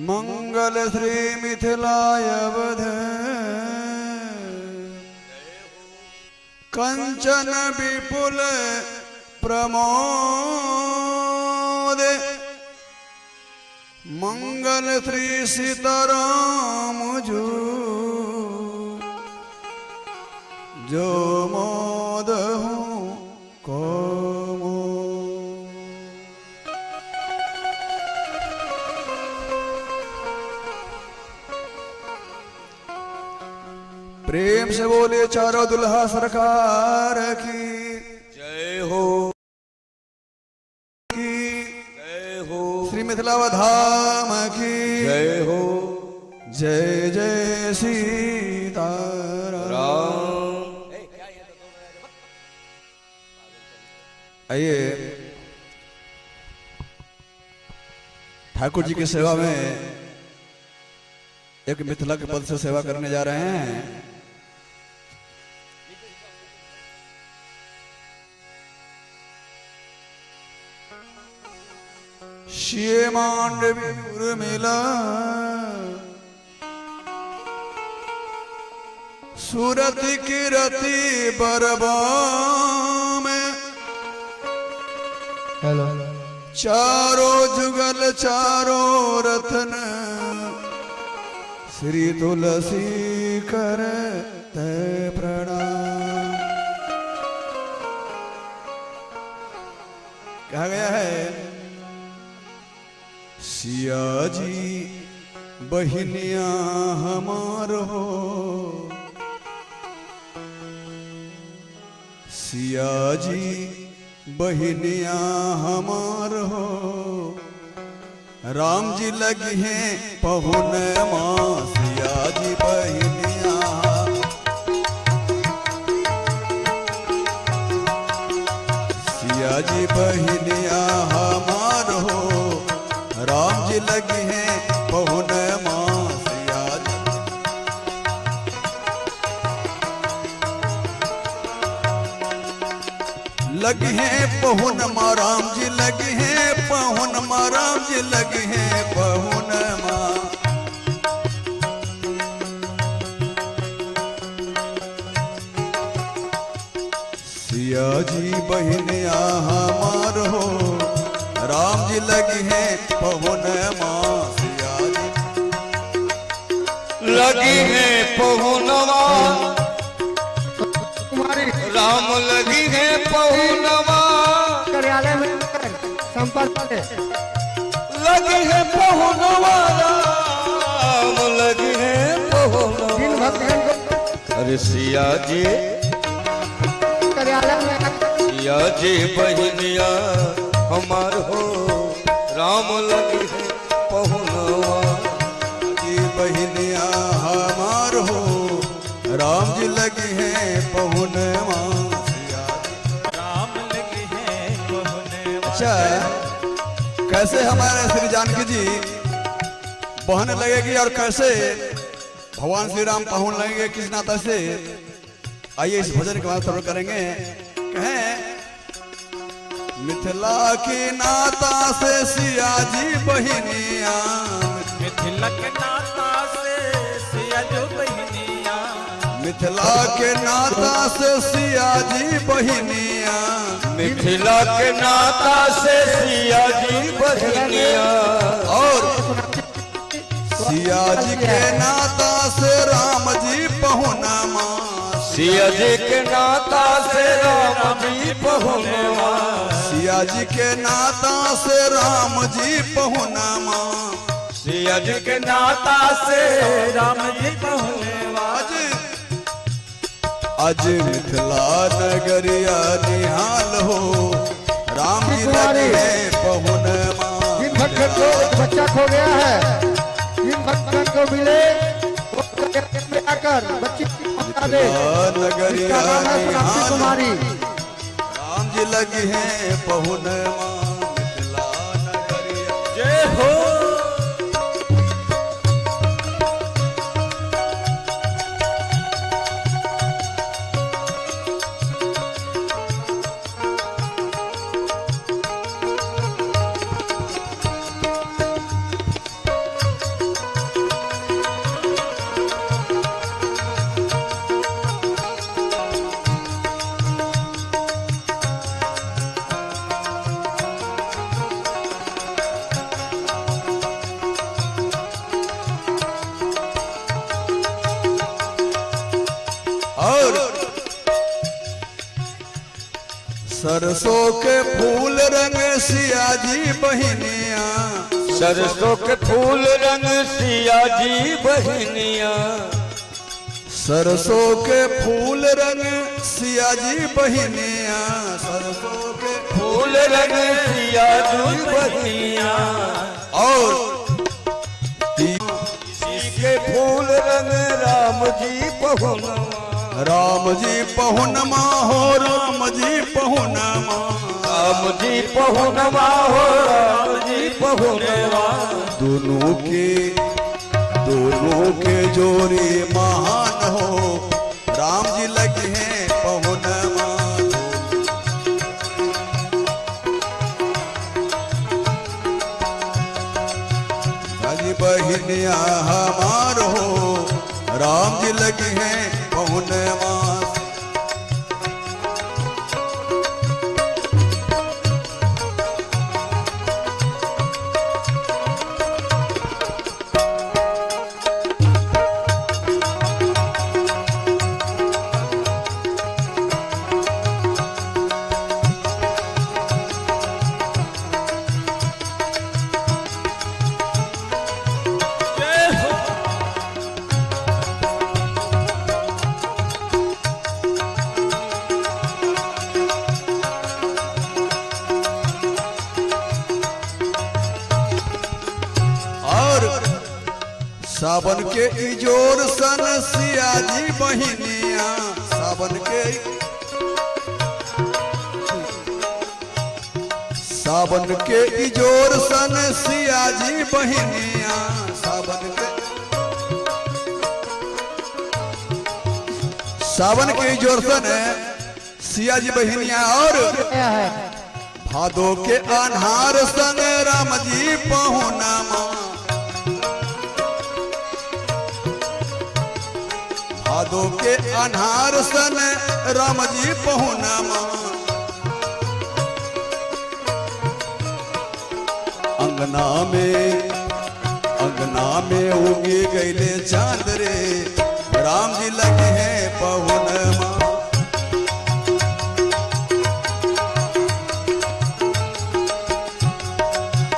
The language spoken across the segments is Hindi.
मंगल श्री मिथिलाय वध कंचन विपुल प्रमोद मंगल श्री सीताराम जो मोद हूँ को प्रेम से बोले चारों दुल्हा सरकार की जय हो की जय हो श्री मिथिला धाम की जय हो जय जय सीताराम। आइए ठाकुर जी की सेवा में एक मिथिला के पद से सेवा करने जा रहे हैं। शिये मांडवी उर्मिला सूरति किरति बरबा में चारों जुगल चारों रत्न श्री तुलसी करते प्रणाम। कहा गया है सिया जी बहिनिया हमार हो सिया जी बहिनिया हमार हो राम जी लगी हैं पहुन माँ सिया जी बहिनिया सिया जी बहिनिया हमार हो राम जी लगी हैं पहुन माँ सिया जी लगी हैं पहुन माँ राम जी लगी हैं पहुन माँ राम जी लगी हैं पहुन माँ सिया जी बहिनिया हमार हो राम जी लगी हैं पहुन माँ सिया जी लगी है पहुनवा राम लगी है पहुनवा कार्यालय में संपर्क लगी है पहुनवा राम लगी है पहुनवा दिन भक्तगण को अरे सिया जी कार्यालय में सिया जी बहिनिया हमार हो राम लगी है पहुनवा जी बहिनिया हमार हो राम जी लगी हैं पहुन माँ सिया जी राम लगी है पहुने अच्छा कैसे हमारे श्री जानकी जी बहन लगेगी और कैसे भगवान श्री राम पहुन लगेंगे किस नाता से। आइए इस भजन के बाद सर्व करेंगे। कहें मिथिला की नाता से सिया जी बहिनिया मिथिला के नाता से सिया जो बहनिया मिथिला के नाता से सिया जी बहिनिया मिथिला के नाता से सिया जी बहिनिया और सिया जी के नाता से राम जी पहुना माँ सिया जी के नाता से राम जी पहुनवा सिया जी के नाता से राम जी पहुना माँ सिया जी के नाता से राम जी पहुनवा आज मिथिला नगरिया निहाल हो राम जी लगे पहुन माँ दिन भक्तगण को एक बच्चा खो गया है। दिन भक्तगण को मिले वो कार्यालय में आकर बच्ची की माता दे। नगरिया इसका नाम है सोनाक्षी निहाल कुमारी। राम जी लगी हैं पहुन माँ मिथिला नगरिया जय हो सरसों के फूल रंग सियाजी बहिनिया, सरसों के फूल रंग सिया जी बहनिया, सरसों के फूल रंग सियाजी बहिनिया, सरसों के फूल रंग सिया जी बहनिया, और के फूल रंग राम जी पहुनवा, राम जी पहुनमा हो, राम जी पहुनमा, राम जी पहुनवा हो, राम जी पहुनवा, दोनों के जोड़ी महान हो, राम जी लगे हैं पहुनमा। भाजी बहिनिया हमार हो, राम जी लगे हैं पहुनमा। सावन के इजोर सन सियाजी बहिनिया, सावन के इजोर सन सियाजी बहिनिया, सावन के इजोर सन सियाजी बहिनिया, और भादो के अन्हार सन राम जी पहुनमा, भादो के अन्हार सन राम जी पहुनमा, अंगना में उगी गईले चांद रे, राम जी लगे हैं पहुनमा।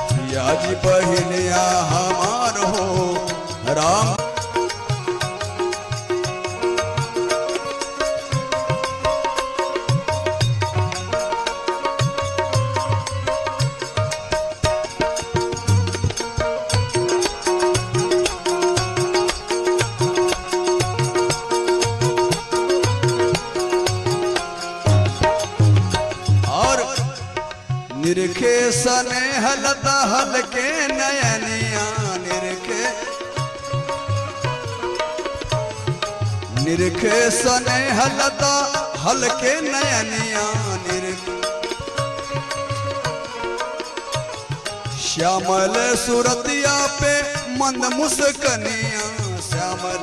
सियाजी बहिनिया हमार हो, राम निरखे सने हलता हलके नयनिया, निरखे सने हलता हलके नयनिया, श्यामल सुरतिया पे मंद मुस्कनिया, श्यामल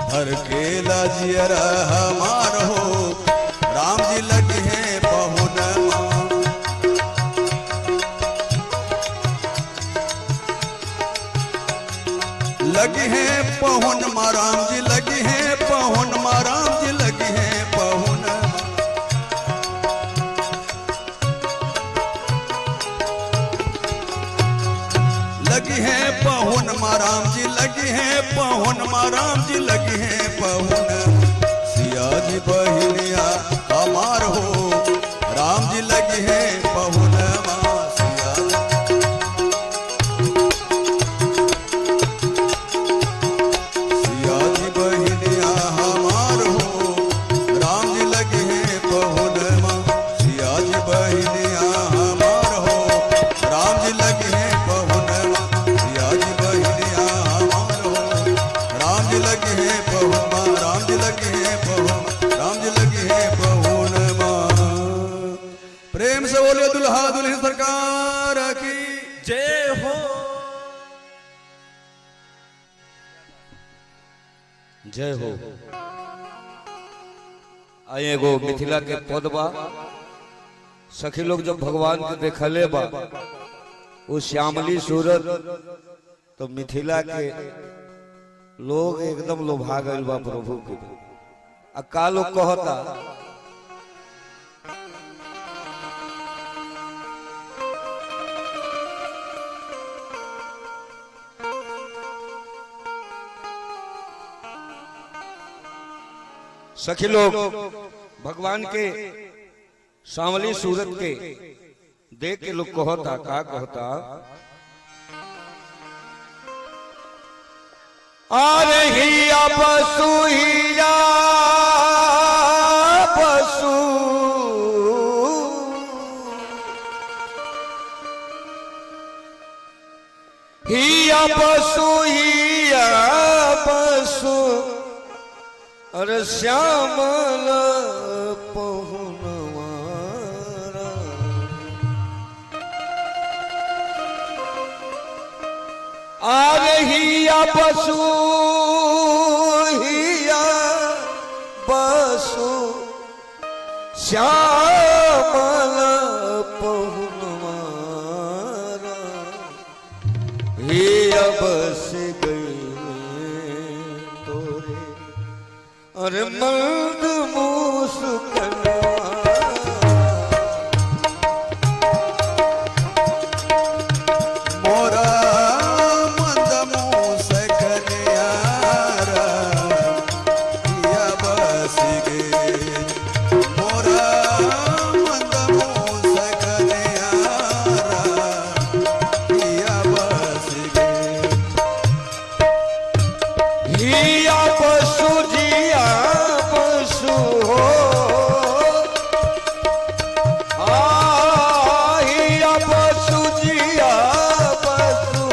धरकेला जियरा हमार हो, राम जी लगे हैं पहुनमा। लगे हैं पहुनमा, राम जी लगे हैं पहुनमा, राम जी लगे हैं पहुनमा। लगी है पहुनमा, राम जी लगी है पहुनमा, राम जी लगी है पहुनमा। सियाजी बहिनिया हमार हो, राम जी लगी है पहुनमा। सियाजी बहिनिया हमार हो, राम जी लगी है पहुनमा। सियाजी बहिनिया हमार हो, राम जी लगी है पहुनमा। सियाजी बहिनिया हमार हो, राम जी लगी है पहुनमा, राम जी लगी है पहुनमा, राम जी लगी है पहुनमा। प्रेम से बोलिए दुल्हा दुल्हन सरकार की जय हो। जय हो। आए एगो मिथिला के पद बा, सखी लोग जब भगवान के देखले बा वो श्यामली सूरत, तो मिथिला के लोग एकदम लोभा गइल बा प्रभु के। आ का लोग कहता सखी लोग भगवान के सांवली सूरत के देख के लोग कहता का कहता अरे हिया बसु हिया बसु हिया बसु हिया बसु अरे श्यामल पहुनवारा आरे हिया बसु हिया बसु श्यामल पहुनवारा हिया बस गई तोरे अरे मर्द मुस्कनवा मोरा मंद मुस्कनियारा हिया बस गे मोरा मंद मुस्कनियारा हिया बस गे हिया बसु जिया बसु हो हिया बसु जिया बसु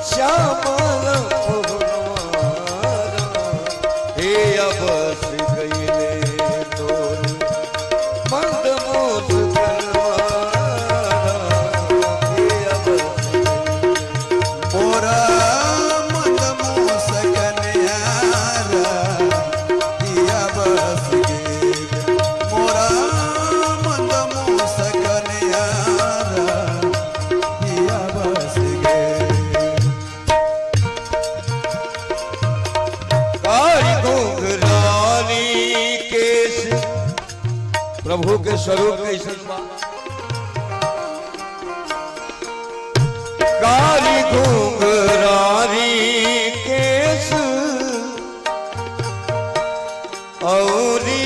श्यामल पहुनवारा हिया बस गईले तोर मंद मुस्कनवारा हिया बस मोरा मंद मुस्कनियारा हिया बस गे मोरा मंद मुस्कनियारा हिया बस गे काली घुंघरानी केस प्रभु के स्वरूप कैसन बा काली घुंघरानी केस औरी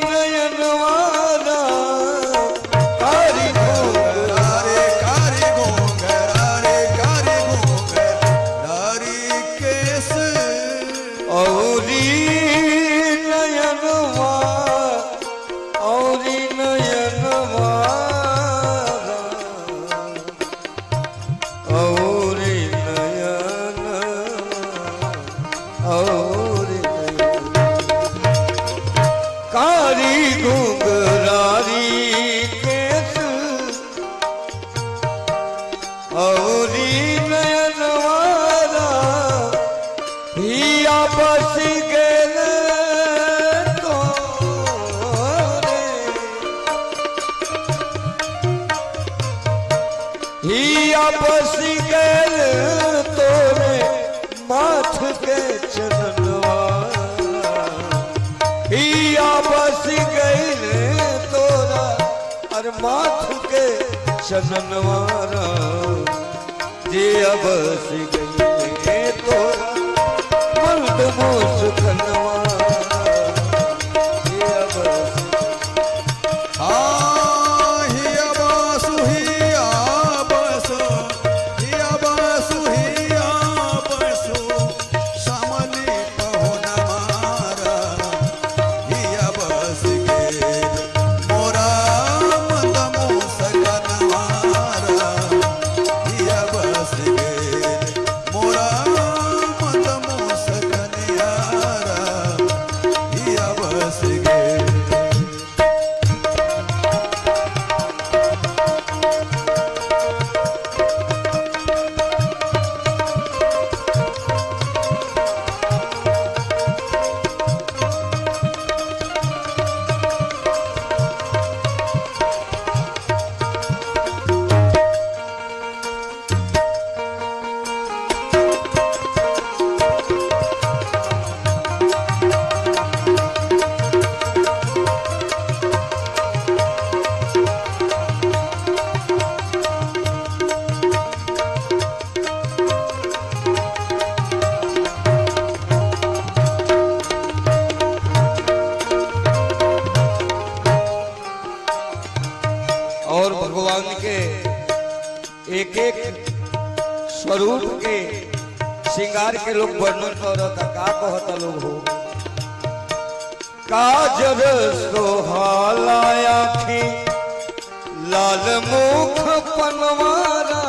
नयनवारा काली रे कारी घोंघरा रे कारी घोंघरा रे केस औरी नयनवा औरी नयनवारा औरी नयनवा औरी कारी घुंघरारी केस औरी नयनवारा हिया बस गेल तोरे हिया बस गेल तोरे माथ के चननवारा हिया बस गईल तोरा अरे माथ के चननवारा जिया बस गई तोरा मर्द मुस्कनवारा जिया बस हिया बसु हिया बसु हिया बसु हिया बसु श्यामली पहुनवारा हिया बस गे मोरा मंद मुस्कनवारा हिया बस गे मोरा मंद श्रृंगार के लोग वर्णन करता का कहता लोग हो काजर सोहाला आँखी लाल मुख पनवारा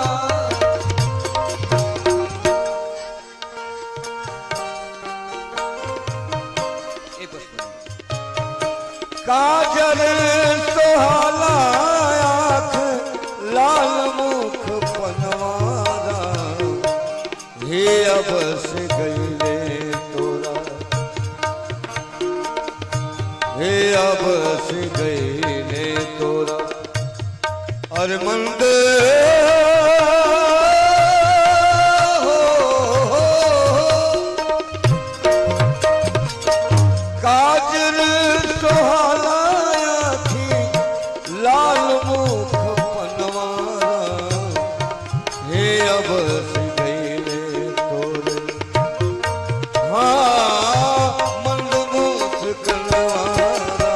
काजर सोहाला आँख लाल मुख पनवारा हे अब से गईले तोरा हे अब से गईले तोरा अरमंद काजर सोहाला आँखी लाल मुख पनवारा हे अब से गईले तोरे हाँ मंद मूस कनवारा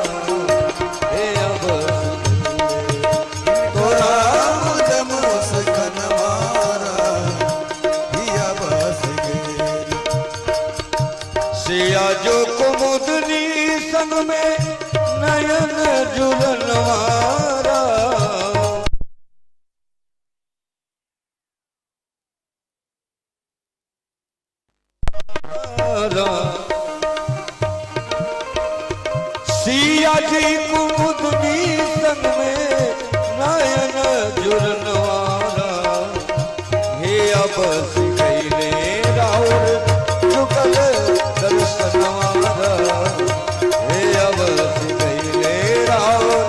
हे अब तोरा मंद मूस कनवारा हिया बस गए सिया जो कुमुदनी संग में नयन जुलनवारा सिया जी कुमुदनी संग में नयन जुलनवारा हे अब से गईले राउर जुगल दर्शनवारा हे अब से गईले राउर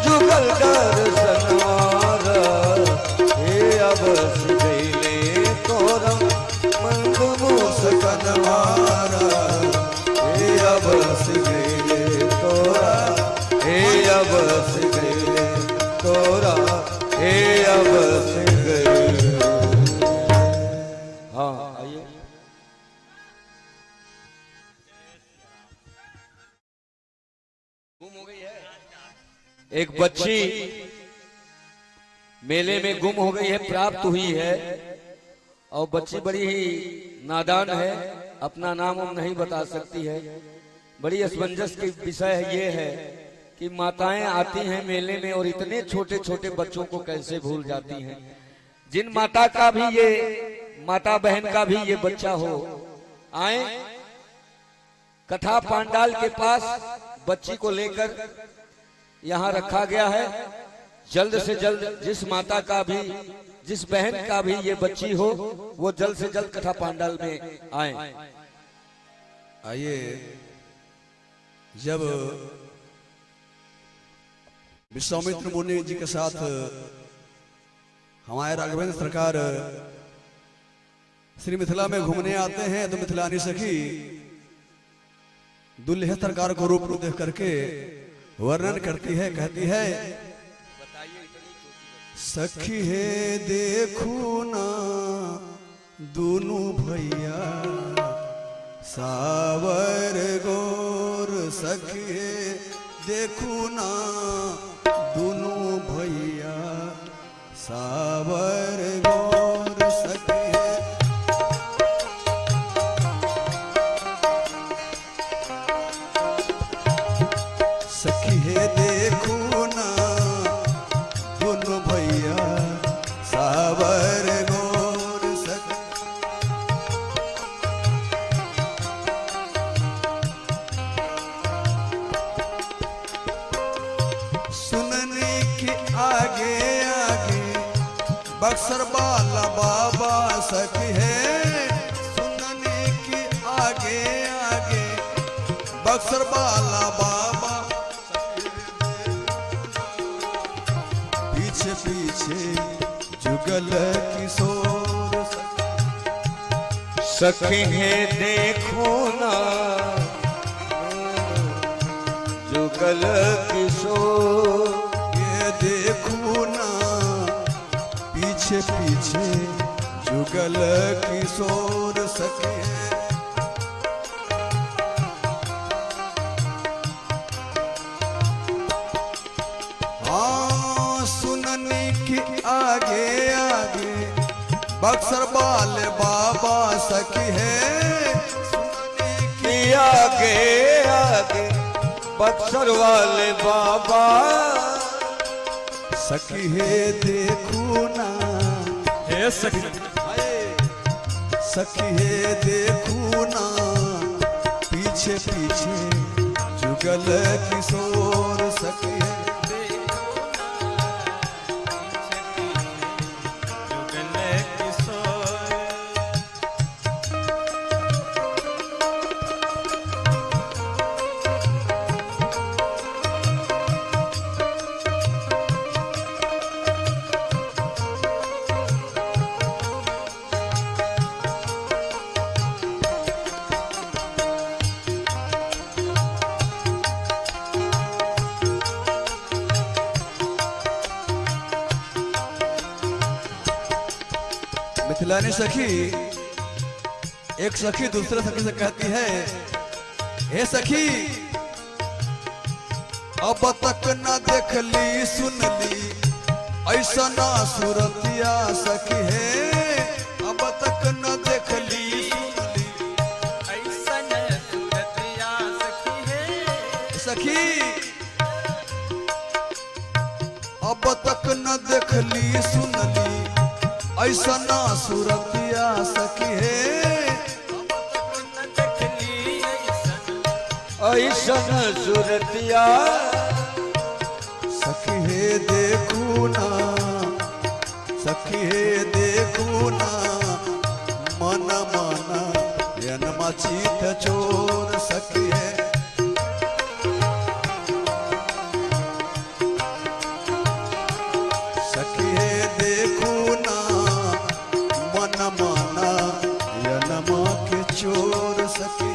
जुगल दर्शनवारा हे अब से गईले तोरा मंद मूस कनवारा हे अब से गईले तोरा हे अब से गईले तोरा हे अब से गईले हाँ आइए गुम हो गई है एक बच्ची मेले में गुम हो गई है प्राप्त हुई है और बच्ची बड़ी ही नादान है अपना नाम हम नहीं बता सकती है बड़ी असमंजस की विषय ये है कि माताएं आती हैं मेले में और इतने छोटे छोटे बच्चों को कैसे भूल जाती हैं जिन माता का भी ये माता बहन का भी ये बच्चा हो आए कथा पांडाल के पास बच्ची को लेकर यहाँ रखा गया है जल्द से जल्द जिस माता का भी जिस बहन का भी ये बच्ची हो वो जल्द से जल्द कथा पांडाल में आए आइए जब विश्वामित्र मुनि जी के साथ हमारे राघवेंद्र सरकार श्री मिथिला में घूमने आते हैं तो मिथिलानी सखी दुल्हे सरकार को रूप देख करके वर्णन करती है कहती है सखी है देखू ना दोनों भैया सावर गोर सखी है देखू ना दोनों भैया सावर गोर सखी है सखी है देखू ना दोनों भैया सावर गोर सखी सुनने के आगे आगे बक्सर वाला बाबा सखी है सुनने के आगे आगे बक्सर वाला बाबा पीछे पीछे जुगल किशोर सखी है देखो ना जुगल किशोर ये देखू ना पीछे पीछे जुगल किशोर सखी है हाँ सुनने के आगे आगे बक्सर वाले बाबा सखी है कि आगे आगे बक्सर वाले बाबा सखी है देखू ना हे सखी सखी है देखू ना पीछे पीछे जुगल किशोर सखी है मिथिलानी सखी एक सखी दूसरे सखी से कहती है, हे सखी अब तक न देख ली सुन ली ऐसा ना सूरतिया सखी है, अब तक न देख ली सुन ली ऐसा न सूरतिया सखी है सखी अब तक न देख ली सुन ली ऐसा ना सूरतिया सखी है, ऐसा सूरतिया सखी है देखू ना सखी है देखू ना मन मन यनमा चीत चोर सखी है सखी है देखू ना मन मन यनमा के चोर सखी है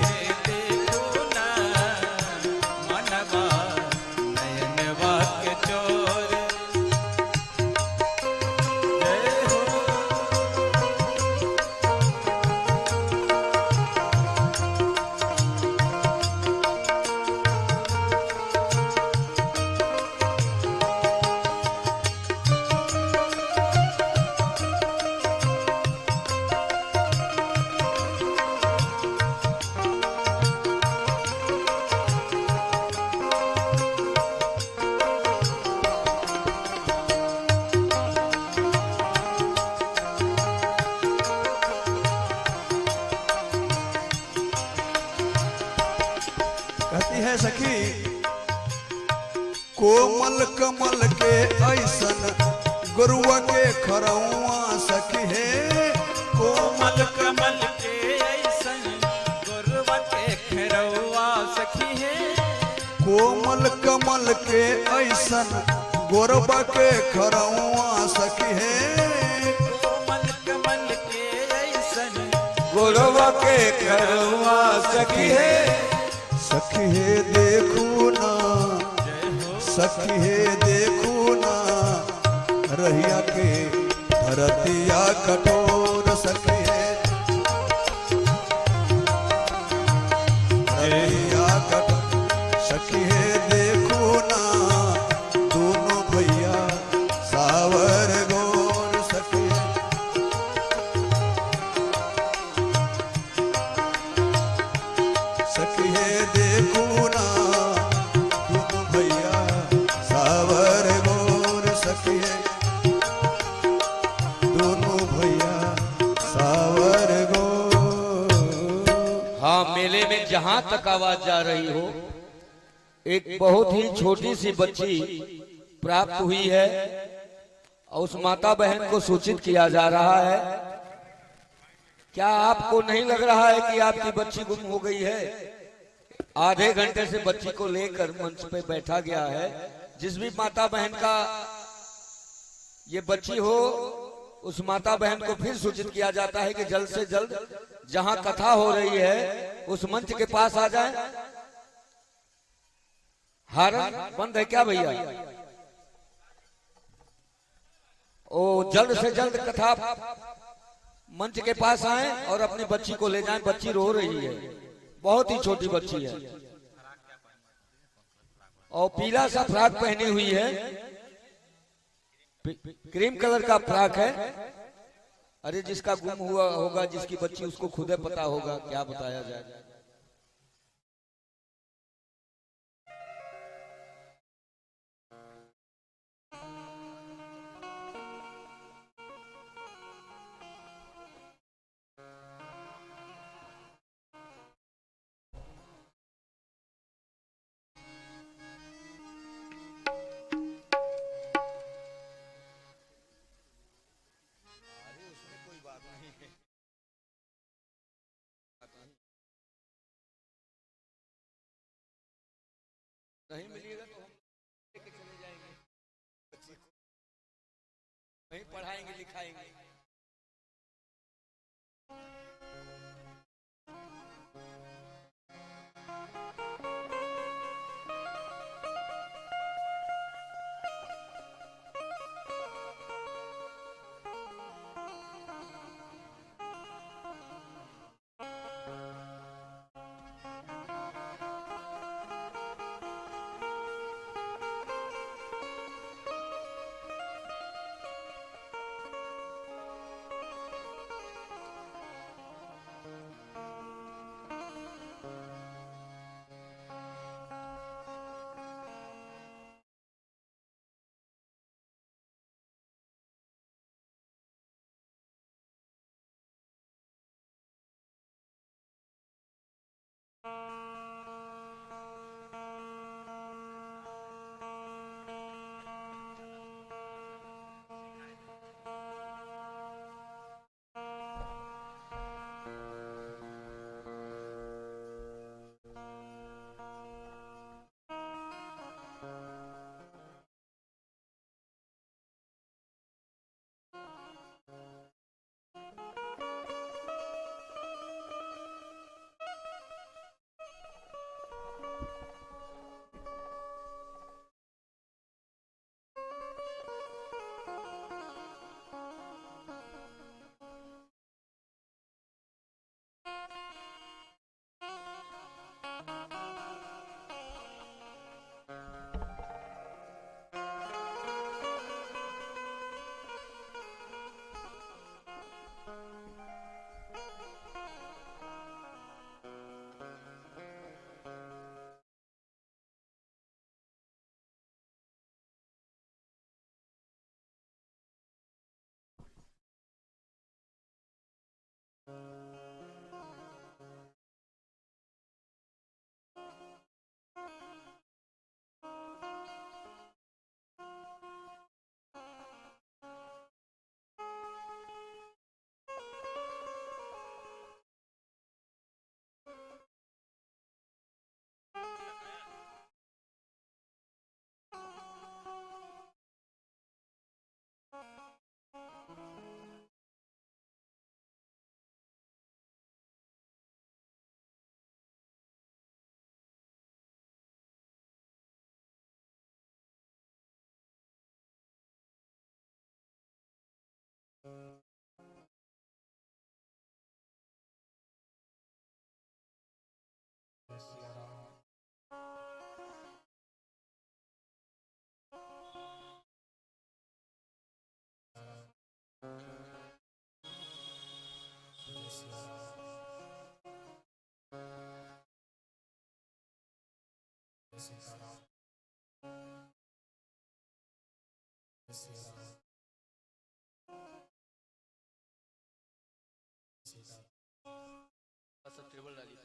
कहती है सखी कोमल कमल के ऐसन गुरुआ के खरौआ सखी है कोमल कमल के ऐसन गुरुआ के खरौआ सखी है कोमल कमल के ऐसन गोरबा के खरौआ सखी है कोमल कमल के ऐसन गोरवा के खरौआ सखी है सखी है देखू ना सखी है देखू ना रहिया के धरतिया कठोर सखी है रहिया कठोर सखी है देखू ना दोनों भैया सावर गोर सखी है सखी है देखू ना दोनों भैया सावर गोर सखी है दोनों भैया सावर गोर। हाँ, मेले में जहां तक आवाज जा रही हो, एक बहुत ही छोटी सी बच्ची प्राप्त हुई है और उस माता बहन को सूचित किया जा रहा है। क्या आपको नहीं लग रहा है कि आपकी बच्ची गुम हो गई है? आधे घंटे से बच्ची को लेकर मंच पे बैठा गया है। जिस भी माता बहन का ये बच्ची हो, उस माता बहन को फिर सूचित किया जाता है कि जल्द से जल्द जहां कथा हो रही है उस मंच के पास आ जाए। हारन बंद है क्या भैया? ओ जल्द से जल्द कथा मंच के पास आए और अपनी बच्ची को ले जाएं। बच्ची रो रही है, बहुत ही छोटी बच्ची है और पीला सा फ्रॉक पहनी हुई है, क्रीम कलर का फ्रॉक है अरे जिसका गुम हुआ होगा, जिसकी बच्ची, उसको खुद पता होगा, क्या बताया जाए। नहीं मिलेगा तो हम लेके चले जाएंगे, बच्ची को वहीं पढ़ाएंगे लिखाएंगे। सब टेबल डाली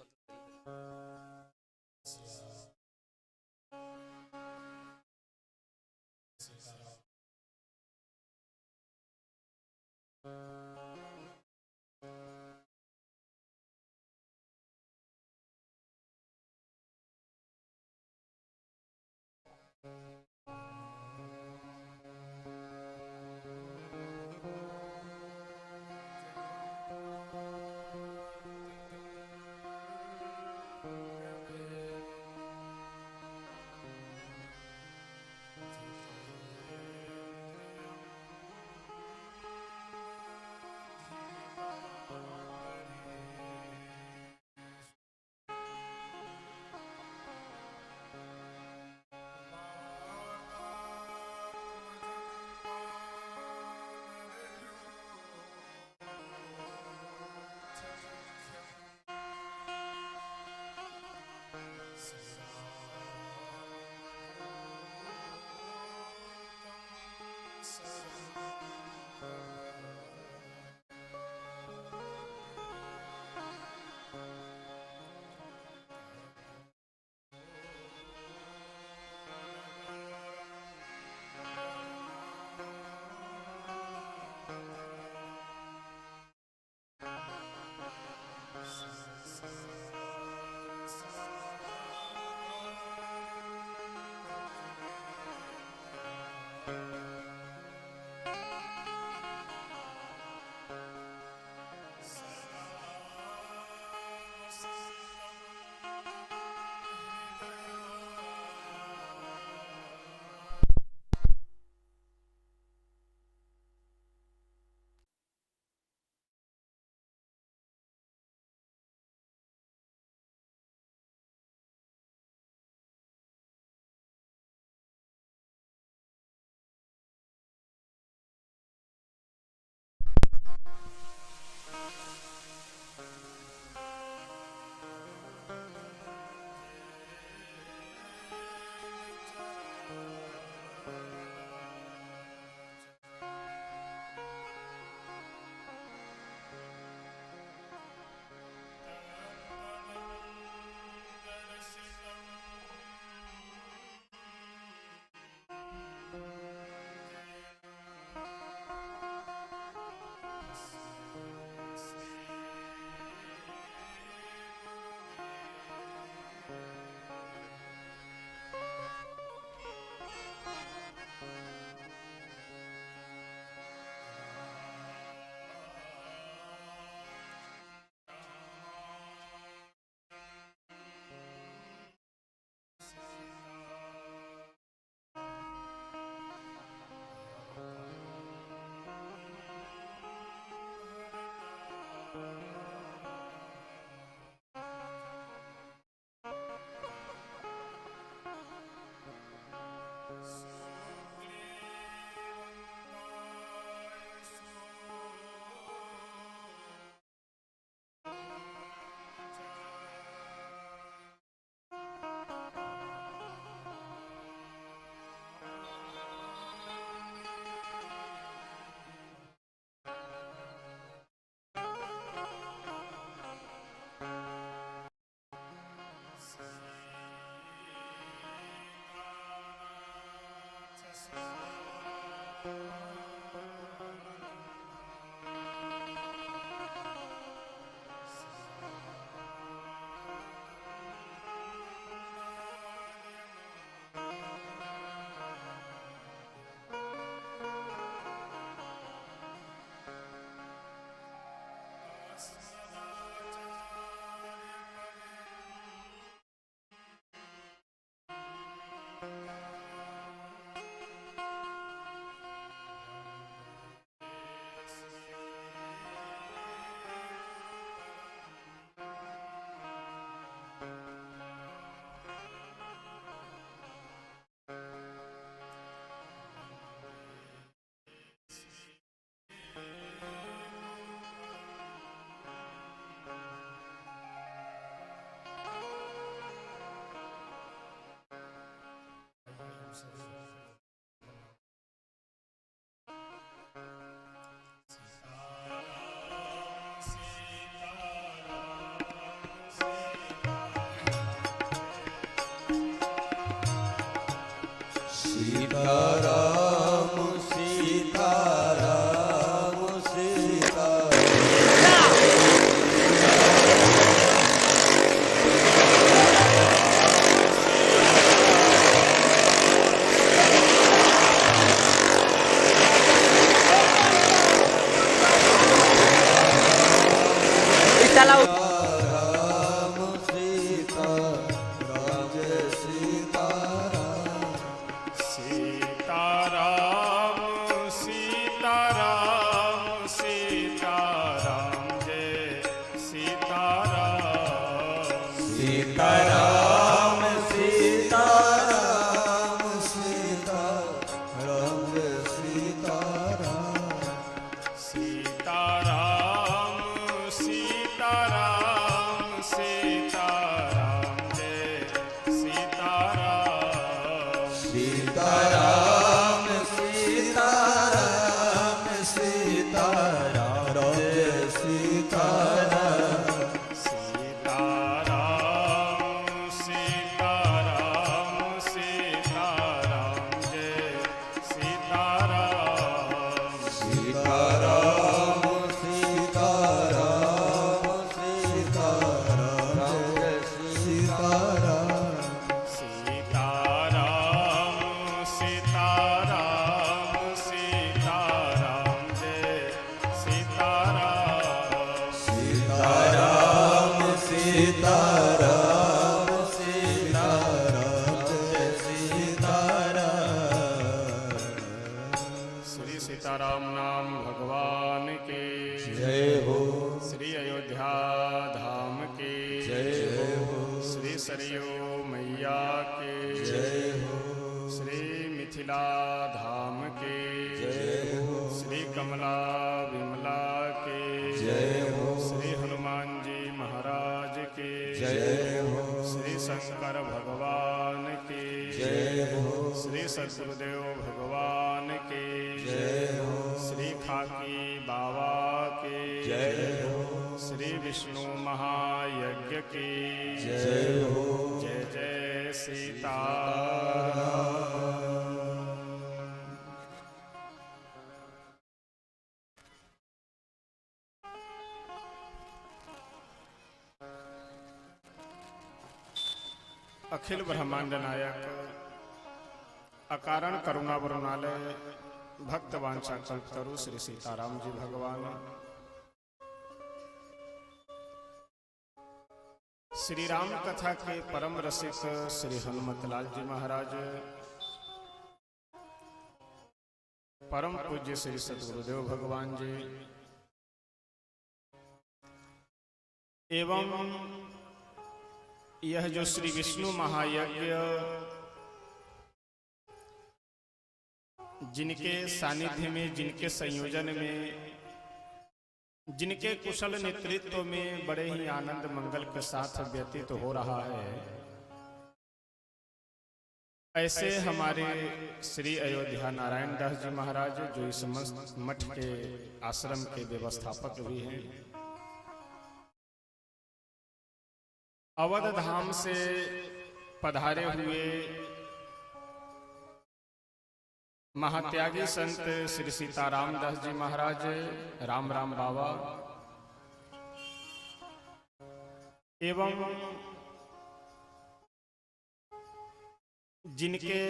सीताराम सीताराम सीताराम राम सीताराम जय सीताराम सीताराम सीताराम सीताराम जय सीताराम सीताराम सीताराम सीताराम जय सीताराम सीताराम सीताराम सीताराम जय सरयू मैया के जय हो, श्री मिथिला धाम के जय हो, श्री कमला विमला के जय हो, श्री हनुमान जी महाराज के जय हो, श्री शंकर भगवान के जय हो, श्री सद्गुरुदेव भगवान के जय हो, श्री खाकी बाबा के जय हो, श्री विष्णु महायज्ञ की जय हो, जय जय सीता। अखिल ब्रह्मांड नायक अकारण करुणा वरुणालय भक्त वांछा कल्पतरु श्री सीताराम जी भगवान श्री राम कथा के परम रसिक श्री हनुमतलाल जी महाराज, परम पूज्य श्री सद्गुरुदेव भगवान जी एवं यह जो श्री विष्णु महायज्ञ जिनके सानिध्य में, जिनके संयोजन में, जिनके कुशल नेतृत्व में बड़े ही आनंद मंगल के साथ व्यतीत हो रहा है, ऐसे हमारे श्री अयोध्या नारायण दास जी महाराज जो इस मठ के आश्रम के व्यवस्थापक भी हैं, अवध धाम से पधारे हुए महात्यागी संत श्री सीताराम दास जी महाराज, राम राम बाबा, एवं जिनके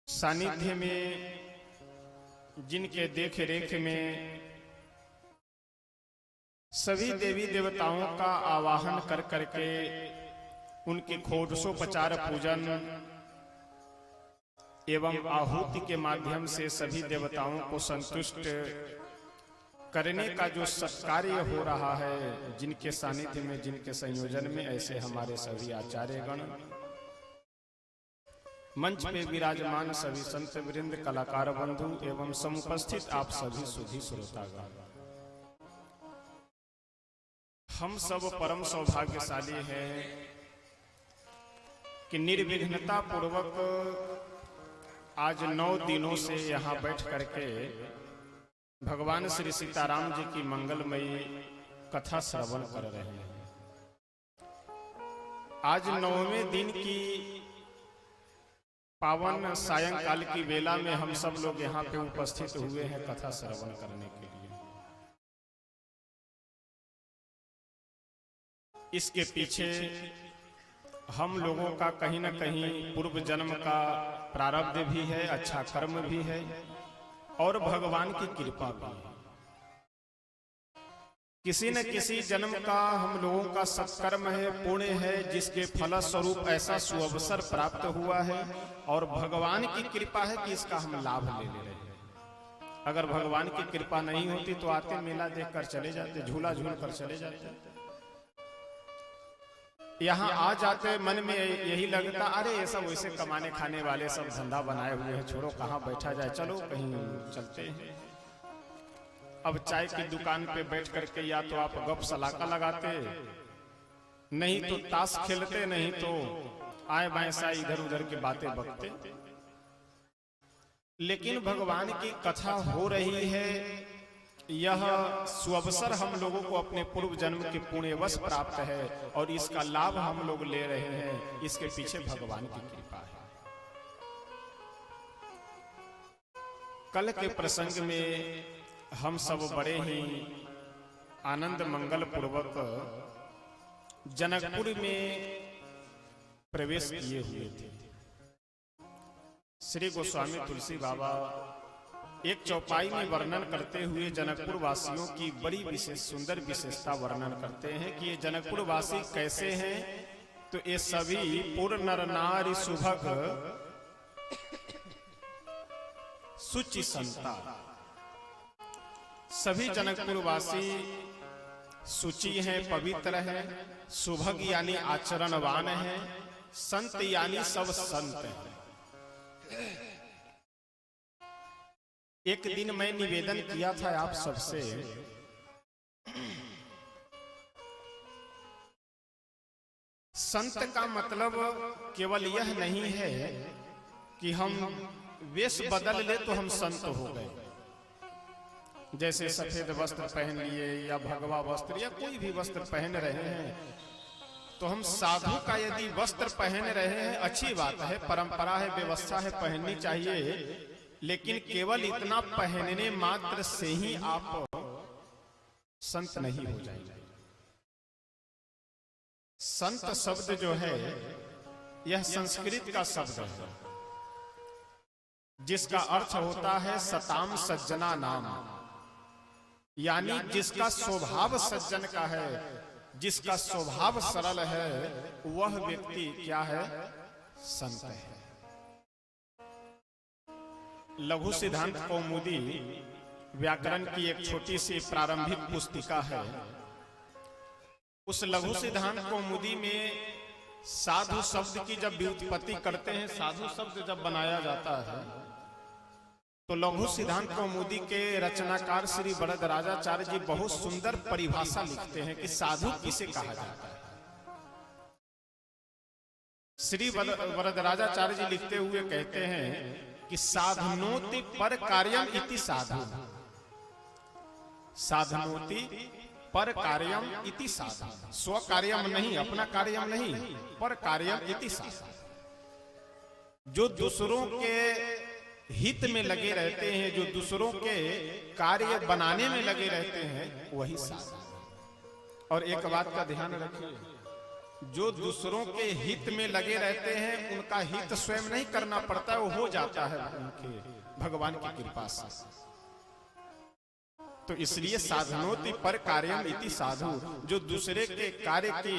सानिध्य में, जिनके देख रेख में सभी देवी देवताओं का आवाहन कर करके उनके षोडशोपचार पूजन एवं आहुति के माध्यम से सभी देवताओं को संतुष्ट करने का जो सत्कार्य हो रहा है, जिनके सानिध्य में, जिनके संयोजन में, ऐसे हमारे सभी आचार्यगण, मंच पे विराजमान सभी संत वृंद, कलाकार बंधु एवं समुपस्थित आप सभी सुधी श्रोतागण, हम सब परम सौभाग्यशाली हैं कि निर्विघ्नता पूर्वक आज 9 दिनों से यहाँ बैठ करके भगवान श्री सीताराम जी की मंगलमयी कथा श्रवण कर रहे हैं। आज 9वें दिन की पावन सायंकाल की वेला में हम सब लोग यहाँ पे उपस्थित हुए हैं कथा श्रवण करने के लिए। इसके पीछे हम लोगों का कहीं न कहीं पूर्व जन्म का प्रारब्ध भी है, अच्छा कर्म भी है और भगवान की कृपा भी है। किसी न किसी जन्म का हम लोगों का सत्कर्म है, पुण्य है, जिसके फलस्वरूप ऐसा सुअवसर प्राप्त हुआ है और भगवान की कृपा है कि इसका हम लाभ ले रहे हैं। अगर भगवान की कृपा नहीं होती तो आते मेला देख कर चले जाते, झूला झूल कर चले जाते। यहाँ आ जाते मन में यही लगता, अरे ये सब वैसे कमाने खाने वाले सब धंधा बनाए हुए हैं, छोड़ो कहाँ बैठा जाए, चलो कहीं चलते हैं। अब चाय की दुकान पे बैठ करके या तो आप गप सलाका लगाते, नहीं तो ताश खेलते, नहीं तो आए बाएं सा इधर उधर की बातें बकते। लेकिन भगवान की कथा हो रही है, यह सुअवसर हम लोगों को अपने पूर्व जन्म के पुण्यवश प्राप्त है और इसका लाभ हम लोग ले रहे हैं। इसके पीछे भगवान की कृपा है। कल के प्रसंग में हम सब बड़े ही आनंद मंगल पूर्वक जनकपुर में प्रवेश किए हुए थे। श्री गोस्वामी तुलसी बाबा एक चौपाई में वर्णन करते हुए जनकपुर वासियों की बड़ी विशेष सुंदर विशेषता वर्णन करते हैं कि ये जनकपुर वासी कैसे हैं। तो ये सभी पुर नर नारी सुभग सुचि संता, सभी जनकपुर वासी शुचि हैं, पवित्र हैं, सुभग यानी आचरणवान हैं, संत यानी सब संत हैं। एक दिन मैं निवेदन किया था आप सबसे, संत का मतलब केवल यह नहीं है कि हम वेश बदल ले तो हम संत हो गए, जैसे सफेद वस्त्र पहन लिए या भगवा वस्त्र या कोई भी वस्त्र पहन रहे हैं तो हम साधु का यदि वस्त्र पहन रहे हैं अच्छी बात है, परंपरा है, व्यवस्था है, पहननी चाहिए, लेकिन केवल इतना पहनने मात्र से ही आप संत नहीं हो जाएंगे। संत शब्द जो है यह संस्कृत का शब्द है, जिसका अर्थ होता है सताम सज्जना नाम, यानी जिसका स्वभाव सज्जन का है, जिसका स्वभाव सरल है, वह व्यक्ति क्या है? संत है। लघु सिद्धांत कौमुदी व्याकरण की एक छोटी सी प्रारंभिक पुस्तिका है। उस लघु सिद्धांत कौमुदी में साधु शब्द की जब व्युत्पत्ति करते हैं, साधु शब्द जब बनाया जाता है, तो लघु सिद्धांत कौमुदी के रचनाकार श्री वरदराजाचार्य जी बहुत सुंदर परिभाषा लिखते हैं कि साधु किसे कहा जाता है। श्री वरदराजाचार्य जी लिखते हुए कहते हैं कि साधनोति पर कार्यम इति साधु, साधनोति पर कार्यम इति साधु, स्व कार्यम नहीं, अपना कार्यम नहीं, पर कार्यम इति साधु, जो दूसरों के हित में लगे रहते हैं, जो दूसरों के कार्य बनाने में लगे रहते हैं, वही साधु। और एक बात का ध्यान रखिए, जो दूसरों के हित में लगे रहते हैं उनका हित स्वयं नहीं करना पड़ता, वो हो जाता है उनके भगवान की कृपा से। तो इसलिए साधनोति पर कार्यम इति साधु, जो दूसरे के कार्य की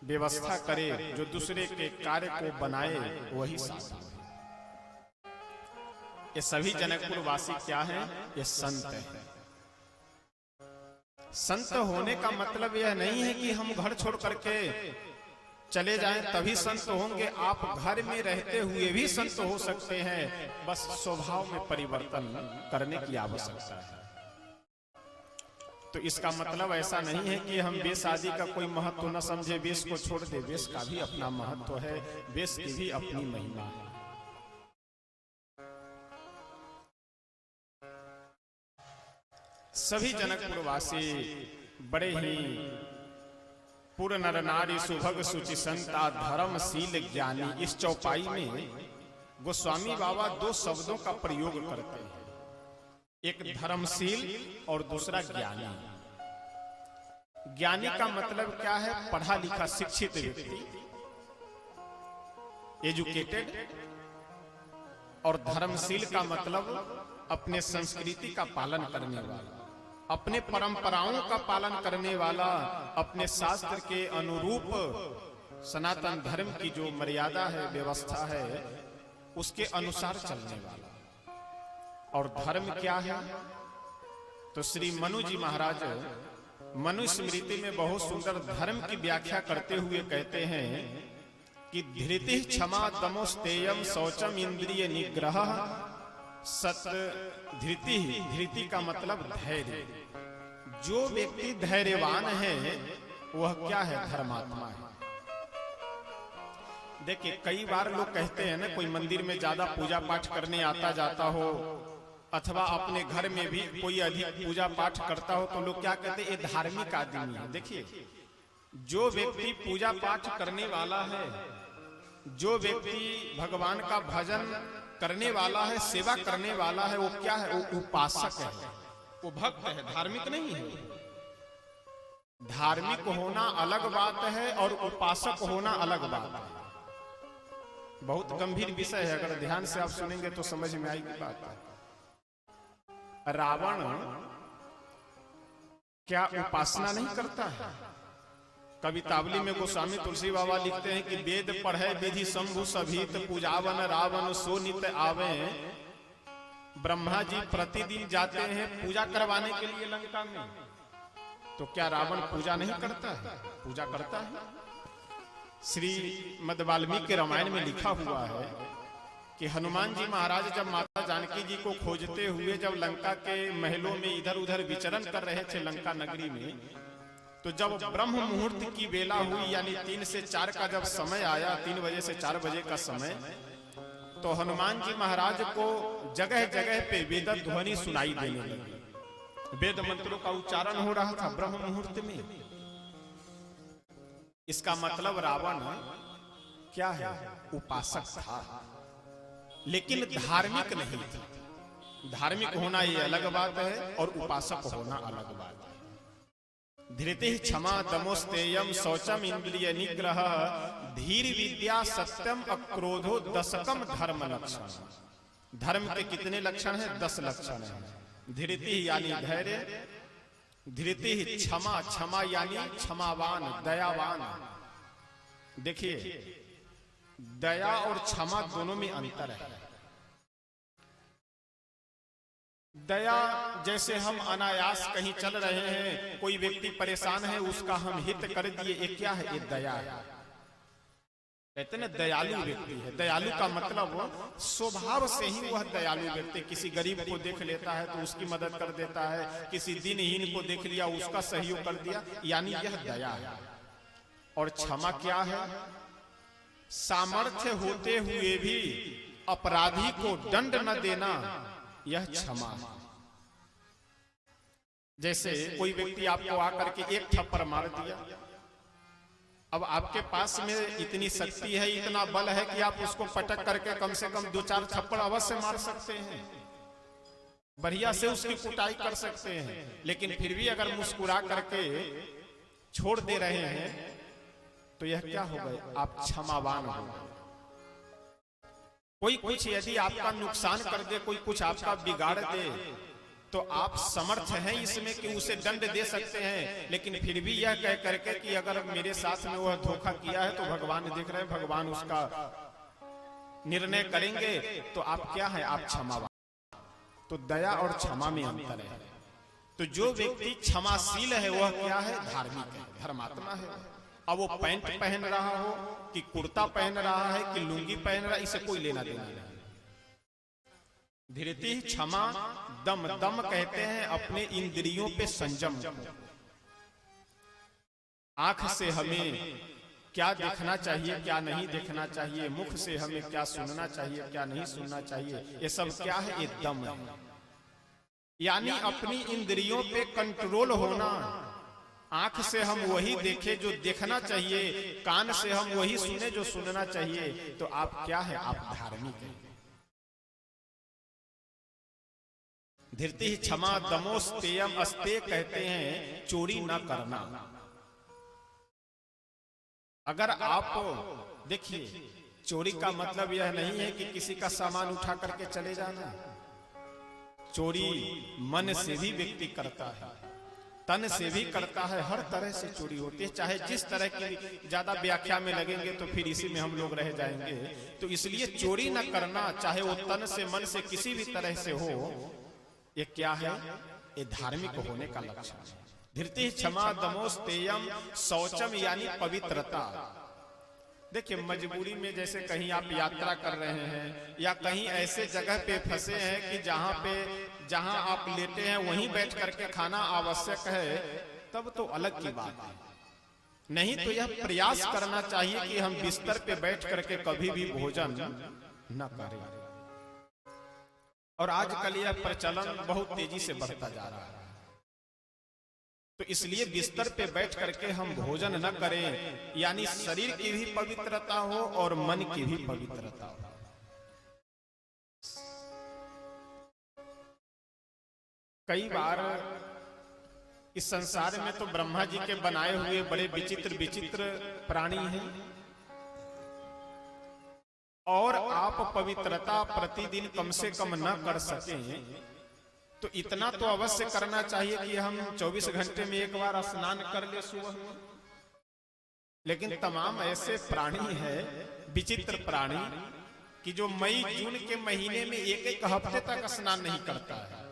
व्यवस्था करे, जो दूसरे के कार्य को बनाए, वही साधु। ये सभी जनकपुर वासी क्या हैं? ये संत हैं। संत होने का मतलब यह नहीं है कि हम घर छोड़ करके चले जाएं तभी संत होंगे। आप घर में रहते हुए भी संत हो सकते हैं, बस स्वभाव में परिवर्तन करने की आवश्यकता है। तो इसका मतलब ऐसा नहीं है कि हम वेश आदि का कोई महत्व न समझे, वेश को छोड़ दे। वेश का भी अपना महत्व है, वेश की भी अपनी महिमा है। सभी जनकपुरवासी बड़े ही पूर्ण नर नारी सुभग सुचि संता धर्मशील ज्ञानी, इस चौपाई में गोस्वामी बाबा दो शब्दों का प्रयोग करते हैं, एक धर्मशील और दूसरा ज्ञानी। ज्ञानी का मतलब क्या है? पढ़ा लिखा शिक्षित व्यक्ति, एजुकेटेड। और धर्मशील का मतलब अपने संस्कृति का पालन करने वाला, अपने परंपराओं का पालन करने वाला, अपने शास्त्र के अनुरूप सनातन धर्म की जो मर्यादा है, व्यवस्था है, उसके अनुसार चलने वाला। और धर्म क्या है? तो श्री मनु जी महाराज मनु स्मृति में बहुत सुंदर धर्म की व्याख्या करते हुए कहते हैं कि धृति क्षमा दमोस्तेयम शौचम इंद्रिय निग्रह सत धृति। धृति का मतलब धैर्य। जो व्यक्ति धैर्यवान है वह क्या है? धर्मात्मा है। देखिए, कई बार लोग कहते हैं ना, कोई मंदिर में ज्यादा पूजा पाठ करने आता जाता हो, अथवा अपने घर में भी कोई अधिक पूजा पाठ करता हो, तो लोग क्या कहते हैं? ये धार्मिक आदमी है। देखिए, जो व्यक्ति पूजा पाठ करने वाला है, जो व्यक्ति भगवान का भजन करने वाला है, सेवा करने वाला है, वो क्या है? वो उपासक है, वो भक्त है, धार्मिक नहीं है। धार्मिक होना अलग बात है और उपासक होना अलग बात है। बहुत गंभीर विषय है, अगर ध्यान से आप सुनेंगे तो समझ में आएगी बात है। रावण क्या उपासना नहीं करता है? कवितावली में गोस्वामी तुलसी बाबा लिखते हैं कि वेद पढ़े विधि शंभु सभीत, पूजावन रावण सो नित आवे। ब्रह्मा जी प्रतिदिन जाते हैं पूजा करवाने के लिए लंका में, तो क्या रावण पूजा नहीं करता है? पूजा करता है। श्री मद वाल्मीकि रामायण में लिखा हुआ है कि हनुमान जी महाराज जब माता जानकी जी को खोजते हुए जब लंका के महलों में इधर उधर विचरण कर रहे थे लंका नगरी में, तो जब ब्रह्म मुहूर्त की बेला हुई यानी 3 से 4 का जब समय आया, 3 बजे से 4 बजे का समय, तो हनुमान जी महाराज को जगह जगह पे वेद ध्वनि सुनाई देने लगी। वेद मंत्रों का उच्चारण हो रहा था ब्रह्म मुहूर्त में। इसका मतलब रावण क्या है? उपासक था, लेकिन धार्मिक नहीं था। धार्मिक होना ये अलग बात है और उपासक होना अलग बात है। धृति क्षमा दमोस्तेयम शौचम इंद्रिय निग्रह धीर विद्या सत्यम अक्रोधो दशकम धर्म लक्षण। धर्म के कितने लक्षण हैं? 10 लक्षण हैं। धृति यानी धैर्य, धृति क्षमा, क्षमा यानी क्षमावान, दयावान। देखिए दया और क्षमा दोनों में अंतर है। दया जैसे हम अनायास कहीं चल रहे हैं, कोई व्यक्ति परेशान है, उसका हम हित कर दिए, ये क्या है? ये दया है। कहते हैं दयालु व्यक्ति है। दयालु का मतलब स्वभाव से ही वह दयालु व्यक्ति किसी गरीब को देख लेता है तो उसकी मदद कर देता है, किसी दिनहीन को देख लिया उसका सहयोग कर दिया, यानी यह दया है। और क्षमा क्या है? सामर्थ्य होते हुए भी अपराधी को दंड न देना, यह क्षमा है। जैसे कोई व्यक्ति आपको आकर के एक थप्पड़ मार दिया, अब आपके पास में इतनी शक्ति है, इतना बल है कि आप उसको पटक करके कम से कम 2-4 थप्पड़ अवश्य मार सकते हैं, बढ़िया से उसकी कुटाई कर सकते हैं। लेकिन फिर भी अगर मुस्कुरा करके छोड़ दे रहे हैं तो यह क्या हो गए? आप क्षमावान हो गए। कोई कुछ यदि आपका नुकसान कर दे, कोई कुछ आपका बिगाड़ दे, तो आप समर्थ हैं इसमें कि उसे दंड दे सकते हैं। लेकिन फिर भी यह कह करके कि अगर मेरे साथ में वह धोखा किया है तो भगवान देख रहे हैं, भगवान उसका निर्णय करेंगे, तो आप क्या है? आप क्षमावान। तो दया और क्षमा में अंतर है। तो जो व्यक्ति क्षमाशील है वह क्या है? धार्मिक है, धर्मात्मा है। अब वो पैंट पहन रहा हो कि कुर्ता पहन रहा है कि लुंगी पहन रहा है, इसे कोई लेना देना नहीं। धृति क्षमा दम, दम कहते हैं अपने इंद्रियों पे संयम। आंख से हमें क्या देखना चाहिए, क्या नहीं देखना चाहिए, मुख से हमें क्या सुनना चाहिए, क्या नहीं सुनना चाहिए, ये सब क्या है? ये दम है। यानी अपनी इंद्रियों पे कंट्रोल होना। आंख से हम वही देखें जो देखना चाहिए, कान से हम वही सुने जो सुनना चाहिए, तो आप क्या है? आप धार्मिक हैं। धृति क्षमा दमोस्तेयम, अस्ते कहते हैं चोरी न करना। अगर आप देखिए, चोरी का मतलब यह नहीं है कि किसी का सामान उठा करके चले जाना। चोरी मन से भी व्यक्ति करता है, तन से भी करता है, हर तरह से चोरी होती है। चाहे जिस तरह की ज्यादा व्याख्या में लगेंगे तो फिर इसी में हम लोग रह जाएंगे। तो इसलिए चोरी न करना, चाहे वो तन से मन से किसी भी तरह से हो, ये क्या है? ये धार्मिक होने का लक्षण है। धृति क्षमा दमोस्तेयम शौचम यानी पवित्रता। देखिए मजबूरी में जैसे कहीं आप यात्रा कर रहे हैं या कहीं ऐसे जगह पे फंसे हैं कि जहां आप लेटे हैं वहीं बैठ करके खाना आवश्यक है, तब तो अलग की बात है। नहीं तो यह प्रयास करना चाहिए कि हम बिस्तर पे बैठ करके कभी भी भोजन न करें। और आजकल यह प्रचलन बहुत तेजी से बढ़ता जा रहा है, तो इसलिए बिस्तर पे बैठ करके हम भोजन न करें, यानी शरीर की भी पवित्रता हो और मन की भी पवित्रता हो। कई बार इस संसार में तो ब्रह्मा जी के बनाए हुए बड़े विचित्र विचित्र प्राणी हैं, और आप पवित्रता प्रतिदिन कम से कम न कर सकें तो इतना तो अवश्य करना चाहिए कि हम 24 घंटे में एक बार स्नान कर ले सुबह में। लेकिन तमाम ऐसे प्राणी हैं, विचित्र प्राणी, कि जो मई जून के महीने में एक हफ्ते तक स्नान नहीं करता है।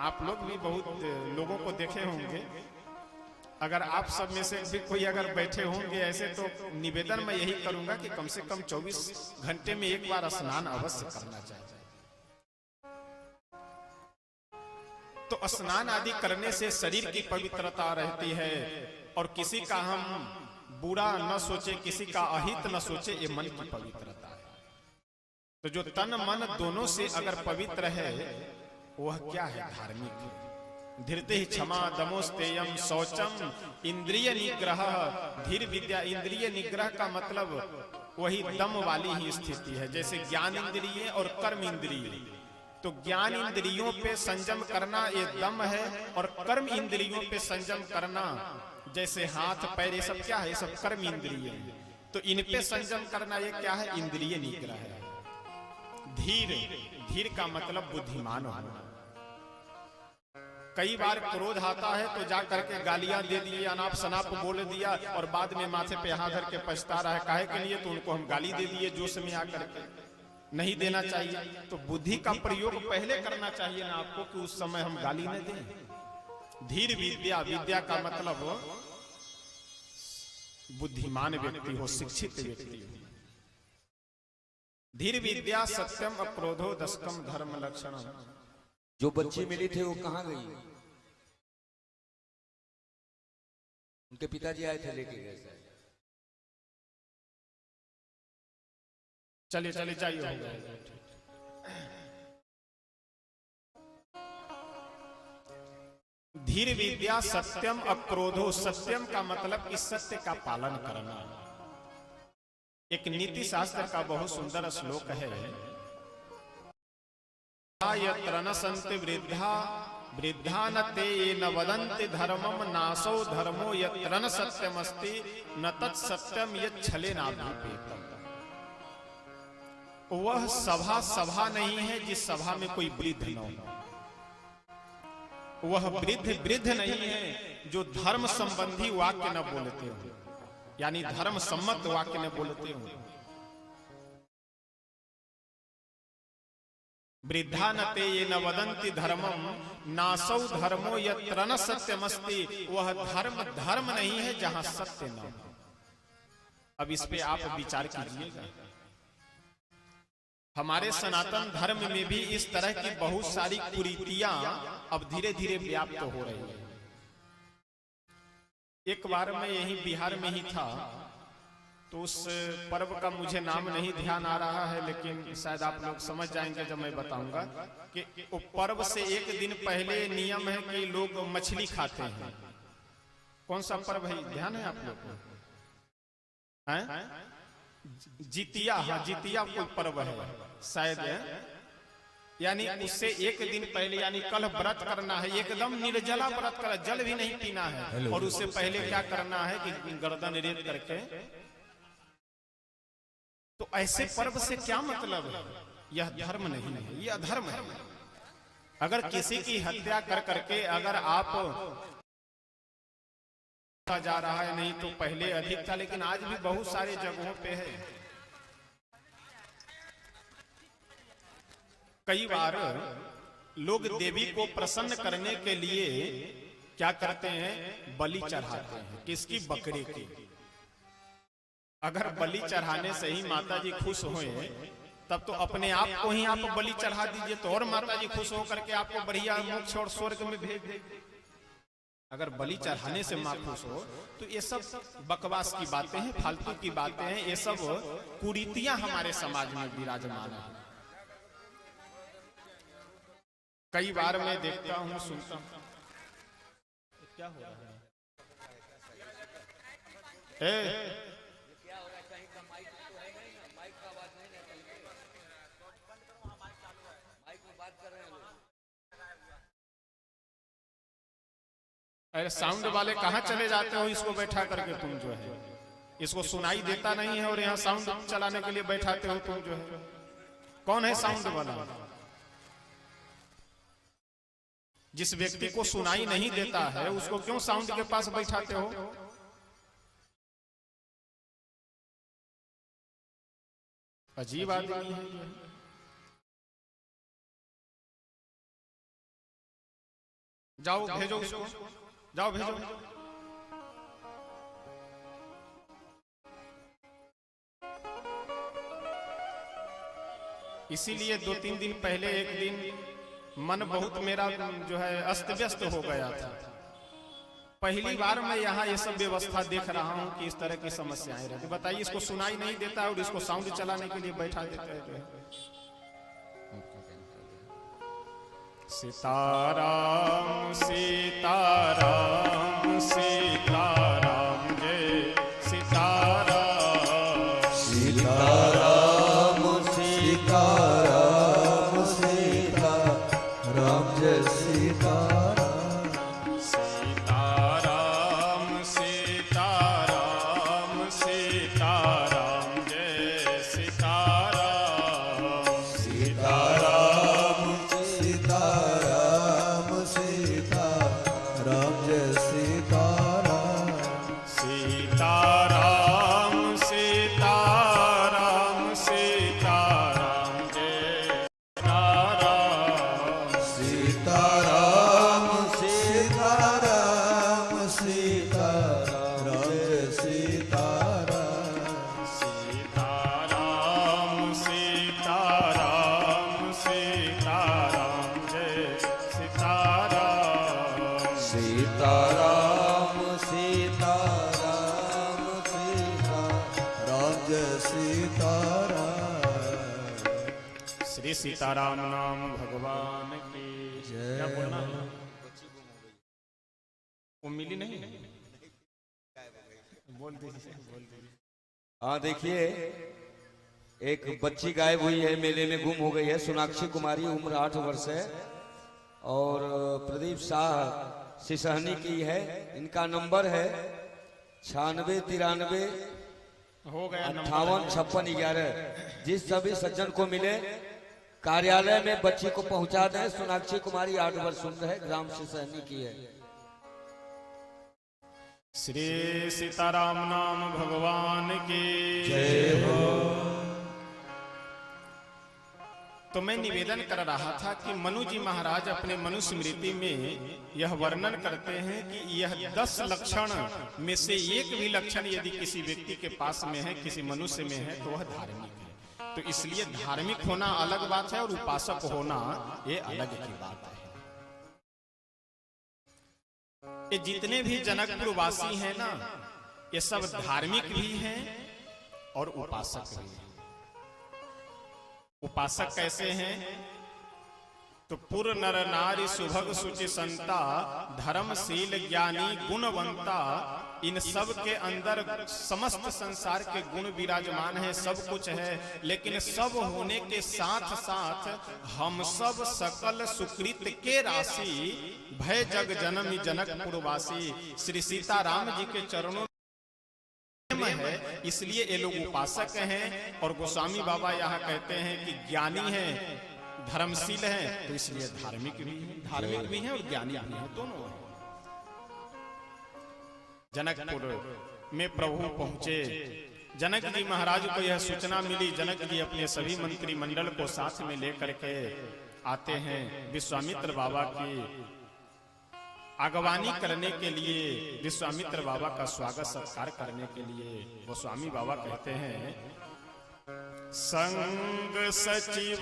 आप लोग भी बहुत लोगों को देखे होंगे अगर आप सब में से भी कोई अगर बैठे होंगे ऐसे, तो निवेदन मैं यही करूंगा कि कम से कम 24 घंटे में एक बार स्नान अवश्य करना चाहिए। तो स्नान आदि करने से शरीर की पवित्रता रहती है और किसी का हम बुरा न सोचे, किसी का अहित न सोचे, ये मन की पवित्रता है। तो जो तन मन दोनों से अगर पवित्र है वह क्या है? धार्मिक है। धीरते ही क्षमा दमोस्तेयम शौचम इंद्रिय निग्रह। धीर विद्या, इंद्रिय निग्रह का मतलब वही दम वाली ही स्थिति है। जैसे ज्ञान इंद्रिय और कर्म इंद्रिय, तो ज्ञान इंद्रियों पे संयम करना ये दम है, और कर्म इंद्रियों पे संयम करना जैसे हाथ पैर, ये सब क्या है? ये सब कर्म इंद्रिय है। तो इन पे संयम करना ये क्या है? इंद्रिय निग्रह है। धीर, धीर का मतलब बुद्धिमान होना। कई बार क्रोध आता है तो जा करके गालियां दे दिए, अनाप शनाप बोल दिया, और बाद में माथे पे हाथ धर के पछता रहा है काहे के लिए? तो उनको हम गाली दे दिए जोश में आकर के। नहीं देना चाहिए। तो बुद्धि का प्रयोग पहले करना चाहिए ना आपको, कि उस समय हम गाली न दें। धीर विद्या, विद्या का मतलब बुद्धिमान व्यक्ति हो, शिक्षित व्यक्ति हो। धीर विद्या सत्यम अक्रोधो दशकम धर्म लक्षणम। जो बच्ची मिली थी वो कहाँ गई? उनके पिताजी आए थे लेके गए शायद। चलिए चलिए जाइए। धीर विद्या सत्यम अक्रोधो। सत्यम का मतलब कि सत्य का पालन करना। एक नीति शास्त्र का बहुत सुंदर श्लोक है, यत्र न सन्ति वृद्धा वृद्धा न ते न वदन्ति धर्मम नासो धर्मो यत्र न सत्यमस्ति न तत्सत्यम यच्छलेनाभ्युपेतम्। वह सभा सभा नहीं है जिस सभा में कोई वृद्ध न हो। वह वृद्ध वृद्ध नहीं है जो धर्म संबंधी वाक्य न बोलते हो, यानी धर्म सम्मत वाक्य न बोलते हो। वृद्धा न ते ये न वदन्ति धर्मम नासौ धर्मो यत्र न सत्यमस्ति। वह धर्म धर्म नहीं है जहां सत्य न हो। अब इस पे आप विचार कीजिएगा। हमारे सनातन धर्म में भी इस तरह की बहुत सारी कुरीतियां अब धीरे धीरे व्याप्त हो रही है। एक बार मैं यही बिहार में ही था, तो उस पर्व का मुझे नाम नहीं ध्यान आ रहा है, लेकिन शायद आप लोग समझ जाएंगे जब मैं बताऊंगा कि वो पर्व से एक दिन पहले नियम है कि लोग मछली खाते हैं। कौन सा पर्व है ध्यान है आप लोग को? जितिया, हाँ जितिया कोई पर्व है शायद, यानी उससे एक दिन पहले, यानी कल व्रत करना है, एकदम निर्जला व्रत करना, जल भी नहीं पीना है। और उससे पहले क्या करना है कि गर्दन रेत करके। तो ऐसे पर्व से क्या मतलब है? यह धर्म नहीं है, यह अधर्म है। अगर किसी की हत्या कर करके अगर आप जा रहा है, नहीं तो पहले अधिक था लेकिन आज भी बहुत सारे जगहों पे है। कई बार लोग देवी को प्रसन्न करने के लिए क्या करते हैं? बलि चढ़ाते हैं। किसकी? बकरे की। अगर बलि चढ़ाने से ही माता जी खुश होए, तब तो अपने आप को ही आप बलि चढ़ा दीजिए, तो और माता जी खुश होकर के आपको बढ़िया मोक्ष और स्वर्ग में भेज दे। अगर बलि चढ़ाने से मां खुश हो, तो ये सब बकवास की बातें हैं, फालतू की बातें हैं। ये सब कुरीतियां हमारे समाज में विराजमान है। कई बार मैं देखता हूं, सुनता हूं, क्या हो रहा है? अरे साउंड वाले कहाँ चले जाते हो? इसको बैठा करके तुम जो है, इसको सुनाई देता नहीं है और यहाँ साउंड चलाने के लिए बैठाते हो तुम जो है। कौन है साउंड वाला? जिस व्यक्ति को सुनाई नहीं देता है उसको क्यों साउंड के पास बैठाते हो? अजीब आदमी है ये। जाओ भेजो उसको, जाओ भेजो। इसीलिए 2-3 दिन पहले एक दिन मन बहुत मेरा जो है अस्त व्यस्त हो गया था। पहली बार मैं यहाँ ये सब व्यवस्था देख रहा हूँ कि इस तरह की समस्याएं रहती। बताइए, इसको सुनाई नहीं देता और इसको साउंड चलाने के लिए बैठा देते हैं। सीताराम सीताराम सीताराम जय सीताराम सीताराम सीताराम सीताराम जय सीताराम सीताराम सीताराम सीताराम जय सीताराम सीताराम सीताराम सीताराम जय सीताराम सीताराम सीताराम सीताराम जय सीताराम सीताराम सीताराम सीताराम जय सीताराम सीताराम सीताराम सीताराम जय सीताराम सीताराम सीताराम सीताराम जय सीताराम श्री सीताराम नाम भगवान की जय। क्या बोलना है? वो मिली नहीं, बोल दीजिए बोल दीजिए। हाँ देखिए, एक बच्ची गायब हुई है, मेले में गुम हो गई है। सोनाक्षी कुमारी, उम्र 8 वर्ष है और प्रदीप शाह सिसहनी की है। इनका नंबर है 9693 हो गया नंबर। 585611। जिस सभी सज्जन को मिले कार्यालय में बच्ची को पहुंचा दें। सोनाक्षी कुमारी 8 वर्ष उम्र है, ग्राम सिसहनी की है। श्री सीताराम नाम भगवान की जय हो। तो मैं निवेदन कर रहा था कि मनु जी महाराज अपने मनु स्मृति में यह वर्णन करते हैं कि यह 10 लक्षण में से एक भी लक्षण यदि किसी व्यक्ति के पास में है, किसी मनुष्य में है, तो वह धार्मिक है। तो इसलिए धार्मिक होना अलग बात है और उपासक होना ये अलग की बात है। ये जितने भी जनकपुर वासी हैं ना, ये सब धार्मिक भी हैं और उपासक भी हैं। उपासक कैसे हैं? तो पुर नर नारी सुभग सुचि संता धर्मशील ज्ञानी गुणवंता, इन सब के अंदर समस्त संसार के गुण विराजमान है, सब कुछ है। लेकिन सब होने के साथ साथ हम सब सकल सुकृत के राशि भय जग जनमी जनकपुरवासी। श्री सीताराम जी के चरणों है, इसलिए ये लोग उपासक हैं। और गोस्वामी बाबा यहाँ कहते हैं कि ज्ञानी है, धर्मशील है, तो इसलिए धार्मिक भी है और ज्ञानी भी है, दोनों है। जनकपुर में प्रभु पहुंचे। जनक जी महाराज को यह सूचना मिली। जनक जी अपने सभी मंत्री मंडल को साथ में लेकर के आते हैं। विश्वामित्र बाबा की आगवानी करने के लिए, विश्वामित्र बाबा का स्वागत सत्कार करने के लिए गोस्वामी बाबा कहते हैं, संग सचिव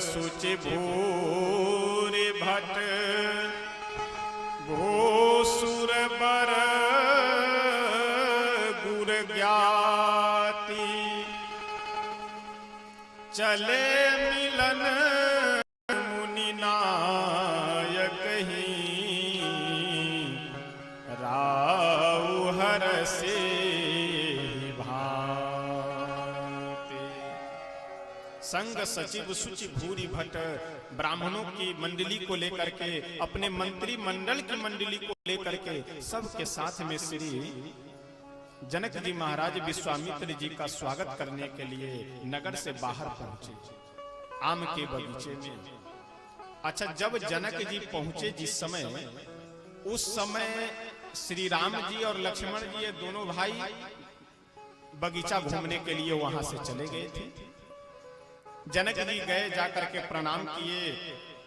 सुचि भूरि भट भूसुर बर गुर ज्ञाति, चले मिलन मुनि नायक ही राउ हर से भाते। संग सचिव सुचि भूरि भट, ब्राह्मणों की मंडली को लेकर के, अपने मंत्री मंडल की मंडली को लेकर के सबके साथ में श्री जनक जी महाराज विश्वामित्र जी का स्वागत करने के लिए नगर से बाहर पहुंचे, आम के बगीचे में। अच्छा, जब जनक जी पहुंचे जिस समय, उस समय श्री राम जी और लक्ष्मण जी, ये दोनों भाई बगीचा घूमने के लिए वहां से चले गए थे। जनक जी गए, जाकर के प्रणाम किए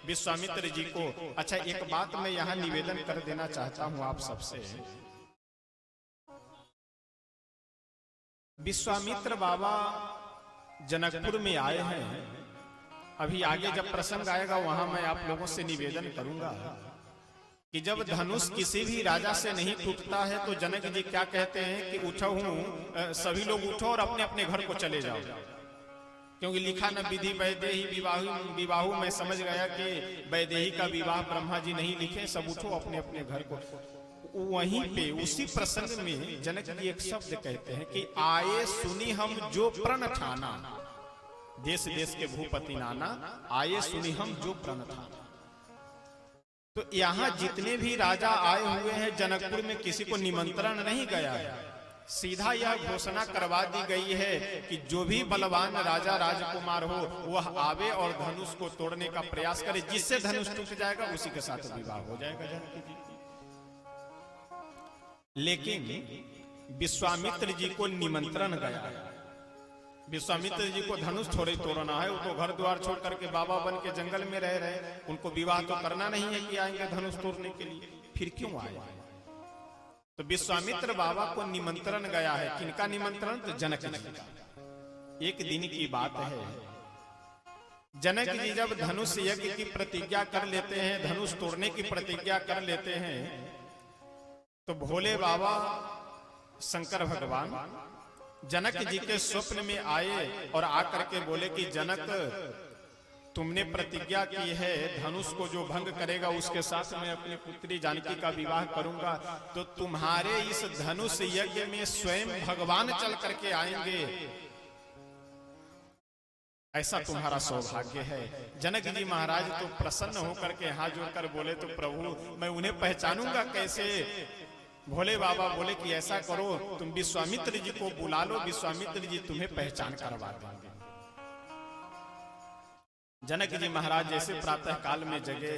विश्वामित्र जी को। अच्छा, एक बात मैं यहाँ निवेदन कर देना चाहता हूँ आप सबसे। विश्वामित्र बाबा जनकपुर में आए हैं। अभी आगे जब प्रसंग आएगा वहां मैं आप लोगों से निवेदन करूंगा कि जब धनुष किसी भी राजा से नहीं टूटता है तो जनक जी क्या कहते हैं कि उठो हूं, सभी लोग उठो और अपने अपने घर को चले जाओ, क्योंकि लिखा न विधि वैदेही विवाहु। मैं समझ गया कि वैदेही का विवाह ब्रह्मा जी नहीं लिखे, सब उठो अपने अपने घर को। वहीं पे उसी प्रसंग में जनक जी एक शब्द कहते हैं कि आए सुनी हम जो प्रण ठाना, देश देश के भूपति नाना, आए सुनी हम जो प्रण ठाना। तो यहाँ जितने भी राजा आए हुए हैं जनकपुर में किसी को निमंत्रण नहीं गया है, सीधा यह घोषणा करवा दी गई है कि जो भी बलवान राजा राजकुमार हो वह आवे और धनुष को तोड़ने का प्रयास करे, जिससे धनुष टूट जाएगा उसी के साथ विवाह हो जाएगा जानकी जी। लेकिन विश्वामित्र जी को निमंत्रण गया है। विश्वामित्र जी को धनुष थोड़े तोड़ना है, वो तो घर द्वार छोड़ करके बाबा बन के जंगल में रह रहे, उनको विवाह तो करना नहीं है कि आएंगे धनुष तोड़ने के लिए, फिर क्यों आए? तो विश्वामित्र बाबा को निमंत्रण गया है। किनका निमंत्रण? तो जनक जी का। एक दिन की बात है, जनक जी जब धनुष यज्ञ की प्रतिज्ञा कर लेते हैं, धनुष तोड़ने की प्रतिज्ञा कर लेते हैं, तो भोले बाबा शंकर भगवान जनक जी के स्वप्न में आए और आकर के बोले कि जनक, तुमने प्रतिज्ञा की है धनुष को जो भंग करेगा उसके साथ मैं अपनी पुत्री जानकी का विवाह करूंगा, तो तुम्हारे इस धनुष यज्ञ में स्वयं भगवान चल करके आएंगे, ऐसा तुम्हारा सौभाग्य है। जनक जी महाराज तो प्रसन्न होकर के हाथ जोड़कर बोले, तो प्रभु मैं उन्हें पहचानूंगा कैसे? भोले बाबा बोले कि ऐसा करो, तुम विश्वामित्र जी को बुला लो, विश्वामित्र जी तुम्हें पहचान करवा देंगे। जनक जी महाराज जैसे प्रातः काल में जगे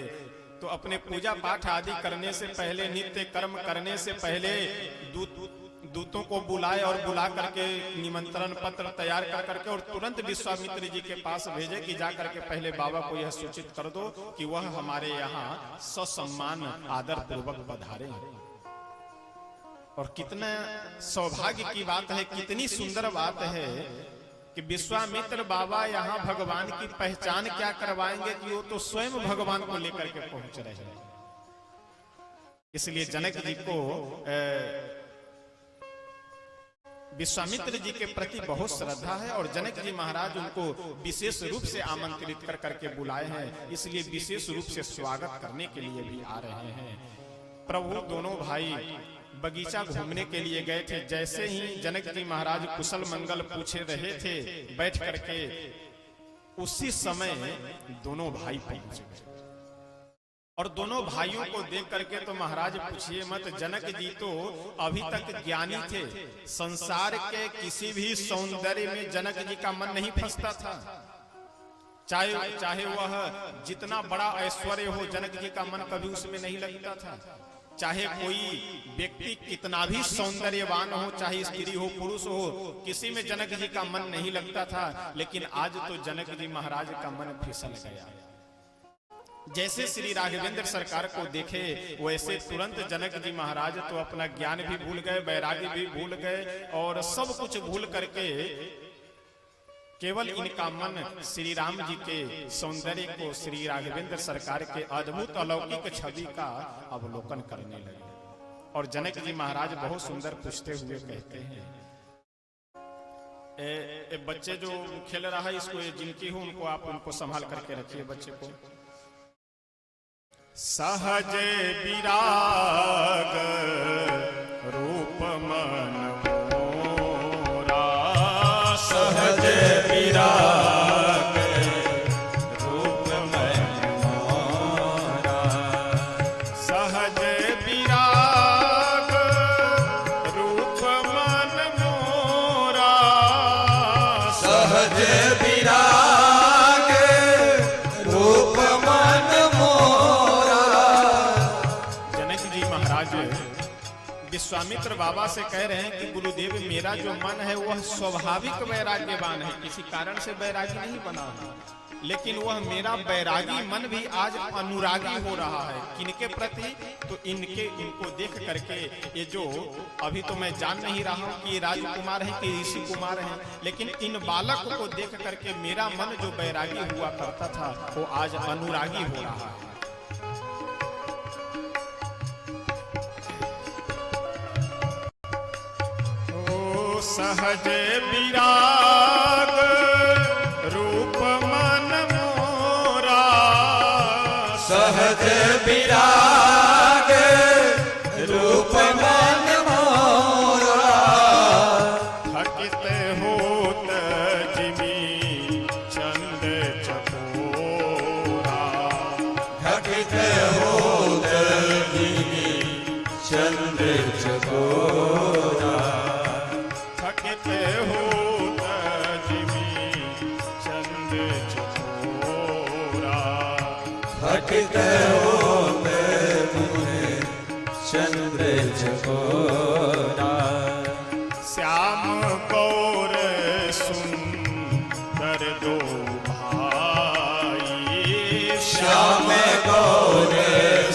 तो अपने पूजा पाठ आदि करने से पहले, नित्य कर्म करने से पहले दूतों को बुलाए और बुला करके निमंत्रण पत्र तैयार कर करके और तुरंत विश्वामित्र जी के पास भेजे कि जा करके पहले बाबा को यह सूचित कर दो कि वह हमारे यहाँ ससम्मान आदर पूर्वक पधारे। और कितना सौभाग्य की बात है, कितनी सुंदर बात है कि विश्वामित्र बाबा यहाँ भगवान की पहचान क्या करवाएंगे कि वो तो स्वयं भगवान को लेकर के पहुंच रहे हैं। इसलिए जनक जी को विश्वामित्र जी के प्रति बहुत श्रद्धा है और जनक जी महाराज उनको विशेष रूप से आमंत्रित कर करके बुलाए हैं, इसलिए विशेष रूप से स्वागत करने के लिए भी आ रहे हैं। प्रभु दोनों भाई बगीचा घूमने के लिए गए थे। जैसे ही जनक जी महाराज कुशल मंगल पूछे रहे थे बैठ करके, उसी समय दोनों भाई पहुंच गए और दोनों भाइयों को देख करके तो महाराज पूछिए मत, जनक जी तो अभी तक ज्ञानी थे, संसार के किसी भी सौंदर्य में जनक जी का मन नहीं फंसता था। चाहे वह जितना बड़ा ऐश्वर्य हो, जनक जी का मन कभी उसमें नहीं लगता था। चाहे कोई व्यक्ति कितना भी सौंदर्यवान हो, चाहे स्त्री हो पुरुष हो, किसी में जनक जी का मन नहीं लगता था। लेकिन आज तो जनक जी महाराज का मन फिसल गया। जैसे श्री राघवेंद्र सरकार को देखे वैसे तुरंत जनक जी महाराज तो अपना ज्ञान भी भूल गए, वैराग्य भी भूल गए और सब कुछ भूल करके केवल इनका मन श्री राम जी के सौंदर्य को, श्री राघवेंद्र सरकार के अद्भुत अलौकिक छवि का अवलोकन करने लगे। और जनक जी महाराज बहुत सुंदर पूछते हुए कहते हैं, ए बच्चे जो खेल रहा है इसको, जिनकी हो उनको आप उनको संभाल करके रखिए बच्चे को। सहज विराग रूप मन मोरा, सहज विराग रूप मन मोरा, सहज विराग रूप मन मोरा, सहज विराग रूप मन मोरा। जनक जी महाराज विश्वामित्र बाबा से कह रहे हैं कि गुरुदेव मेरा जो मन है वह स्वाभाविक वैराग्यवान है, किसी कारण से वैराग्य नहीं बना। लेकिन वह मेरा बैरागी मन भी आज अनुरागी हो रहा है। किनके प्रति? तो इनको देख करके, ये जो अभी तो मैं जान नहीं रहा हूं कि ये राजकुमार है कि ऋषि कुमार है, लेकिन इन बालक को देख करके मेरा मन जो बैरागी हुआ करता था वो आज अनुरागी हो रहा है। ओ सहज विराग रूप मन मोरा, सहज विराग रूप मन मोरा, थकित होत जिमी चंद चकोरा, थकित होत जिमी चंद चकोरा, थकित होत जिमी चंद चकोरा, थकित होत जिमी चंद्र चकोरा। श्याम गौर सुंदर दो भाई, श्याम गौर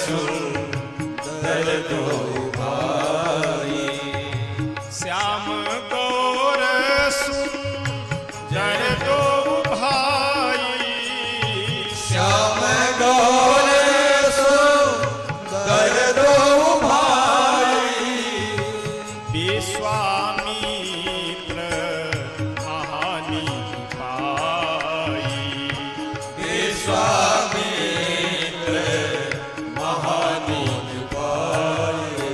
सुंदर दो भाई, श्याम गौर सुंदर दो भाई, श्याम गौर सुंदर दो भाई, विश्वामित्र महानी पाई, विश्वामित्र महानी पाई।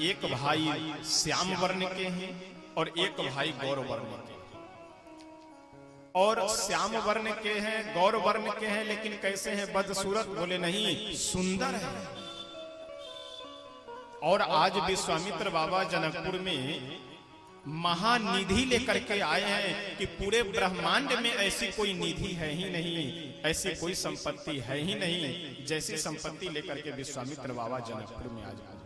एक भाई श्याम वर्ण के हैं और एक भाई गौर वर्ण के हैं। और श्याम वर्ण के हैं, गौर वर्ण के हैं, लेकिन कैसे हैं? बदसूरत? बोले नहीं, सुंदर है। और आज विश्वामित्र बाबा जनकपुर में महानिधि लेकर के आए हैं कि पूरे ब्रह्मांड में ऐसी कोई निधि है ही नहीं, ऐसी कोई संपत्ति है ही नहीं जैसी संपत्ति लेकर के विश्वामित्र बाबा जनकपुर में आज पहुंचे।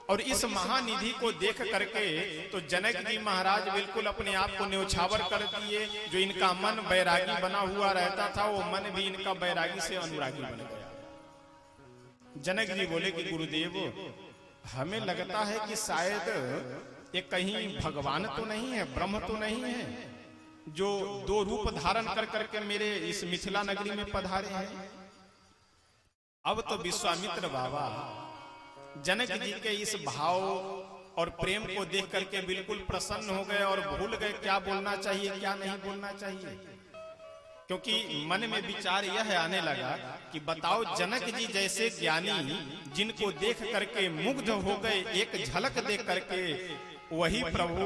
और इस महानिधि को देख करके तो जनक जी महाराज बिल्कुल अपने आप को न्यौछावर कर दिए। जो इनका मन बैरागी बना हुआ रहता था वो मन भी इनका बैरागी से अनुरागी बन गया। जनक जी बोले कि गुरुदेव, हमें लगता है कि शायद ये कहीं भगवान तो नहीं है, ब्रह्म तो नहीं है, जो दो रूप धारण कर करके मेरे इस मिथिला नगरी में पधारे हैं। अब तो विश्वामित्र बाबा जनक जी के इस भाव और प्रेम को देख करके बिल्कुल प्रसन्न हो गए और भूल गए क्या बोलना चाहिए क्या नहीं बोलना चाहिए। क्योंकि मन में विचार यह आने लगा कि बताओ, जनक जी जैसे ज्ञानी जिनको देख करके मुग्ध हो गए, एक झलक देख करके वही प्रभु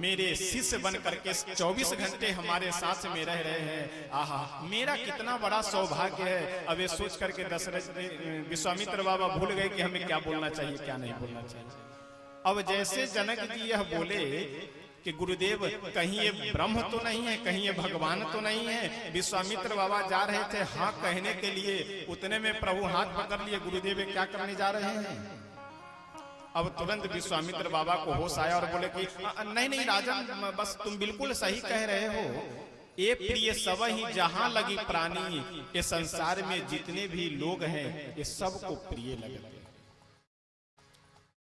मेरे शिष्य बन करके 24 घंटे हमारे साथ में रह रहे हैं। आहा, मेरा कितना बड़ा सौभाग्य है। अब ये सोच करके दशरथ विश्वामित्र बाबा भूल गए कि हमें क्या बोलना चाहिए क्या नहीं बोलना चाहिए। अब जैसे जनक जी यह बोले कि गुरुदेव, कहीं ये ब्रह्म तो नहीं है, कहीं ये भगवान तो नहीं है, विश्वामित्र बाबा जा रहे थे हाँ कहने के लिए, उतने में प्रभु हाथ पकड़ लिए, गुरुदेव ये क्या करने जा रहे हैं। अब तुरंत विश्वामित्र बाबा को होश आया और बोले कि नहीं नहीं राजन, बस तुम बिल्कुल सही कह रहे हो। ये प्रिय सब ही जहां लगी प्राणी, ये संसार में जितने भी लोग हैं ये सबको प्रिय लगते हैं।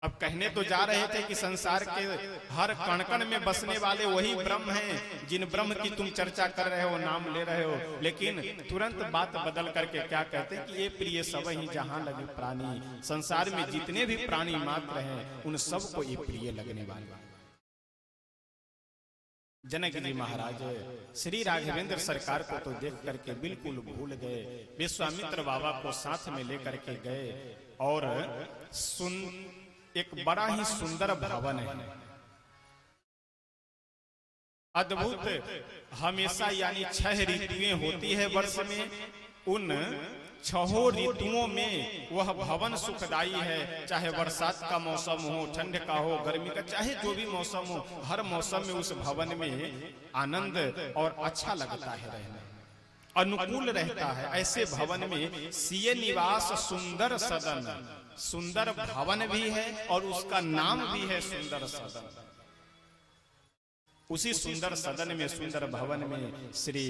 अब कहने तो जा रहे थे कि संसार के हर कण कण में बसने वाले वही ब्रह्म हैं, जिन ब्रह्म की तुम चर्चा कर रहे हो, नाम ले रहे हो, लेकिन तुरंत बात बदल करके क्या कहते हैं कि ये प्रिय सब ही जहां लगे प्राणी, संसार में जितने भी प्राणी मात्र हैं उन सबको ये प्रिय लगने वाले। जनक जी महाराज श्री राघवेंद्र सरकार को तो देख करके बिल्कुल भूल गए। विश्वामित्र बाबा को साथ में लेकर के गए और एक बड़ा ही सुंदर भवन है, अद्भुत। हमेशा यानी 6 ऋतुएं होती है वर्ष में, उन 6 ऋतुओं में वह भवन सुखदायी है। चाहे बरसात का मौसम हो, ठंड का हो, गर्मी का, चाहे जो भी मौसम हो, हर मौसम में उस भवन में आनंद और अच्छा लगता है, रहना अनुकूल रहता है। ऐसे भवन में सिय निवास सुंदर सदन, सुंदर भवन भी है और उसका नाम भी है सुंदर सदन। उसी सुंदर सदन में, सुंदर भवन में श्री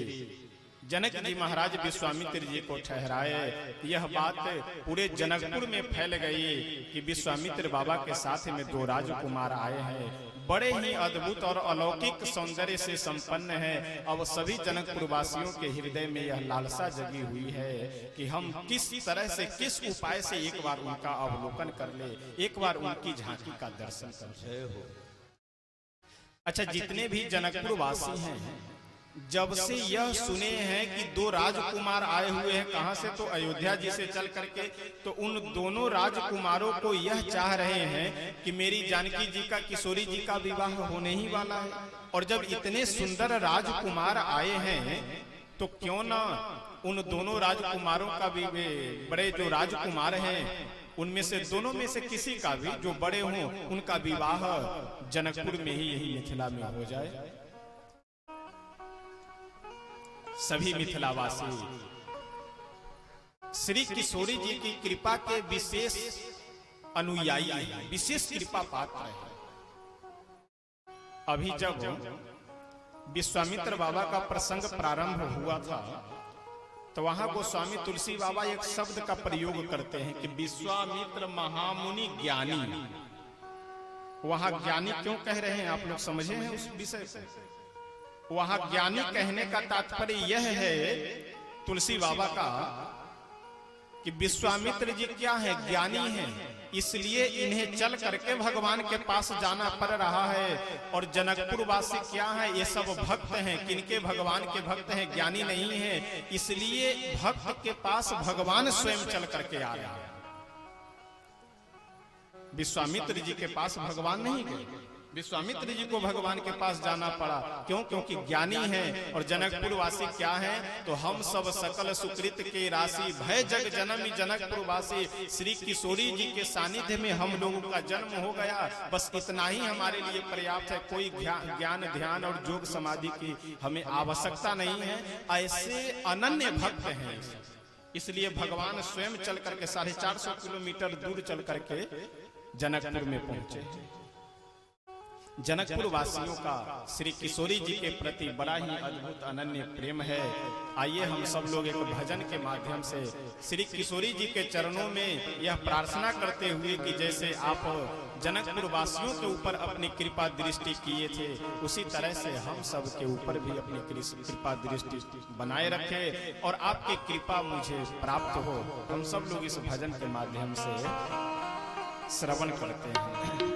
जनक जी महाराज विश्वामित्र जी को ठहराए। यह बात पूरे जनकपुर में फैल गई कि विश्वामित्र बाबा के साथ में 2 राजकुमार आए हैं, बड़े ही अद्भुत और अलौकिक सौंदर्य से संपन्न है। अब सभी जनकपुर वासियों के हृदय में यह लालसा जगी हुई है कि हम किस तरह से, किस उपाय से एक बार उनका अवलोकन कर ले, एक बार उनकी झांकी का दर्शन कर ले। अच्छा, जितने भी जनकपुर वासी हैं, जब से यह सुने हैं कि 2 राजकुमार आए हुए हैं, कहां से, तो अयोध्या जी से चल करके, तो उन दोनों राजकुमारों को यह चाह रहे हैं कि मेरी जानकी जी का, किशोरी जी का विवाह होने ही वाला है। और जब इतने सुंदर राजकुमार आए हैं तो क्यों ना उन दोनों राजकुमारों का भी, बड़े जो राजकुमार हैं उनमें से, दोनों में से किसी का भी जो बड़े हों, उनका विवाह जनकपुर में ही, यही मिथिला में हो जाए। सभी मिथिलावासी श्री किशोरी जी की कृपा के विशेष अनुयायी हैं, विशेष कृपा पात्र हैं। अभी जब विश्वामित्र बाबा का प्रसंग प्रारंभ हुआ था तो वहां गोस्वामी तुलसी बाबा एक शब्द का प्रयोग करते हैं कि विश्वामित्र महामुनि ज्ञानी। वहां ज्ञानी क्यों कह रहे हैं, आप लोग समझे हैं उस विषय से? वहां ज्ञानी कहने का तात्पर्य यह है तुलसी बाबा का कि विश्वामित्र जी क्या है, ज्ञानी हैं, इसलिए इन्हें चल करके भगवान के पास जाना पड़ रहा है। और जनकपुर वासी क्या है, ये सब भक्त हैं, किनके, भगवान के भक्त हैं, ज्ञानी नहीं है, इसलिए भक्त के पास भगवान स्वयं चल करके आ रहा है। विश्वामित्र जी के पास भगवान नहीं गए, विश्वामित्र जी को भगवान के पास जाना पड़ा। क्यों? क्योंकि ज्ञानी हैं। और जनकपुर वासी क्या हैं, तो हम सब सकल सुकृत के राशि, भय जग जनमी जनकपुर वासी। श्री किशोरी जी के सानिध्य में हम लोगों का जन्म हो गया, बस इतना ही हमारे लिए पर्याप्त है। कोई ज्ञान, ध्यान और योग समाधि की हमें आवश्यकता नहीं है। ऐसे अनन्य भक्त हैं, इसलिए भगवान स्वयं चल करके 450 किलोमीटर दूर चल करके जनकपुर में पहुंचे। जनकपुर वासियों का श्री किशोरी जी के प्रति बड़ा ही अद्भुत अनन्य प्रेम है। आइए हम सब लोग एक भजन के माध्यम से श्री किशोरी जी के चरणों में यह प्रार्थना करते हुए कि जैसे आप जनकपुर वासियों के ऊपर अपनी कृपा दृष्टि किए थे, उसी तरह से हम सब के ऊपर भी अपनी कृपा दृष्टि बनाए रखें और आपकी कृपा मुझे प्राप्त हो। हम सब लोग इस भजन के माध्यम से श्रवण करते हैं।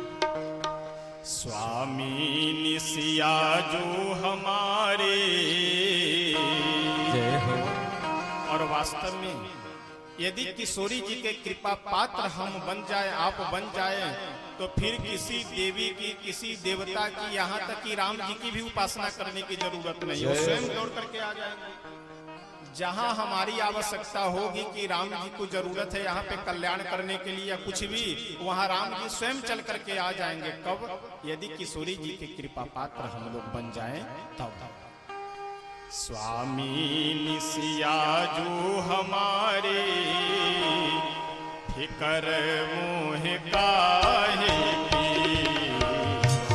स्वामी निसिया जो हमारे, और वास्तव में यदि किशोरी जी के कृपा पात्र हम बन जाए, आप बन जाए, तो फिर किसी देवी की, किसी देवता की, यहाँ तक कि राम जी की भी उपासना करने की जरूरत नहीं है, स्वयं दौड़ करके आ जाएंगे। जहां हमारी आवश्यकता होगी कि राम जी को जरूरत है यहाँ पे कल्याण करने के लिए या कुछ भी, वहां राम जी स्वयं चल करके आ जाएंगे। कब? यदि किशोरी जी की कृपा पात्र हम लोग बन जाएं तब। स्वामी निसिया जो हमारे, फिकर मोह काहे की।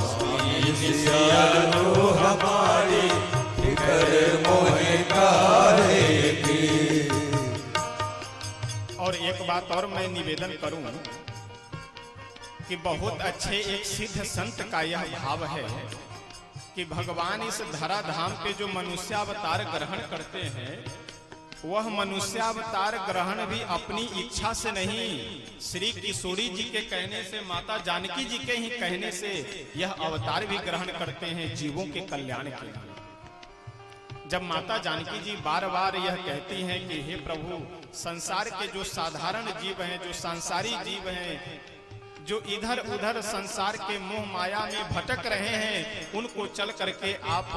स्वामी निसिया जो हमारे, फिकर मोह काहे की। और एक बात और मैं निवेदन करूं कि बहुत अच्छे एक सिद्ध संत का यह भाव है कि भगवान इस धराधाम पे जो मनुष्यावतार ग्रहण करते हैं, वह मनुष्यावतार ग्रहण भी अपनी इच्छा से नहीं, श्री किशोरी जी के कहने से, माता जानकी जी के ही कहने से यह अवतार भी ग्रहण करते हैं जीवों के कल्याण के लिए। जब माता जानकी जी बार बार यह कहती हैं कि हे प्रभु, संसार के जो साधारण जीव हैं, जो सांसारी जीव हैं, जो इधर उधर संसार के मोह माया में भटक रहे हैं, उनको चल करके आप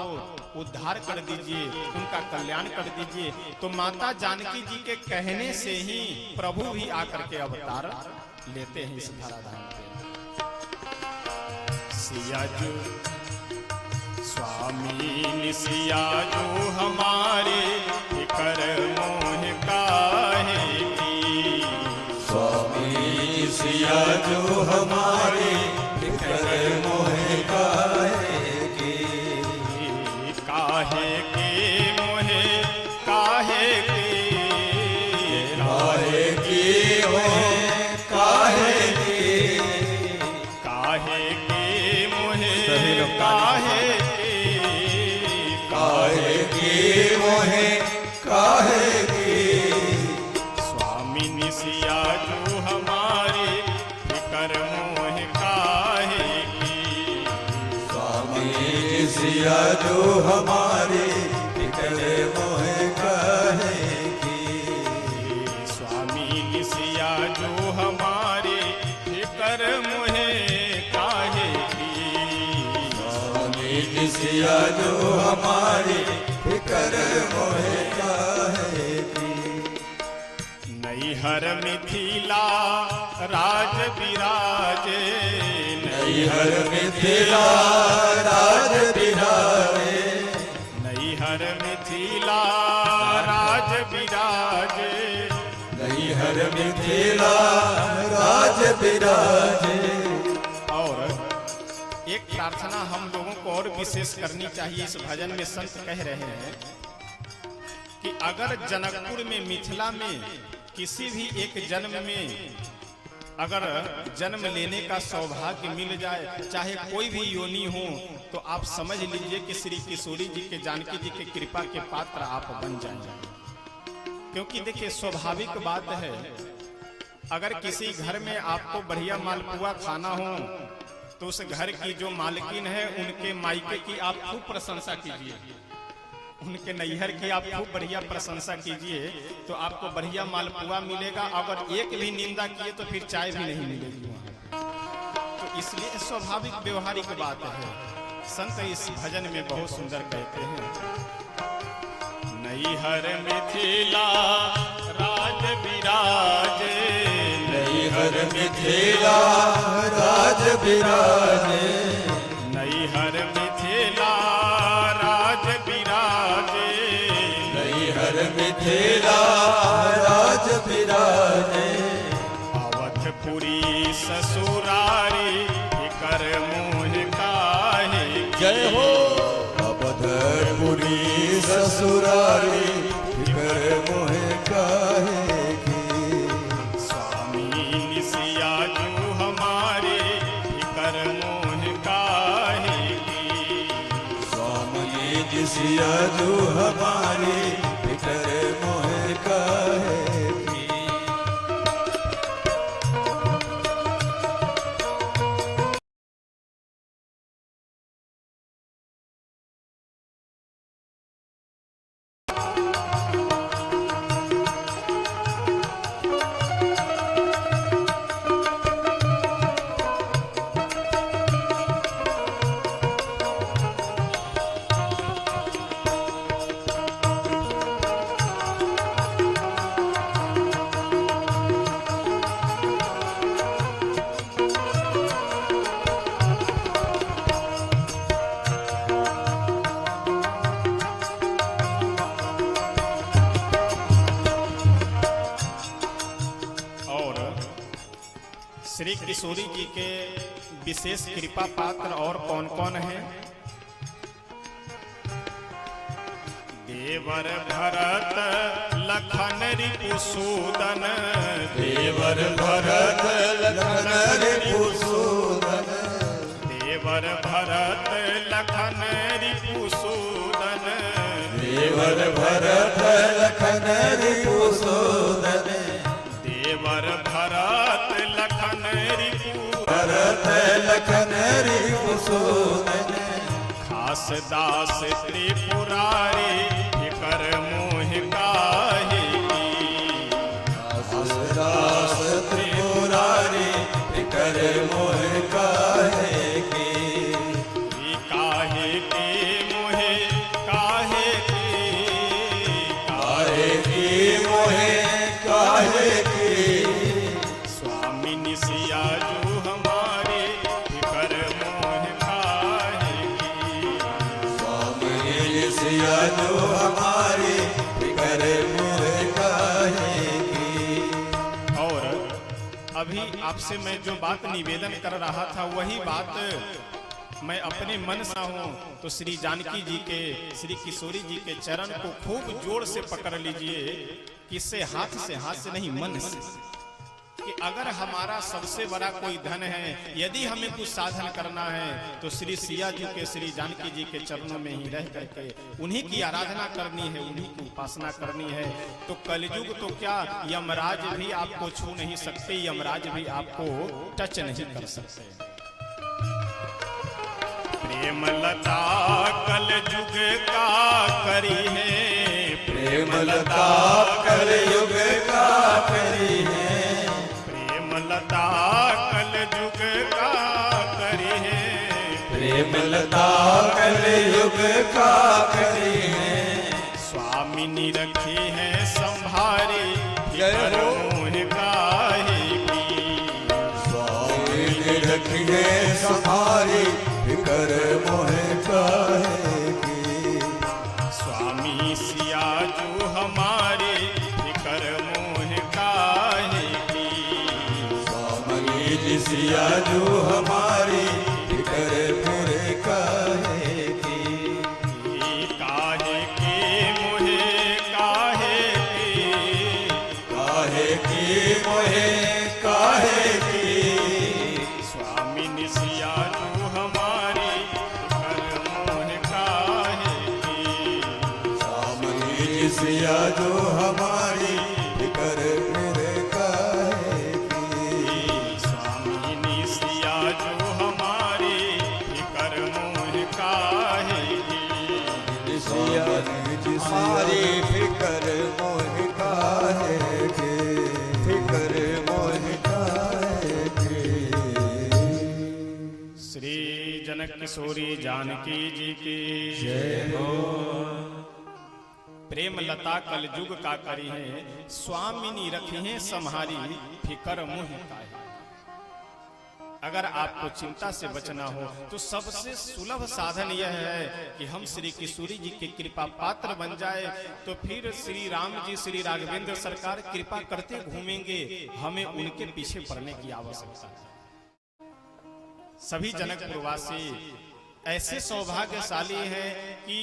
उद्धार कर दीजिए, उनका कल्याण कर दीजिए। तो माता जानकी जी के कहने से ही प्रभु भी आकर के अवतार लेते हैं इस धराधाम पे। सिया जो स्वामी निसिया जो हमारे, फिकर मोह काहे की। स्वामी निसिया जो हमारे, फिकर मोह काहे की। जो हमारी फिकर मोह काहे की। स्वामी जी सिया जो हमारी फिकर मोह काहे की। स्वामी जी सिया जो हमारी फिकर मोह काहे की। स्वामी जी सिया जो हमारी फिकर मोह काहे की। नैहर मिथिला राज विराजे। नैहर मिथिला राज बिराजे। नैहर मिथिला राज विराजे। नैहर मिथिला राज बिराजे। और एक प्रार्थना हम लोगों को और विशेष करनी चाहिए। इस भजन में संत कह रहे हैं कि अगर जनकपुर में मिथिला में किसी भी एक जन्म में अगर जन्म लेने का सौभाग्य मिल जाए, चाहे कोई भी योनि हो, तो आप समझ लीजिए कि श्री किशोरी जी के, जानकी जी के कृपा के पात्र आप बन जाएंगे। क्योंकि देखिए स्वाभाविक बात है, अगर किसी घर में आपको बढ़िया मालपुआ खाना हो तो उस घर की जो मालकिन है उनके मायके की आप खूब प्रशंसा कीजिए, उनके नैहर की आप खूब बढ़िया प्रशंसा कीजिए, तो आपको बढ़िया मालपुआ मिलेगा। अगर एक भी निंदा किए तो फिर चाय भी नहीं मिलेगी वहाँ। तो इसलिए स्वाभाविक व्यवहारिक बात है। संत इस भजन में बहुत सुंदर कहते हैं, नैहर मिथिला राज विराजे। नैहर मिथिला राज बिराजे। नैहर मिथिला राज विराजे। नैहर मिथिला राज बिराजे। अवधपुरी ससुरारी फिकर मोह काहे की। जय हो। अवधपुरी ससुरारी फिकर मोह काहे की। स्वामी निसिया जो हमारे फिकर मोह काहे की। स्वामी जी सिया जो हमारी फिकर मोह काहे की। श्री किशोरी जी के विशेष कृपा पात्र और कौन कौन हैं? देवर भरत लखन रिपुसूदन। देवर भरत लखन रिपुसूदन। देवर भरत लखन रिपुसूदन। देवर भरत लखन रिपुसूदन। देवर भरत लखन भरत लखन रिपुसूदन। खास दास त्रिपुरारी फिकर मोह काहे की। खास दास त्रिपुरारी फिकर मोह काहे की। काहे के मोहे काहे के। काहे की मोहे काहे की। स्वामी निसिया जो हमारे फिकर मोह काहे की। स्वामी सिया जो हमारी फिकर मोह काहे की। और अभी आपसे मैं जो बात निवेदन कर रहा था वही बात मैं अपने मन से हूँ, तो श्री जानकी जी के, श्री किशोरी जी के चरण को खूब जोर से पकड़ लीजिए, किससे हाथ से नहीं मन से। कि अगर हमारा सबसे बड़ा कोई धन है, यदि हमें कुछ साधन करना है तो श्री सिया जी के, श्री जानकी जी के चरणों में ही रह करके उन्हीं की आराधना करनी है, उन्हीं की उपासना करनी है। तो कलयुग तो क्या, यमराज भी आपको छू नहीं सकते, यमराज भी आपको टच नहीं कर सकते। प्रेम लता कलयुग का करी है, प्रेम लता कलयुग का करी है, प्रेम लता कलयुग का करी है, प्रेम लता कलयुग का करी है। स्वामिनी रखी है संभारी जय हो। मोह काहे की, स्वामी रखी है संभारी फिकर मोह काहे की। स्वामी सिया जो हमारे फिकर मोह काहे की, स्वामी जी सिया जो हमारी फिकर मोह काहे की। काहे के मोहे काहे के, काहे की मोहे काहे की। स्वामी निसिया जो हमारी फिकर मोह काहे की, स्वामी जी सिया जो हमारी फिकर मोह काहे की। स्वामी निसिया जो हमारी फिकर मोह काहे की। स्वामी जी हमारी फिकर मोह काहे की, फिकर मोह काहे की। श्री जनक किशोरी जानकी जी की जय हो। प्रेम लता कलयुग का करी है, स्वामिनी रखी है संहारी फिकर मुह काहे। अगर आपको चिंता से बचना हो तो सबसे सुलभ साधन यह है कि हम श्री किशोरी जी की कृपा पात्र बन जाए, तो फिर श्री राम जी, श्री राघवेंद्र सरकार कृपा करते घूमेंगे, हमें उनके पीछे पड़ने की आवश्यकता है। सभी जनकपुरवासी ऐसे सौभाग्यशाली हैं कि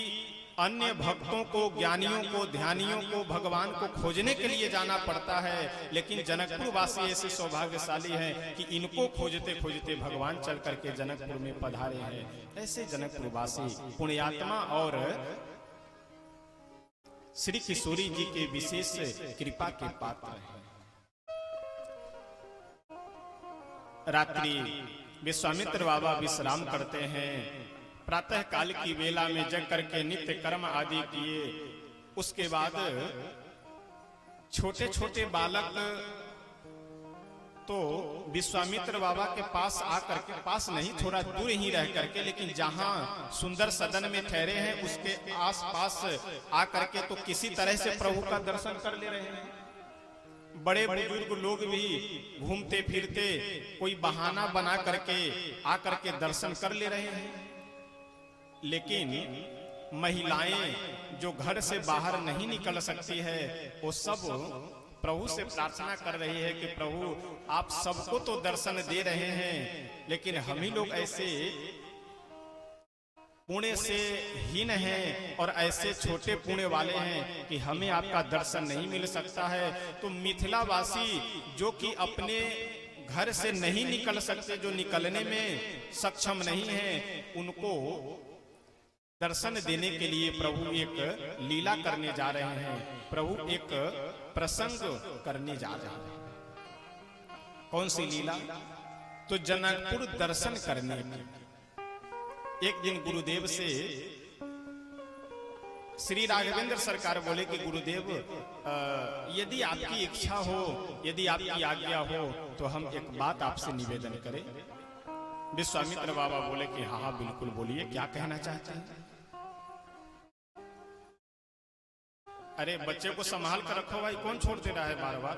अन्य भक्तों को, ज्ञानियों को, ध्यानियों को भगवान को खोजने के लिए जाना पड़ता है, लेकिन जनकपुर वासी ऐसे सौभाग्यशाली हैं कि इनको खोजते खोजते भगवान चल करके जनकपुर में पधारे हैं। ऐसे जनकपुर वासी पुण्यात्मा और श्री किशोरी जी के विशेष कृपा के पात्र हैं। रात्रि विश्वामित्र बाबा विश्राम करते हैं। प्रातः काल की वेला में जग करके नित्य कर्म आदि किए, उसके बाद छोटे छोटे बालक तो विश्वामित्र बाबा के पास आकर के, पास नहीं थोड़ा दूर ही रह करके, लेकिन जहां सुंदर सदन में ठहरे हैं उसके आसपास आकर के तो किसी तरह से प्रभु का दर्शन कर ले रहे हैं। बड़े बुजुर्ग लोग भी घूमते फिरते कोई बहाना बना करके आकर के दर्शन कर ले रहे हैं, लेकिन महिलाएं जो घर से बाहर नहीं निकल सकती है वो सब प्रभु से प्रार्थना कर रही है कि प्रभु आप सबको तो दर्शन दे रहे हैं, लेकिन हम ही लोग ऐसे पुण्य से हीन हैं और ऐसे छोटे पुण्य वाले हैं कि हमें आपका दर्शन नहीं मिल सकता है। तो मिथिला वासी जो कि अपने घर से नहीं निकल सकते, जो निकलने में सक्षम नहीं है, उनको दर्शन देने के लिए प्रभु एक लीला करने जा रहे हैं, प्रभु एक प्रसंग करने जा रहे हैं। कौन सी लीला? तो जनकपुर दर्शन करने की। एक दिन गुरुदेव से श्री राघवेंद्र सरकार बोले कि गुरुदेव यदि आपकी इच्छा हो, यदि आपकी आज्ञा हो तो हम एक बात आपसे निवेदन करें। विश्वामित्र बाबा बोले कि हाँ हाँ बिल्कुल बोलिए, क्या कहना चाहते हैं? अरे बच्चे को संभाल कर रखो भाई, कौन छोड़ दे रहा है बार बार?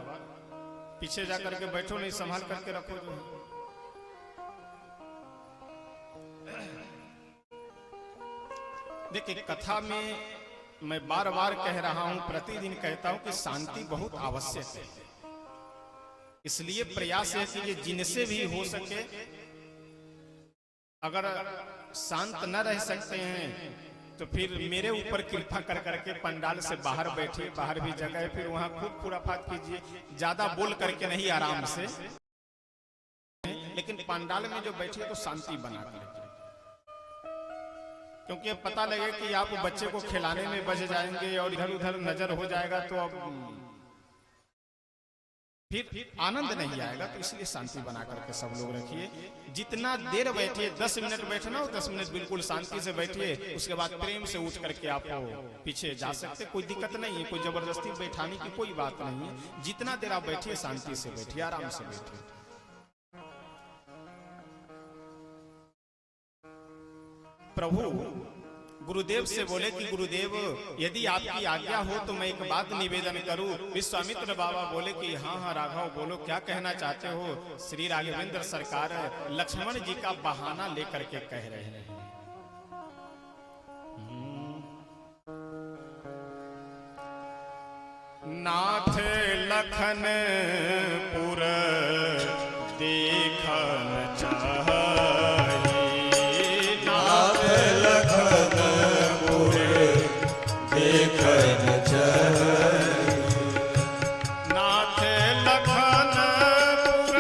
पीछे जाकर के बैठो, नहीं संभाल करके रखो जो है। देखिए कथा में मैं बार बार कह रहा हूं, प्रतिदिन कहता हूं कि शांति बहुत आवश्यक है। इसलिए प्रयास है कि जिनसे भी हो सके, अगर शांत न रह सकते हैं तो फिर मेरे ऊपर कृपा कर करके पंडाल से बाहर बैठिए, बाहर भी जगह है, फिर वहां खूब खुराफात कीजिए, ज्यादा बोल करके नहीं, आराम से, लेकिन पंडाल में जो बैठिए तो शांति बना कर, क्योंकि अब पता लगे कि आप बच्चे को खिलाने में बच जाएंगे और इधर उधर नजर हो जाएगा तो अब फिर आनंद नहीं आएगा। तो इसलिए शांति बना करके सब लोग रखिए। जितना देर बैठिए, 10 मिनट बैठना हो 10 मिनट बिल्कुल शांति से बैठिए, उसके बाद प्रेम से उठ करके आप पीछे जा सकते, कोई दिक्कत नहीं है, कोई जबरदस्ती बैठाने की कोई बात नहीं है। जितना देर आप बैठिए शांति से बैठिए, आराम से बैठिए। प्रभु गुरुदेव से बोले कि गुरुदेव यदि आपकी आज्ञा हो तो मैं एक बात निवेदन करूं। विश्वामित्र बाबा बोले कि हाँ हाँ राघव बोलो, क्या कहना चाहते हो। श्री राघवेंद्र सरकार लक्ष्मण जी का बहाना लेकर के कह रहे हैं। नाथ लखन पुर देखन चाहि, नाथ लखन पुर देखन चाहि, नाथ लखन पुर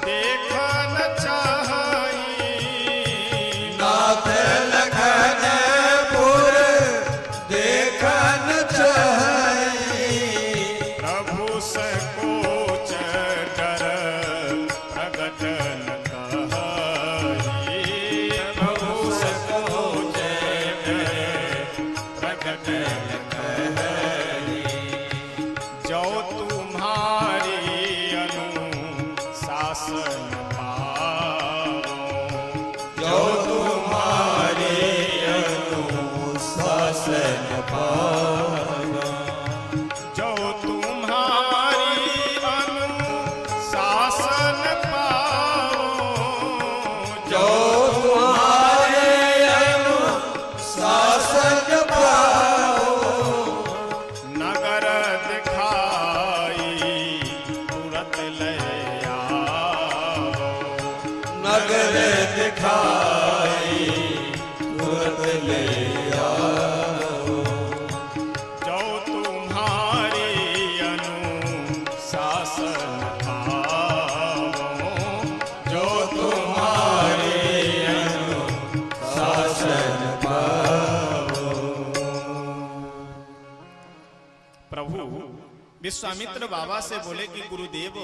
देखन चाहि, नाथ लखन पुर देखन चाहि, प्रभु संकोच कर प्रगट न कहाई, प्रभु संकोच कर प्रगट न कहाई, जो तुम्हारी अनुशासन पाओ, जो तुम्हारे अनुशासन पाना, जो तुम्हारी अनुशासन पाओ, जो तुम्हारे अनुशासन पाओ, नगर दिखाई तुरंत ले आओ, नगर दिखाई तुरंत ले आओ, जो तुम्हारी अनुशासन पाओ, जो तुम्हारे अनुशासन पाओ। प्रभु विश्वामित्र बाबा से बोले कि गुरुदेव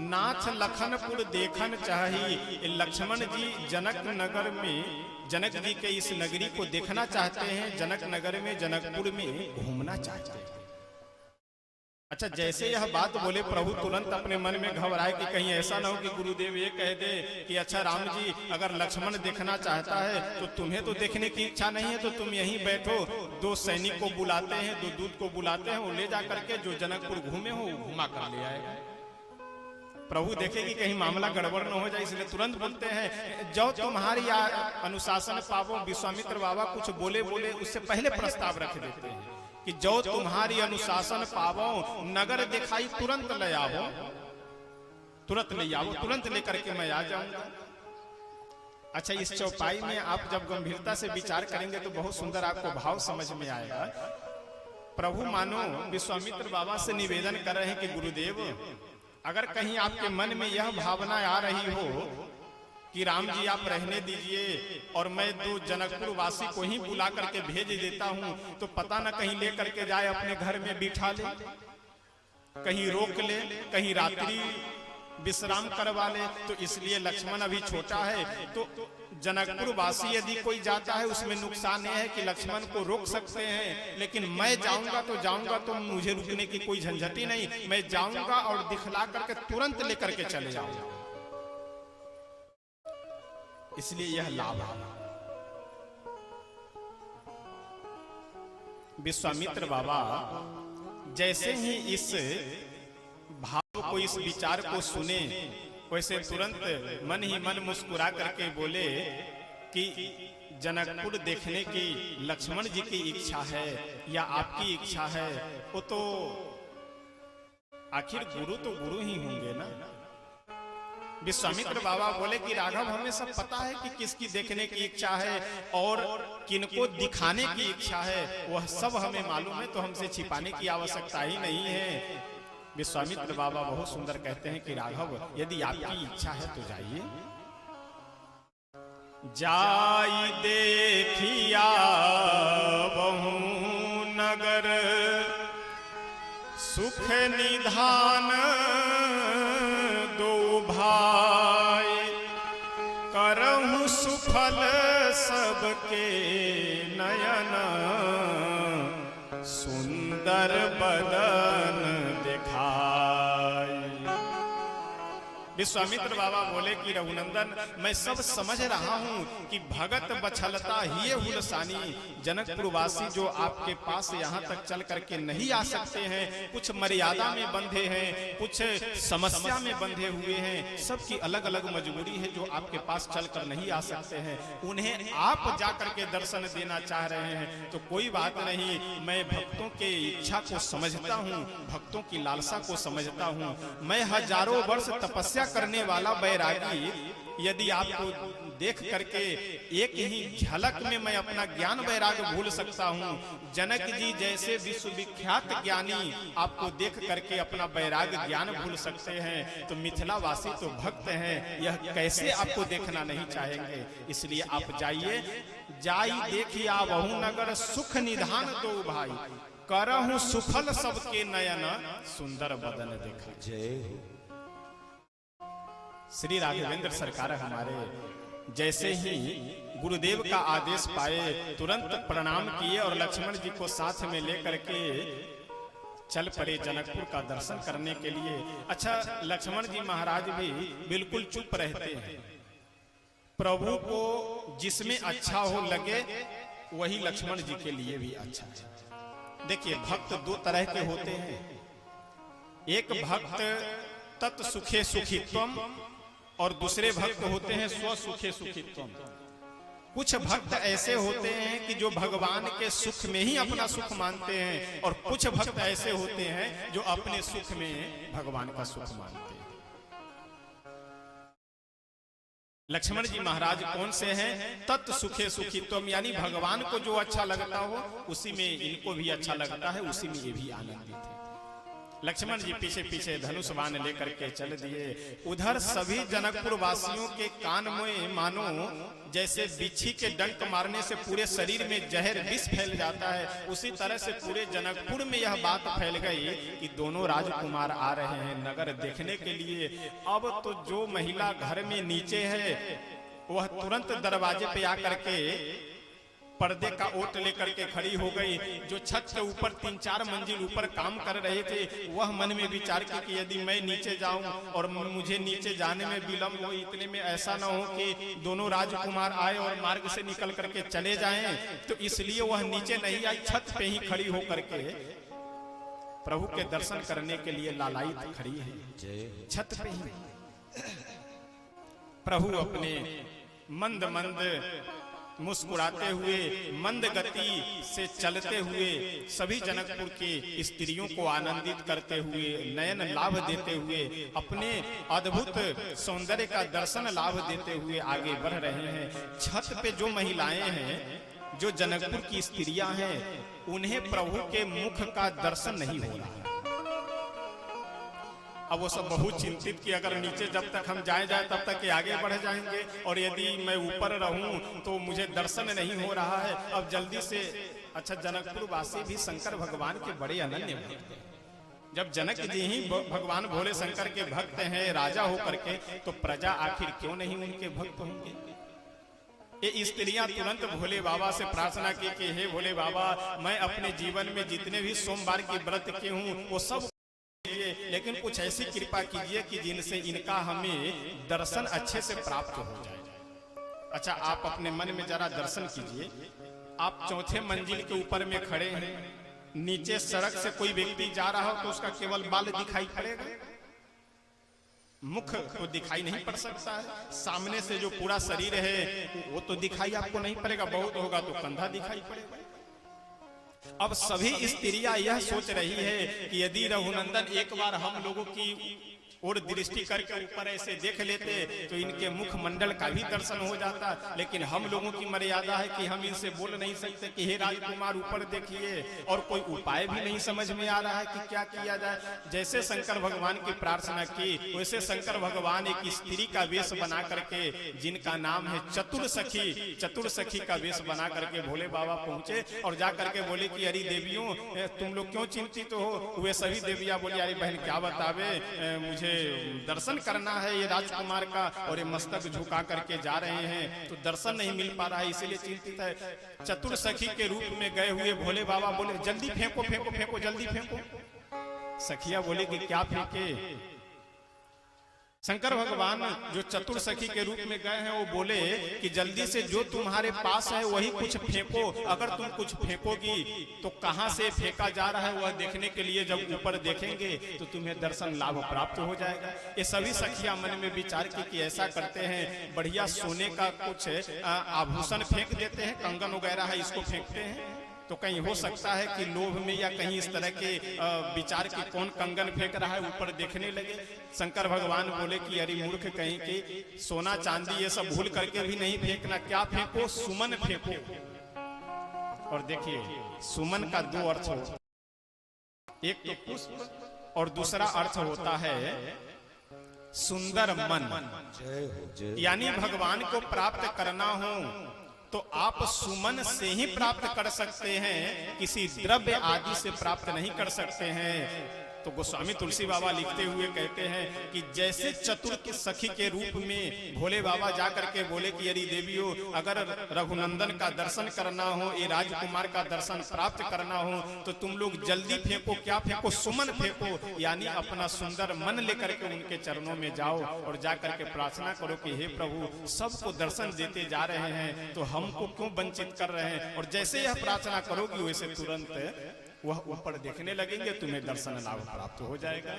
नाथ लखनपुर देखन चाही। लक्ष्मण जी जनक नगर में, जनक जी के इस नगरी को देखना चाहते हैं, जनक नगर में, जनकपुर में घूमना चाहते हैं। अच्छा, जैसे यह बात बोले प्रभु तुरंत अपने मन में घबराए कि कहीं ऐसा ना हो कि गुरुदेव ये कह दे कि अच्छा राम जी अगर लक्ष्मण देखना चाहता है तो तुम्हें तो देखने की इच्छा नहीं है, तो तुम यहीं बैठो, 2 सैनिक को बुलाते हैं, 2 दूत को बुलाते हैं, वो ले जा करके जो जनकपुर घूमे हो घुमा कर ले आएगा। प्रभु देखे कि कहीं मामला गड़बड़ न हो जाए, इसलिए तुरंत बोलते हैं जो तुम्हारी अनुशासन पावो। विश्वामित्र बाबा कुछ बोले उससे पहले प्रस्ताव रख देते हैं कि जो तुम्हारी अनुशासन पावो, नगर दिखाई तुरंत ले आओ, तुरंत ले आओ, तुरंत लेकर के मैं आ जाऊंगा। अच्छा, इस चौपाई में आप जब गंभीरता से विचार करेंगे तो बहुत सुंदर आपको भाव समझ में आएगा। प्रभु मानो विश्वामित्र बाबा से निवेदन कर रहे हैं कि गुरुदेव अगर कहीं आपके मन में यह भावना आ रही हो कि राम जी आप रहने दीजिए और मैं 2 जनकपुर वासी को ही बुला करके भेज देता हूं, तो पता न कहीं ले करके जाए अपने घर में बिठा ले, कहीं रोक ले, कहीं रात्रि विश्राम करवा ले। तो इसलिए लक्ष्मण अभी छोटा है, तो जनकपुर वासी यदि कोई जाता है उसमें नुकसान यह है कि लक्ष्मण को रोक सकते हैं, लेकिन मैं जाऊंगा तो मुझे रुकने की कोई झंझट ही नहीं, मैं जाऊंगा और दिखला करके तुरंत लेकर के चले जाऊंगा। इसलिए यह लाभ है। विश्वामित्र बाबा जैसे ही इस भाव को, इस विचार को सुने, वैसे तुरंत मन ही मन मुस्कुरा करके बोले कि जनकपुर देखने की लक्ष्मण जी की इच्छा है या आपकी इच्छा है, वो तो आखिर गुरु तो गुरु ही होंगे ना। विश्वामित्र बाबा बोले कि राघव हमें सब पता है कि किसकी देखने की इच्छा है और किनको दिखाने की इच्छा है, वह सब हमें मालूम है, तो हमसे छिपाने की आवश्यकता ही नहीं है। विश्वामित्र बाबा बहुत सुंदर कहते हैं कि राघव यदि आपकी इच्छा है तो जाइए। जाई देखिया बहु नगर सुख निधान दो भाई, करहु सुफल सबके नयन सुंदर बदन दिखाई। विश्वामित्र बाबा बोले कि रघुनंदन मैं सब समझ रहा हूं कि भगत बछलता ही हुलसानी, जनकपुरवासी जो आपके पास यहाँ तक चल करके नहीं आ सकते हैं, कुछ मर्यादा में बंधे हैं, कुछ समस्या में बंधे हुए हैं, सबकी अलग अलग मजबूरी है जो आपके पास चलकर नहीं आ सकते हैं, उन्हें आप जाकर के दर्शन देना चाह रहे हैं तो कोई बात नहीं, मैं भक्तों के इच्छा को समझता हूँ, भक्तों की लालसा को समझता हूँ। मैं हजारों वर्ष तपस्या करने वाला बैरागी यदि आपको देख करके एक ही झलक में मैं अपना ज्ञान वैराग भूल सकता हूँ, जनक जी जैसे विश्वविख्यात ज्ञानी आपको देख करके अपना वैराग ज्ञान भूल सकते हैं, तो मिथिलावासी तो भक्त हैं, यह कैसे आपको देखना नहीं चाहेंगे। इसलिए आप जाइए, जाई देखिया बहु नगर सुख निधान दो भाई, करहु सुफल सबके नयन सुंदर बदन देखा। जय श्री राघवेंद्र सरकार हमारे जैसे ही गुरुदेव का आदेश पाए तुरंत प्रणाम किए और लक्ष्मण जी को साथ में लेकर के चल पड़े जनकपुर का दर्शन करने के लिए। अच्छा, लक्ष्मण जी महाराज भी बिल्कुल चुप रहते हैं, प्रभु को जिसमें अच्छा हो लगे वही लक्ष्मण जी के लिए भी अच्छा है। देखिए, भक्त दो तरह के होते हैं, एक भक्त तत् सुखे सुखित्वम और दूसरे भक्त होते हैं स्व सुखे सुखित्वम। कुछ भक्त ऐसे होते हैं कि जो भगवान के सुख में ही अपना सुख मानते हैं और कुछ भक्त ऐसे होते हैं जो अपने सुख में भगवान का सुख मानते हैं। लक्ष्मण जी महाराज कौन से हैं? तत् सुखे सुखित्वम, यानी भगवान को जो अच्छा लगता हो उसी में इनको भी अच्छा लगता है, उसी में ये भी आनंदित है। लक्ष्मण जी पीछे पीछे धनुष बाण लेकर के चल दिए। उधर सभी जनकपुर वासियों के कान में मानो जैसे बिच्छी के डंक मारने से पूरे शरीर में जहर विष फैल जाता है, उसी तरह से पूरे जनकपुर में यह बात फैल गई कि दोनों राजकुमार आ रहे हैं नगर देखने के लिए। अब तो जो महिला घर में नीचे है वह तुरंत दरवाजे पे आकर के पर्दे का ओट लेकर के खड़ी हो गई। जो छत के ऊपर 3-4 मंजिल ऊपर काम कर रहे थे वह मन में विचार किया कि यदि मैं नीचे जाऊं और मुझे नीचे जाने में विलंब हो, इतने में ऐसा न हो कि दोनों राजकुमार आए और मार्ग से निकल करके चले जाएं, तो इसलिए वह नीचे नहीं आई, छत पे ही खड़ी हो करके प्रभु के दर्शन करने के लिए लालायित खड़ी है छत पे ही। प्रभु अपने मंद मंद मुस्कुराते हुए मंद गति से चलते हुए सभी जनकपुर के स्त्रियों को आनंदित करते हुए, नयन लाभ देते हुए, अपने अद्भुत सौंदर्य का दर्शन लाभ देते हुए आगे बढ़ रहे हैं। छत पे जो महिलाएं हैं, जो जनकपुर की स्त्रियां हैं, उन्हें प्रभु के मुख का दर्शन नहीं हो रहा है। अब वो सब बहुत चिंतित कि अगर नीचे जब तक हम जाए तब तक के आगे बढ़ जाएंगे और यदि मैं ऊपर रहूं तो मुझे दर्शन नहीं हो रहा है, अब जल्दी से। अच्छा, जनकपुर वासी भी शंकर भगवान के बड़े अनन्य भक्त हैं। जब जनक जी ही भगवान भोले शंकर के भक्त हैं राजा होकर के, तो प्रजा आखिर क्यों नहीं उनके भक्त होंगे? ये स्त्रियां तुरंत भोले बाबा से प्रार्थना की कि हे भोले बाबा, मैं अपने जीवन में जितने भी सोमवार की व्रत के हूँ वो सब, लेकिन कुछ ऐसी कृपा कीजिए कि जिनसे इनका हमें दर्शन अच्छे से प्राप्त हो जाए। अच्छा, आप अपने मन में जरा दर्शन कीजिए। आप 4थे मंजिल के ऊपर में खड़े हैं, नीचे सड़क से कोई व्यक्ति जा रहा हो तो उसका केवल बाल दिखाई पड़ेगा, मुख तो दिखाई नहीं पड़ सकता है। सामने से जो पूरा शरीर है वो तो दिखाई आपको नहीं पड़ेगा, बहुत होगा तो कंधा दिखाई पड़ेगा। अब सभी स्त्रियां यह सोच रही है कि यदि रघुनंदन एक बार हम लोगों की और दृष्टि करके ऊपर ऐसे देख लेते तो इनके मुखमंडल का भी दर्शन हो जाता। लेकिन हम लोगों की मर्यादा है कि हम इनसे बोल नहीं सकते कि हे राजकुमार ऊपर देखिए, और कोई उपाय भी नहीं समझ में आ रहा है कि क्या किया जाए। जैसे शंकर भगवान की प्रार्थना की वैसे शंकर भगवान एक स्त्री का वेश बना करके, जिनका नाम है चतुर सखी का वेश बना करके भोले बाबा पहुंचे और जा करके बोले कि अरे देवियों तुम लोग क्यों चिंतित हो। वे सभी देवियां बोली अरे बहन क्या बतावे, मुझे दर्शन करना है ये राजकुमार का, और ये मस्तक झुका करके जा रहे हैं तो दर्शन नहीं मिल पा रहा है इसलिए चिंतित है। चतुर सखी के रूप में गए हुए भोले बाबा बोले जल्दी फेंको फेंको फेंको जल्दी फेंको। सखिया बोले कि क्या फेंके। शंकर भगवान जो चतुर सखी के रूप में गए हैं वो बोले कि जल्दी से जो तुम्हारे पास है वही कुछ फेंको। अगर तुम कुछ फेंकोगी तो कहां से फेंका जा रहा है वह देखने के लिए जब ऊपर देखेंगे तो तुम्हें दर्शन लाभ प्राप्त हो जाएगा। ये सभी सखियां मन में विचार की कि ऐसा करते हैं, बढ़िया सोने का कुछ आभूषण फेंक देते हैं, कंगन वगैरह है इसको फेंकते हैं। तो कहीं हो सकता है कि लोभ में या कहीं इस तरह के विचार की कौन कंगन फेंक रहा है ऊपर देखने लगे। शंकर भगवान बोले कि अरे मूर्ख कहीं की सोना चांदी ये सब भूल करके भी नहीं फेंकना, क्या फेंको सुमन फेंको। और देखिए सुमन का दो अर्थ हो, एक तो पुष्प और दूसरा अर्थ होता है सुंदर मन। यानी भगवान को प्राप्त करना हो तो आप सुमन से ही प्राप्त कर सकते हैं, किसी द्रव्य आदि से प्राप्त नहीं कर सकते हैं। तो गोस्वामी तुलसी बाबा लिखते हुए कहते हैं कि जैसे चतुर के सखी के रूप में भोले बाबा जाकर के बोले कि अरे देवियों अगर रघुनंदन का दर्शन करना हो, ये राजकुमार का दर्शन प्राप्त करना हो तो तुम लोग जल्दी फेंको, क्या फेंको सुमन फेंको। यानी अपना सुंदर मन लेकर के उनके चरणों में जाओ और जाकर के प्रार्थना करो कि हे प्रभु सबको दर्शन देते जा रहे हैं तो हमको क्यों वंचित कर रहे हैं। और जैसे यह प्रार्थना करोगी वैसे तुरंत वह ऊपर देखने लगेंगे, तुम्हें दर्शन लाभ प्राप्त हो जाएगा।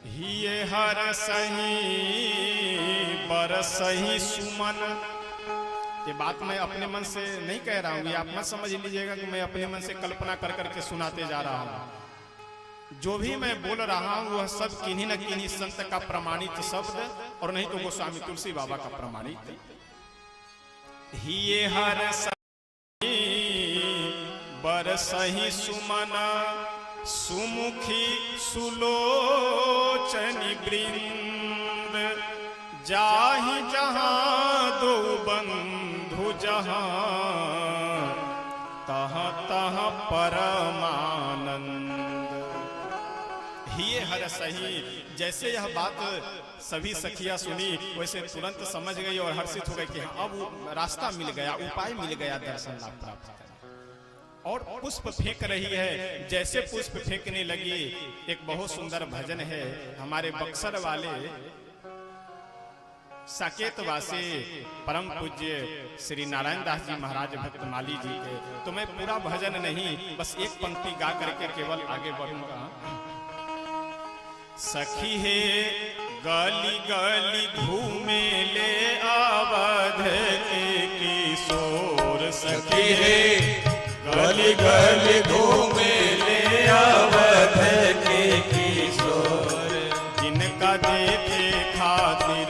हिये हर सही बर सही सुमन। ये बात मैं अपने मन से नहीं कह रहा हूँ, ये आप मत समझ लीजिएगा कि मैं अपने मन से कल्पना कर करके सुनाते जा रहा हूँ। जो भी मैं बोल रहा हूँ वह सब किन्हीं न किन्हीं संत का प्रमाणित शब्द और नहीं तो गोस्वामी तुलसी बाबा का प्रमाणित। हिये हर बरसहि सुमना सुमुखी सुलोचनी वृंद जाहि जहां दो बंधु जहां तहाँ तहाँ परमानंद। हिये हर सही। जैसे यह बात सभी सखियां सुनी वैसे तुरंत समझ गई और हर्षित हो गई कि अब रास्ता मिल गया, उपाय मिल गया दर्शन लाभ प्राप्त करने। और पुष्प फेंक रही है। जैसे पुष्प फेंकने लगी, एक बहुत सुंदर भजन है हमारे बक्सर वाले साकेतवासी परम पूज्य श्री नारायण दास जी महाराज भक्तमाली जी के। तो मैं पूरा भजन नहीं बस एक पंक्ति गा करके केवल आगे बढ़ूंगा। सखी है गली गली घूमे ले अवध के किशोर। सखी है गली गली घूमे ले अवध के किशोर। जिनका देखे खातिर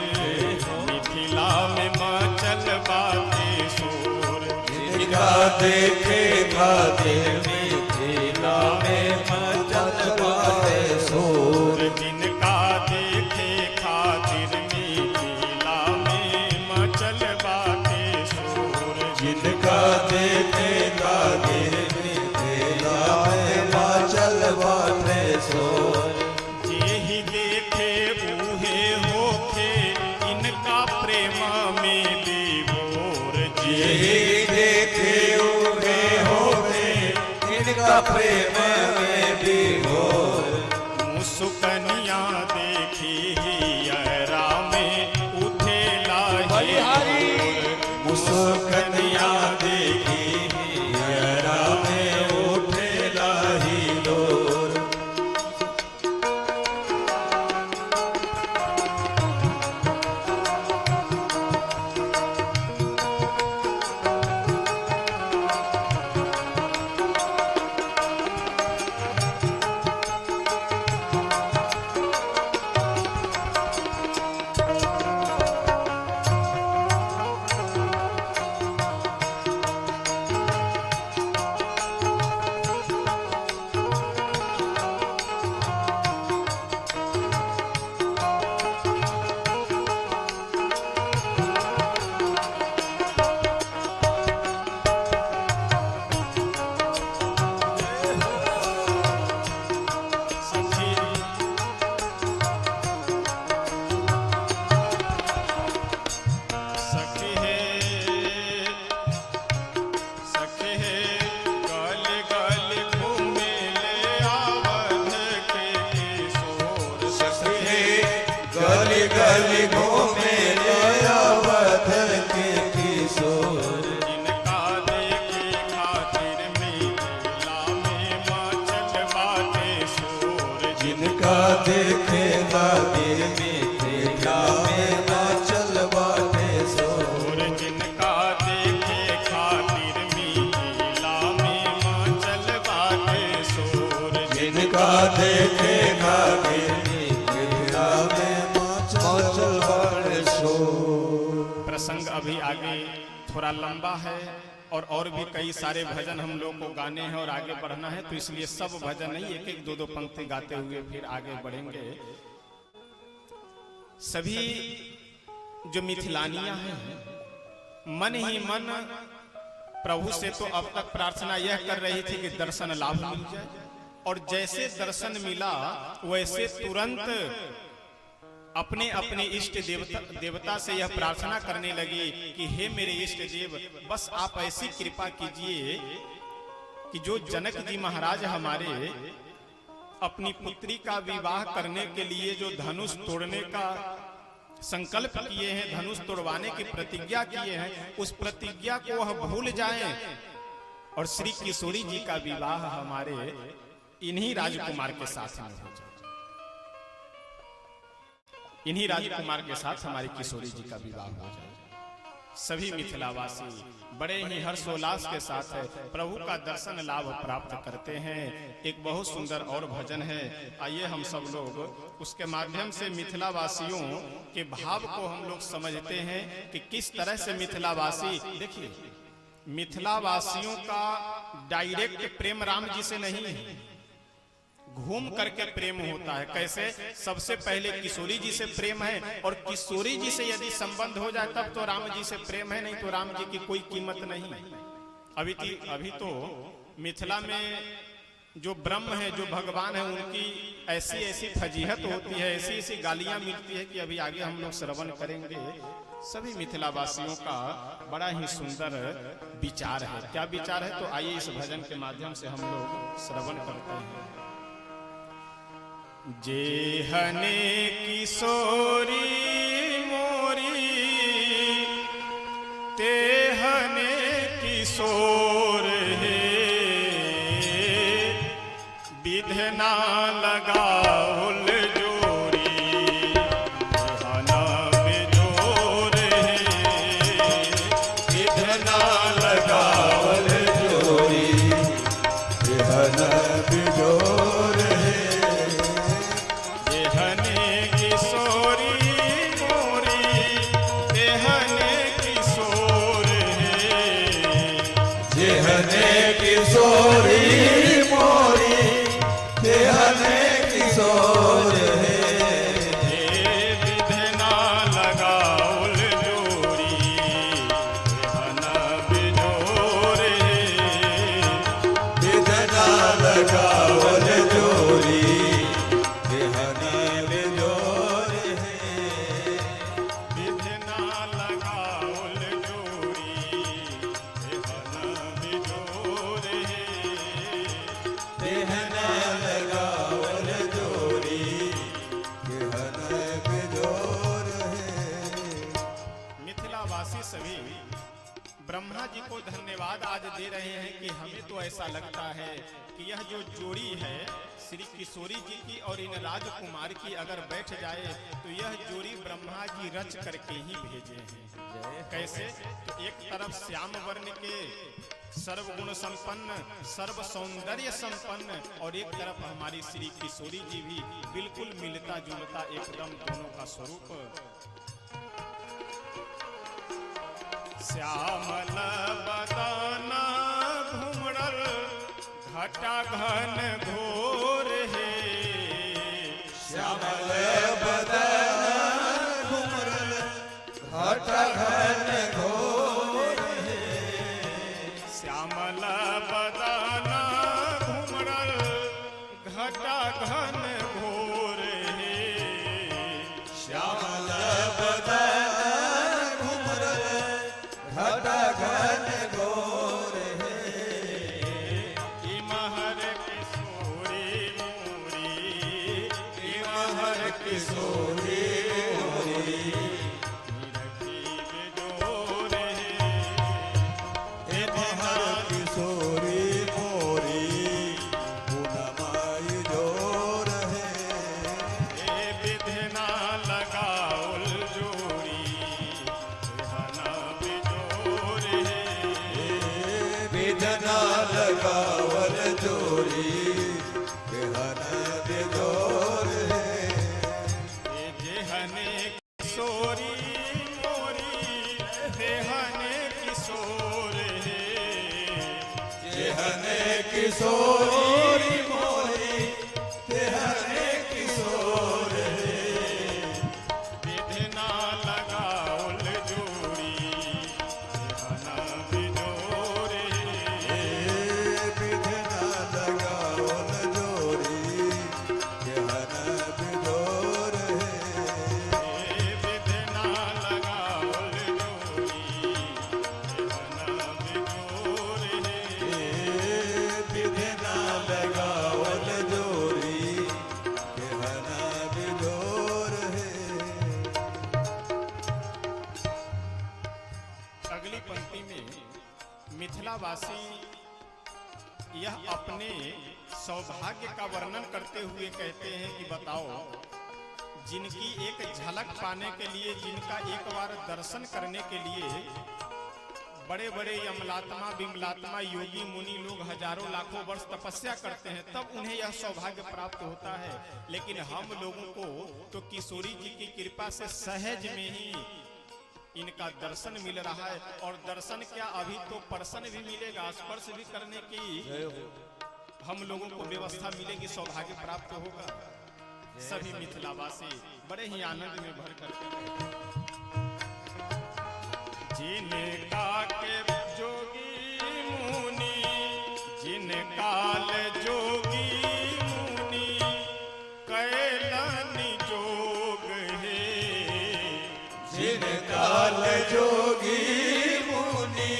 मिथिला में मचल बाते शोर। जिनका देखे खातिर मिथिला में मचल बाते शोर। जिनका देखे खातिर मिथिला में मचल बाते शोर। जिनका देखे खातिर मिथिला में मचल बाते शोर। जेहि देखे बूहे होखे इनका प्रेम में विभोर। जेहि देखे उहे होखे सोर। प्रसंग अभी आगे थोड़ा लंबा है और भी कई सारे भजन हम लोग को गाने हैं और आगे बढ़ना है, तो इसलिए सब भजन नहीं, एक एक दो दो पंक्ति गाते हुए फिर आगे बढ़ेंगे। सभी जो मिथिलानियां हैं मन ही मन प्रभु से तो अब तक प्रार्थना यह कर रही थी कि दर्शन लाभ मिल जाए, और जैसे दर्शन मिला वैसे तुरंत अपने अपने इष्ट देवता से यह प्रार्थना करने लगी कि हे मेरे इष्ट देव, बस आप ऐसी कृपा कीजिए कि जो जनक जी महाराज हमारे अपनी पुत्री का विवाह करने के लिए जो धनुष तोड़ने का संकल्प किए हैं, धनुष तोड़वाने की प्रतिज्ञा किए हैं, उस प्रतिज्ञा को वह भूल जाएं और श्री किशोरी जी का विवाह हमारे इन्हीं राजकुमार के साथ में हो जाए। इन्हीं राजकुमार के साथ हमारी किशोरी जी का विवाह हो जाए। सभी मिथिलावासी बड़े ही हर्षोल्लास के साथ प्रभु का दर्शन लाभ प्राप्त करते हैं। एक बहुत सुंदर और भजन है, आइए हम सब लोग उसके माध्यम से मिथिलावासियों के भाव को हम लोग समझते हैं कि किस तरह से मिथिलावासी, देखिए मिथिलावासियों का डायरेक्ट प्रेम राम जी से नहीं है, घूम करके प्रेम होता है। कैसे? सबसे पहले किशोरी जी से प्रेम है, और किशोरी जी से यदि संबंध हो जाए तब तो राम जी से प्रेम है, नहीं तो राम जी की कोई कीमत नहीं। अभी तो मिथिला में जो ब्रह्म है, जो भगवान है, उनकी ऐसी ऐसी फजीहत होती है, ऐसी ऐसी गालियां मिलती है कि अभी आगे हम लोग श्रवण करेंगे। सभी मिथिलावासियों का बड़ा ही सुंदर विचार है। क्या विचार है? तो आइए इस भजन के माध्यम से हम लोग श्रवण करते हैं। जेहने किशोरी मोरी तेहने किशोर है, विधना लगाउल जोरी हना बेजोर है, विधना लगावल जोरी हना बिजोर है। जेहने किशोरी मोरी तेहने किशोर है, जेहने किशोरी मोरी तेहने किशोर है, विधना लगाउल जोरी हना बिजोर है, विधना लगावल जोरी हना बिजोर है, विधना लगाउल जोरी हना बिजोर है। देहना लगावल जोरी हना बिजोर है। मिथिलावासी सभी ब्रह्मा जी को धन्यवाद आज दे रहे हैं कि हमें तो ऐसा लगता है कि यह जो जोड़ी है श्री किशोरी जी की और इन राजकुमार की अगर बैठ जाए तो यह जोड़ी ब्रह्मा जी रच करके ही भेजे हैं। कैसे? तो एक तरफ श्याम वर्ण के सर्वगुण संपन्न, सर्व सौंदर्य संपन्न, और एक तरफ हमारी श्री किशोरी जी भी बिल्कुल मिलता जुलता एकदम दोनों का स्वरूप। श्यामल बदना घुमड़ल घटा घन घोर है, श्यामल बदन घुमरल घटा घन घोर है, श्यामल बदना घुमड़ल घटा घन घोर है, श्यामल बदन घुमरल घटा घन घोर है, इमहर किशोरी मोरी इमहर किशोरी मोरी निरखी बेजोर है, इमहर किशोरी मोरी पूनमाई जोर है, विधना लगाउल जोरी हना बिजोर है, विधना लगावल जोरी हना बिजोर है, जेहने किशोरी मिथिलावासी यह अपने सौभाग्य का वर्णन करते हुए कहते हैं कि बताओ, जिनकी एक झलक पाने के लिए, जिनका एक बार दर्शन करने के लिए बड़े बड़े यमलात्मा विमलात्मा योगी मुनि लोग हजारों लाखों वर्ष तपस्या करते हैं, तब उन्हें यह सौभाग्य प्राप्त होता है। लेकिन हम लोगों को तो किशोरी जी की कृपा से सहज में ही इनका दर्शन मिल रहा है। और दर्शन क्या, अभी तो पर्सन भी मिलेगा, स्पर्श भी करने की हम लोगों को व्यवस्था मिलेगी, सौभाग्य प्राप्त होगा। सभी मिथिलावासी बड़े ही आनंद में भर करके जिनका के जोगी मुनि, जिनकाल जोगी मुनि कैलन जोग है, जिनकाल जोगी मुनि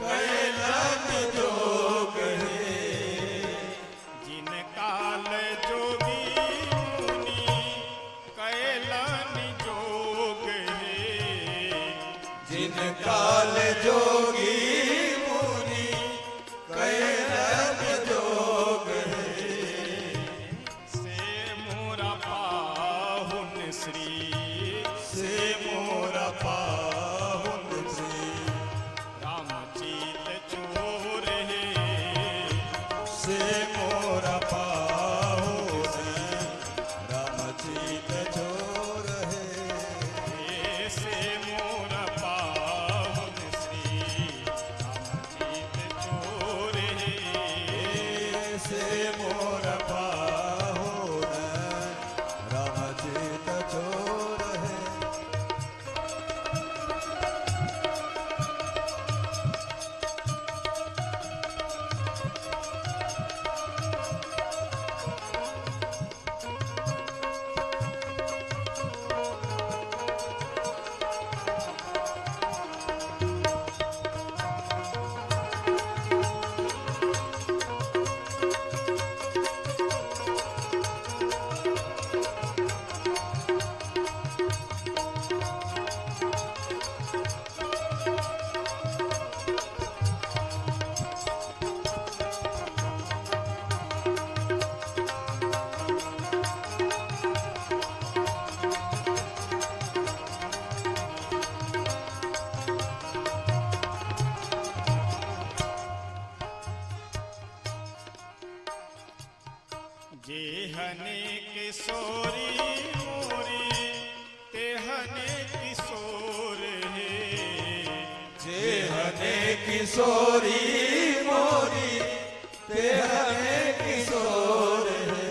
कैलन जोग है, जिनकाल जोगी मुनि कैलन जोग है, जिनकाल जोगी मुनि कैलन जोग है, से मोरा पाहुन श्री, से मोरा पाहुन श्री रामचीत चोर है, से मोरा पाहुन रामचीत चोर है, से मोरा पाहुन श्री रामचीत चोर है, से मोरा पाहुन रामचीत चोर है। जेहने किशोरी मोरी तेहने किशोर है, जेहने किशोरी मोरी तेहने किशोर है,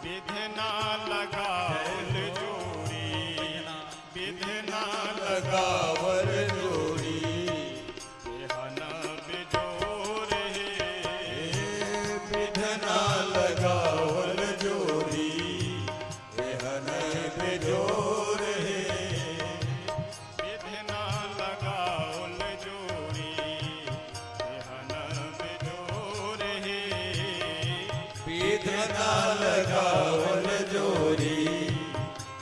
विधना लगावल जोड़ी, विधना लगावर जोड़ी, तेहना बिजोर है, विधना लगावल जोड़ी, एहन बेजोर है, विधना लगावल जोड़ी, तेहना बिजोर है, विधना लगावल जोड़ी,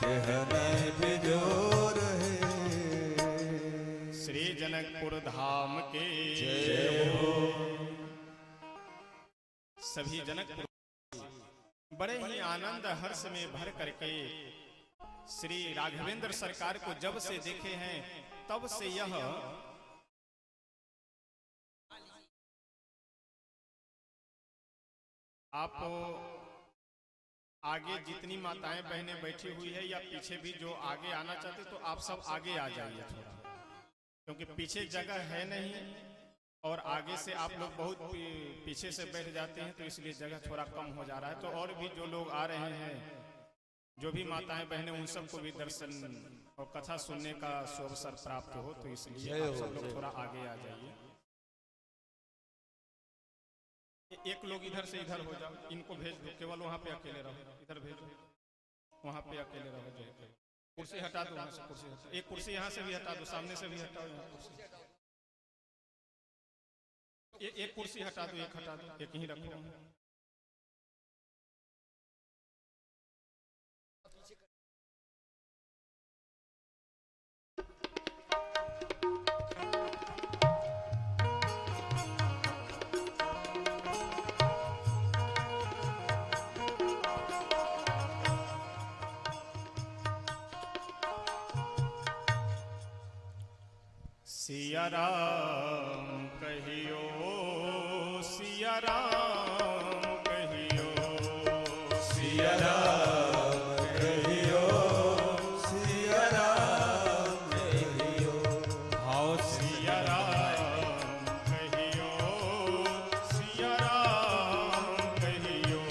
एहन बेजोर है। श्री जनकपुर धाम के सभी जनकपुर बड़े ही आनंद हर्ष में भर करके श्री राघवेंद्र सरकार को जब से देखे हैं तब से यह आप आगे जितनी माताएं बहनें बैठी हुई है या पीछे भी जो आगे आना चाहते तो आप सब आगे आ जाइए थोड़ा, क्योंकि पीछे जगह है नहीं और आगे से आप लोग बहुत पीछे से बैठ जाते हैं, तो इसलिए जगह थोड़ा कम हो जा रहा है। तो और भी जो लोग आ रहे हैं, जो भी माताएं बहनें, उन सबको भी दर्शन और कथा सुनने का अवसर प्राप्त हो, तो इसलिए आप सब लोग थोड़ा आगे आ जाइए। एक लोग इधर से इधर हो जाओ, इनको भेज दो, केवल वहां पे अकेले रहो, इधर भेजो, वहां पे अकेले रहो। कुर्सी हटा दो, वहां से कुर्सी हटा, एक कुर्सी यहाँ से भी हटा दो, सामने से भी हटाओ, यहाँ कुर्सी एक कुर्सी हटा दो, एक हटा दो, एक ही रखो। सिया राम कहियो, सिया राम कहियो, सिया राम कहियो, सिया राम कहियो, भाव सिया राम कहियो, सिया राम कहियो,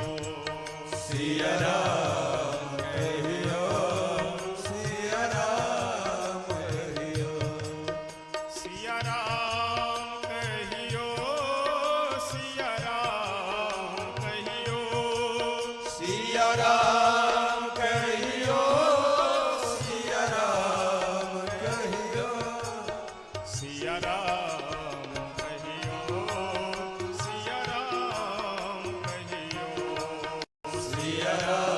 सिया राम कहियो, सिया राम कहियो, सिया राम कहियो, सिया राम कहियो, सिया राम कहियो, सिया राम कहियो, सिया राम कहियो, सिया राम कहियो, सिया राम कहियो, सिया राम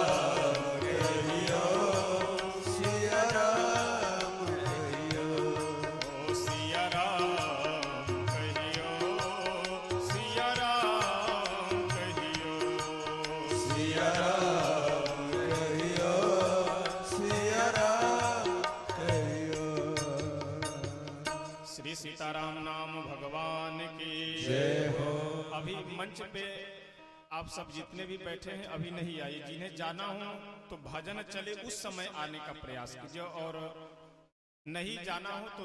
कहियो, ओ सिया राम कहियो, सिया राम कहियो, सिया राम कहियो, सिया राम कहियो। श्री सीताराम नाम भगवान की जय हो। अभी मंच पे आप सब जितने भी बैठे हैं अभी नहीं आए, जिन्हें जाना हो तो भजन चले उस समय आने का प्रयास कीजिए, और नहीं जाना हो तो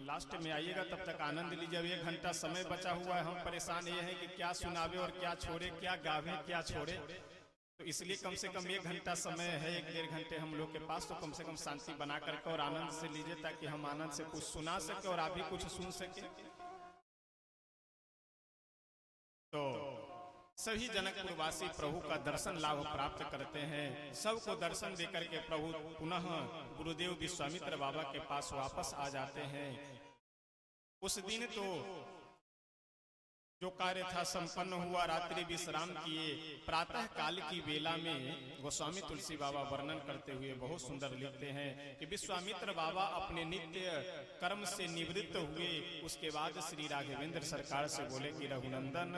लास्ट में आइएगा, तब तक आनंद लीजिए। अब 1 घंटा समय बचा हुआ है, हम परेशान ये हैं कि क्या सुनावे और क्या छोड़े, क्या गावे क्या छोड़े, तो इसलिए कम से कम 1 घंटा समय है, 1-1.5 घंटे हम लोग के पास, तो कम से कम शांति बना करके और आनंद से लीजिए, ताकि हम आनंद से कुछ सुना सके और आप भी कुछ सुन सके। तो सभी जनकपुरवासी प्रभु का दर्शन लाभ प्राप्त करते हैं, सबको दर्शन देकर के प्रभु पुनः गुरुदेव विश्वामित्र बाबा के पास वापस आ जाते हैं। उस दिन तो जो कार्य था संपन्न हुआ, रात्रि विश्राम किए। प्रातः काल की बेला में गोस्वामी तुलसी बाबा वर्णन करते हुए बहुत सुंदर लिखते हैं कि विश्वामित्र बाबा अपने नित्य कर्म से निवृत्त हुए। उसके बाद श्री राघवेंद्र सरकार से बोले कि रघुनंदन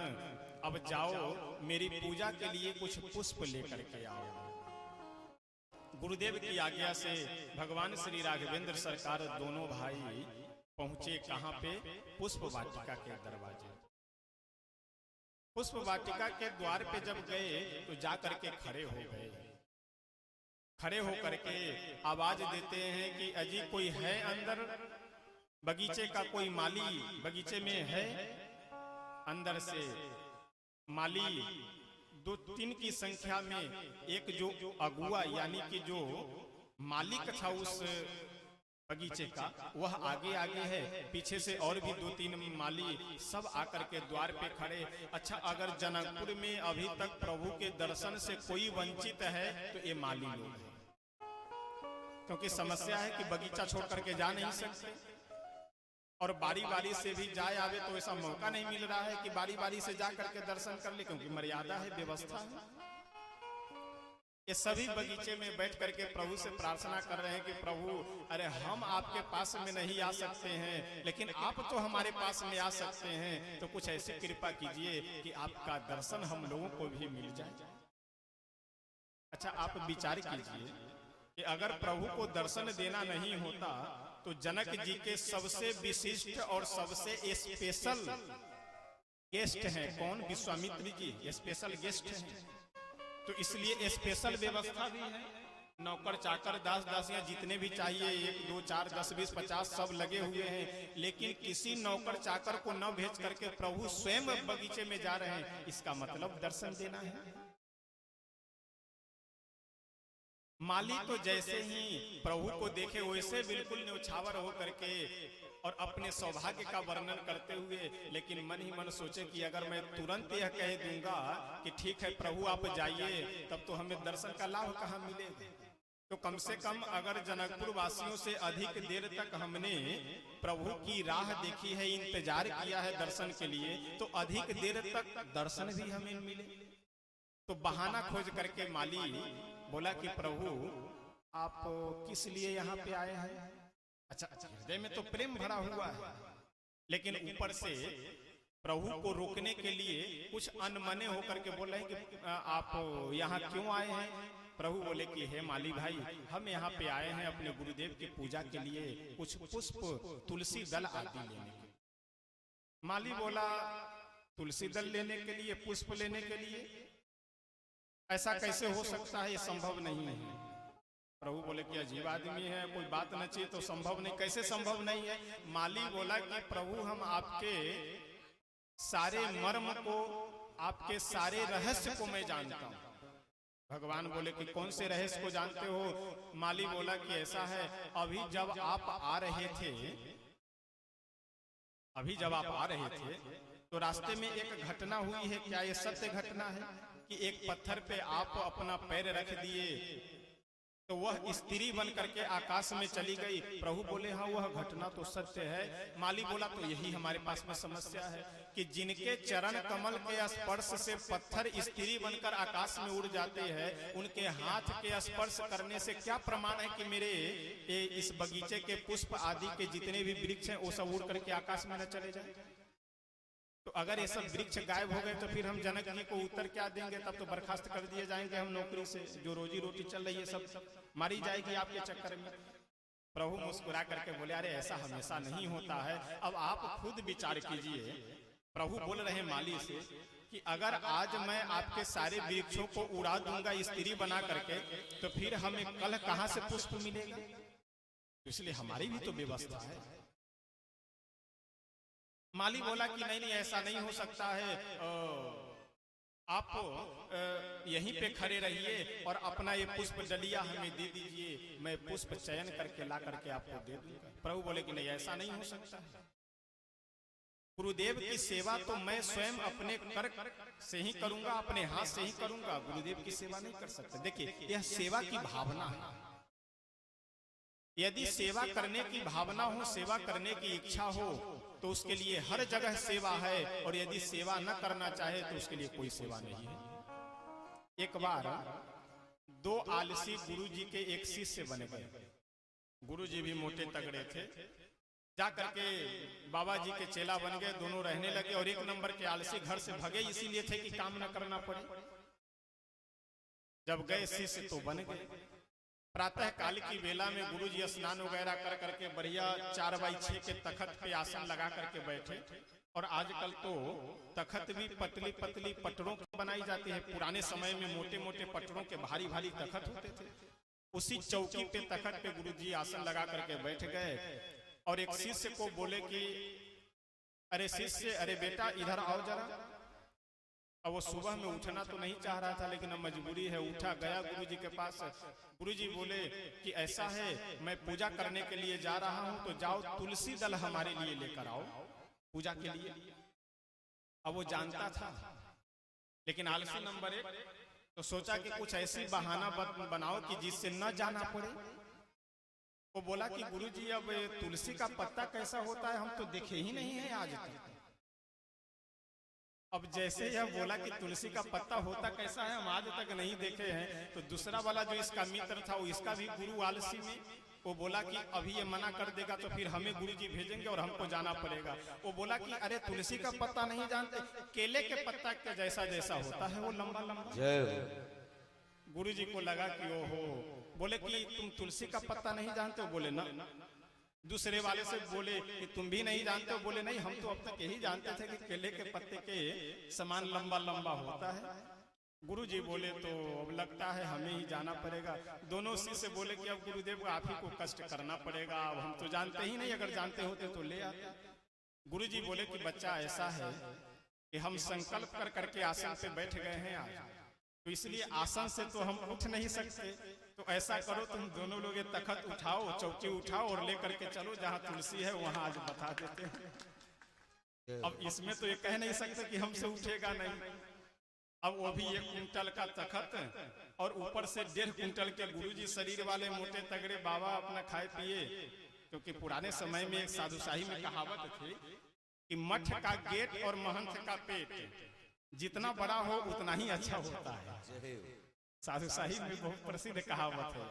अब जाओ, मेरी पूजा के लिए कुछ पुष्प लेकर के आओ। गुरुदेव की आज्ञा से भगवान श्री राघवेंद्र सरकार दोनों भाई पहुंचे कहां पे? पुष्प वाटिका के दरवाजे। पुष्प वाटिका के द्वार पे जब गए तो जा करके खड़े हो गए। खड़े होकर के आवाज देते हैं कि अजी कोई है अंदर? बगीचे का कोई माली बगीचे में है? अंदर से माली 2-3 की संख्या में एक जो अगुआ यानी कि जो मालिक था उस बगीचे का, वह आगे आगे है, पीछे से और भी 2-3 माली सब आकर के द्वार पे खड़े। अच्छा, अगर जनकपुर में अभी तक प्रभु के दर्शन से कोई वंचित है तो ये माली लोग हैं, क्योंकि समस्या है कि बगीचा छोड़ करके जा नहीं सकते, और बारी बारी से भी जाए आवे तो ऐसा मौका नहीं मिल रहा है कि बारी बारी से जा करके दर्शन कर ले, क्योंकि मर्यादा है, व्यवस्था है। ये सभी बगीचे में बैठ करके प्रभु से प्रार्थना कर रहे हैं कि प्रभु, अरे हम आपके पास में नहीं आ सकते हैं, लेकिन आप तो हमारे पास में आ सकते हैं, तो कुछ ऐसी कृपा कीजिए कि आपका दर्शन हम लोगों को भी मिल जाए। अच्छा, आप विचार कीजिए कि अगर प्रभु को दर्शन देना नहीं होता तो जनक जी के सबसे विशिष्ट और सबसे स्पेशल गेस्ट हैं कौन? विश्वामित्र जी स्पेशल गेस्ट हैं, तो इसलिए स्पेशल व्यवस्था भी है। नौकर चाकर दास दासियां जितने भी चाहिए 1 2 4 10 20 50 सब लगे हुए हैं, लेकिन किसी नौकर चाकर को न भेज करके प्रभु स्वयं बगीचे में जा रहे हैं, इसका मतलब दर्शन देना है। माली तो जैसे ही प्रभु को देखे वैसे बिल्कुल न्यौछावर हो करके और अपने सौभाग्य का वर्णन करते हुए, लेकिन मन ही मन सोचे कि अगर मैं तुरंत यह कह दूंगा कि ठीक है प्रभु आप जाइए, तब तो हमें दर्शन का लाभ कहाँ मिलेगा। तो कम से कम अगर जनकपुर वासियों से अधिक देर तक हमने प्रभु की राह देखी है, इंतजार किया है दर्शन के लिए, तो अधिक देर तक दर्शन भी हमें मिले। तो बहाना खोज करके माली बोला कि प्रभु आप किस लिए यहाँ पे आए हैं? अच्छा, हृदय में तो प्रेम भरा हुआ है, लेकिन ऊपर से प्रभु को रोकने के लिए कुछ अनमने होकर के बोल रहे हैं कि आप यहाँ क्यों आए हैं? प्रभु बोले कि हे माली भाई, हम यहाँ पे आए हैं अपने गुरुदेव की पूजा के लिए कुछ पुष्प, तुलसी दल आदि लेने के। माली बोला, तुलसी दल लेने के लिए, पुष्प लेने के लिए? ऐसा कैसे हो सकता है, ये संभव नहीं है। प्रभु बोले कि अजीब आदमी है, कोई बात न चाहिए तो संभव नहीं। कैसे संभव नहीं है? माली बोला कि प्रभु, हम आपके सारे मर्म को, आपके सारे रहस्य को मैं जानता हूं। भगवान बोले कि कौन से रहस्य को जानते हो? माली बोला कि ऐसा है, अभी जब आप आ रहे थे तो रास्ते में एक घटना हुई है। क्या ये सत्य घटना है कि एक पत्थर पे आप अपना पैर रख दिए तो वह स्त्री बन करके आकाश में चली गई? प्रभु बोले हाँ, वह घटना तो सत्य है। माली बोला तो यही हमारे पास में समस्या है कि जिनके चरण कमल के स्पर्श से पत्थर स्त्री बनकर आकाश में उड़ जाते हैं, उनके हाथ के स्पर्श करने से क्या प्रमाण है कि मेरे इस बगीचे के पुष्प आदि के जितने भी वृक्ष हैं वो सब उड़ करके आकाश में न चले जाए? तो अगर ये सब वृक्ष गायब हो गए तो फिर हम जनक जी को उत्तर क्या देंगे? तब तो बर्खास्त कर दिए जाएंगे हम नौकरी से। जो रोजी रोटी चल रही है सब मारी जाएगी आपके चक्कर में। प्रभु मुस्कुरा करके बोले, अरे ऐसा हमेशा नहीं होता है, अब आप खुद विचार कीजिए। प्रभु बोल रहे माली से कि अगर आज मैं आपके सारे वृक्षों को उड़ा दूंगा स्त्री बना करके, तो फिर हमें कल कहां से पुष्प मिलेगा? इसलिए हमारी भी तो व्यवस्था है। माली बोला कि नहीं, ऐसा नहीं हो सकता है, आप यहीं पे खड़े रहिए और अपना ये पुष्प डलिया हमें दे दीजिए, मैं पुष्प चयन करके ला करके आपको दे दूंगा। प्रभु बोले कि नहीं, ऐसा नहीं हो सकता है। गुरुदेव की सेवा तो मैं स्वयं अपने कर से ही करूंगा, अपने हाथ से ही करूंगा, गुरुदेव की सेवा नहीं कर सकता। देखिए, यह सेवा की भावना है। यदि सेवा करने की भावना हो, सेवा करने की इच्छा हो, तो उसके लिए हर जगह सेवा है, और यदि सेवा न करना चाहे तो उसके लिए कोई सेवा नहीं है। एक बार दो आलसी गुरुजी के एक शिष्य बन गए। गुरुजी भी मोटे तगड़े थे, जा करके बाबा जी के चेला बन गए। दोनों रहने लगे और एक नंबर के आलसी घर से भगे इसीलिए थे कि काम न करना पड़े। जब गए शिष्य तो बन गए। प्रातः काल की वेला में गुरुजी स्नान वगैरह कर करके बढ़िया 4x6 के तखत पे आसन लगा करके बैठे। और आजकल तो तखत भी पतली पतली पटरों की बनाई जाती है। पुराने समय में मोटे मोटे पटरों के भारी भारी तखत होते थे। उसी चौकी पे तखत पे गुरुजी आसन लगा करके बैठ गए और एक शिष्य को बोले कि अरे शिष्य, अरे बेटा इधर आओ जरा। अब वो सुबह में उठना तो नहीं चाह रहा था, लेकिन अब मजबूरी है, उठा, गया गुरुजी के पास। गुरुजी बोले कि ऐसा है, मैं पूजा करने के लिए जा रहा हूं, तो जाओ तुलसी दल हमारे लिए लेकर आओ पूजा के लिए। अब वो जानता था, लेकिन आलसी नंबर 1, तो सोचा कि कुछ ऐसी बहाना बनाओ कि जिससे न जाना पड़े। वो बोला कि गुरुजी, अब तुलसी का पत्ता कैसा होता है हम तो देखे ही नहीं है आज तक। अब जैसे यह बोला कि तुलसी का पत्ता होता कैसा है हम आज तक नहीं देखे हैं, तो दूसरा वाला जो इसका मित्र था, वो इसका भी गुरु आलसी में, वो बोला कि अभी ये मना कर देगा तो फिर हमें गुरुजी भेजेंगे और हमको जाना पड़ेगा। वो बोला कि अरे तुलसी का पत्ता नहीं जानते, केले के पत्ता के जैसा जैसा होता है वो लंबा लंबा। गुरुजी को लगा कि ओहो, बोले कि तुम तुलसी का पत्ता नहीं जानते हो? बोले ना। दूसरे वाले से बोले कि तुम भी नहीं जानते हो? बोले नहीं, हम तो अब तक यही जानते थे कि केले के पत्ते के समान लंबा लंबा होता है। गुरुजी बोले तो अब लगता है हमें ही जाना पड़ेगा। दोनों शिष्य बोले कि अब गुरुदेव को आप ही को कष्ट करना पड़ेगा, अब हम तो जानते ही नहीं, अगर जानते होते तो ले आते। गुरुजी बोले कि बच्चा ऐसा है कि हम संकल्प कर करके आसन पे बैठ गए हैं आज, तो इसलिए आसन से तो हम उठ नहीं सकते। तो ऐसा करो, तुम दोनों लोग ये तखत उठाओ, चौकी उठाओ और लेकर के चलो, जहाँ तुलसी है वहां आज बता देते हैं। अब इसमें तो ये कह नहीं सकते कि हमसे उठेगा नहीं। अब वो भी 1 कुंटल का तखत और ऊपर से 1.5 कुंटल के गुरुजी शरीर वाले मोटे तगड़े बाबा अपना खाए पिए। क्योंकि पुराने समय में एक साधुशाही में कहावत थी कि मठ का गेट और महंत का पेट जितना बड़ा हो उतना ही अच्छा होता है। साधुशाही में बहुत प्रसिद्ध कहावत है।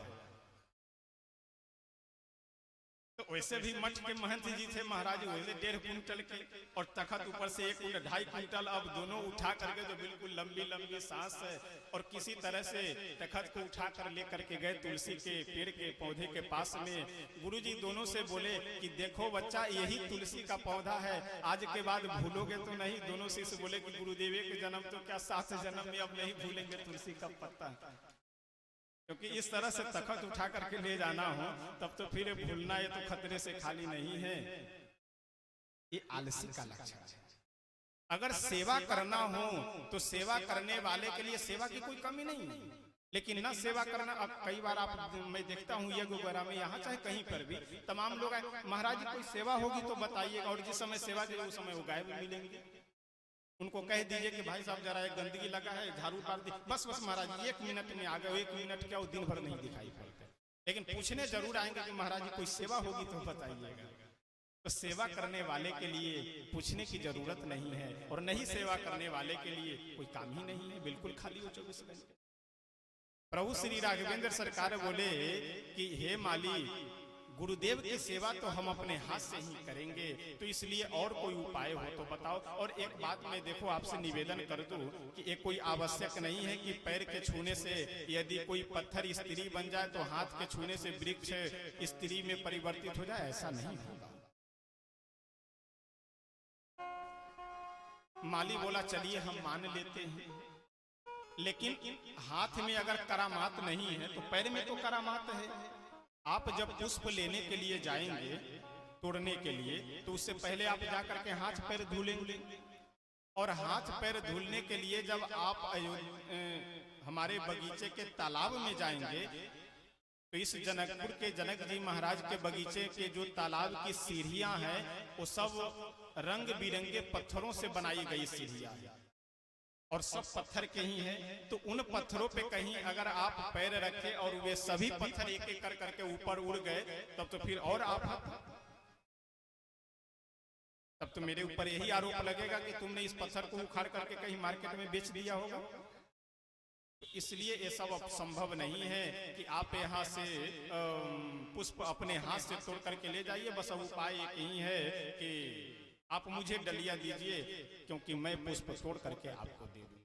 तो वैसे भी मठ के महंत जी थे महाराज, वैसे 1.5 कुंटल के और तखत ऊपर से 1 कुंटल 2.5 कुंटल, अब दोनों उठा करके जो बिल्कुल लंबी लंबी सांस है, और किसी तरह से तखत को उठा कर लेकर के गए तुलसी के पेड़ के पौधे के पास में। गुरुजी दोनों से बोले कि देखो बच्चा, यही तुलसी का पौधा है, आज के बाद भूलोगे तो नहीं। दोनों शिष्य बोले कि गुरुदेव के जन्म तो क्या 7 जन्म में अब नहीं भूलेंगे तुलसी का पत्ता, क्योंकि इस तरह से तखत उठा करके ले जाना हो तब तो फिर भूलना ये तो खतरे से खाली नहीं है। ये आलसी का लक्षण है। अगर सेवा करना हो तो सेवा करने वाले के लिए सेवा की कोई कमी नहीं है, लेकिन न सेवा करना। अब कई बार आप मैं देखता हूँ ये गुरुद्वारा में, यहाँ चाहे कहीं पर भी तमाम लोग आए, महाराज जी कोई सेवा होगी तो बताइएगा, और जिस समय सेवा की उस समय वो गायब मिलेंगे। उनको कह दीजिए कि भाई साहब जरा एक गंदगी लगा है, झाड़ू डाल दी, बस बस महाराज 1 मिनट में आ गए। 1 मिनट क्या, वो दिन भर नहीं दिखाई पड़ते, लेकिन पूछने जरूर आएंगे कि महाराज जी कोई सेवा होगी तो बताइएगा। तो सेवा करने वाले के लिए पूछने की जरूरत नहीं है, और नहीं सेवा करने वाले के लिए कोई काम ही नहीं है, बिल्कुल खाली हो 24 घंटे। प्रभु श्री राघवेंद्र सरकार बोले कि हे माली, गुरुदेव की सेवा तो हम अपने हाथ से ही करेंगे, तो इसलिए और कोई उपाय हो तो बताओ। और एक बात मैं देखो आपसे निवेदन कर दूं कि ये कोई आवश्यक नहीं है कि पैर के छूने से यदि कोई पत्थर स्त्री बन जाए तो हाथ के छूने से वृक्ष स्त्री में परिवर्तित हो जाए, ऐसा नहीं होगा। माली बोला चलिए हम मान लेते हैं, लेकिन हाथ में अगर करामात नहीं है तो पैर में तो करामात है। आप जब पुष्प लेने के लिए जाएंगे तोड़ने के लिए, तो उससे पहले आप जाकर के हाथ पैर धुलेंगे, और हाथ पैर धुलने के लिए जब आप हमारे बगीचे के तालाब में जाएंगे तो इस जनकपुर के जनक जी महाराज के बगीचे के जो तालाब की सीढ़ियां हैं वो सब रंग बिरंगे पत्थरों से बनाई गई सीढ़ियां हैं, और सब पत्थर के ही हैं। तो उन पत्थरों पे कहीं अगर आप पैर रखे और वे सभी पत्थर एक एक कर करके ऊपर उड़ गए, तब तो फिर और आप, तब तो मेरे ऊपर यही आरोप लगेगा कि तुमने इस पत्थर को उखाड़ करके कहीं मार्केट में बेच दिया होगा। इसलिए ये सब अब संभव नहीं है कि आप यहाँ से पुष्प अपने हाथ से तोड़ करके ले जाइए। बस अब उपाय एक ही है कि आप मुझे डलिया दीजिए, क्योंकि मैं पुष्प तोड़ करके आपको दे दूं।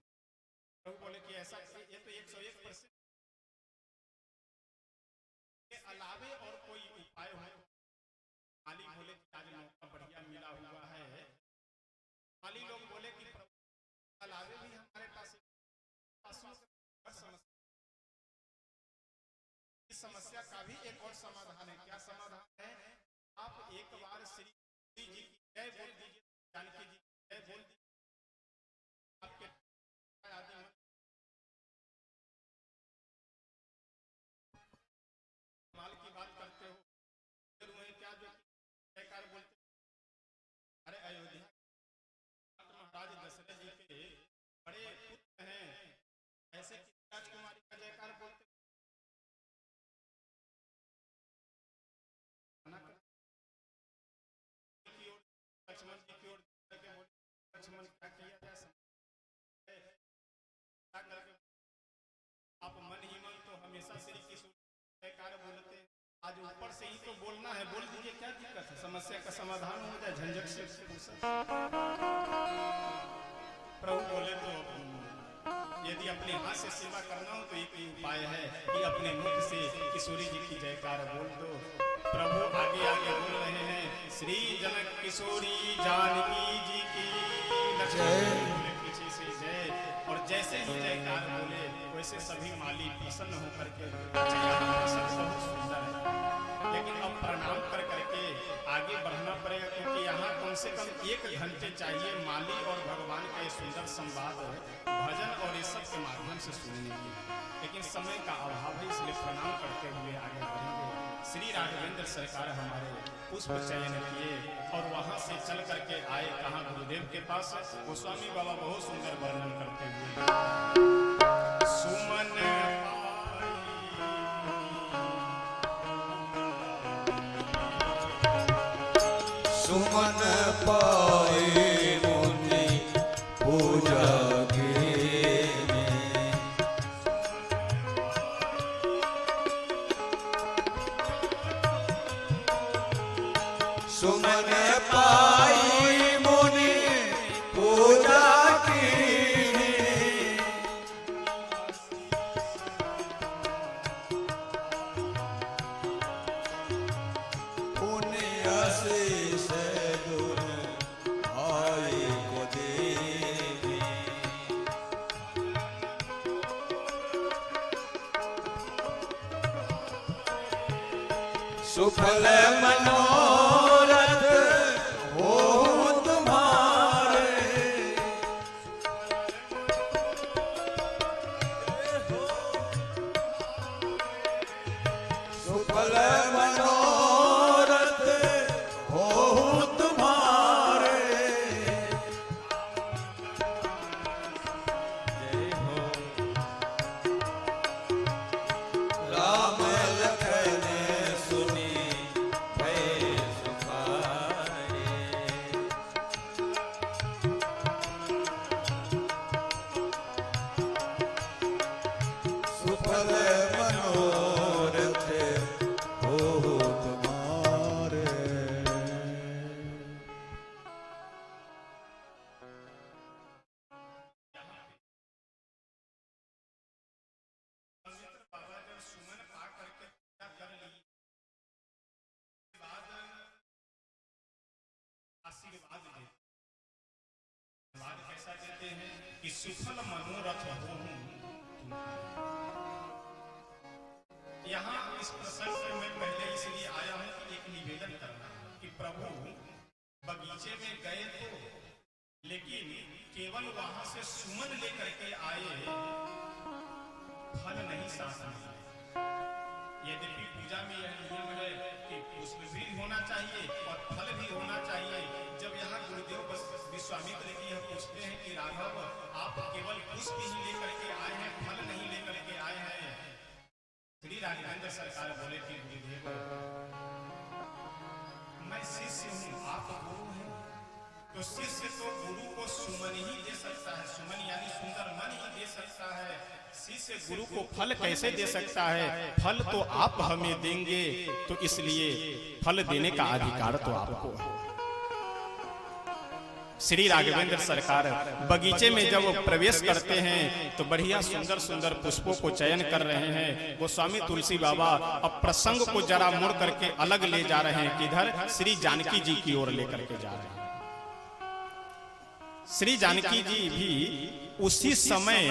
प्रभु बोले कि ऐसा ये तो 101% के अलावे और कोई उपाय हो। माली बोले कि आज मौका बढ़िया मिला हुआ है। माली लोग बोले कि प्रभु अलावे भी हमारे पास इस समस्या का भी एक और समाधान है। क्या समाधान है? आप एक बार श्री जी की जय बोल दीजिए, जानकी जी जय बोल दीजिए, आपके आदि माल की बात करते हो, क्या जो जयकार बोलते। अरे अयोध्या महाराज दशरथ जी के बड़े पुत्र हैं, ऐसे राजकुमारी का जयकार बोलते। लक्ष्मण जी की ओर लक्ष्मण क्या किया जा सकता है? आप मन ही मन तो हमेशा श्री की जयकार बोलते हैं, आज ऊपर से ही तो बोलना है, बोल दीजिए, क्या दिक्कत है? समस्या का समाधान हो जाए, झंझट से। प्रभु बोले तो यदि अपने हाथ से सेवा करना हो तो एक ही उपाय है कि अपने मुख से किशोरी जी की जयकार बोल दो। प्रभु आगे आगे बोल रहे हैं, श्री जनक किशोरी जानकी जी की पीछे से जय। और जैसे ही जयकार बोले वैसे सभी माली प्रसन्न होकर के बहुत सुंदर है। लेकिन अब प्रणाम कर करके आगे बढ़ना पड़ेगा, क्योंकि यहाँ कम से कम 1 घंटे चाहिए माली और भगवान का ये सुंदर संवाद भजन और इस सब के माध्यम से सुनने की। लेकिन समय का अभाव है, इसलिए प्रणाम करते हुए आगे बढ़ेंगे। श्री राघवेंद्र सरकार हमारे पुष्प चयन किए और वहां से चल करके आए कहाँ? गुरुदेव के पास। गोस्वामी बाबा बहुत सुंदर वर्णन करते हुए, सुमन सुमन पाए मुनि पूजा सुमन पाई मुनि पूजा की पुण्य आशीष दुन भाई को दे सुफल मनोरथ हो तुम्हारे सुफल मनोरथ हो तुम्हारे राम लखन सुनी भय सुखारे सुफल मनोरथ हो तुम्हारे आशीर्वाद कैसा देते हैं कि सुफल मनोरथ हो। यहाँ इस प्रसंग में मैं पहले इसलिए आया हूं कि एक निवेदन करना कि प्रभु बगीचे में गए तो लेकिन केवल वहां से सुमन लेकर के आए, फल नहीं साथ मिले। यद्यपि पूजा में यह नियम है कि पुष्प भी होना चाहिए और फल भी होना चाहिए। जब यहाँ गुरुदेव विश्वामित्र जी यह पूछते हैं कि राघव आप केवल पुष्प ही लेकर के आए हैं, फल नहीं लेकर के आए हैं, श्री राघवेंद्र सरकार बोले कि गुरुदेव मैं शिष्य हूँ, आप गुरु हैं, तो शिष्य तो गुरु को सुमन ही दे सकता है, सुमन यानी सुंदर मन ही दे सकता है। शिष्य गुरु को फल कैसे दे सकता है? फल तो आप हमें देंगे, तो इसलिए फल देने का अधिकार तो आपको है। श्री राघवेंद्र सरकार बगीचे में जब प्रवेश करते हैं तो बढ़िया सुंदर सुंदर पुष्पों को चयन कर रहे हैं। गोस्वामी तुलसी बाबा अब प्रसंग को जरा मुड़ करके अलग ले जा रहे हैं, किधर? श्री जानकी जी की ओर लेकर के जा रहे हैं। श्री जानकी जी भी उसी समय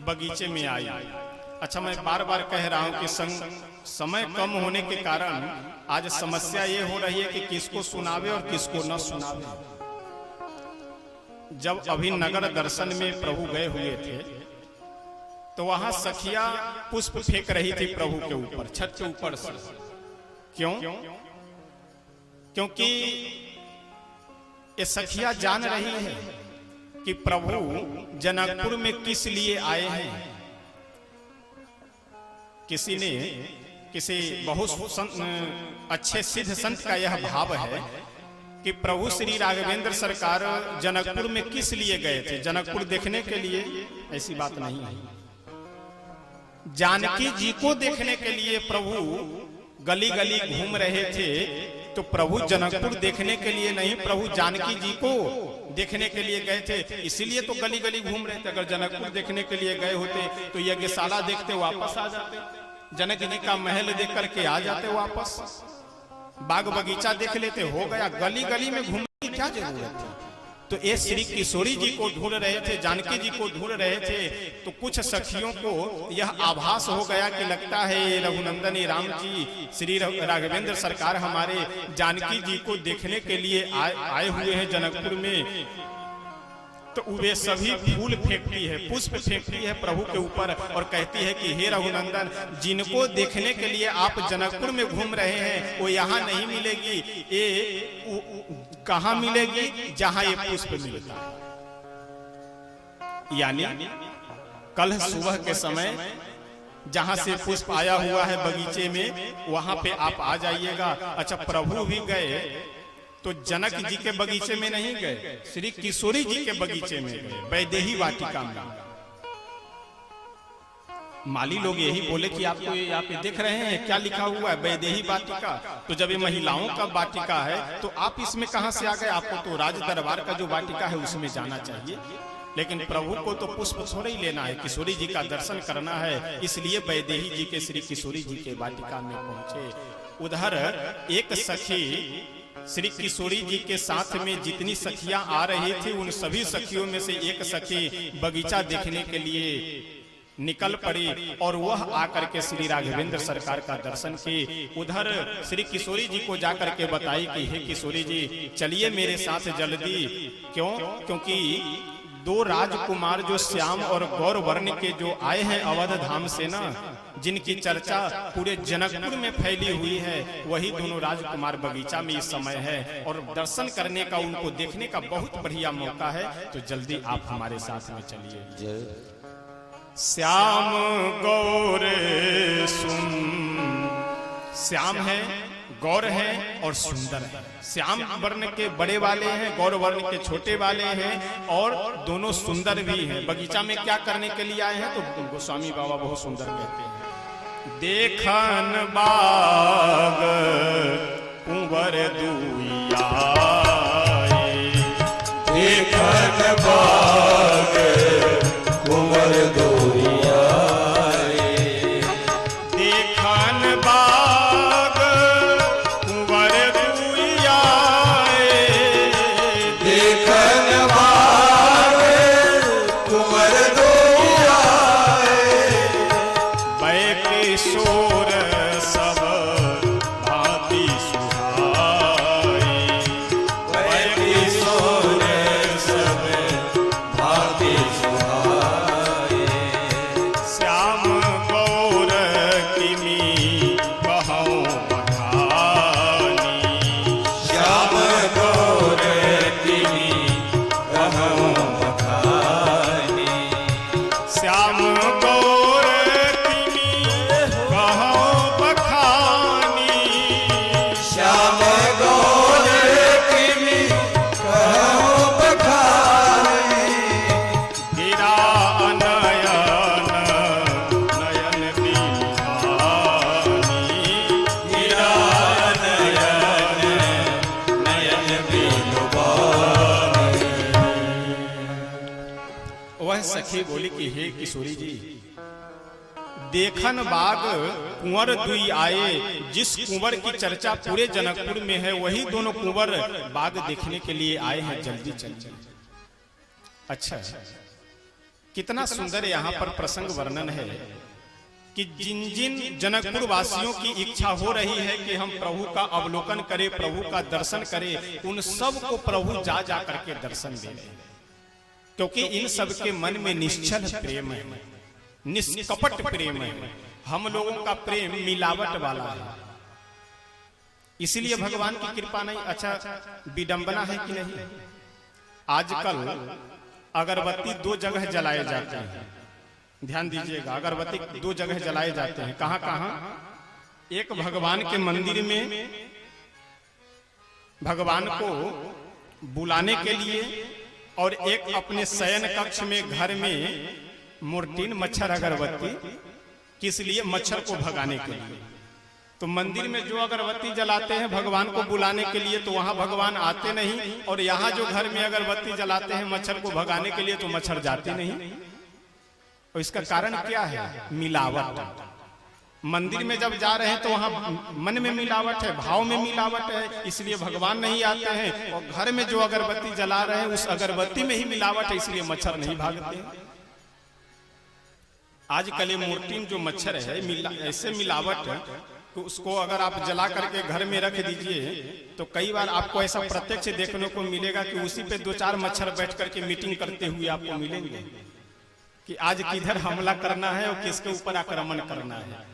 बगीचे में आई। अच्छा, मैं बार बार कह रहा हूं कि समय कम होने के कारण आज समस्या ये हो रही है कि किसको सुनावे और किसको न सुनावे। जब अभी नगर दर्शन में प्रभु गए हुए थे तो वहां सखिया पुष्प फेंक रही थी प्रभु के ऊपर, छत के ऊपर से। क्यों? क्योंकि ये सखिया जान रही है कि प्रभु जनकपुर में किस लिए आए हैं। किसी बहुत अच्छे सिद्ध संत का यह भाव है कि प्रभु श्री राघवेंद्र सरकार जनकपुर में किस लिए गए थे? जनकपुर देखने के लिए? ऐसी बात नहीं है। जानकी जी को देखने के लिए प्रभु गली गली घूम रहे थे। तो प्रभु जनकपुर देखने के लिए नहीं, प्रभु जानकी जी को देखने के लिए गए थे, इसीलिए तो गली गली घूम रहे थे। अगर जनकपुर देखने के लिए गए होते तो यज्ञशाला देखते वापस आ जाते, जनक जी का महल देख करके आ जाते वापस, बाग बगीचा देख लेते, हो गया। गली गली में घूमने की क्या जरूरत थी? तो ये श्री किशोरी जी को ढूंढ रहे थे, जानकी जी को ढूंढ रहे थे। तो कुछ सखियों को यह आभास हो गया कि लगता है ये रघुनंदन राम जी श्री राघवेंद्र सरकार हमारे जानकी जी को देखने के लिए आए हुए हैं जनकपुर में। तो वे सभी फूल फेंकती है, पुष्प फेंकती है प्रभु के ऊपर और कहती है कि हे रघुनंदन, जिनको देखने के लिए आप जनकपुर में घूम रहे हैं वो यहाँ नहीं मिलेगी, ये कहाँ मिलेगी? जहाँ ये पुष्प मिलता है। यानी कल सुबह के समय जहाँ से पुष्प आया हुआ है बगीचे में, वहां पे आप आ जाइएगा। अच्छा, प्रभु भी गए तो जनक जी के बगीचे में नहीं गए, श्री किशोरी जी के बगीचे में गए, वैदेही वाटिका में। माली लोग यही बोले कि आपको ये यहाँ पे देख रहे हैं क्या लिखा हुआ है, वैदेही वाटिका। तो जब ये महिलाओं का वाटिका है तो आप इसमें कहां से आ गए? आपको तो राज दरबार का जो वाटिका है उसमें जाना चाहिए। लेकिन प्रभु को तो पुष्प थोड़ा ही लेना है, किशोरी जी का दर्शन करना है, इसलिए वैदेही जी के श्री किशोरी जी के वाटिका में पहुंचे। उधर एक सखी श्री किशोरी जी के साथ में जितनी सखियां आ रही थी उन सभी सखियों में से एक सखी बगीचा देखने के लिए निकल पड़ी और वह आकर के श्री राघवेंद्र सरकार का दर्शन की। उधर श्री किशोरी जी को जाकर के बताई कि हे किशोरी जी चलिए मेरे साथ जल्दी। क्यों? क्योंकि दो राजकुमार जो श्याम और गौर वर्ण के जो आए हैं अवध धाम से ना, जिनकी चर्चा पूरे जनकपुर में फैली हुई है, वही दोनों राजकुमार बगीचा में इस समय है और दर्शन करने का, उनको देखने का बहुत बढ़िया मौका है। तो जल्दी आप हमारे साथ में चलिए। श्याम गौर सुन, श्याम है, गौर है और सुंदर है। श्याम वर्ण के बड़े वाले हैं, गौर वर्ण के छोटे वाले हैं और दोनों सुंदर भी हैं। बगीचा में क्या करने के लिए आए हैं? तो गोस्वामी बाबा बहुत सुंदर कहते हैं, देखन बाग कुंवर दुइया, देखन बाग कुंवर दुइया, देखन बाग कुंवर दुइया, देखन बाग कुंवर दुइया, बै किशोर सब भांति सुहाई, बै किशोर सब भांति सुहाए, श्याम गौर किमी कहूँ बखानी, श्याम गौर किमी कहूँ बखानी, श्याम गौर किमी कहूँ बखानी, श्याम गौर किमी कहूँ बखानी, गिरा नयन नयन दीवानी, हीरा नयन नयन बिलुबानी। वह सखी बोली कि हे किशोरी जी, देखन बाग कुंवर दुई आए, जिस कुंवर की चर्चा पूरे जनकपुर में है वही दोनों कुंवर बाग देखने के लिए आए हैं, जल्दी चलिए। अच्छा, कितना सुंदर यहाँ पर प्रसंग वर्णन है कि जिन जिन जनकपुर वासियों की इच्छा हो रही है कि हम प्रभु का अवलोकन करें, प्रभु का दर्शन करें, उन सब को प्रभु जा जा करके दर्शन दे रहे हैं। क्योंकि इन सब के मन में निश्चल प्रेम है, निष्कपट प्रेम है। हम लोगों का प्रेम मिलावट वाला है, इसलिए भगवान की कृपा नहीं। अच्छा, विडंबना है कि नहीं? आजकल अगरबत्ती दो जगह जलाए जाते हैं, ध्यान दीजिएगा, अगरबत्ती दो जगह जलाए जाते हैं। कहां कहां? एक भगवान के मंदिर में भगवान को बुलाने के लिए, और एक अपने शयन कक्ष में घर में मोर्टीन मच्छर अगरबत्ती, किस लिए? मच्छर को भगाने के लिए। तो मंदिर में जो अगरबत्ती जलाते हैं भगवान को बुलाने के लिए, तो वहां भगवान आते नहीं, और यहाँ जो घर में अगरबत्ती जलाते हैं मच्छर को भगाने के लिए, तो मच्छर जाते नहीं। और इसका कारण क्या है? मिलावट। मंदिर में जब जा रहे हैं तो वहां मन में मिलावट है, भाव में मिलावट है, इसलिए भगवान नहीं आते हैं। और घर में जो अगरबत्ती जला रहे हैं उस अगरबत्ती में ही मिलावट है, इसलिए मच्छर नहीं भागते। आजकल ये मोर्टीन जो मच्छर है ऐसे मिलावट है तो उसको अगर आप जला करके घर में रख दीजिए तो कई बार आपको ऐसा प्रत्यक्ष देखने को मिलेगा कि उसी पे दो चार मच्छर बैठ करके मीटिंग करते हुए आपको मिलेंगे कि आज किधर हमला करना है और किसके ऊपर आक्रमण करना है।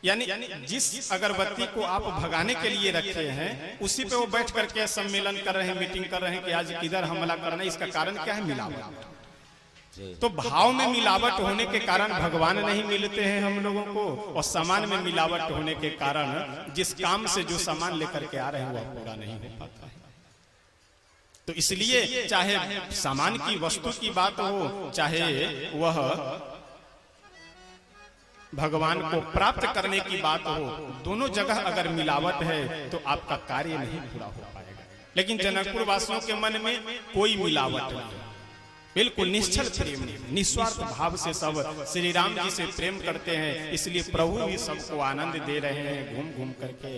यानी जिस अगरबत्ती को आप भगाने के लिए रखे हैं उसी पे वो बैठ करके सम्मेलन कर रहे हैं, मीटिंग कर रहे हैं कि आज किधर हमला करना है। इसका कारण क्या है? मिलावट। तो भाव में मिलावट होने के कारण भगवान नहीं मिलते हैं हम लोगों को, और सामान में मिलावट होने के कारण जिस काम से जो सामान लेकर के आ रहे हैं वह पूरा नहीं हो पाता है। तो इसलिए चाहे सामान की वस्तु की बात हो, चाहे वह भगवान को प्राप्त करने की बात हो, दोनों जगह अगर मिलावट है तो आपका कार्य नहीं पूरा हो पाएगा। लेकिन जनकपुर वासियों के मन में कोई मिलावट नहीं, बिल्कुल निश्चल प्रेम, निस्वार्थ भाव से सब श्री राम जी से प्रेम करते हैं। इसलिए प्रभु भी सबको आनंद दे रहे हैं घूम घूम करके।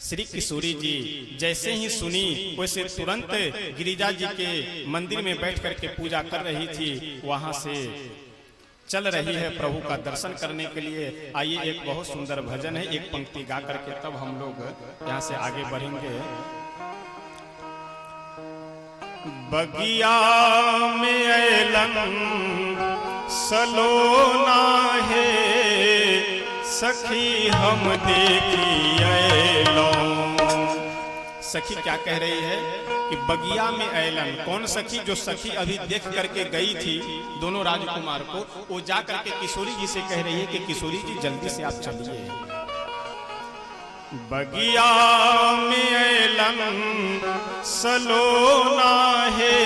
श्री किशोरी जी जैसे ही सुनी वैसे तुरंत गिरिजा जी के मंदिर में बैठ करके पूजा कर रही थी, वहां से चल रही है प्रभु का दर्शन करने के लिए। आइए एक बहुत सुंदर भजन है, एक पंक्ति गा करके तब हम लोग यहाँ से आगे बढ़ेंगे। बगिया में ऐलन सलोना है, सखी हम देखी ऐलो। सखी क्या कह रही है कि बगिया में ऐलन, कौन सखी? जो सखी अभी देख करके गई थी दोनों राजकुमार को, वो जा करके किशोरी जी से कह रही है कि किशोरी जी जल्दी से आप चलिए। बगिया में ऐलन सलोना है,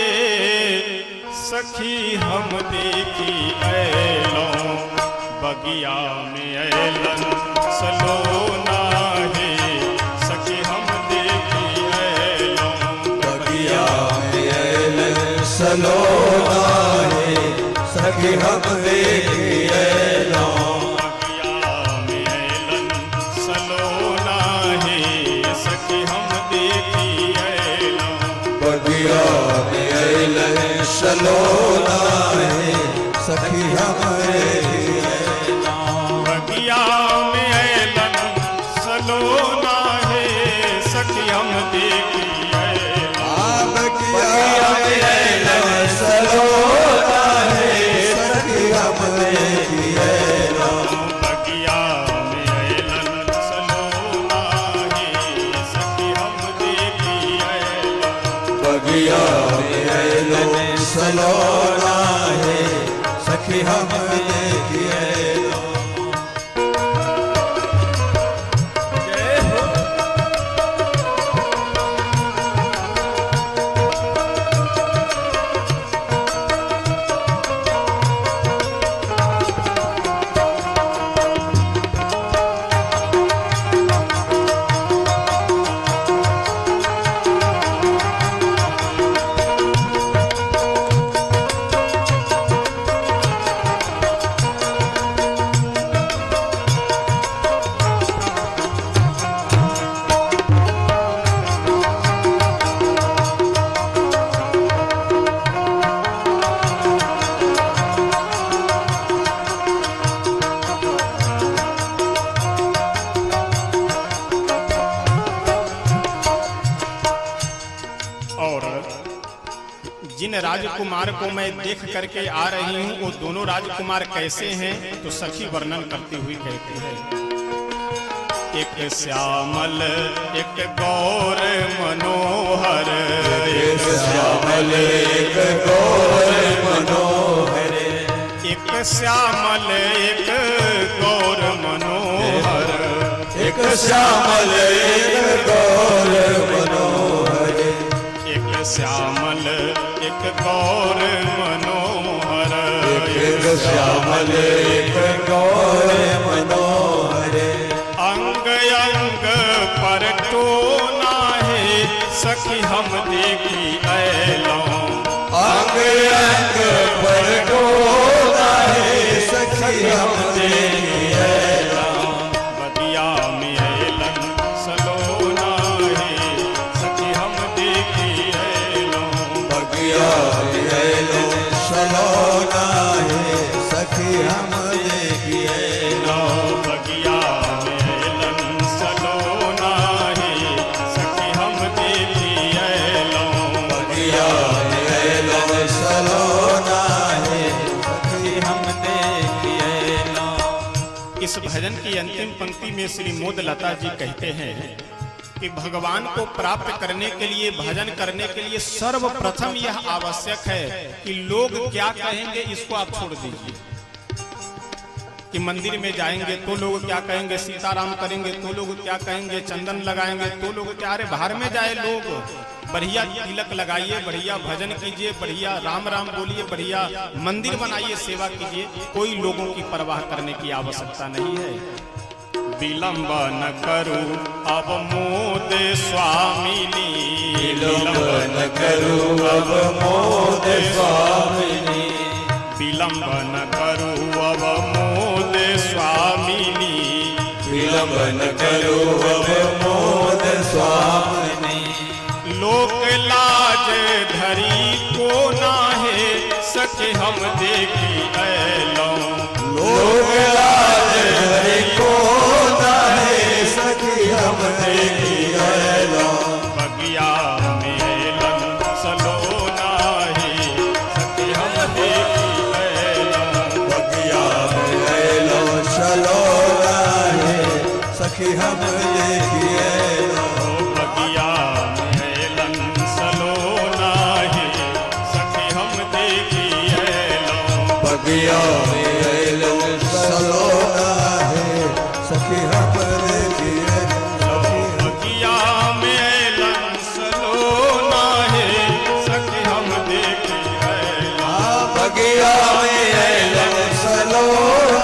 सखी हम देखी ऐलो। बगिया में ऐलन सलोना है, सखी हम देखी ऐलो। बगिया में ऐलन सलोना है, सखी हम देखी ऐलो। बगिया में ऐलन सलोना है, सखी हम देखी ऐलो। बगिया में ऐलन सलोना है, सखी हम देखी ऐलो। बगिया में ऐलन सलोना है, सखी हम देखी ऐलो। बगिया में ऐलन सलोना है, सखी हम देखी ऐलो। बगिया में ऐलन सलोना है, सखी हम देखी ऐलो। बगिया में ऐलन सलोना है, सखी हम देखी ऐलो। जिन राजकुमार को मैं देख करके आ रही हूँ वो दोनों राजकुमार कैसे हैं, तो सखी वर्णन करती हुई कहती है। एक श्यामल एक गौर मनोहर, एक श्यामल एक गौर मनोहर। एक श्यामल एक गौर मनोहर। एक श्यामल एक गौर मनोहर। एक श्यामल एक गौर मनोहर। एक श्यामल एक गौर मनोहर। अंग अंग पर टोना है, सखी हम देखी ऐलो। अंग अंग पर टोना है, सखी हम देखी ऐलो। बगिया में ऐलन सलोना है, सखी हम देखी ऐलो। बगिया में ऐलन सलोना है, सखी हम देखी ऐलो। बगिया में ऐलन सलोना है, सखी हम देखी ऐलो। बगिया में ऐलन सलोना है, सखी हम देखी ऐलो। इस भजन की अंतिम पंक्ति में श्री मोद लता जी कहते हैं कि भगवान को प्राप्त करने के लिए, भजन करने के लिए सर्वप्रथम यह आवश्यक है कि लोग क्या कहेंगे इसको आप छोड़ दीजिए। कि मंदिर में जाएंगे तो लोग क्या कहेंगे, सीताराम करेंगे तो लोग क्या कहेंगे, चंदन लगाएंगे तो लोग क्या, अरे बाहर में जाए लोग, बढ़िया तिलक लगाइए, बढ़िया भजन कीजिए, बढ़िया राम राम बोलिए, बढ़िया मंदिर बनाइए, सेवा कीजिए, कोई लोगों की परवाह करने की आवश्यकता नहीं है। विलंब न करूं अब मोदे स्वामिनी, विलंब न करूं अब मोदे स्वामिनी, विलंब न करूं अब मोदे स्वामिनी, विलंब न करूं अब मोदे स्वामिनी, लोक लाज धरी को नाहे सके हम देखी ऐलों, लोग लाज धरी को नाहे सखी हम देखी ऐलों, बगिया में ऐलन सलो नाहे सके हम देखी ऐलों, बगिया में ऐलों चलो नाहे सखी हम देखी ऐलों, बगिया में ऐलन सलो नाहे सके हम देखी ऐलों, बगिया में ऐलों चलो नाहे सखी हम देखी ऐलों, बगिया में ऐलन सलो नाहे सके हम देखी ऐलों, बगिया में ऐलों चलो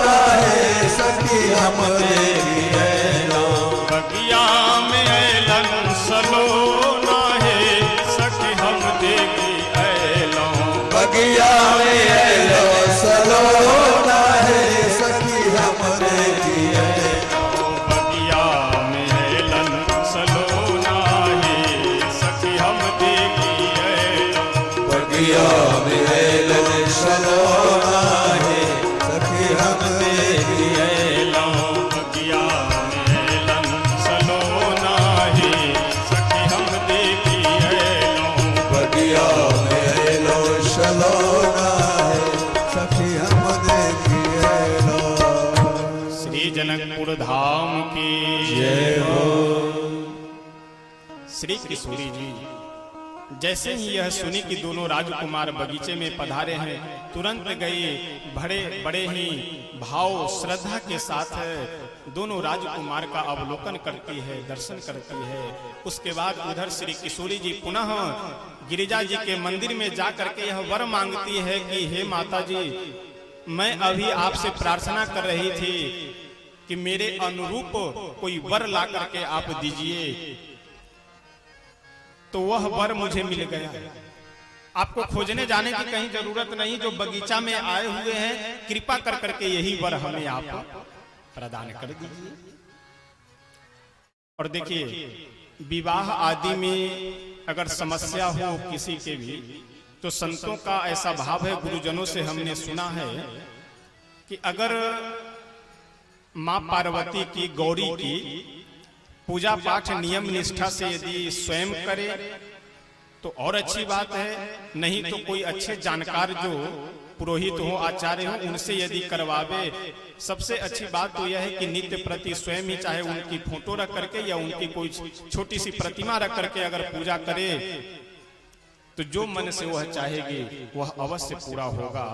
नाहे सखी हम देखी ऐलों, बगिया में ऐलन सलो नाहे सके हम देखी ऐलों, बगिया में ऐलों चलो नाहे सखी हम देखी ऐलों, बगिया में ऐलन सलो नाहे सके हम देखी ऐलों, बगिया में ऐलों चलो नाहे सखी हम देखी ऐलों, बगिया में ऐलन सलो नाहे सके हम देखी ऐलों, बगिया में ऐलों चलो नाहे सखी हम देखी ऐलों। श्री जनकपुर धाम की जय हो। श्री किशोरी जी जैसे ही यह सुनी कि दोनों राजकुमार बगीचे में पधारे हैं, तुरंत गए, बड़े बड़े ही भाव श्रद्धा के साथ दोनों राजकुमार का अवलोकन करती है, दर्शन करती है। उसके बाद उधर श्री किशोरी जी पुनः गिरिजा जी के मंदिर में जा करके यह वर मांगती है कि हे माता जी, मैं अभी आपसे प्रार्थना कर रही थी कि मेरे अनुरूप कोई वर ला करके आप दीजिए, तो वह वर मुझे मिल गया। आपको खोजने जाने की कहीं जरूरत नहीं, जो बगीचा में आए हुए हैं, कृपा कर करके यही वर हमें आप प्रदान कर दीजिए। और देखिए, विवाह आदि में अगर समस्या हो किसी के भी, तो संतों का ऐसा भाव है, गुरुजनों से हमने सुना है कि अगर मां पार्वती की, गौरी की पूजा पाठ नियम निष्ठा से यदि स्वयं करे तो और अच्छी बात है, नहीं तो कोई अच्छे जानकार जो पुरोहित हो, आचार्य हो, उनसे यदि करवावे। सबसे अच्छी बात तो यह है कि नित्य प्रति स्वयं ही, चाहे उनकी फोटो रख करके या उनकी कोई छोटी सी प्रतिमा रख करके अगर पूजा करे तो जो मन से वह चाहेगी वह अवश्य पूरा होगा,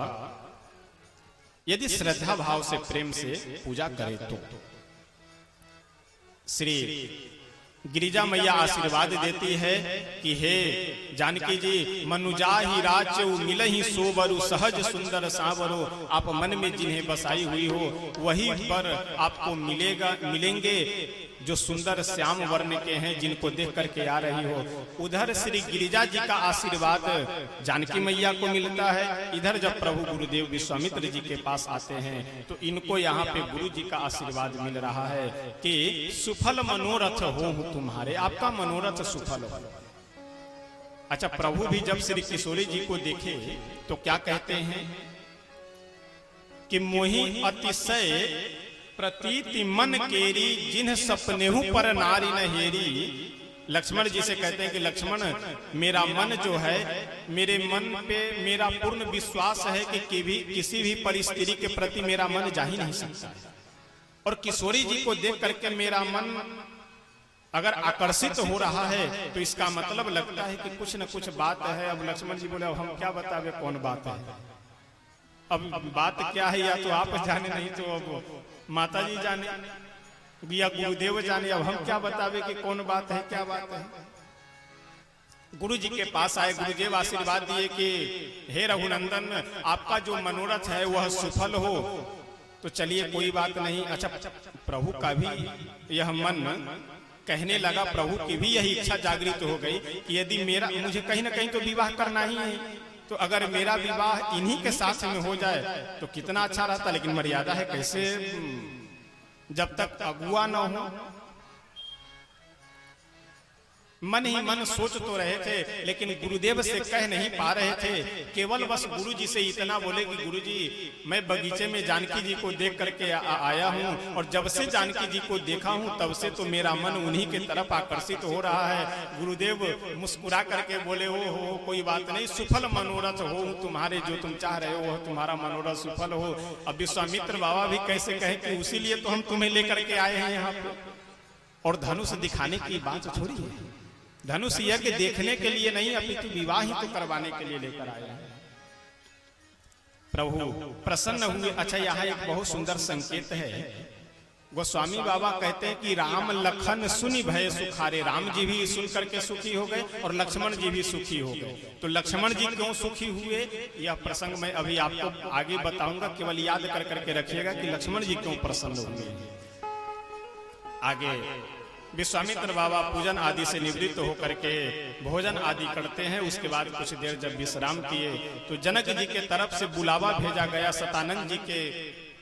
यदि श्रद्धा भाव से, प्रेम से पूजा करे तो। श्री गिरिजा मैया आशीर्वाद देती है कि हे जानकी जी, मनुजा ही राचो मिले ही सोबरु, सहज सुंदर सावरो, आप मन में जिन्हें बसाई हुई हो वही पर आपको मिलेंगे जो सुंदर श्याम वर्ण के हैं, जिनको देख करके आ रही हो। उधर श्री गिरिजा जी का आशीर्वाद जानकी मैया को मिलता है, इधर जब प्रभु गुरुदेव विश्वामित्र जी के पास आते हैं तो इनको यहाँ पे गुरु जी का आशीर्वाद मिल रहा है कि सुफल मनोरथ हो तुम्हारे, आपका मनोरथ सुफल हो। अच्छा, प्रभु भी जब श्री किशोरी जी को देखे तो क्या कहते हैं कि मोहि अतिशय प्रतीति मन केरी, जिन्ह सपनेहु पर नारी न हेरी। लक्ष्मण जी से कहते हैं कि लक्ष्मण, मेरा मन जो है, मेरे मन पे मेरा पूर्ण विश्वास है कि किसी भी परिस्थिति के प्रति मेरा मन जा ही नहीं सकता, और किशोरी जी को देख करके मेरा मन अगर आकर्षित हो रहा है तो इसका मतलब लगता है कि कुछ न कुछ बात है। अब लक्ष्मण जी बोले, अब हम क्या बतावे कौन बात है। अब बात क्या है, या तो आप जाने, नहीं तो अब माता जी जाने या गुरुदेव जाने। अब हम क्या बतावे कि कौन बात है, क्या बात है। गुरु जी के पास आए, गुरुदेव आशीर्वाद दिए कि हे रघुनंदन, आपका जो मनोरथ है वह सफल हो। तो चलिए कोई बात नहीं। अच्छा, प्रभु का भी यह मन कहने लगा, प्रभु की भी यही इच्छा जागृत हो गई कि यदि मेरा, मुझे कहीं ना कहीं तो विवाह करना ही है, तो अगर मेरा विवाह इन्हीं के साथ में हो जाए तो कितना अच्छा रहता। लेकिन मर्यादा है, कैसे, जब तक अगुआ न हो। मन ही मन सोच तो रहे थे, लेकिन गुरुदेव से कह नहीं पा रहे थे। केवल बस गुरु जी से इतना बोले कि गुरु जी, मैं बगीचे में जानकी जी को देख करके आया हूँ, और जब से जानकी जी को देखा हूँ तब से तो मेरा मन उन्हीं के तरफ आकर्षित हो रहा है। गुरुदेव मुस्कुरा करके बोले, हो कोई बात नहीं, सफल मनोरथ हो तुम्हारे, जो तुम चाह रहे हो वह तुम्हारा मनोरथ सफल हो। अब विश्वामित्र बाबा भी कैसे कहे कि उसी लिए तो हम तुम्हें लेकर के आए हैं यहाँ पे। और धनुष दिखाने की बात छोड़ी है, धनुष यज्ञ देखने के लिए नहीं, अपितु विवाह ही तो करवाने के लिए लेकर आए हैं। प्रभु प्रसन्न हुए। अच्छा, यहाँ एक बहुत सुंदर संकेत है। गोस्वामी बाबा कहते हैं कि राम लखन सुनि भय सुखारे। राम जी भी सुन करके सुखी हो गए और लक्ष्मण जी भी सुखी हो गए। तो लक्ष्मण जी क्यों सुखी हुए, यह प्रसंग मैं अभी आपको आगे बताऊंगा, केवल याद कर करके रखिएगा कि लक्ष्मण जी क्यों प्रसन्न हुए। आगे विश्वामित्र बाबा पूजन आदि से निवृत्त होकर के भोजन आदि करते हैं। उसके बाद कुछ देर जब विश्राम किए तो जनक जी के तरफ से बुलावा भेजा गया सतानंद जी के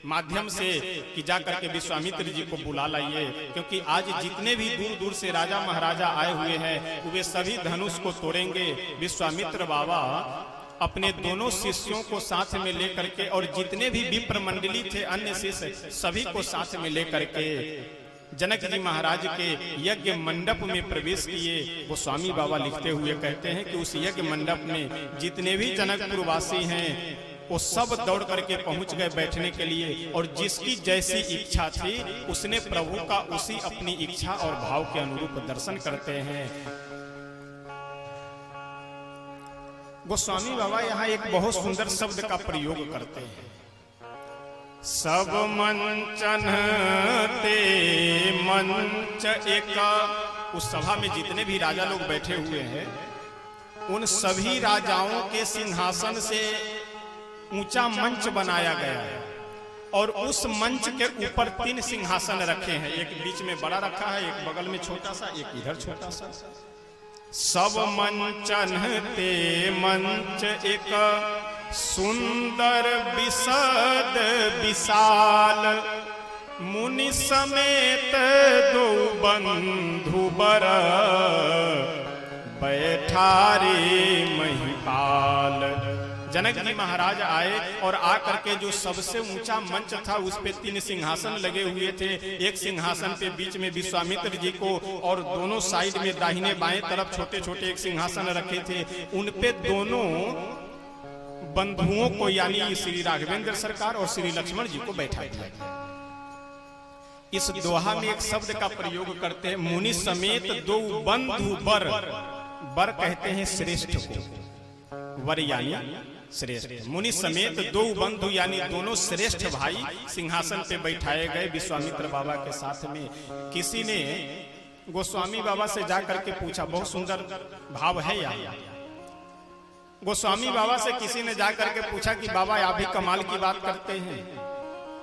माध्यम से कि जाकर के विश्वामित्र जी को बुला लाइए, क्योंकि आज जितने भी दूर दूर से राजा महाराजा आए हुए हैं वे सभी धनुष को तोड़ेंगे। विश्वामित्र बाबा अपने दोनों शिष्यों को साथ में लेकर के, और जितने भी विप्र मंडली थे अन्य शिष्य, सभी को साथ में लेकर के जनक जी महाराज के यज्ञ मंडप में प्रवेश किए। वो स्वामी बाबा लिखते हुए कहते हैं कि उस यज्ञ मंडप में जितने भी जनकपुर वासी हैं वो सब दौड़ करके पहुंच गए बैठने के लिए, और जिसकी जैसी इच्छा थी उसने प्रभु का उसी अपनी इच्छा और भाव के अनुरूप दर्शन करते हैं। गोस्वामी बाबा यहाँ एक बहुत सुंदर शब्द का प्रयोग करते हैं। सब मंचन ते मंच एका। उस सभा में जितने भी राजा लोग बैठे हुए हैं उन सभी राजाओं के सिंहासन से ऊंचा मंच बनाया गया है, और उस मंच के ऊपर 3 सिंहासन रखे हैं। एक बीच में बड़ा रखा है, एक बगल में छोटा सा, एक इधर छोटा सा। सब मंचन ते मंच एक सुंदर विशद विशाल। मुनि समेत दो बंधु बर बैठारे महिपाल। जनक जी महाराज आए और आकर के जो सबसे ऊंचा मंच था उस पे 3 सिंहासन लगे हुए थे। एक सिंहासन पे बीच में विश्वामित्र जी को, और दोनों साइड में दाहिने बाएं तरफ छोटे छोटे एक सिंहासन रखे थे। उन पे दोनों बंधुओं को, यानी श्री राघवेंद्र सरकार और श्री लक्ष्मण जी को बैठा दिया गया। इस दोहा में एक शब्द का प्रयोग करते हैं, मुनि समेत 2 बंधु बर। बर कहते हैं श्रेष्ठ को, वर यानी श्रेष्ठ। मुनि समेत 2 बंधु यानी दोनों श्रेष्ठ भाई सिंहासन पे बैठाए गए विश्वामित्र बाबा के साथ में। किसी ने गोस्वामी बाबा से जाकर के पूछा, बहुत सुंदर भाव है यहाँ। गोस्वामी बाबा से किसी ने जाकर के पूछा कि बाबा आप भी कमाल की बात करते हैं।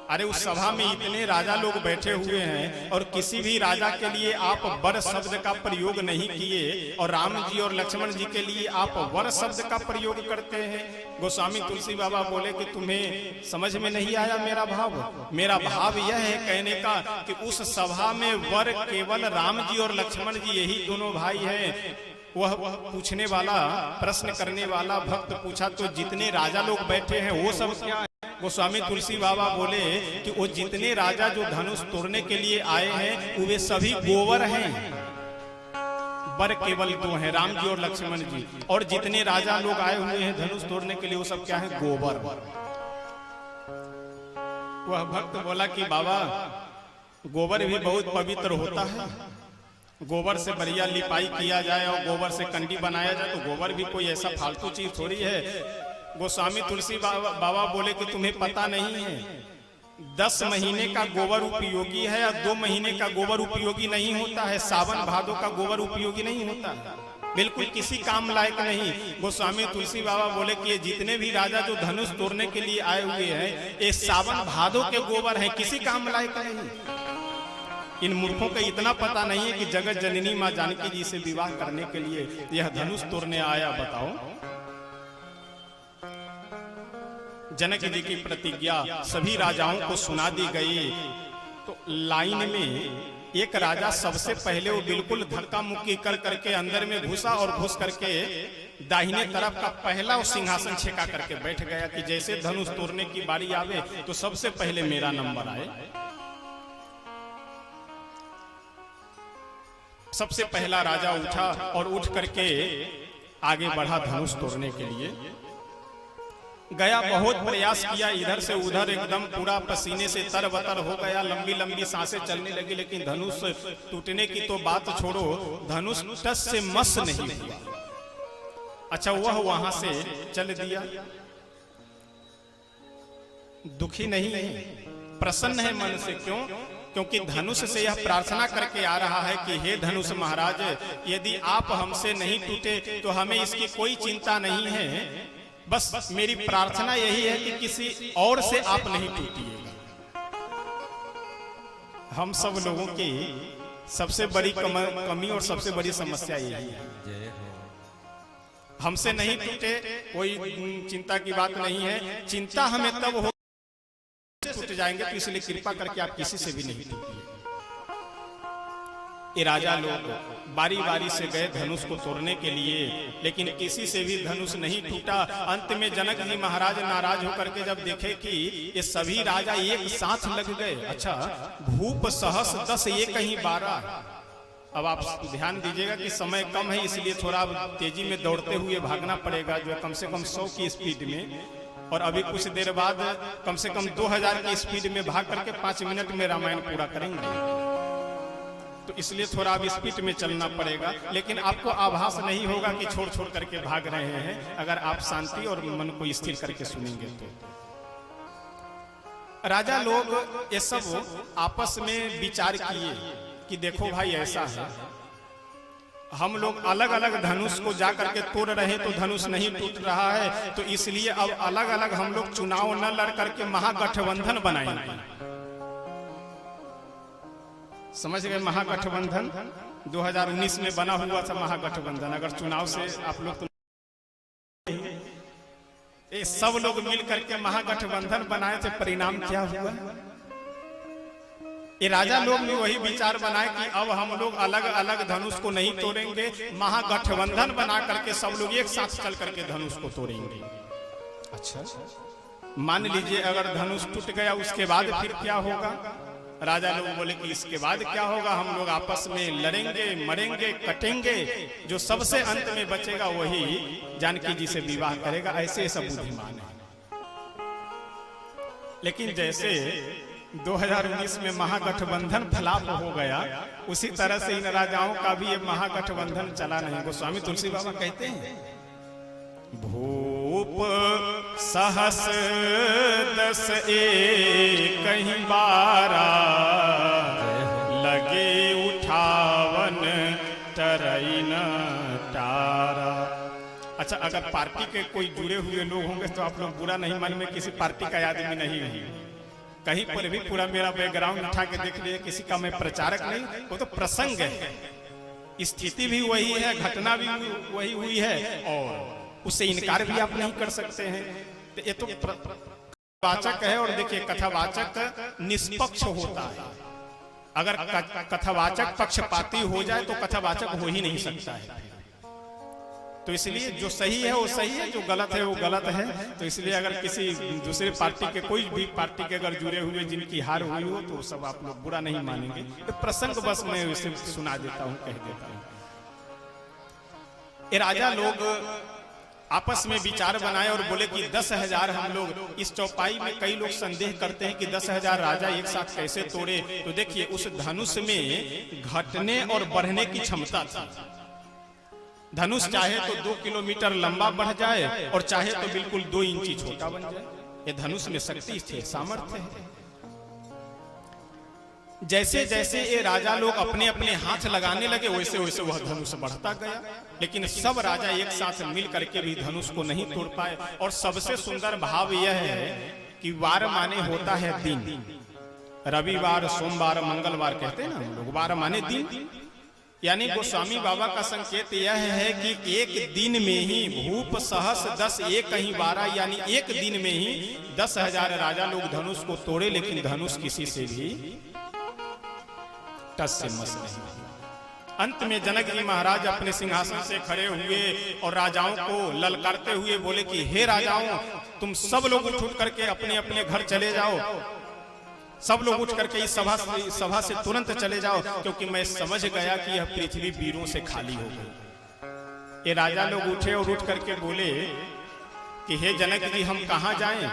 अरे उस सभा में इतने राजा लोग बैठे हुए हैं और किसी भी राजा के लिए आप वर शब्द का प्रयोग नहीं किए, और राम जी और लक्ष्मण जी के लिए आप वर शब्द का प्रयोग करते हैं। गोस्वामी तुलसी बाबा बोले कि तुम्हें समझ में नहीं आया मेरा भाव। मेरा भाव यह है कहने का कि उस सभा में वर केवल राम जी और लक्ष्मण जी, यही दोनों भाई हैं। वह पूछने वाला, प्रश्न करने वाला भक्त पूछा तो जितने राजा लोग बैठे हैं वो सब क्या है? गोस्वामी तुलसी बाबा बोले कि वो जितने राजा जो धनुष तोड़ने के लिए आए हैं वे सभी गोवर हैं। वर केवल 2 हैं, राम जी और लक्ष्मण जी। और जितने राजा लोग आए हुए हैं धनुष तोड़ने के लिए वो सब क्या है? गोबर। वह भक्त बोला कि बाबा गोबर भी बहुत पवित्र होता है, गोबर से बढ़िया लिपाई किया जाए और गोबर से कंडी बनाया जाए, तो गोबर भी कोई ऐसा फालतू चीज थोड़ी है। गोस्वामी तुलसी बाबा बोले कि तुम्हें पता नहीं है 10 महीने का गोबर उपयोगी है और 2 महीने का गोबर उपयोगी नहीं होता है। सावन भादों का गोबर उपयोगी नहीं होता है, बिल्कुल किसी काम लायक नहीं। गोस्वामी तुलसी बाबा बोले कि ये जितने भी राजा जो धनुष तोड़ने के लिए आए हुए हैं ये सावन भादों के गोबर हैं, किसी काम लायक नहीं। इन मूर्खों को इतना पता नहीं है कि जगत जननी मां जानकी जी से विवाह करने के लिए यह धनुष तोड़ने आया। बताओ, जनक जी की प्रतिज्ञा सभी राजाओं को सुना दी गई। तो लाइन में एक राजा सबसे पहले वो बिल्कुल धक्का मुक्की कर करके अंदर में घुसा और घुस करके दाहिने तरफ का पहला वो सिंहासन छेका करके बैठ गया कि जैसे धनुष तोड़ने की बारी आवे तो सबसे पहले मेरा नंबर आए। सबसे पहला राजा उठा और उठ करके आगे बढ़ा धनुष तोड़ने के लिए गया। बहुत प्रयास किया, इधर से उधर एकदम पूरा पसीने से तरबतर हो गया, लंबी लंबी सांसें चलने लगी, लेकिन धनुष टूटने की तो बात छोड़ो, धनुष टस से मस नहीं हुआ। अच्छा, वह वहां से चल दिया। दुखी नहीं है, प्रसन्न है मन से। क्यों? क्योंकि धनुष से यह प्रार्थना करके आ रहा है कि हे धनुष महाराज, यदि आप हमसे नहीं टूटे तो हमें इसकी कोई चिंता नहीं है, बस मेरी प्रार्थना यही है कि किसी और से आप नहीं टूटिएगा। हम सब लोगों की सबसे बड़ी कमी और सबसे बड़ी समस्या यही है, हमसे नहीं टूटे कोई चिंता की बात नहीं है। चिंता हमें तब हो टूट जाएंगे, तो इसलिए कृपा करके आप किसी से भी नहीं टूटिए। ये राजा लोग बारी बारी से गए धनुष को तोड़ने के लिए, लेकिन किसी से भी धनुष नहीं टूटा। अंत में जनक जी महाराज नाराज होकर के जब देखे कि ये सभी राजा एक साथ लग गए। अच्छा, भूप सहस 10 एक ही 12। अब आप ध्यान दीजिएगा कि समय कम है, इसलिए थोड़ा तेजी में दौड़ते हुए भागना पड़ेगा, जो कम से कम 100 की स्पीड में, और अभी कुछ देर बाद कम से कम 2000 की स्पीड में भाग करके 5 मिनट में रामायण पूरा करेंगे। तो इसलिए थोड़ा अब स्पीड में चलना पड़ेगा, लेकिन आपको आभास नहीं होगा कि छोड़ छोड़ करके भाग रहे हैं, अगर आप शांति और मन को स्थिर करके सुनेंगे तो। राजा लोग ये सब आपस में विचार किए कि देखो भाई, ऐसा है, हम लोग अलग अलग धनुष को जा करके तोड़ रहे तो धनुष नहीं टूट रहा है, तो इसलिए अब अलग अलग हम लोग चुनाव न लड़ करके महागठबंधन बनाएंगे। समझ गए? महागठबंधन 2019 में बना हुआ था महागठबंधन। अगर चुनाव से आप लोग ये सब लोग मिल करके महागठबंधन बनाए थे, परिणाम क्या हुआ? ये राजा लोग भी वही विचार बनाए कि अब हम लोग अलग अलग धनुष को नहीं तोड़ेंगे, महागठबंधन बना करके सब लोग एक साथ चल करके धनुष को तोड़ेंगे। अच्छा, मान लीजिए अगर धनुष टूट गया, उसके बाद फिर क्या होगा? राजा लोग बोले कि इसके बाद क्या होगा, हम लोग आपस में लड़ेंगे, मरेंगे, कटेंगे, जो सबसे अंत में बचेगा वही जानकी जी से विवाह करेगा। ऐसे सब बुद्धिमान है। लेकिन जैसे 2019 में महागठबंधन फ्लॉप हो गया, उसी तरह से इन राजाओं का भी ये महागठबंधन चला नहीं। गोस्वामी तुलसी बाबा कहते हैं, भूप सहस 10 एक ही 12, लगे उठावन तरैन टारा। अच्छा, अगर पार्टी के कोई जुड़े हुए लोग होंगे तो आप लोग बुरा नहीं मन में, किसी पार्टी का आदमी नहीं है, कहीं पर भी पूरा मेरा बैकग्राउंड उठा के देख लिए, किसी का मैं प्रचारक नहीं, वो तो प्रसंग है, स्थिति भी वही है, घटना भी वही हुई है, और उससे इनकार भी आप नहीं कर सकते हैं। तो ये तो कथावाचक है, और देखिए कथावाचक निष्पक्ष होता है। अगर कथावाचक पक्षपाती हो जाए तो कथावाचक हो ही नहीं सकता है। तो इसलिए जो सही है वो सही है, जो गलत है वो गलत है। तो इसलिए अगर किसी दूसरे पार्टी के, कोई भी पार्टी के अगर जुड़े हुए जिनकी हार हुई हो तो सब आप लोग बुरा नहीं मानेंगे। तो प्रसंग बस मैं उसे सुना देता हूँ, कह देता हूँ। ये राजा लोग आपस में विचार बनाए और बोले कि 10,000 हम लोग, इस चौपाई में कई लोग संदेह करते हैं कि 10,000 राजा एक साथ कैसे तोड़े। तो देखिए, उस धनुष में घटने और बढ़ने की क्षमता थी। धनुष चाहे तो 2 किलोमीटर लंबा बढ़ जाए और चाहे तो बिल्कुल 2 इंची छोटा बन जाए। ये धनुष में शक्ति है, सामर्थ्य है। जैसे जैसे ये राजा लोग अपने अपने हाथ लगाने लगे वैसे वैसे वह धनुष बढ़ता गया, लेकिन सब राजा एक साथ मिल करके भी धनुष को नहीं तोड़ पाए। और सबसे सुंदर भाव यह है कि वार माने होता है दिन, रविवार, सोमवार, मंगलवार कहते हैं ना हम लोग, वार माने दिन। यानी गोस्वामी बाबा का संकेत यह है कि एक दिन में ही भूप सहस 10 एक कहीं 12, यानी एक दिन में ही 10,000 राजा लोग धनुष को तोड़े, लेकिन धनुष किसी से भी टस से मस नहीं। अंत में जनक जी महाराज अपने सिंहासन से खड़े हुए और राजाओं को ललकारते हुए बोले कि हे राजाओं, तुम सब लोग उठ करके अपने अपने घर चले जाओ, सब लोग उठ करके इस सभा से तुरंत चले जाओ, क्योंकि मैं समझ गया कि यह पृथ्वी वीरों से खाली हो गई। ये राजा लोग उठे और उठ करके बोले कि हे जनक जी, हम कहाँ जाएं?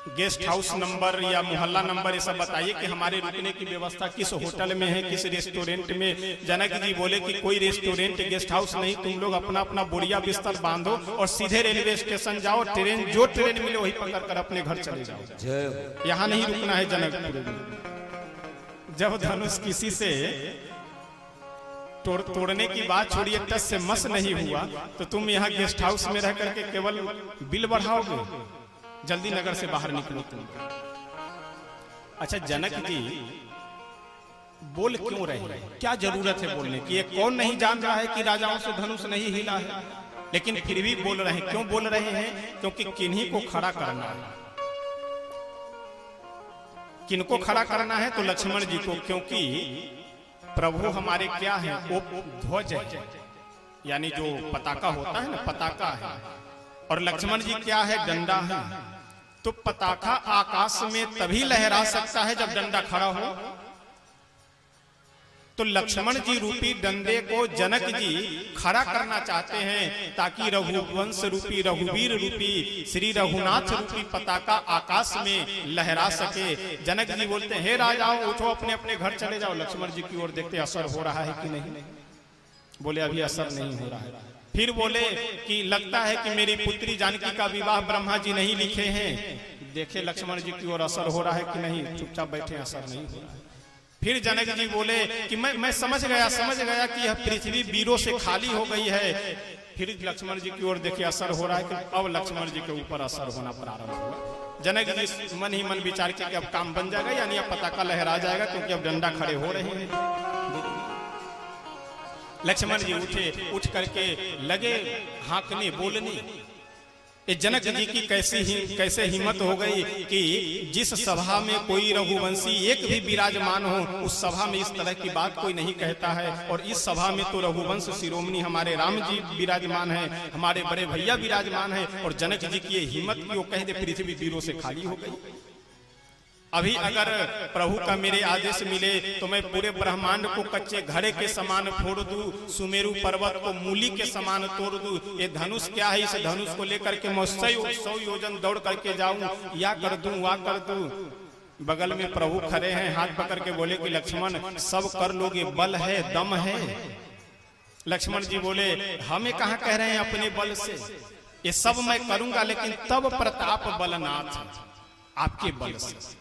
गेस्ट हाउस नंबर या मोहल्ला नंबर ये सब बताइए कि हमारे रुकने की व्यवस्था किस होटल में है, किस रेस्टोरेंट में। जनक जी बोले कि कोई रेस्टोरेंट गेस्ट हाउस नहीं, तुम लोग अपना अपना बोरिया बिस्तर बांधो और सीधे रेलवे स्टेशन जाओ, जो ट्रेन मिले वही पकड़ कर अपने घर चले जाओ, यहाँ नहीं रुकना है जनकपुर में। जब धनुष किसी से तोड़ने की बात छोड़िए, टस से मस नहीं हुआ, तो तुम यहाँ गेस्ट हाउस में रह करके केवल बिल बढ़ाओगे, जल्दी नगर से बाहर निकलो तुम। अच्छा, जनक जी बोल क्यों रहे हैं? क्या जरूरत है बोलने की? ये कौन नहीं जान रहा है कि राजाओं से धनुष नहीं हिला है, लेकिन फिर भी बोल रहे हैं। क्यों बोल रहे हैं? क्योंकि किन्हीं को खड़ा करना है। किनको खड़ा करना है? तो लक्ष्मण जी को, क्योंकि प्रभु हमारे क्या है? वो ध्वज है, यानी जो पताका होता है ना, पताका है। और लक्ष्मण जी क्या है? डंडा है। तो पताका आकाश में तभी लहरा सकता है जब डंडा खड़ा हो। तो लक्ष्मण जी रूपी डंडे को जनक जी खड़ा करना चाहते हैं, ताकि रघुवंश रूपी, रघुवीर रूपी, श्री रघुनाथ रूपी पताका आकाश में लहरा सके। जनक जी बोलते हैं, हे राजाओं, उठो, अपने अपने घर चले जाओ। लक्ष्मण जी की ओर देखते, असर हो रहा है कि नहीं? बोले अभी असर नहीं हो रहा है। फिर बोले कि लगता है कि मेरी पुत्री जानकी का विवाह ब्रह्मा जी नहीं लिखे हैं। देखे लक्ष्मण जी की ओर, असर हो रहा है कि नहीं? चुपचाप बैठे, असर नहीं हो रहा है। फिर जनक जी बोले कि मैं समझ गया कि यह पृथ्वी वीरों से खाली हो गई है। फिर लक्ष्मण जी की ओर देखे, असर हो रहा है कि अब लक्ष्मण जी के ऊपर असर होना प्रारंभ हुआ। जनक जी मन ही मन विचार किया कि अब काम बन जाएगा, यानी अब पताका लहरा जाएगा, क्योंकि अब डंडा खड़े हो रहे हैं। लक्ष्मण जी उठे, उठ करके लगे हाँकने, बोलने। ये जनक जी की कैसे हिम्मत हो गई कि जिस सभा में कोई रघुवंशी एक भी विराजमान हो, उस सभा में इस तरह की बात कोई नहीं कहता है। और इस सभा में तो रघुवंश शिरोमणि हमारे राम जी विराजमान है, हमारे बड़े भैया विराजमान है, और जनक जी की हिम्मत की वो कह दे पृथ्वी वीरों से खाली हो गई। अभी अगर प्रभु का मेरे आदेश मिले तो मैं पूरे ब्रह्मांड को कच्चे घड़े के समान फोड़ दूं, सुमेरु पर्वत को मूली के समान तोड़ दूं। ये धनुष क्या है? इस धनुष को लेकर के मैं 100 योजन दौड़ करके जाऊं, या कर दूं, वा कर दूं। बगल में प्रभु खड़े हैं, हाथ पकड़ के बोले कि लक्ष्मण, सब कर लोगे, बल है, दम है। लक्ष्मण जी बोले, हमें कहाँ कह रहे हैं अपने बल से? ये सब मैं करूंगा, लेकिन तब प्रताप बलनाथ, आपके बल से।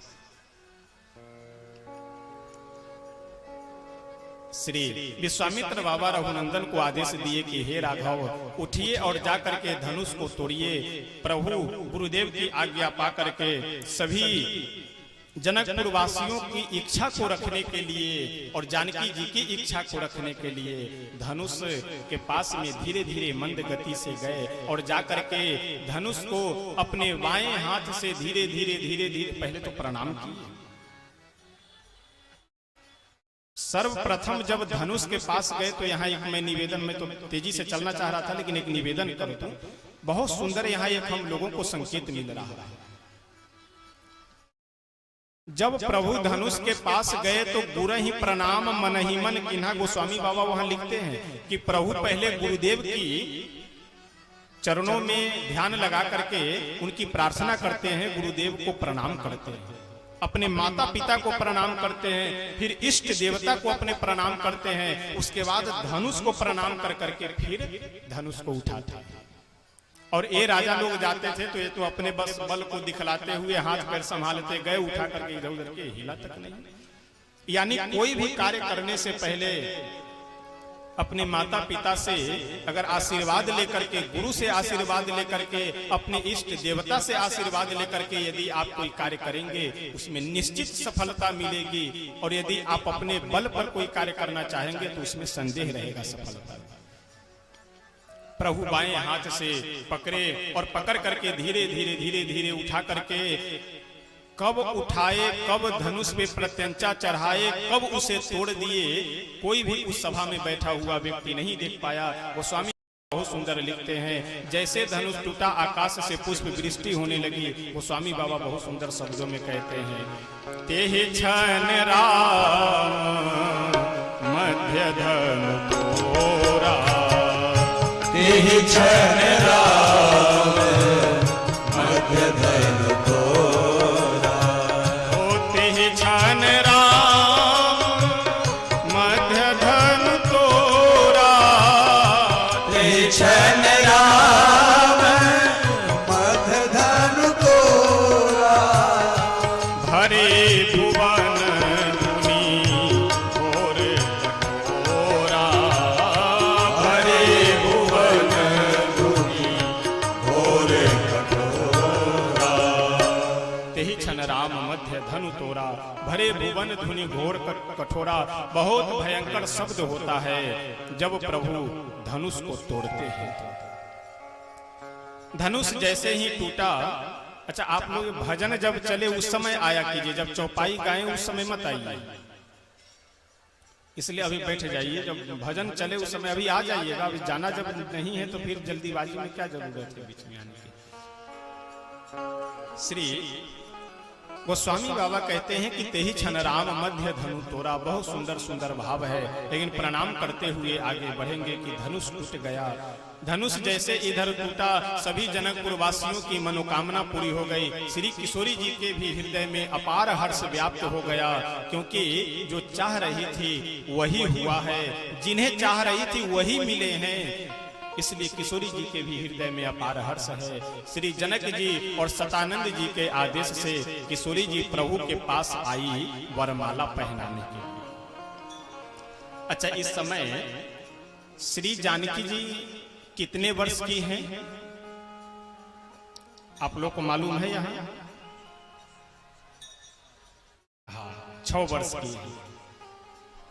श्री विश्वामित्र बाबा रघुनंदन को आदेश दिए कि हे राघव, उठिए और जाकर के धनुष को तोड़िए। प्रभु गुरुदेव की आज्ञा पा करके सभी जनकपुर वासियों की इच्छा को रखने के लिए और जानकी जी की इच्छा को रखने के लिए धनुष के पास में धीरे धीरे मंद गति से गए और जाकर के धनुष को अपने बाएं हाथ से धीरे धीरे पहले तो प्रणाम किए। सर्वप्रथम जब धनुष के पास गए तो यहाँ एक मैं निवेदन, में तो तेजी से चलना चाह रहा था लेकिन एक निवेदन करूं तो बहुत सुंदर यहाँ एक हम लोगों को संकेत मिल रहा है। जब प्रभु धनुष के पास गए तो गुरु ही प्रणाम मन ही मन किन्हा। गोस्वामी बाबा वहां लिखते हैं कि प्रभु पहले गुरुदेव की चरणों में ध्यान लगा करके उनकी प्रार्थना करते हैं, गुरुदेव को प्रणाम करते हैं। अपने माता पिता को प्रणाम करते हैं, फिर इष्ट देवता को अपने प्रणाम करते हैं, उसके बाद धनुष को प्रणाम कर करके फिर धनुष को उठाते हैं। और ये राजा लोग जाते थे तो ये तो अपने बस बल को दिखलाते हुए हाथ पैर संभालते गए, उठा करके इधर उधर के हिला तक नहीं। यानी कोई भी कार्य करने से पहले अपने माता पिता से अगर आशीर्वाद लेकर के, गुरु से आशीर्वाद लेकर के, अपने इष्ट देवता से आशीर्वाद लेकर के यदि आप कोई कार्य करेंगे उसमें निश्चित सफलता मिलेगी। और यदि आप अपने बल पर कोई कार्य करना चाहेंगे तो उसमें संदेह रहेगा सफलता। प्रभु बाएं हाथ से पकड़े और पकड़ करके धीरे धीरे धीरे धीरे उठा करके कब उठाए, कब धनुष पे प्रत्यंचा चढ़ाए, कब उसे तोड़ दिए, कोई भी उस सभा में बैठा हुआ व्यक्ति नहीं देख पाया। वो स्वामी बहुत सुंदर लिखते हैं, जैसे धनुष टूटा आकाश से पुष्प वृष्टि होने लगी। वो स्वामी बाबा बहुत सुंदर शब्दों में कहते हैं, तेहि क्षण राम मध्य धनु तोरा, तेहि क्षण राम मध्य धनु तोरा, तेहि क्षण राम मध्य धनु तोरा, तेहि क्षण राम मध्य धनु तोरा, भरे भुवन धुनि घोर कठोरा, हरे भुवन धुनि घोर कठोरा, तेहि क्षण राम मध्य धनु तोरा, भरे भुवन धुनि घोर कठोरा। बहुत भयंकर शब्द होता है जब प्रभु धनुष को तोड़ते हैं। धनुष जैसे ही टूटा, अच्छा आप लोग भजन जब चले उस समय आया कीजिए, जब चौपाई गाएं उस समय मत आइए, इसलिए अभी बैठ जाइए। जब भजन चले उस समय अभी आ जाइएगा, अभी जाना जब नहीं है तो फिर जल्दीबाजी में क्या जरूरत है बीच में आने की। श्री गोस्वामी बाबा कहते हैं कि तेहि क्षण राम मध्य धनु तोरा, बहुत सुंदर सुंदर भाव है। लेकिन प्रणाम करते हुए आगे बढ़ेंगे कि धनुष टूट गया। धनुष जैसे इधर टूटा, सभी जनकपुर वासियों की मनोकामना पूरी हो गई। श्री किशोरी जी के भी हृदय में अपार हर्ष व्याप्त हो गया, क्योंकि जो चाह रही थी वही हुआ है, जिन्हें चाह रही थी वही मिले हैं। इसलिए किशोरी जी के भी हृदय में अपार हर्ष है। श्री जनक जी और सतानंद जी के आदेश से किशोरी जी प्रभु के पास आई वरमाला पहनाने के लिए। अच्छा, इस समय श्री जानकी जी कितने वर्ष की हैं आप लोग को मालूम है? यहाँ हाँ 6 वर्ष की है।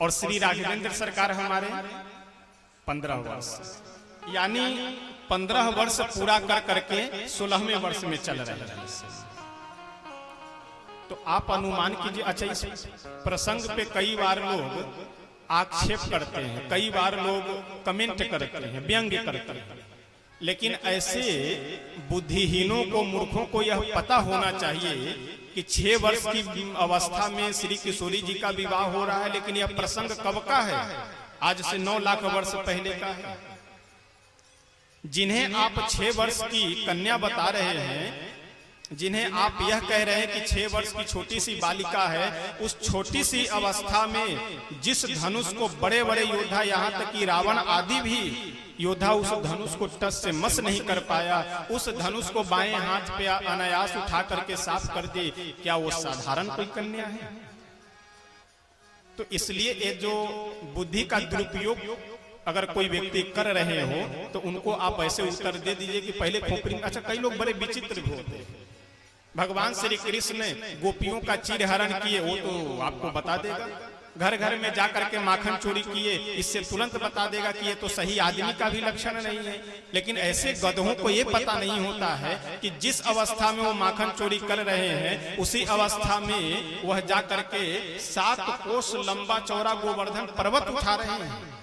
और श्री राघवेंद्र सरकार हमारे 15 वर्ष, यानी 15 वर्ष पूरा कर करके 16वें वर्ष में चल रहे हैं। तो आप अनुमान कीजिए। अच्छा, इस प्रसंग पे कई बार लोग आक्षेप करते हैं, कई बार लोग कमेंट करते हैं, व्यंग्य करते हैं, लेकिन ऐसे बुद्धिहीनों को, मूर्खों को यह पता होना चाहिए कि 6 वर्ष की अवस्था में श्री किशोरी जी का विवाह हो रहा है। लेकिन यह प्रसंग कब का है? आज से 9 लाख वर्ष पहले का है। जिन्हें आप 6 वर्ष की कन्या बता रहे हैं, जिन्हें आप यह कह रहे हैं कि 6 वर्ष की छोटी सी बालिका है, उस छोटी सी अवस्था में जिस धनुष को बड़े बड़े योद्धा, यहाँ तक कि रावण आदि भी योद्धा उस धनुष को टस से मस नहीं कर पाया, उस धनुष को बाएं हाथ पे अनायास उठा करके साफ कर दे, क्या वो साधारण कोई कन्या है? तो इसलिए ये जो बुद्धि का दुरुपयोग अगर कोई व्यक्ति कर रहे हो तो उनको आप ऐसे उत्तर दे दीजिए कि पहले खोपड़ी में। अच्छा, कई लोग बड़े विचित्र भी होते हैं। भगवान श्री कृष्ण ने गोपियों का चीरहरण किए, वो तो आपको बता देगा। घर घर में जाकर के माखन चोरी किए, इससे तुरंत बता देगा कि ये तो सही आदमी का भी लक्षण नहीं है। लेकिन ऐसे गधों को ये पता नहीं होता है कि जिस अवस्था में वो माखन चोरी कर रहे हैं, उसी अवस्था में वह जाकर के 7 कोस लंबा चौड़ा गोवर्धन पर्वत उठा रहे हैं।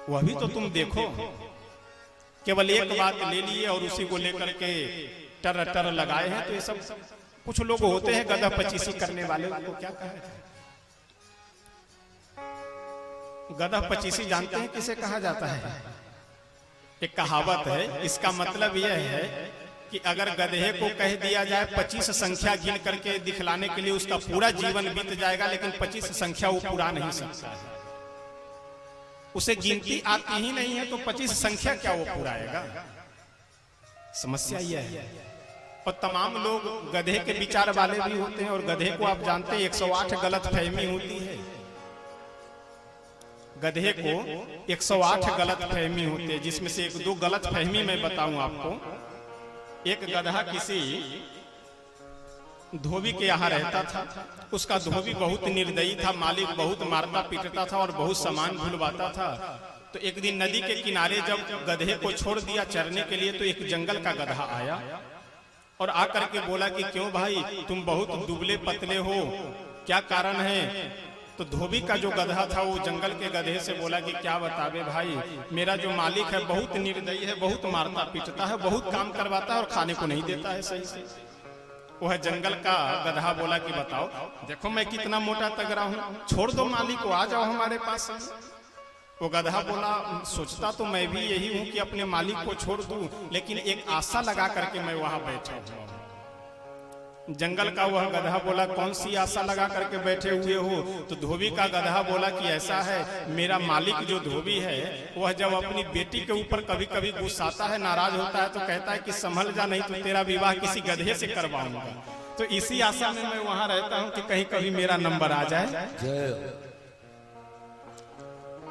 वह भी तो तुम देखो। केवल एक बात ले लिए और उसी को लेकर के टर टर लगाए हैं। तो ये सब कुछ लोग होते हैं गधा पचीसी करने वाले, उनको क्या कहा जाए? गधा पचीसी जानते हैं किसे कहा जाता है? एक कहावत है, इसका मतलब यह है कि अगर गधे को कह दिया जाए 25 संख्या गिन करके दिखलाने के लिए उसका पूरा जीवन बीत जाएगा, लेकिन 25 संख्या वो पूरा नहीं सकता है। उसे गिनती आती ही नहीं है तो 25 संख्या क्या वो पुराएगा? समस्या यह है। और तमाम लोग गधे के विचार वाले भी होते हैं, और गधे को आप जानते हैं 108 गलत फहमी होती है। गधे को 108 गलत फहमी होती है, जिसमें से 1-2 गलत फहमी मैं बताऊं आपको। एक गधा किसी धोबी के यहाँ रहता था। उसका धोबी बहुत निर्दयी था, मालिक बहुत मारता पीटता था और बहुत सामान भूलवाता था। तो एक दिन नदी के किनारे जब गधे को छोड़ दिया चरने के लिए, तो एक जंगल का गधा आया और आकर के बोला कि क्यों भाई तुम बहुत दुबले पतले हो, क्या कारण है? तो धोबी का जो गधा था वो जंगल के गधे से बोला कि क्या बतावे भाई, मेरा जो मालिक है बहुत निर्दयी है, बहुत मारता पीटता है, बहुत काम करवाता है और खाने को नहीं देता है सही से। वह जंगल का गधा बोला कि बताओ, देखो मैं कितना मोटा तगड़ा हूँ, छोड़ दो मालिक को, आ जाओ हमारे पास। वो गधा बोला सोचता तो मैं भी यही हूँ कि अपने मालिक को छोड़ दूं, लेकिन एक आशा लगा करके मैं वहां बैठा हूँ। जंगल का वह गधा बोला कौन सी आशा लगा करके बैठे हुए हो? तो धोबी का गधा बोला कि ऐसा है, मेरा मालिक जो धोबी है वह जब अपनी बेटी के ऊपर कभी कभी गुस्साता है, नाराज होता है, तो कहता है कि संभल जा, नहीं तो तेरा विवाह किसी गधे से करवाऊंगा। तो इसी आशा में मैं वहां रहता हूँ कि कहीं कभी मेरा नंबर आ जाए।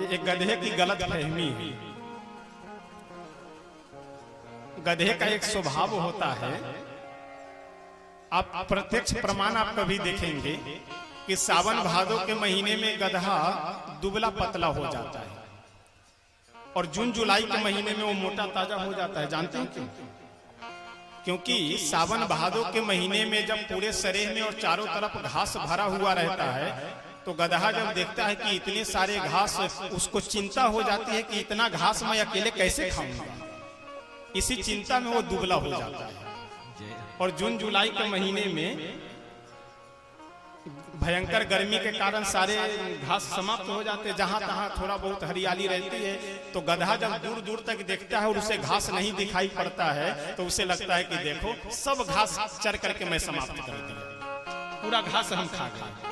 एक गधे की गलत फहमी है। गधे का एक स्वभाव होता है, आप प्रत्यक्ष प्रमाण आप कभी देखेंगे कि सावन भादो के महीने में गधा दुबला पतला हो जाता है, और जून जुलाई के महीने में वो मोटा ताजा हो जाता है। जानते हैं क्यों? क्योंकि सावन भादो के महीने में जब पूरे शरीर में और चारों तरफ घास भरा हुआ रहता है, तो गधा जब देखता है कि इतने सारे घास, उसको चिंता हो जाती है कि इतना घास मैं अकेले कैसे खाऊंगा। इसी चिंता में वो दुबला हो जाता है। और जून जुलाई के महीने में भयंकर गर्मी के कारण सारे घास समाप्त हो जाते हैं, जहां तहां थोड़ा बहुत हरियाली रहती है। तो गधा जब दूर दूर तक देखता है और उसे घास नहीं दिखाई पड़ता है, तो उसे लगता है कि देखो सब घास चर करके मैं समाप्त कर दिया, पूरा घास हम खा गए।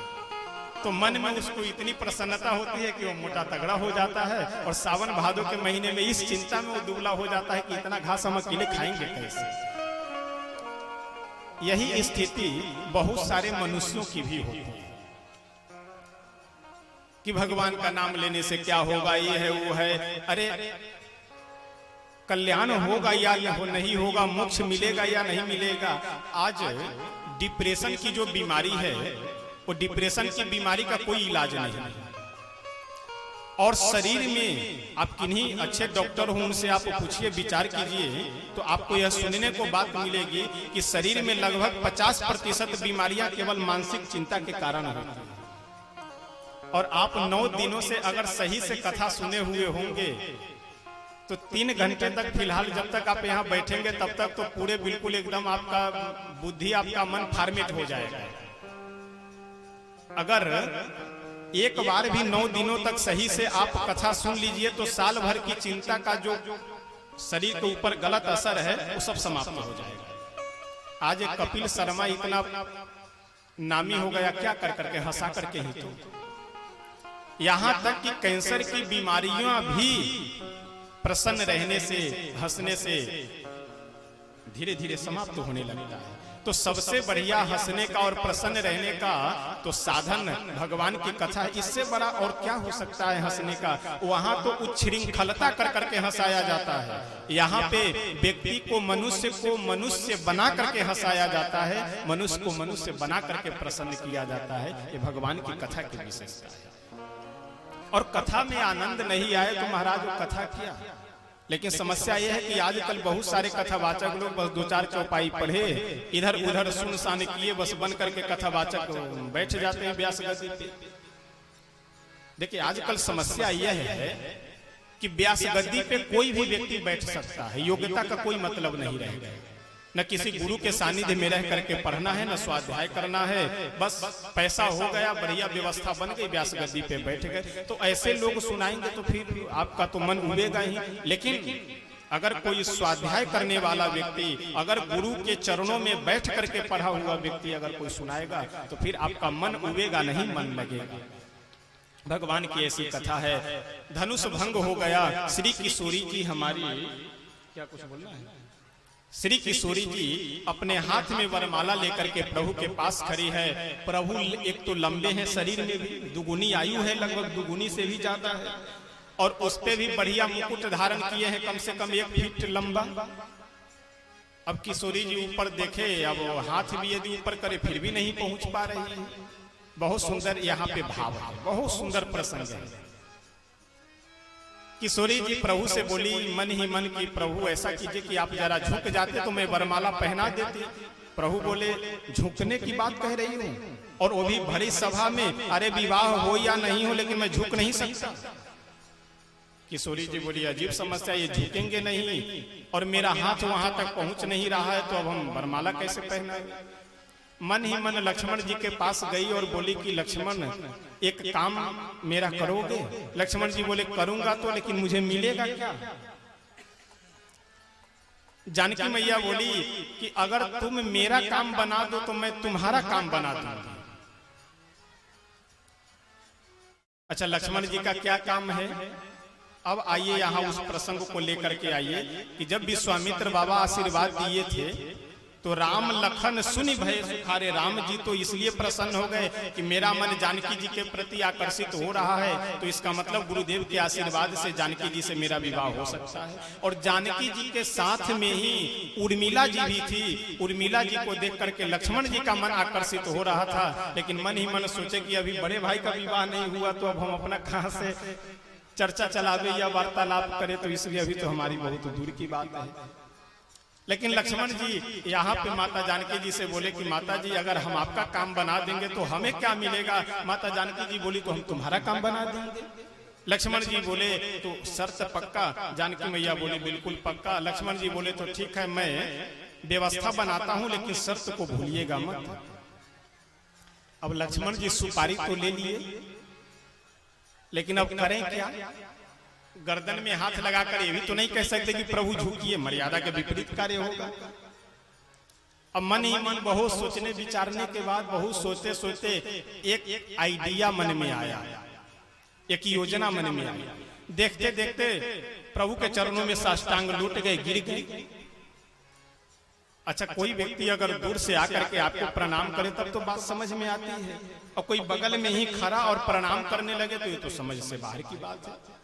तो मन में उसको इतनी प्रसन्नता होती है कि वो मोटा तगड़ा हो जाता है, और सावन भादो के महीने में इस चिंता में वो दुबला हो जाता है कि इतना घास हम अकेले खाएंगे कैसे। यही स्थिति बहुत सारे मनुष्यों की भी होती है कि भगवान का नाम लेने से क्या होगा, ये है वो है, अरे कल्याण होगा या नहीं होगा, मोक्ष मिलेगा या नहीं मिलेगा। आज डिप्रेशन की जो बीमारी है, वो डिप्रेशन की बीमारी का कोई इलाज नहीं है। और शरीर में आप किन्हीं अच्छे डॉक्टर हो, उनसे आप पूछिए, विचार कीजिए, तो आपको यह सुनने को बात मिलेगी कि शरीर में लगभग 50% बीमारियां केवल मानसिक चिंता के कारण होती हैं। और आप 9 दिनों से अगर सही से कथा सुने हुए होंगे, तो 3 घंटे तक फिलहाल जब तक आप यहाँ बैठेंगे तब तक तो पूरे बिल्कुल एकदम आपका बुद्धि, आपका मन फॉर्मेट हो जाएगा। अगर एक बार भी 9 दिनों तक सही से आप कथा सुन लीजिए, तो साल भर की चिंता का जो शरीर के ऊपर गलत असर है वो सब समाप्त हो जाएगा। आज एक कपिल शर्मा इतना नामी हो गया, क्या कर करके हंसा करके ही, तो यहां तक कि कैंसर की बीमारियां भी प्रसन्न रहने से, हंसने से धीरे धीरे समाप्त होने लगता है। तो सबसे बढ़िया हंसने का और प्रसन्न रहने का तो साधन भगवान की कथा है। इससे बड़ा और क्या हो सकता है हंसने का? वहां तो उच्छृंखलता कर करके हंसाया जाता है, यहाँ पे व्यक्ति को मनुष्य बना करके हंसाया जाता है, मनुष्य को मनुष्य बना करके प्रसन्न किया जाता है। ये भगवान की कथा की विशेषता है। और कथा में आनंद नहीं आए तो महाराज वो कथा किया। लेकिन समस्या यह है कि आजकल बहुत सारे कथावाचक लोग बस 2-4 चौपाई पढ़े, इधर उधर सुनसान किए, बस बन करके कथावाचक बैठ जाते हैं व्यास गद्दी पे। देखिए आजकल समस्या यह है कि व्यास गद्दी पे कोई भी व्यक्ति बैठ सकता है, योग्यता का कोई मतलब नहीं रहेगा। न किसी गुरु के सानिध्य में रह करके पढ़ना है, न स्वाध्याय करना है, बस पैसा हो गया, बढ़िया व्यवस्था बन गई, व्यास गद्दी पे बैठ गए। तो ऐसे लोग सुनाएंगे तो फिर आपका तो मन उड़ेगा ही। लेकिन अगर कोई स्वाध्याय करने वाला व्यक्ति, अगर गुरु के चरणों में बैठ करके पढ़ा हुआ व्यक्ति अगर कोई सुनाएगा तो फिर आपका मन उबेगा नहीं, मन लगेगा। भगवान की ऐसी कथा है। धनुष भंग हो गया। श्री किशोरी जी हमारी, क्या कुछ बोलना है? श्री किशोरी जी अपने हाथ में वरमाला लेकर के प्रभु के पास खड़ी है। प्रभु एक तो लंबे हैं, शरीर में भी दुगुनी आयु है, लगभग दुगुनी से भी ज्यादा है, और उस पे भी बढ़िया मुकुट धारण किए हैं, कम से कम 1 फीट लंबा। अब किशोरी जी ऊपर देखे, अब हाथ भी यदि ऊपर करे फिर भी नहीं पहुंच पा रही है। बहुत सुंदर यहाँ पे भाव है, बहुत सुंदर प्रसंग है। किशोरी जी प्रभु से बोली मन ही मन की, प्रभु ऐसा कीजिए कि आप जरा झुक जाते तो मैं वरमाला पहना देती। प्रभु बोले झुकने की बात कह रही हूँ, और वो भी भरी सभा में, अरे विवाह हो या नहीं हो लेकिन मैं झुक नहीं सकता। किशोरी जी बोली अजीब समस्या, ये झुकेंगे नहीं और मेरा हाथ वहां तक पहुंच नहीं रहा है, तो अब हम वरमाला कैसे पहनाएं? मन ही मन लक्ष्मण जी के पास गई और बोली कि लक्ष्मण एक काम मेरा करोगे? लक्ष्मण जी बोले करूंगा तो, लेकिन मुझे मिलेगा क्या? जानकी मैया बोली कि अगर तुम मेरा काम बना दो तो मैं तुम्हारा काम बना दूंगी। अच्छा, लक्ष्मण जी का क्या काम है? अब आइए यहाँ उस प्रसंग को लेकर के आइए कि जब विश्वामित्र बाबा आशीर्वाद दिए थे तो राम लखन सुनि भय सुखारे। राम जी तो इसलिए प्रसन्न हो गए कि मेरा मन जानकी जी के प्रति आकर्षित हो रहा है, तो इसका मतलब गुरुदेव के आशीर्वाद से जानकी जी से मेरा विवाह हो सकता है। और जानकी जी के साथ में ही उर्मिला जी भी थी। उर्मिला जी को देख करके लक्ष्मण जी का मन आकर्षित हो रहा था, लेकिन मन ही मन सोचे कि अभी बड़े भाई का विवाह नहीं हुआ तो अब हम अपना कहां से चर्चा चलावे या वार्तालाप करे, तो इसलिए अभी तो हमारी बहुत दूर की बात है। लेकिन लक्ष्मण जी यहाँ पे माता जानकी जी से बोले कि माता जी अगर हम आपका काम बना देंगे तो हमें क्या मिलेगा? माता जानकी जी बोली तो हम तुम्हारा काम बना देंगे। लक्ष्मण जी बोले तो शर्त पक्का? जानकी मैया बोली बिल्कुल पक्का। लक्ष्मण जी बोले तो ठीक है, मैं व्यवस्था बनाता हूँ, लेकिन शर्त को भूलिएगा मत। अब लक्ष्मण जी सुपारी तो ले लिए, लेकिन अब करें क्या? गर्दन में हाथ लगाकर ये भी तो नहीं कह सकते कि प्रभु झुकिए, मर्यादा के विपरीत कार्य होगा। अब मन ही मन बहुत सोचने विचारने के बाद, बहुत सोचते सोचते एक आइडिया मन में आया, एक योजना मन में आई। देखते देखते प्रभु के चरणों में साष्टांग लूट गए, गिर गए। अच्छा, कोई व्यक्ति अगर दूर से आकर के आपको प्रणाम करे तब तो बात समझ में आती है, और कोई बगल में ही खड़ा और प्रणाम करने लगे तो ये तो समझ से बाहर की बात है।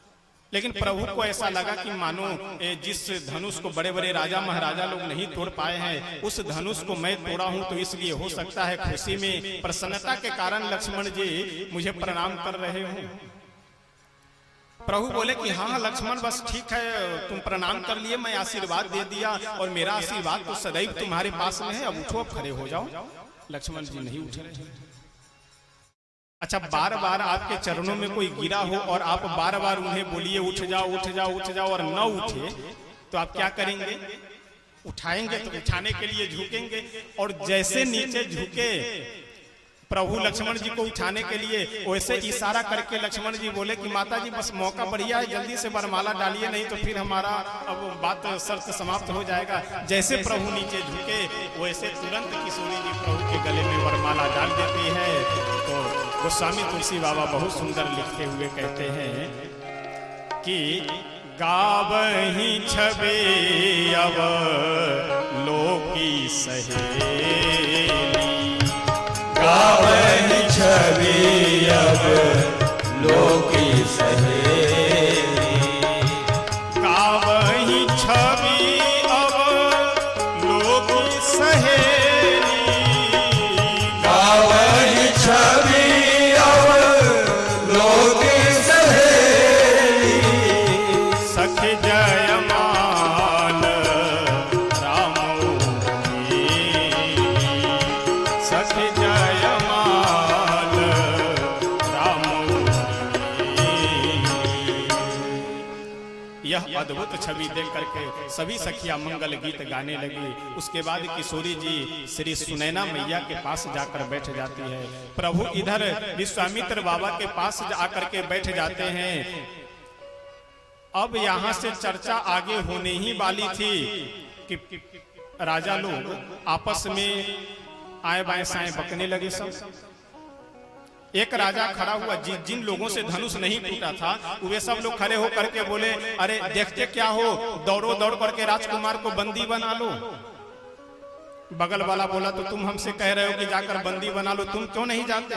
लेकिन प्रभु को ऐसा लगा कि मानो जिस धनुष को बड़े बड़े राजा महाराजा लोग नहीं तोड़ पाए हैं, उस धनुष को मैं तोड़ा हूं, तो इसलिए हो सकता है खुशी में, प्रसन्नता के कारण लक्ष्मण जी मुझे प्रणाम कर रहे हो। प्रभु बोले कि हाँ लक्ष्मण, बस ठीक है, तुम प्रणाम कर लिए, मैं आशीर्वाद दे दिया, और मेरा आशीर्वाद तो सदैव तुम्हारे पास में है। अब उठो, अब खड़े हो जाओ। लक्ष्मण जी नहीं उठ रहे। अच्छा, बार बार आपके चरणों में कोई गिरा हो और आप बार बार उन्हें बोलिए उठ जाओ उठ जाओ उठ जाओ, और न उठे तो आप क्या करेंगे? उठाएंगे तो उठाने के लिए झुकेंगे, और जैसे नीचे झुके प्रभु लक्ष्मण जी को उठाने के लिए, वैसे इशारा करके लक्ष्मण जी बोले कि माता जी बस मौका बढ़िया है, जल्दी से वरमाला डालिए, नहीं तो फिर हमारा अब बात शर्त समाप्त हो जाएगा। जैसे प्रभु नीचे झुके वैसे तुरंत किशोरी जी प्रभु के गले में वरमाला डाल देती है। तो गोस्वामी तुलसी बाबा बहुत सुंदर लिखते हुए कहते हैं कि गावहि छबे अब लोकी सहेली, गावहि छवि अब लोकी सहेली, गावहि छवि अब लोकी सहेली, गावहि छवि अब लोकी सहेली, सखि जयमान राम सखि जयमान राम। यह अद्भुत छवि देख करके सभी सखियां मंगल गीत गाने लगी। उसके बाद किशोरी जी श्री सुनैना मैया के पास जाकर बैठ जाती है। प्रभु इधर विश्वामित्र बाबा के पास आकर के बैठ जाते हैं। अब यहां से चर्चा आगे होने ही वाली थी कि राजा लोग आपस में आए बाएं साएं बकने लगे। सब एक राजा खड़ा हुआ, जिन लोगों से धनुष नहीं टूटा था वे सब लोग खड़े हो करके बोले, अरे देखते क्या हो, दौड़ो, दौड़ करके राजकुमार को बंदी बना लो। बगल वाला बोला, तो तुम हमसे कह रहे हो कि जाकर बंदी बना लो, तुम क्यों नहीं जानते?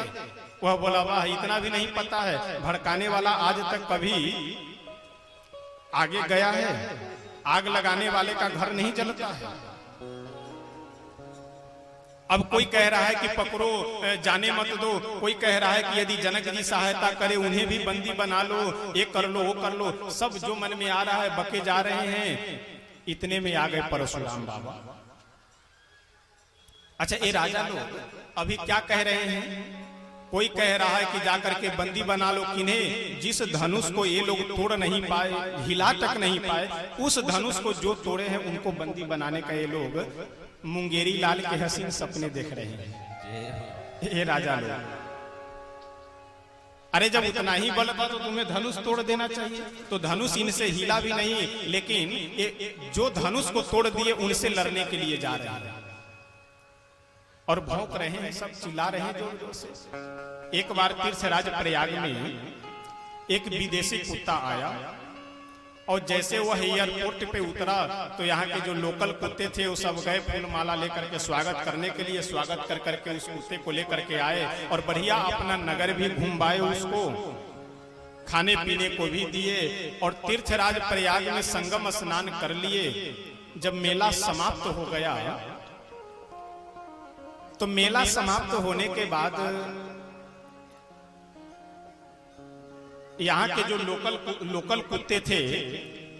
वह बोला, वाह, इतना भी नहीं पता है, भड़काने वाला आज तक कभी आगे गया है? आग लगाने वाले का घर नहीं जलता है। अब कोई कह रहा है कि पकड़ो, जाने मत दो, कोई कह रहा है कि यदि जनक जी सहायता करे उन्हें भी बंदी बना लो, ये कर लो, वो कर लो। सब जो मन में आ रहा है बके जा रहे हैं। इतने में आ गए परशुराम बाबा। अच्छा, ये राजा लोग अभी क्या कह रहे हैं? कोई कह रहा है कि जाकर के बंदी बना लो किन्हें? जिस धनुष को ये लोग तोड़ नहीं पाए, हिला तक नहीं पाए, उस धनुष को जो तोड़े हैं उनको बंदी बनाने का ये लोग मुंगेरी लाल के हसीन सपने देख रहे हैं। ये राजा लोग, अरे जब उतना ही बल था तो तुम्हें धनुष तोड़ देना चाहिए। तो धनुष इनसे हिला भी नहीं, लेकिन जो धनुष को तोड़ दिए उनसे लड़ने के लिए जा रहे हैं और भौंक रहे हैं, सब चिल्ला रहे हैं जोर जोर से। एक बार तीर्थराज प्रयाग में एक विदेशी कुत्ता आया और जैसे वह एयरपोर्ट पे उतरा तो यहाँ के जो लोकल कुत्ते थे वो सब गए फूल माला लेकर के स्वागत करने के लिए। स्वागत कर करके उस कुत्ते को लेकर के आए और बढ़िया अपना नगर भी घुमाए, उसको खाने पीने को भी दिए और तीर्थराज प्रयाग में संगम स्नान कर लिए। जब मेला समाप्त हो गया तो मेला समाप्त होने के बाद यहाँ के जो लोकल कुत्ते थे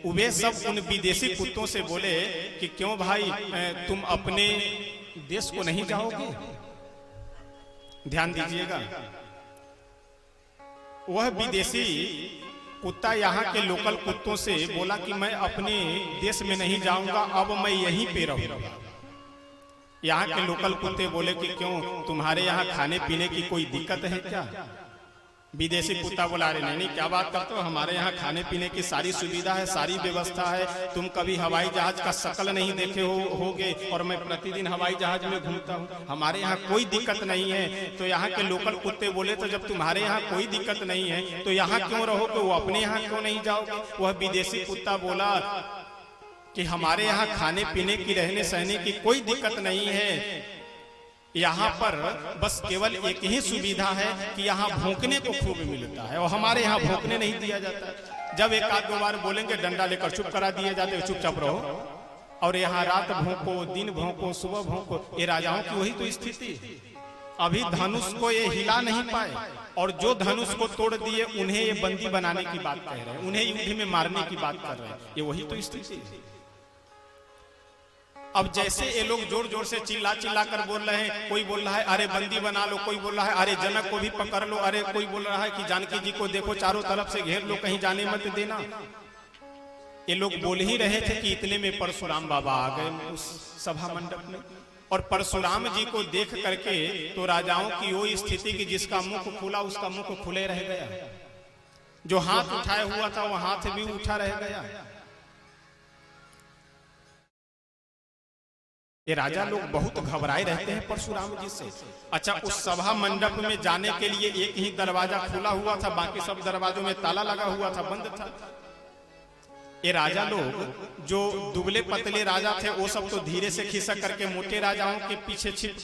वे सब उन विदेशी कुत्तों से बोले कि क्यों भाई तुम अपने देश को नहीं जाओगे? ध्यान दीजिएगा, वह विदेशी कुत्ता यहाँ के लोकल कुत्तों से बोला कि मैं अपने देश में नहीं जाऊंगा, अब मैं यहीं पे रहूंगा। यहाँ के लोकल कुत्ते बोले कि क्यों, तुम्हारे यहाँ खाने पीने की कोई दिक्कत है क्या? विदेशी कुत्ता बोला, अरे नहीं, क्या बात करते हो, हमारे यहाँ खाने पीने की सारी सुविधा है, सारी व्यवस्था है। तुम कभी हवाई जहाज का शकल नहीं देखे होगे और मैं प्रतिदिन हवाई जहाज में घूमता हूँ, हमारे यहाँ कोई दिक्कत नहीं है। तो यहाँ के लोकल कुत्ते बोले, तो जब तुम्हारे यहाँ कोई दिक्कत नहीं है तो यहाँ क्यों रहोगे, वो अपने यहाँ क्यों नहीं जाओगे? वह विदेशी कुत्ता बोला कि हमारे यहाँ खाने पीने की, रहने सहने की कोई दिक्कत नहीं है, यहाँ पर बस केवल एक ही सुविधा है कि यहाँ भौंकने को खूब मिलता है और हमारे यहाँ भौंकने नहीं दिया जाता। जब एक आध दो बार बोलेंगे डंडा लेकर चुप करा दिए जाते, चुपचाप रहो। और यहाँ रात भौंको, दिन भौंको, सुबह भौंको। ये राजाओं की वही तो स्थिति। अभी धनुष को ये हिला नहीं पाए और जो धनुष को तोड़ दिए उन्हें ये बंदी बनाने की बात कह रहे हैं, उन्हें युद्ध में मारने की बात कर रहे हैं। ये वही तो स्थिति। अब जैसे ये लोग जोर जोर से चिल्ला चिल्ला कर बोल रहे हैं, कोई बोल रहा है अरे बंदी बना लो, कोई बोल रहा है अरे जनक को भी पकड़ लो, अरे कोई बोल रहा है कि जानकी जी को देखो चारों तरफ से घेर लो, कहीं जाने मत देना। ये लोग बोल ही रहे थे कि इतने में परशुराम बाबा आ गए उस सभा मंडप में। और परशुराम जी को देख करके तो राजाओं की वो स्थिति कि जिसका मुख खुला उसका मुख खुले रह गया, जो हाथ उठाए हुआ था वो हाथ भी उठा रह गया। ये राजा लोग बहुत घबराए रहते हैं परशुराम जी से। अच्छा, उस सभा मंडप में जाने के लिए एक ही दरवाजा खुला हुआ था, बाकी सब दरवाजों में ताला लगा हुआ था, बंद था। ये राजा लोग जो दुबले पतले राजा थे वो सब तो धीरे से खिसक करके मोटे राजाओं के पीछे छिप।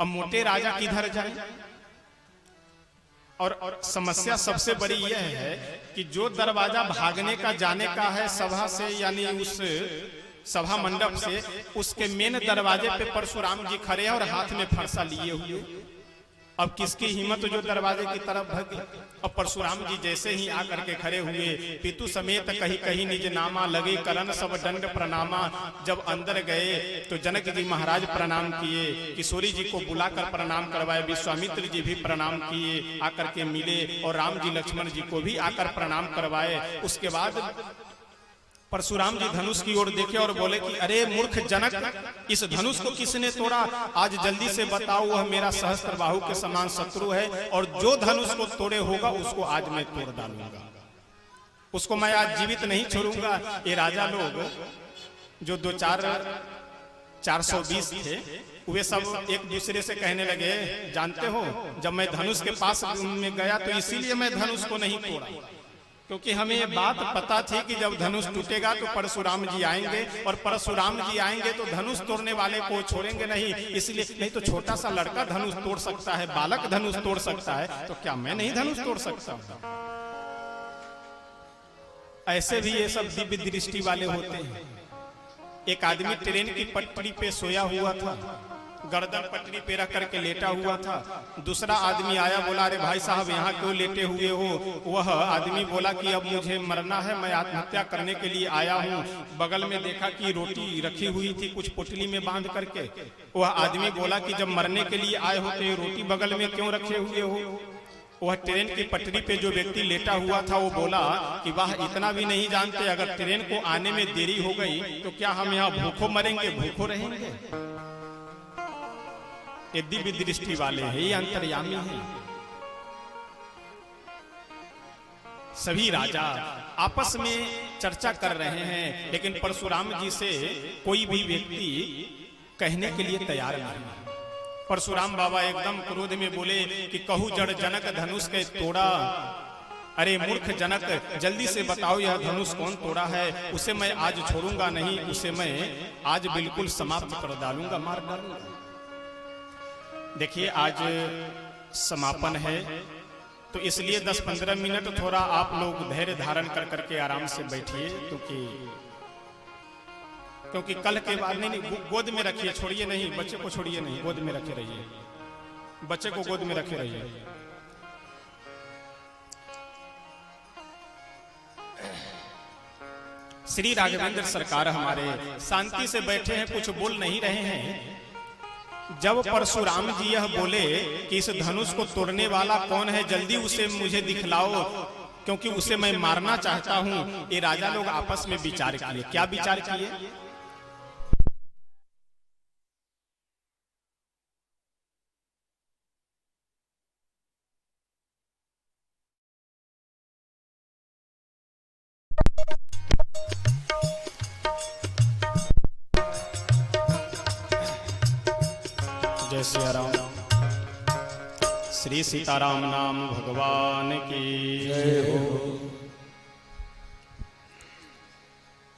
अब मोटे राजा किधर जाए? और समस्या सबसे बड़ी यह है कि जो दरवाजा भागने का जाने का है सभा से, यानी उस सभा मंडप से, उसके मेन दरवाजे पे परशुराम जी खड़े हैं और हाथ में फरसा लिए हुए। अब किसकी हिम्मत जो दरवाजे की तरफ भागे? अब परशुराम जी जैसे ही आकर के खड़े हुए, पितु समेत कहीं कहीं निज नामा, लगे करन सब दंड प्रणामा। जब अंदर गए तो जनक जी महाराज प्रणाम किए, किशोरी जी को बुलाकर प्रणाम करवाए, विश्वामित्र जी भी प्रणाम किए, आकर के मिले और राम जी लक्ष्मण जी को भी आकर प्रणाम करवाए। उसके बाद परशुराम जी धनुष की ओर देखे और बोले कि अरे मूर्ख जनक, इस धनुष को किसने तोड़ा? आज जल्दी से बताओ, वह मेरा सहस्त्रबाहु के समान शत्रु है और जो धनुष को तोड़े होगा उसको आज मैं तोड़ डालूंगा। उसको मैं आज जीवित नहीं छोड़ूंगा। ये राजा लोग जो 420 थे वे सब एक दूसरे से कहने लगे, जानते हो जब मैं धनुष के पास में गया तो इसीलिए मैं धनुष को नहीं तोड़ा, क्योंकि हमें ये बात पता थी कि जब धनुष टूटेगा तो परशुराम जी आएंगे, और परशुराम जी आएंगे तो धनुष तोड़ने वाले को छोड़ेंगे नहीं। इसलिए नहीं तो छोटा सा लड़का धनुष तोड़ सकता है, बालक धनुष तोड़ सकता है, तो क्या मैं नहीं धनुष तोड़ सकता? ऐसे भी ये सब दिव्य दृष्टि वाले होते हैं। एक आदमी ट्रेन की पटरी पे सोया हुआ था, गर्दन पटरी पे रख करके लेटा हुआ था। दूसरा आदमी आया, बोला अरे भाई साहब यहाँ क्यों लेटे हुए हो? वह आदमी बोला कि अब मुझे मरना है, मैं आत्महत्या करने के लिए आया हूँ। बगल में देखा कि रोटी रखी हुई थी कुछ पोटली में बांध करके। वह आदमी बोला कि जब मरने के लिए आए हो तो ये रोटी बगल में क्यों रखे हुए हो? वह ट्रेन की पटरी पे जो व्यक्ति लेटा हुआ था वो बोला कि वाह, इतना भी नहीं जानते, अगर ट्रेन को आने में देरी हो गई तो क्या हम यहाँ भूखों मरेंगे, भूखों रहेंगे? ये दिव्य दृष्टि वाले हैं, ये अंतर्यामी हैं। सभी राजा आपस में चर्चा कर रहे हैं, लेकिन परशुराम जी से कोई भी व्यक्ति कहने के लिए तैयार नहीं। परशुराम बाबा एकदम क्रोध में बोले कि कहू जड़ जनक धनुष के तोड़ा। अरे मूर्ख जनक, जल्दी से बताओ यह धनुष कौन तोड़ा है? उसे मैं आज छोड़ूंगा नहीं, उसे मैं आज बिल्कुल समाप्त कर डालूंगा, मार डालूंगा। देखिए आज समापन है तो इसलिए 10-15 मिनट थोड़ा आप लोग धैर्य धारण कर करके आराम से बैठिए, क्योंकि कल के बाद नहीं, गोद में रखिए, छोड़िए नहीं, बच्चे को छोड़िए नहीं, गोद में रखे रहिए, बच्चे को गोद में रखे रहिए। श्री राघवेंद्र सरकार हमारे शांति से बैठे हैं, कुछ बोल नहीं रहे हैं। जब परशुराम जी यह बोले कि इस धनुष को तोड़ने वाला कौन है, जल्दी उसे मुझे दिखलाओ, क्योंकि उसे मैं मारना चाहता हूं। ये राजा लोग आपस में विचार किए। क्या विचार किए? जय सिया राम। श्री सीताराम नाम भगवान की जय हो।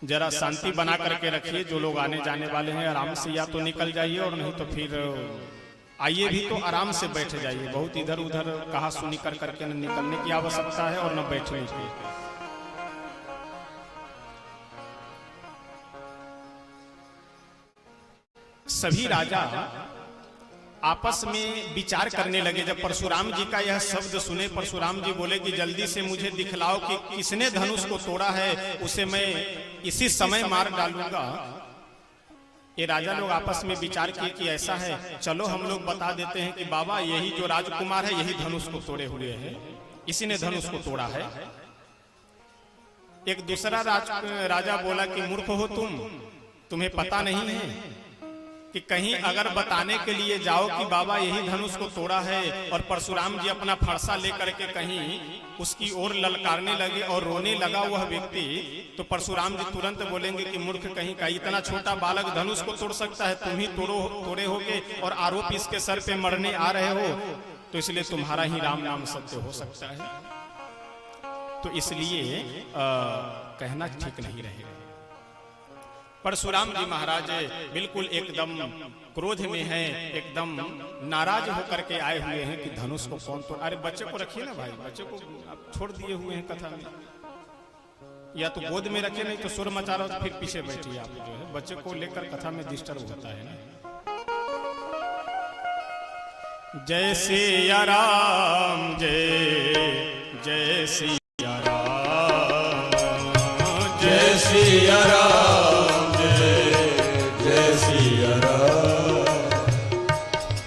जरा शांति बना करके रखिए। जो लोग आने जाने वाले हैं आराम से या तो निकल जाइए, और नहीं तो फिर आइए भी तो आराम से बैठ जाइए। बहुत इधर उधर कहा सुनी कर करके न निकलने की आवश्यकता है और न बैठने की। सभी राजा आपस में विचार करने लगे। जब परशुराम जी का यह शब्द सुने, परशुराम जी बोले कि जल्दी से मुझे दिखलाओ कि किसने धनुष को तोड़ा है, उसे मैं इसी समय मार डालूंगा। ये राजा लोग आपस में विचार किए कि ऐसा है, चलो हम लोग बता देते हैं कि बाबा यही जो राजकुमार है यही धनुष को तोड़े हुए हैं, इसी ने धनुष को तोड़ा है। एक दूसरा राजा बोला कि मूर्ख हो तुम्हें पता नहीं है कि कहीं अगर बताने के लिए जाओ कि बाबा यही धनुष को तोड़ा है, और परशुराम जी अपना फरसा लेकर के कहीं उसकी ओर ललकारने लगे और रोने लगा वह व्यक्ति, तो परशुराम जी तुरंत बोलेंगे कि मूर्ख कहीं का, इतना छोटा बालक धनुष को तोड़ सकता है? तुम ही तोड़े होगे और आरोप इसके सर पे मरने आ रहे हो, तो इसलिए तुम्हारा ही राम नाम सत्य हो सकता है। तो इसलिए कहना ठीक नहीं रहेगा। परशुराम जी महाराज बिल्कुल एकदम क्रोध में हैं, एकदम नाराज होकर के आए हुए हैं कि धनुष को कौन तोड़। अरे बच्चे को रखिए ना भाई, बच्चे को आप छोड़ दिए हुए हैं कथा में, या तो गोद में रखे, नहीं तो सुर मचा रहा हो फिर पीछे बैठिए। आप जो है बच्चे को लेकर कथा में डिस्टर्ब होता है ना। जय सिया राम, जय जय सिया राम, जय सिया राम, जय सिया राम,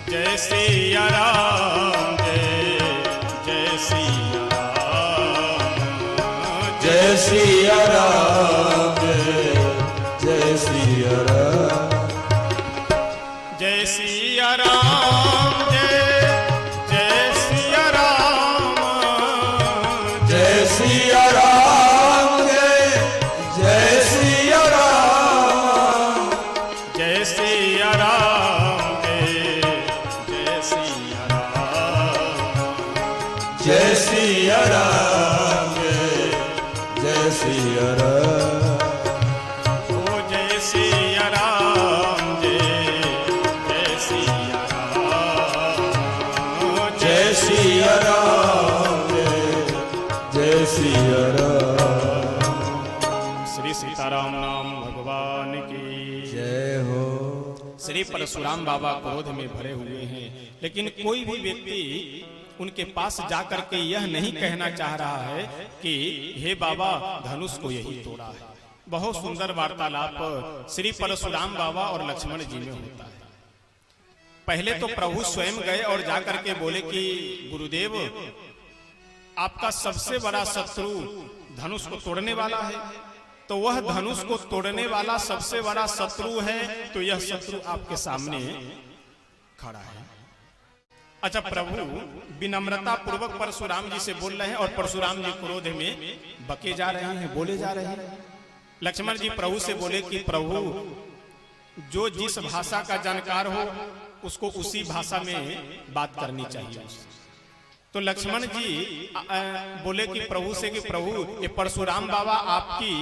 जय सिया राम, जय सिया राम, जय सिया राम, जय सिया राम, जय सिया राम, जय सिया राम, जय सिया राम, सीताराम नाम भगवान की जय हो। श्री परशुराम बाबा क्रोध में भरे हुए हैं, लेकिन कोई भी व्यक्ति उनके पास जाकर के यह नहीं कहना चाह रहा है कि हे बाबा धनुष को यही तोड़ा है। बहुत सुंदर वार्तालाप श्री परशुराम बाबा और लक्ष्मण जी में होता है। पहले तो प्रभु स्वयं गए और जाकर के बोले कि गुरुदेव आपका सबसे बड़ा शत्रु धनुष को तोड़ने वाला है, तो वह धनुष को तोड़ने वाला सबसे बड़ा शत्रु है, तो यह शत्रु आपके सामने खड़ा है। अच्छा, प्रभु विनम्रता पूर्वक परशुराम जी से बोल रहे हैं और परशुराम जी क्रोध में बके जा रहे हैं, बोले जा रहे हैं। लक्ष्मण जी प्रभु से बोले कि प्रभु जो जिस भाषा का जानकार हो उसको उसी भाषा में बात करनी चाहिए। तो लक्ष्मण जी बोले कि प्रभु से कि प्रभु ये परशुराम बाबा आपकी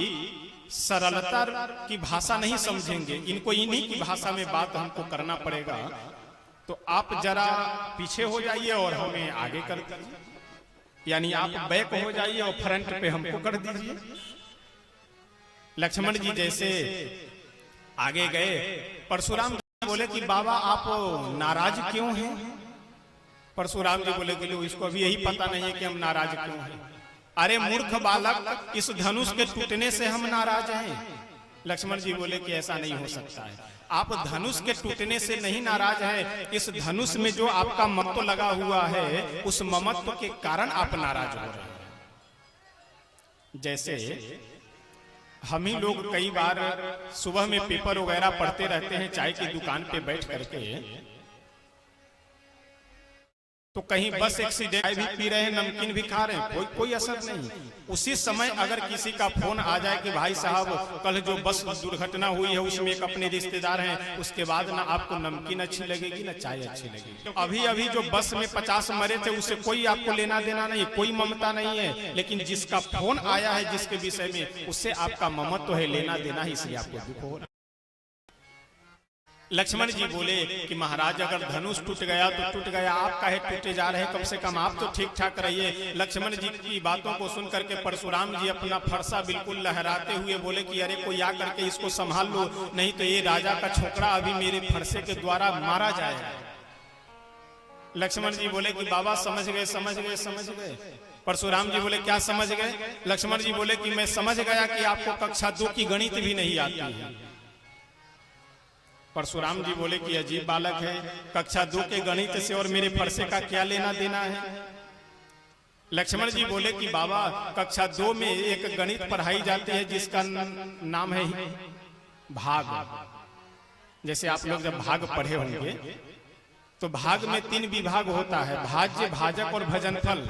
सरलता की भाषा नहीं समझेंगे, इनको इन्हीं की भाषा में बात हमको करना पड़ेगा, तो आप जरा पीछे हो जाइए और हमें आगे कर दीजिए, यानी आप बैक हो जाइए और फ्रंट पे हमको कर दीजिए। लक्ष्मण जी जैसे आगे गए, परशुराम बोले कि बाबा आप नाराज क्यों हैं? परशुराम जी बोले कि इसको अभी यही पता नहीं है कि हम नाराज क्यों हैं। अरे मूर्ख बालक, इस धनुष के टूटने से हम नाराज हैं। लक्ष्मण जी बोले कि ऐसा नहीं हो सकता है, आप धनुष के टूटने से नहीं नाराज है, इस धनुष में जो आपका ममत्व लगा हुआ है उस ममत्व के कारण आप नाराज हो रहे हैं। जैसे हम ही लोग कई बार सुबह में पेपर वगैरह पढ़ते रहते हैं चाय की दुकान पे बैठ करके, तो कहीं बस एक्सीडेंट भी पी रहे हैं, नमकीन भी खा रहे हैं, कोई असर नहीं। उसी समय अगर किसी का फोन आ जाए कि भाई साहब कल जो बस दुर्घटना हुई है उसमें एक अपने रिश्तेदार हैं, उसके बाद ना आपको नमकीन अच्छी लगेगी ना चाय अच्छी लगेगी। तो अभी अभी जो बस में 50 मरे थे उससे कोई आपको लेना देना नहीं, कोई ममता नहीं है, लेकिन जिसका फोन आया है जिसके विषय में, उससे आपका ममत्व है, लेना देना है, इसलिए आपको दुख हो रहा है। लक्ष्मण जी बोले कि महाराज अगर धनुष टूट गया तो टूट गया, आप काहे टूटे जा रहे हैं, कम से कम आप तो ठीक ठाक रहिए। लक्ष्मण जी की बातों को सुन करके परशुराम जी अपना फरसा बिल्कुल लहराते हुए बोले कि अरे कोई आकर के इसको संभाल लो, नहीं तो ये राजा का छोकरा अभी मेरे फरसे के द्वारा मारा जाए। लक्ष्मण जी बोले कि बाबा समझ गए समझ गए समझ गए। परशुराम जी बोले क्या समझ गए? लक्ष्मण जी बोले कि मैं समझ गया कि आपको कक्षा 2 की गणित भी नहीं आती है। परशुराम जी बोले कि अजीब बालक है, कक्षा 2 के गणित से और मेरे फरसे का क्या लेना देना है? लक्ष्मण जी बोले कि बाबा कक्षा 2 में एक गणित पढ़ाई जाती है जिसका नाम है भाग। जैसे आप लोग जब भाग पढ़े होंगे तो भाग में 3 विभाग होता है, भाज्य, भाजक और भजनफल।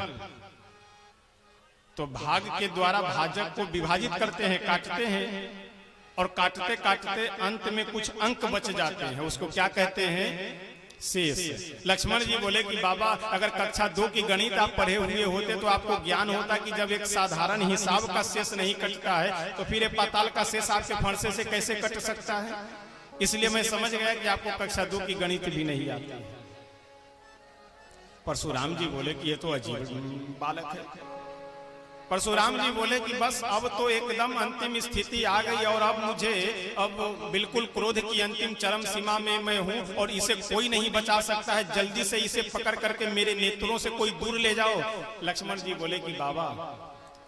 तो भाग के द्वारा भाजक को विभाजित करते हैं, काटते हैं, और काटते काटते अंत में कुछ अंक बच जाते हैं, उसको क्या कहते हैं? शेष। लक्ष्मण जी बोले कि बाबा अगर कक्षा 2 की गणित आप पढ़े हुए होते तो आपको ज्ञान होता कि जब एक साधारण हिसाब का शेष नहीं कटता है तो फिर पाताल का शेष आपके फरसे से कैसे कट सकता है? इसलिए मैं समझ गया कि आपको कक्षा 2 की गणित भी नहीं आती है। परशुराम जी बोले कि ये तो अजीब बालक है। परशुराम जी बोले कि बस अब तो एकदम अंतिम स्थिति आ गई और अब मुझे बिल्कुल क्रोध की अंतिम चरम सीमा में मैं हूँ और इसे कोई नहीं बचा सकता है, जल्दी से इसे पकड़ करके मेरे नेत्रों से कोई दूर ले जाओ। लक्ष्मण जी बोले कि बाबा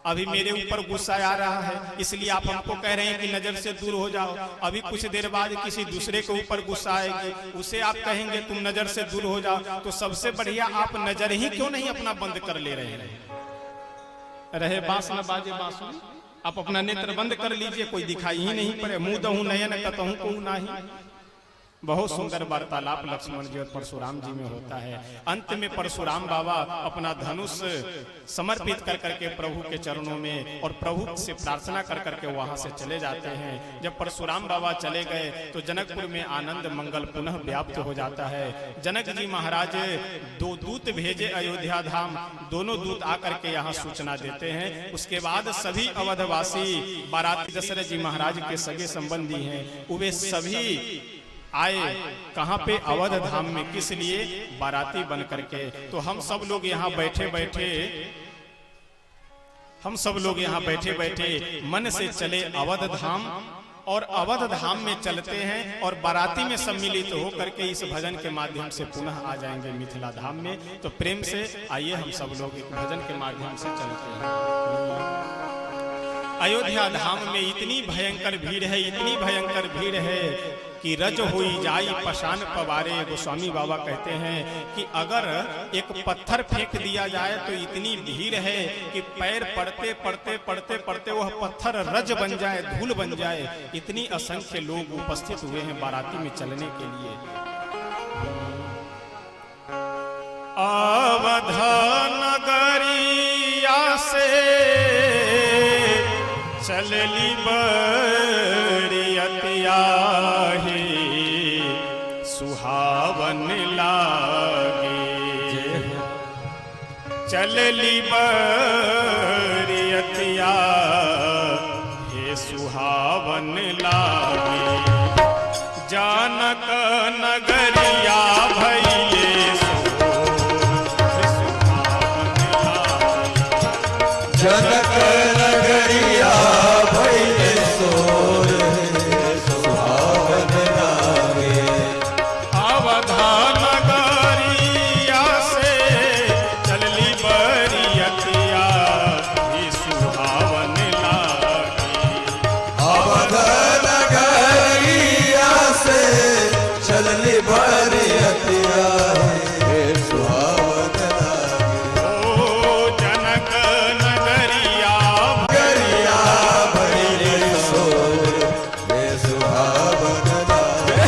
अभी मेरे ऊपर गुस्सा आ रहा है, इसलिए आप हमको कह रहे हैं कि नजर से दूर हो जाओ। अभी कुछ देर बाद किसी दूसरे के ऊपर गुस्सा आएगी, उसे आप कहेंगे तुम नजर से दूर हो जाओ, तो सबसे बढ़िया आप नजर ही क्यों नहीं अपना बंद कर ले रहे हैं? रहे बांस न बाजे बांसुरी, आप अपना नेत्र बंद कर लीजिए, कोई दिखाई ही नहीं पड़े, मुंह दहू नयन कतहू को नाही। बहुत सुंदर वार्तालाप लक्ष्मण जी और परशुराम जी में होता है। अंत में परशुराम बाबा अपना धनुष समर्पित कर करके प्रभु के चरणों में और प्रभु से प्रार्थना कर करके वहां से चले जाते हैं। जब परशुराम बाबा चले गए तो जनकपुर में आनंद मंगल पुनः व्याप्त हो जाता है। जनक जी महाराज 2 दूत भेजे अयोध्या धाम, दोनों दूत आकर के यहाँ सूचना देते हैं। उसके बाद सभी अवधवासी बाराती दशरथ जी महाराज के सगे संबंधी हैं, वे सभी आए कहाँ पे? अवध धाम में। किस लिए? बाराती बन करके। तो हम सब लोग यहाँ बैठे बैठे हम सब लोग यहाँ बैठे बैठे मन से चले अवध धाम, और अवध धाम में चलते हैं और बाराती में सम्मिलित हो करके इस भजन के माध्यम से पुनः आ जाएंगे मिथिला धाम में। तो प्रेम से आइए हम सब लोग एक भजन के माध्यम से चलते हैं। अयोध्या धाम में इतनी भयंकर भीड़ है, इतनी भयंकर भीड़ है कि रज हुई जाई पशान पवारे। गोस्वामी बाबा कहते हैं कि अगर एक पत्थर फेंक दिया जाए तो इतनी भीड़ है कि पैर पड़ते पड़ते पड़ते पड़ते वह पत्थर रज बन जाए, धूल बन जाए। इतनी असंख्य लोग उपस्थित हुए हैं बाराती में चलने के लिए। अवध नगरिया से चलली बरियतिया ही सुहावन लागे। चलली बरियतिया हे सुहावन लागे। जानक नगरिया भइले जनक नगरिया भइले सोर सुहावन लागे। अवध नगरिया से चलली बरियतिया ही सुहावन लागे। अवध नगरिया से चलली बरियतिया हे सुहावन लागे। ओ जनक नगरिया नगरिया भइले सोर हे सुहावन लागे।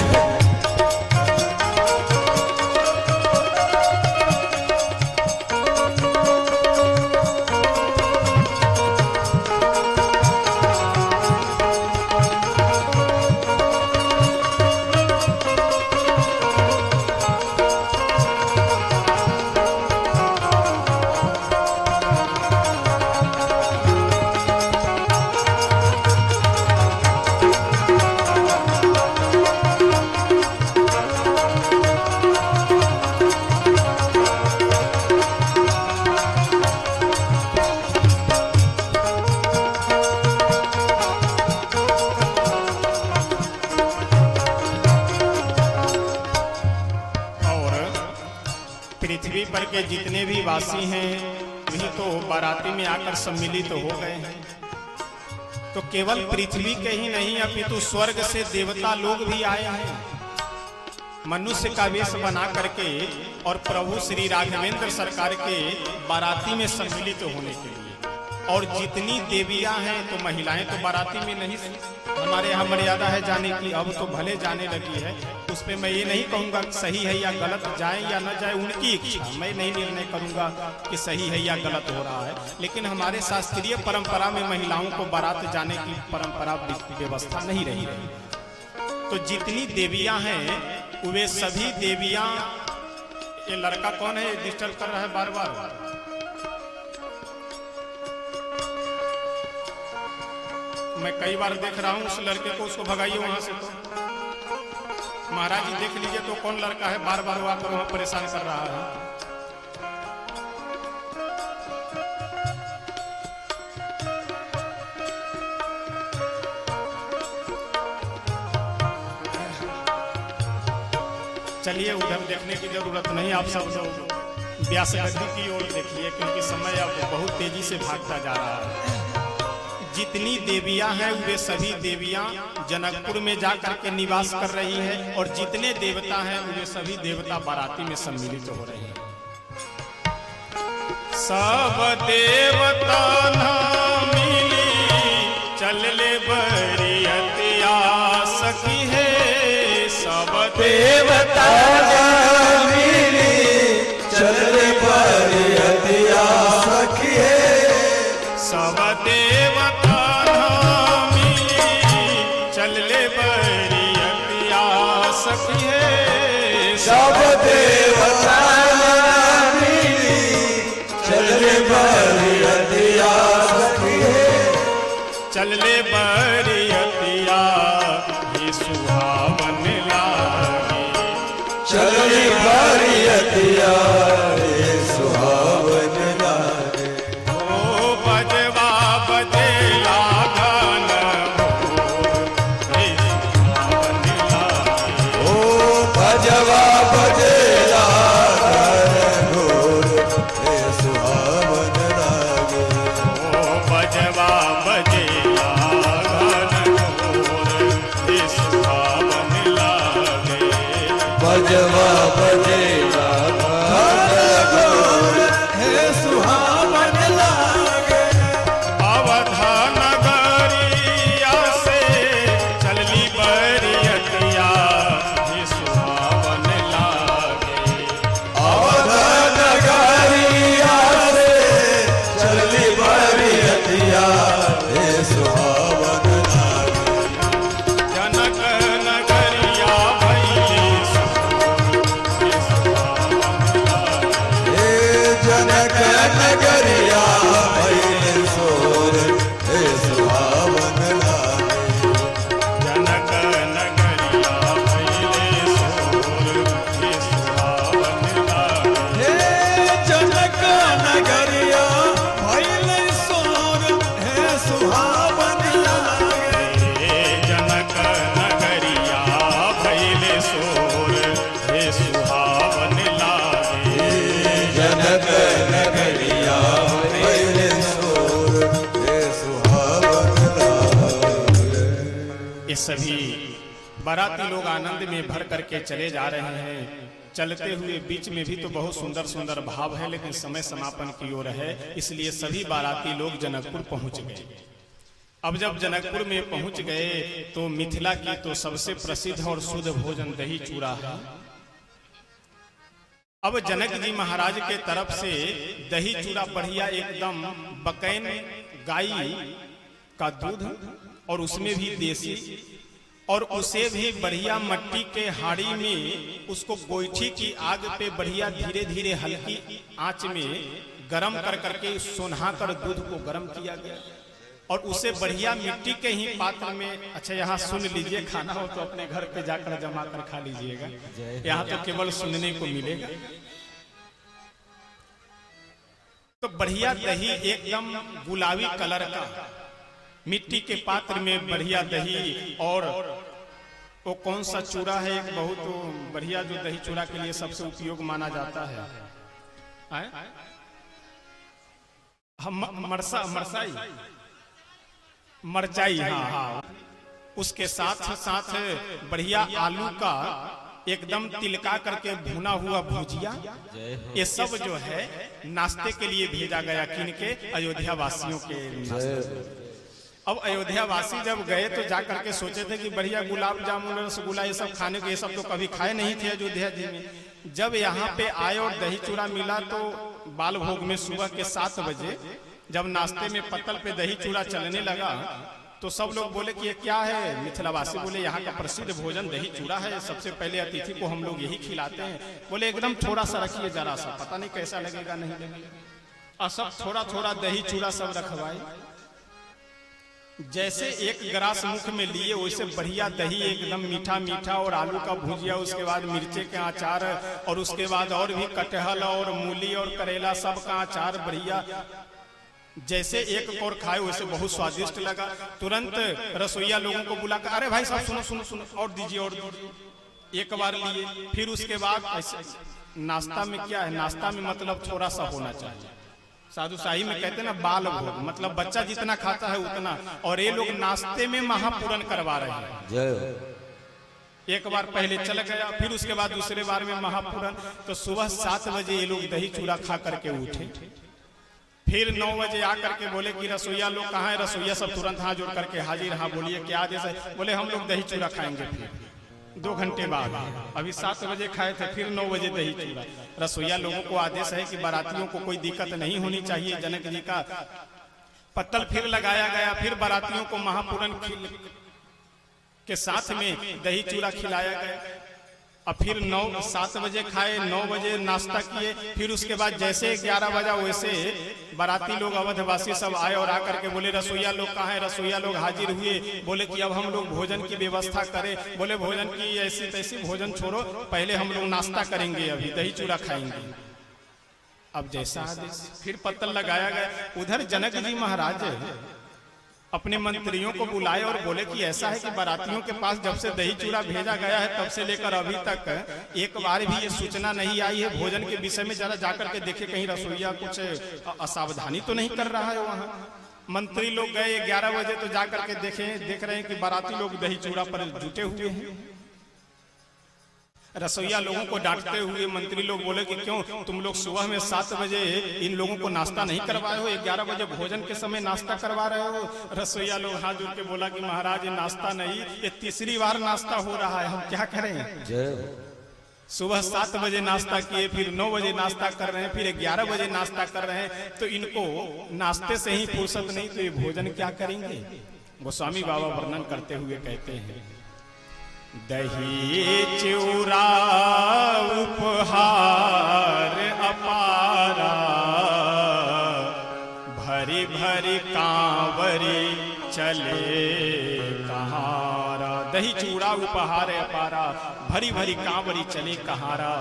और पृथ्वी पर के जितने भी वासी हैं वही तो बाराती में आकर सम्मिलित हो गए हैं। तो केवल पृथ्वी के ही नहीं अपितु स्वर्ग से देवता लोग भी आए हैं मनुष्य का वेश बना करके और प्रभु श्री राघवेंद्र सरकार के बाराती में सम्मिलित होने के लिए। और जितनी देवियां हैं तो महिलाएं तो बाराती में नहीं, हमारे यहाँ मर्यादा है जाने की, अब तो भले जाने लगी है। उस पे मैं ये नहीं कहूँगा कि सही है या गलत, जाए या न जाए उनकी इच्छा, मैं नहीं निर्णय करूँगा कि सही है या गलत हो रहा है। लेकिन हमारे शास्त्रीय परंपरा में महिलाओं को बारात जाने की परंपरा व्यवस्था नहीं रही है। तो जितनी देवियां हैं वे सभी देवियां, ये लड़का कौन है डिस्टर्ब कर रहा है बार बार? मैं कई बार देख रहा हूं उस लड़के को, उसको भगाइए वहां से। तो महाराज जी देख लीजिए तो कौन लड़का है बार बार आकर वहां परेशान कर रहा है। चलिए उधर देखने की जरूरत नहीं, आप सब लोग व्यास गद्दी की ओर देखिए क्योंकि समय अब बहुत तेजी से भागता जा रहा है। जितनी देवियां हैं वे सभी देवियां जनकपुर में जाकर के निवास कर रही हैं और जितने देवता हैं वे सभी देवता बाराती में सम्मिलित हो रहे हैं। सब देवता ना मिली चल ले बरियतिया सखी है। सब देवता मिली चल बरियतिया सखी है। सब देवता मिली चल ले बरियतिया सखी है। सब देवता मिली चल बरियतिया सखी है। चल ले बरियतिया ये सुहावन लागे। चल बरियतिया ये सुहावन लागे। ओ बजवा बजवा बजेला घन घोर हे सुहावन लागे ओ बजवा बजेला घन घोर हे सुहावन लागे बजवा बजेला घन घोर हे सुहावन लागे अवधा नगरिया से चलली बरियतिया हे सुहावन लागे अवध नगरिया से चलली बरियतिया हे सुहावन लागे जनक नगरिया भैले हे सुहावन लागे हे जनक नगरिया भइले सोर हे सुहावन लागे जनक नगरिया भैले सोर हे सुहावन लागे हे जनक नगरिया भइले सोर हे सुहावन लागे हे जनक नगरिया भैले सोर हे सुहावन लागे जनक नगरिया भइले सोर हे सुहावन लागे ये सभी बाराती लोग आनंद में भर करके चले जा रहे हैं। चलते हुए बीच में भी तो बहुत सुंदर सुंदर भाव है, लेकिन समय समापन की ओर है, इसलिए सभी बाराती लोग जनकपुर पहुंच गए। अब जब जनकपुर में पहुंच गए तो मिथिला की तो सबसे प्रसिद्ध और शुद्ध भोजन दही चूड़ा है। अब जनक जी महाराज के तरफ से दही चूड़ा बढ़िया एकदम बकैन गाय का दूध और उसमें भी देसी, और उसे भी बढ़िया मट्टी के हाड़ी में उसको गोईठी की आग पे बढ़िया धीरे धीरे हल्की आंच में गरम कर करके सोन्हा कर दूध को गरम किया गया, और उसे बढ़िया मिट्टी के ही पात्र में। अच्छा, यहाँ सुन लीजिए, खाना हो तो अपने घर पे जाकर जमा कर खा लीजिएगा, यहाँ तो केवल सुनने को मिलेगा। तो बढ़िया दही एकदम गुलाबी कलर का मिट्टी के पात्र में बढ़िया दही, और वो कौन सा चूड़ा है, एक बहुत बढ़िया जो दही चूड़ा के लिए सबसे उपयोग माना जाता है, मरसाई मरचाई, हाँ। उसके साथ साथ बढ़िया आलू का एकदम तिलका करके भुना हुआ भुजिया, ये सब जो है नाश्ते के लिए भेजा गया किन के, अयोध्या वासियों के। अब अयोध्या वासी जब गए तो जाकर के सोचे थे कि बढ़िया गुलाब जामुन रसगुल्ला ये सब खाने को, ये सब तो कभी खाए नहीं थे अयोध्या जी में। जब यहाँ पे आए और दही चूड़ा मिला तो बाल भोग में सुबह के 7 बजे जब नाश्ते में पत्तल पे दही चूड़ा चलने लगा तो सब लोग बोले कि ये क्या है। मिथिलावासी बोले यहाँ का प्रसिद्ध भोजन दही चूड़ा है, सबसे पहले अतिथि को हम लोग यही खिलाते हैं। बोले एकदम थोड़ा सा रखिए, जरा सा, पता नहीं कैसा लगेगा नहीं लगेगा, और सब थोड़ा थोड़ा दही चूड़ा सब रखवाए। जैसे एक गिलास मुख में लिए वैसे बढ़िया दही एकदम मीठा मीठा, और आलू का भुजिया, उसके बाद मिर्चे के अचार, और उसके बाद और भी कटहल और मूली और करेला सब का अचार बढ़िया। जैसे एक और खाए वैसे बहुत स्वादिष्ट लगा। तुरंत रसोईया लोगों को बुलाकर, अरे भाई साहब सुनो सुनो सुनो, और दीजिए और दीजिए। एक बार लिए, फिर उसके बाद ऐसे नाश्ता में क्या है, नाश्ता में मतलब थोड़ा सा होना चाहिए। साधु शाही में कहते हैं ना बाल भोग, मतलब बच्चा जितना खाता है उतना, और ये लोग नाश्ते में महापूरन करवा रहे हैं। एक बार पहले चल गया, फिर उसके बाद दूसरे बार में महापूरन। तो सुबह 7 बजे ये लोग दही चूड़ा खा करके उठे। फिर 9 बजे आकर के बोले कि रसोईया लोग कहाँ है। रसोईया सब तुरंत हाथ जोड़ करके हाजिर। हाँ बोलिए क्या आदेश है। बोले हम लोग दही चूड़ा खाएंगे। फिर 2 घंटे बाद, अभी 7 बजे खाए थे, फिर 9 बजे दही चूड़ा। रसोईया लोगों को आदेश है कि बारातियों को कोई दिक्कत नहीं होनी चाहिए। जनक जी का पत्तल फिर लगाया गया, फिर बारातियों को महापूरन के साथ में दही चूड़ा खिलाया गया। अब फिर 7 बजे खाए, 9 बजे नाश्ता किए। फिर उसके बाद जैसे 11 बजा वैसे बाराती लोग अवधवासी सब आए और आकर के बोले रसोईया लोग कहाँ हैं। रसोईया लोग हाजिर हुए, बोले कि अब हम लोग भोजन की व्यवस्था करें। बोले भोजन की ऐसी तैसी भोजन छोड़ो, पहले हम लोग नाश्ता करेंगे, अभी दही चूड़ा खाएंगे। अब जैसा आदेश, फिर पत्तल लगाया गया। उधर जनक जी महाराज अपने मंत्रियों को बुलाए और बोले कि ऐसा है कि बारातियों के पास जब से दही चूड़ा भेजा गया है तब से लेकर अभी तक एक बार भी ये सूचना नहीं आई है भोजन के विषय में, जरा जाकर के देखे कहीं रसोईया कुछ असावधानी तो नहीं कर रहा है वहाँ। मंत्री लोग गए 11 बजे तो जाकर के देख रहे हैं कि बाराती लोग दही चूड़ा पर जुटे हुए हैं। रसोईया लोगों को डांटते हुए मंत्री लोग बोले कि क्यों तुम लोग सुबह में 7 बजे इन लोगों को नाश्ता नहीं करवाए हो, 11 बजे भोजन के समय नाश्ता करवा रहे हो। रसोईया लोग हाथ जोड़ के बोला कि महाराज ये नाश्ता नहीं, ये तीसरी बार नाश्ता हो रहा है, हम क्या करें। सुबह 7 बजे नाश्ता किए, फिर 9 बजे नाश्ता कर रहे हैं, फिर 11 बजे नाश्ता कर रहे हैं, तो इनको नाश्ते से ही फुर्सत नहीं तो ये भोजन क्या करेंगे। गोस्वामी बाबा वर्णन करते हुए कहते हैं, दही चूड़ा उपहार अपारा, भरी भरी कांवरी चले कहारा। दही चूड़ा उपहार अपारा, भरी भरी कांवरी चले कहारा।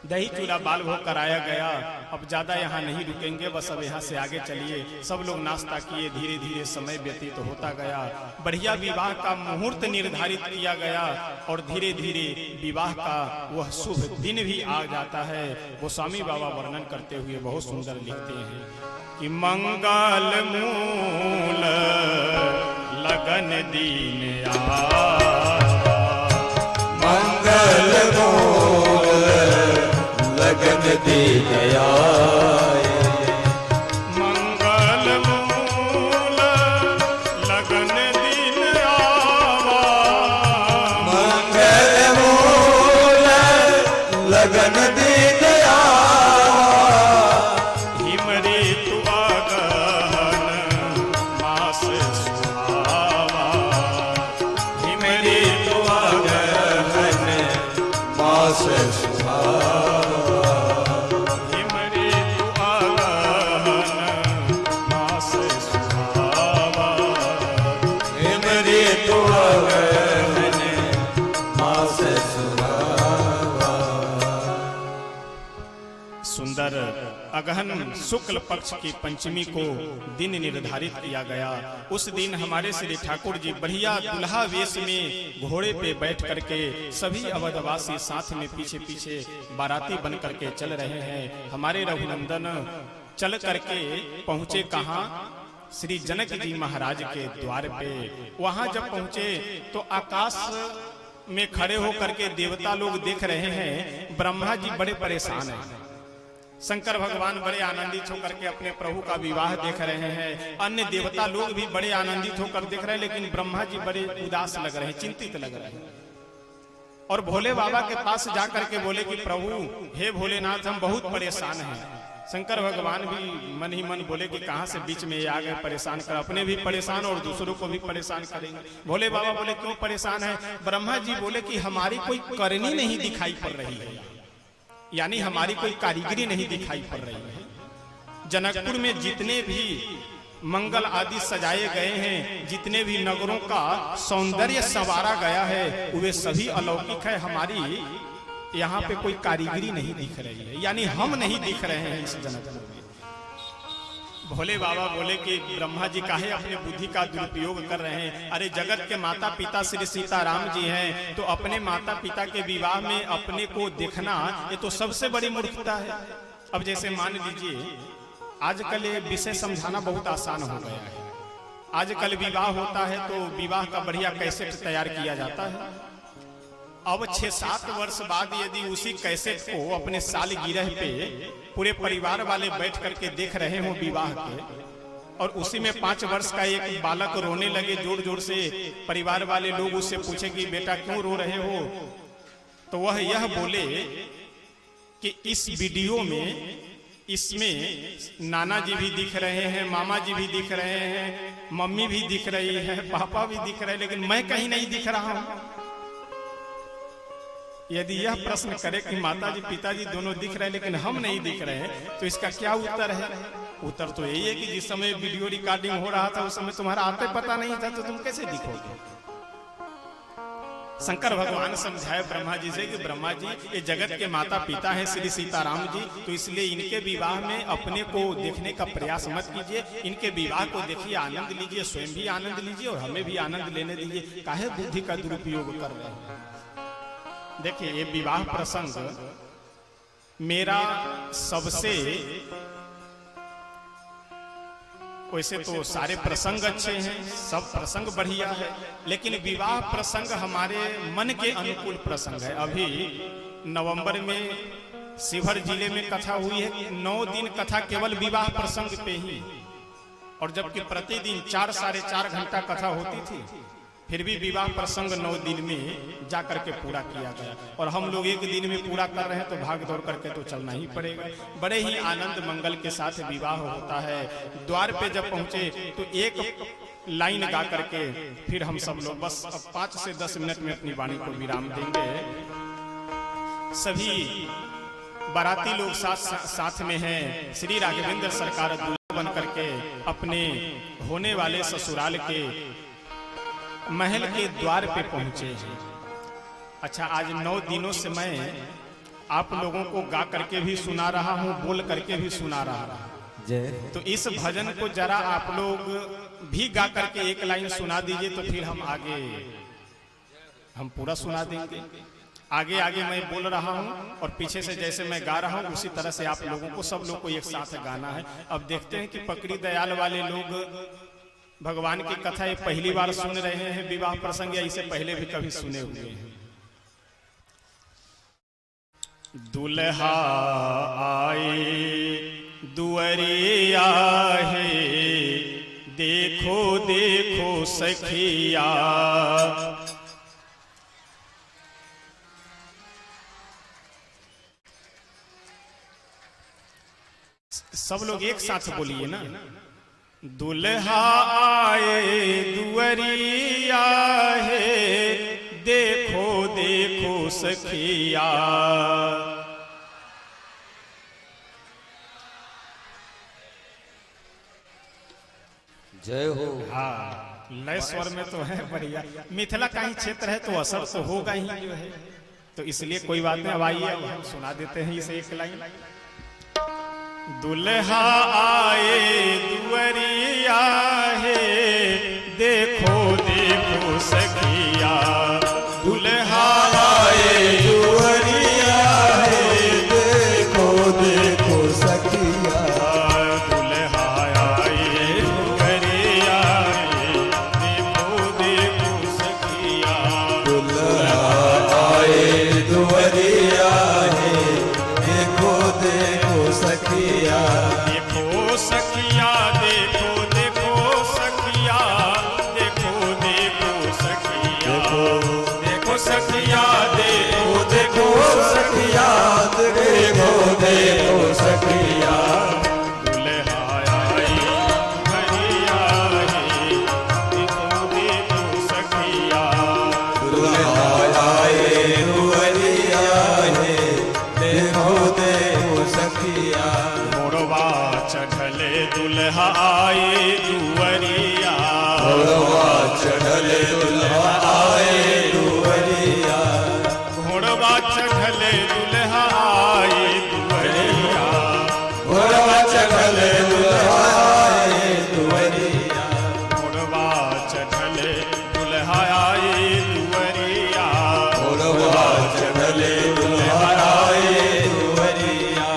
दही चूड़ा बाल भोग कराया गया। अब ज्यादा यहाँ नहीं रुकेंगे, बस अब यहाँ से आगे चलिए। सब लोग नाश्ता किए, धीरे धीरे समय व्यतीत होता गया। बढ़िया विवाह का मुहूर्त निर्धारित किया गया और धीरे धीरे विवाह का वह शुभ दिन भी आ जाता है। गोस्वामी बाबा वर्णन करते हुए बहुत सुंदर लिखते हैं कि मंगल मूल लगन दीन मंगल मूल लगन दीन आए। मंगल मूल लगन दीन आवा। मंगल मूल लगन दीन आवा। हिमरे तु आगहन मास सुहावा। हिमरे तु आगहन मास सुहावा। हिमरे तु आगहन मास सुहावा। हिमरे तु आगहन मास सुहावा। सुंदर अगहन शुक्ल पक्ष की पंचमी को दिन निर्धारित किया गया। उस दिन हमारे श्री ठाकुर जी बढ़िया दुल्हा वेश में घोड़े पे बैठ करके सभी अवधवासी साथ में पीछे पीछे बाराती बन करके चल रहे हैं। हमारे रघुनंदन चल करके पहुंचे कहाँ? श्री जनक जी महाराज के द्वार पे। वहां जब पहुंचे तो आकाश में खड़े होकर के देवता लोग देख रहे हैं ब्रह्मा जी बड़े परेशान हैं। शंकर भगवान बड़े आनंदित होकर के अपने प्रभु का विवाह देख रहे हैं। अन्य देवता लोग भी बड़े आनंदित होकर देख रहे हैं, लेकिन ब्रह्मा जी बड़े उदास लग रहे हैं, चिंतित लग रहे हैं। और भोले बाबा के पास जाकर के बोले कि प्रभु हे भोलेनाथ, हम बहुत परेशान हैं। शंकर भगवान भी मन ही मन बोले कि कहां से बीच में ये आ गए परेशान कर, अपने भी परेशान और दूसरों को भी परेशान करेंगे। भोले बाबा बोले क्यों परेशान है? ब्रह्मा जी बोले कि हमारी कोई करनी नहीं दिखाई पड़ रही है, यानी हमारी कोई कारीगरी नहीं दिखाई पड़ रही है। जनकपुर में जितने भी मंगल आदि सजाए गए हैं, जितने भी नगरों का सौंदर्य संवारा गया है, वे सभी अलौकिक है। हमारी यहाँ पे कोई कारीगरी नहीं दिख रही है, यानी हम नहीं दिख रहे हैं इस जनकपुर में। भोले बाबा बोले कि ब्रह्मा जी काहे अपने बुद्धि का दुरुपयोग कर रहे हैं? अरे जगत के माता पिता श्री सीताराम जी हैं, तो अपने माता पिता के विवाह में अपने को देखना ये तो सबसे बड़ी मूर्खता है। अब जैसे मान लीजिए आजकल ये विषय समझाना बहुत आसान हो गया है। आजकल विवाह होता है तो विवाह का बढ़िया कैसेट तैयार किया जाता है। अब 6-7 वर्ष बाद यदि उसी कैसेट को अपने सालगिरह पे पूरे परिवार वाले बैठ करके देख रहे हो विवाह के, और उसी में 5 वर्ष का एक बालक रोने लगे जोर जोर से, परिवार वाले लोग उससे पूछे कि बेटा क्यों रो रहे हो, तो वह यह बोले कि इस वीडियो में इसमें नाना जी भी दिख रहे हैं, मामा जी भी दिख रहे हैं, मम्मी भी दिख रही है, पापा भी दिख रहे हैं, लेकिन मैं कहीं नहीं दिख रहा हूं। यदि यह प्रश्न करे कि माताजी पिताजी दोनों दिख रहे हैं लेकिन हम नहीं दिख रहे हैं, तो इसका क्या उत्तर है? उत्तर तो यही है कि जिस समय वीडियो रिकॉर्डिंग हो रहा था उस समय तुम्हारा आते पता नहीं था, तो तुम कैसे दिखोगे? शंकर भगवान समझाए ब्रह्मा जी से कि ब्रह्मा जी ये जगत के माता पिता हैं श्री सीताराम जी, तो इसलिए इनके विवाह में अपने को देखने का प्रयास मत कीजिए। इनके विवाह को देखिए, आनंद लीजिए, स्वयं भी आनंद लीजिए और हमें भी आनंद लेने दीजिए। काहे बुद्धि का दुरुपयोग कर रहे हैं। देखिए ये विवाह प्रसंग मेरा सबसे, वैसे तो सारे प्रसंग अच्छे हैं, सब प्रसंग बढ़िया है, लेकिन विवाह प्रसंग हमारे मन के अनुकूल प्रसंग है। अभी नवंबर में शिवहर जिले में कथा हुई है, 9 दिन कथा केवल विवाह प्रसंग पे ही, और जबकि प्रतिदिन 4 साढ़े 4 घंटा कथा होती थी, फिर भी विवाह प्रसंग 9 दिन में जा करके पूरा किया गया। और हम लोग 1 दिन में पूरा कर रहे हैं तो भाग दौड़ करके तो चलना ही पड़ेगा। बड़े ही आनंद मंगल के साथ विवाह होता है। द्वार पे जब पहुंचे तो एक लाइन गा करके फिर हम सब लोग बस अब 5 से 10 मिनट में अपनी वाणी को विराम देंगे। सभी बाराती लोग साथ में हैं। श्री राघवेंद्र सरकार दूल्हा बन करके अपने होने वाले ससुराल के महल के द्वार पे पहुंचे हैं। अच्छा, आज 9 दिनों से मैं आप लोगों को गा करके भी सुना रहा हूं, बोल करके भी सुना रहा हूं। तो इस भजन को जरा आप लोग भी गा करके एक लाइन सुना दीजिए, तो फिर हम पूरा सुना देंगे। आगे आगे मैं बोल रहा हूं और पीछे से जैसे मैं गा रहा हूं उसी तरह से आप लोगों को, सब लोग को एक साथ गाना है। अब देखते हैं कि पकड़ी दयाल वाले लोग भगवान की कथा ये पहली बार सुन रहे हैं विवाह प्रसंग, या इसे पहले भी कभी सुने हुए हैं। दुल्हा आए दुअरिया है, देखो देखो सखिया, सब लोग एक साथ बोलिए ना। दुल्हा आए दुअरिया है, देखो देखो सखिया। जय हो। हाँ, लय स्वर में तो है बढ़िया। मिथिला का ही क्षेत्र है तो असर तो होगा ही जो है, तो इसलिए कोई बात नहीं। अब आइए अब हम सुना देते हैं इसे एक लाइन। दुल्हा आए दुअरिया है, देखो देखो सखिया। दुल्हा आए दुअरिया है, देखो देखो सखिया। दुल्हा आए दुअरिया है, देखो देखो सखिया। दुल्हा आए दुअरिया है, देखो देखो सखिया। देखो सखिया, देखो देखो सखिया, देखो देखो सखिया। देखो सखिया, देखो देखो सखिया, देखो देखो सखिया। दुल्हा आए दुअरिया है, देखो देखो सखिया। दुल्हा आए दुअरिया है, देखो देखो सखिया। मोरवा चढ़ले दुल्हा आए दुअरिया, मोरवा चढ़ले दुल्हा आए दुअरिया। घोड़वा चढ़ले दुल्हा आए दुअरिया, घोड़वा चढ़ले दुल्हा आए दुअरिया। घोड़वा चढ़ले दुल्हा आए दुअरिया, घोड़वा चढ़ले दुल्हा आए दुअरिया।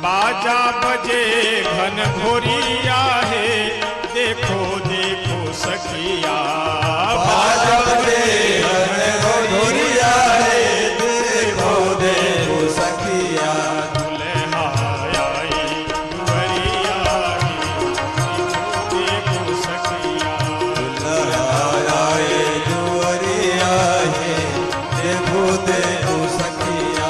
बाजा बजे घन घोरिया है, देखो देखो सखिया। बाजा बजे घन घोरिया है, देखो देखो सखिया। दुल्हा आए दुअरिया है, देखो सखिया। दुल्हा आए दुअरिया है, देखो देखो सखिया।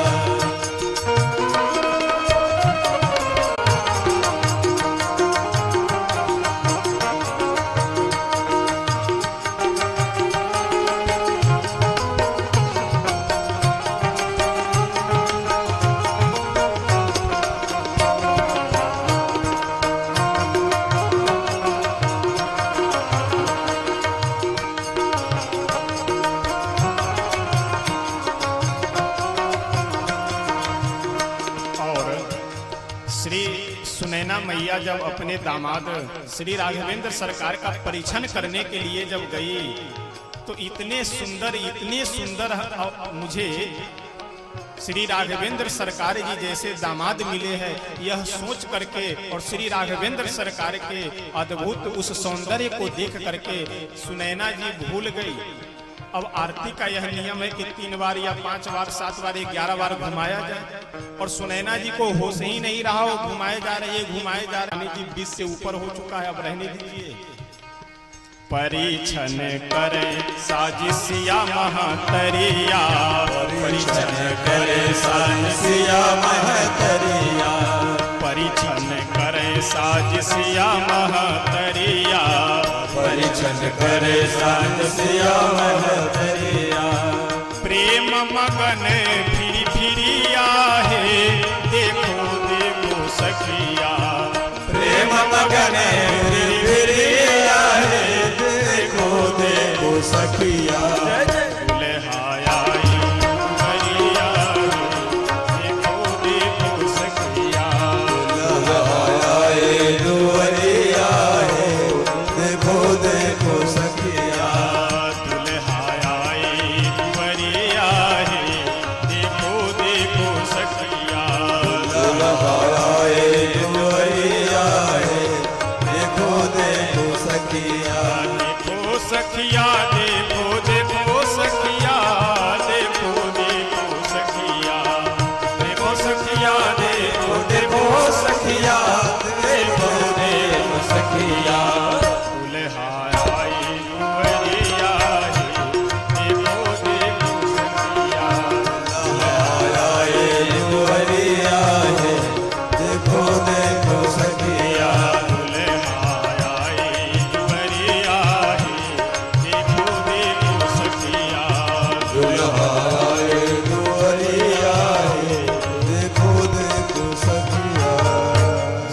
मैया जब अपने दामाद श्री राघवेंद्र सरकार का परीक्षण करने के लिए जब गई तो इतने सुंदर मुझे श्री राघवेंद्र सरकार जी जैसे दामाद मिले हैं, यह सोच करके और श्री राघवेंद्र सरकार के अद्भुत उस सौंदर्य को देख करके सुनैना जी भूल गई। अब आरती का यह नियम है कि 3 बार या 5 बार 7 बार 11 बार घुमाया जाए, और सुनैना जी को होश ही नहीं रहा, वो घुमाए जा रहे जी 20 से ऊपर हो चुका है, अब रहने दीजिए। परीक्षण करे साजिशिया महतरिया, परीक्षण करे साजिशिया महतरिया, परीक्षण करे साजिशिया महतरिया, परीक्षण करे साजिशिया महतरिया। प्रेम मगन फिरी फिरिया है, देखो देखो सखिया, प्रेम मगन फिरी फिरिया है, देखो देखो सखिया। दुल्हाया दुल्हरिया, देखो देखो सखिया, दुल्हाया दुल्हरिया है, देखो देखो सखिया। दुल्हाया दुल्हरिया है, देखो देखो सखिया, दुल्हाया दुल्हरिया है, देखो देखो सखिया। देखो सखिया, देखो देखो सखिया, देखो देखो सखिया, देखो सखिया, देखो देखो सखिया, देखो देखो सखिया। दुल्हाई दुल्हरिया है, देखो देखो सखिया, दुल्हाया दुल्हरिया है, देखो देखो सखिया। दुल्हाई दुल्हरिया है, देखो देखो सखिया। दुल्हाया दुल्हरिया है, देखो देखो सखिया।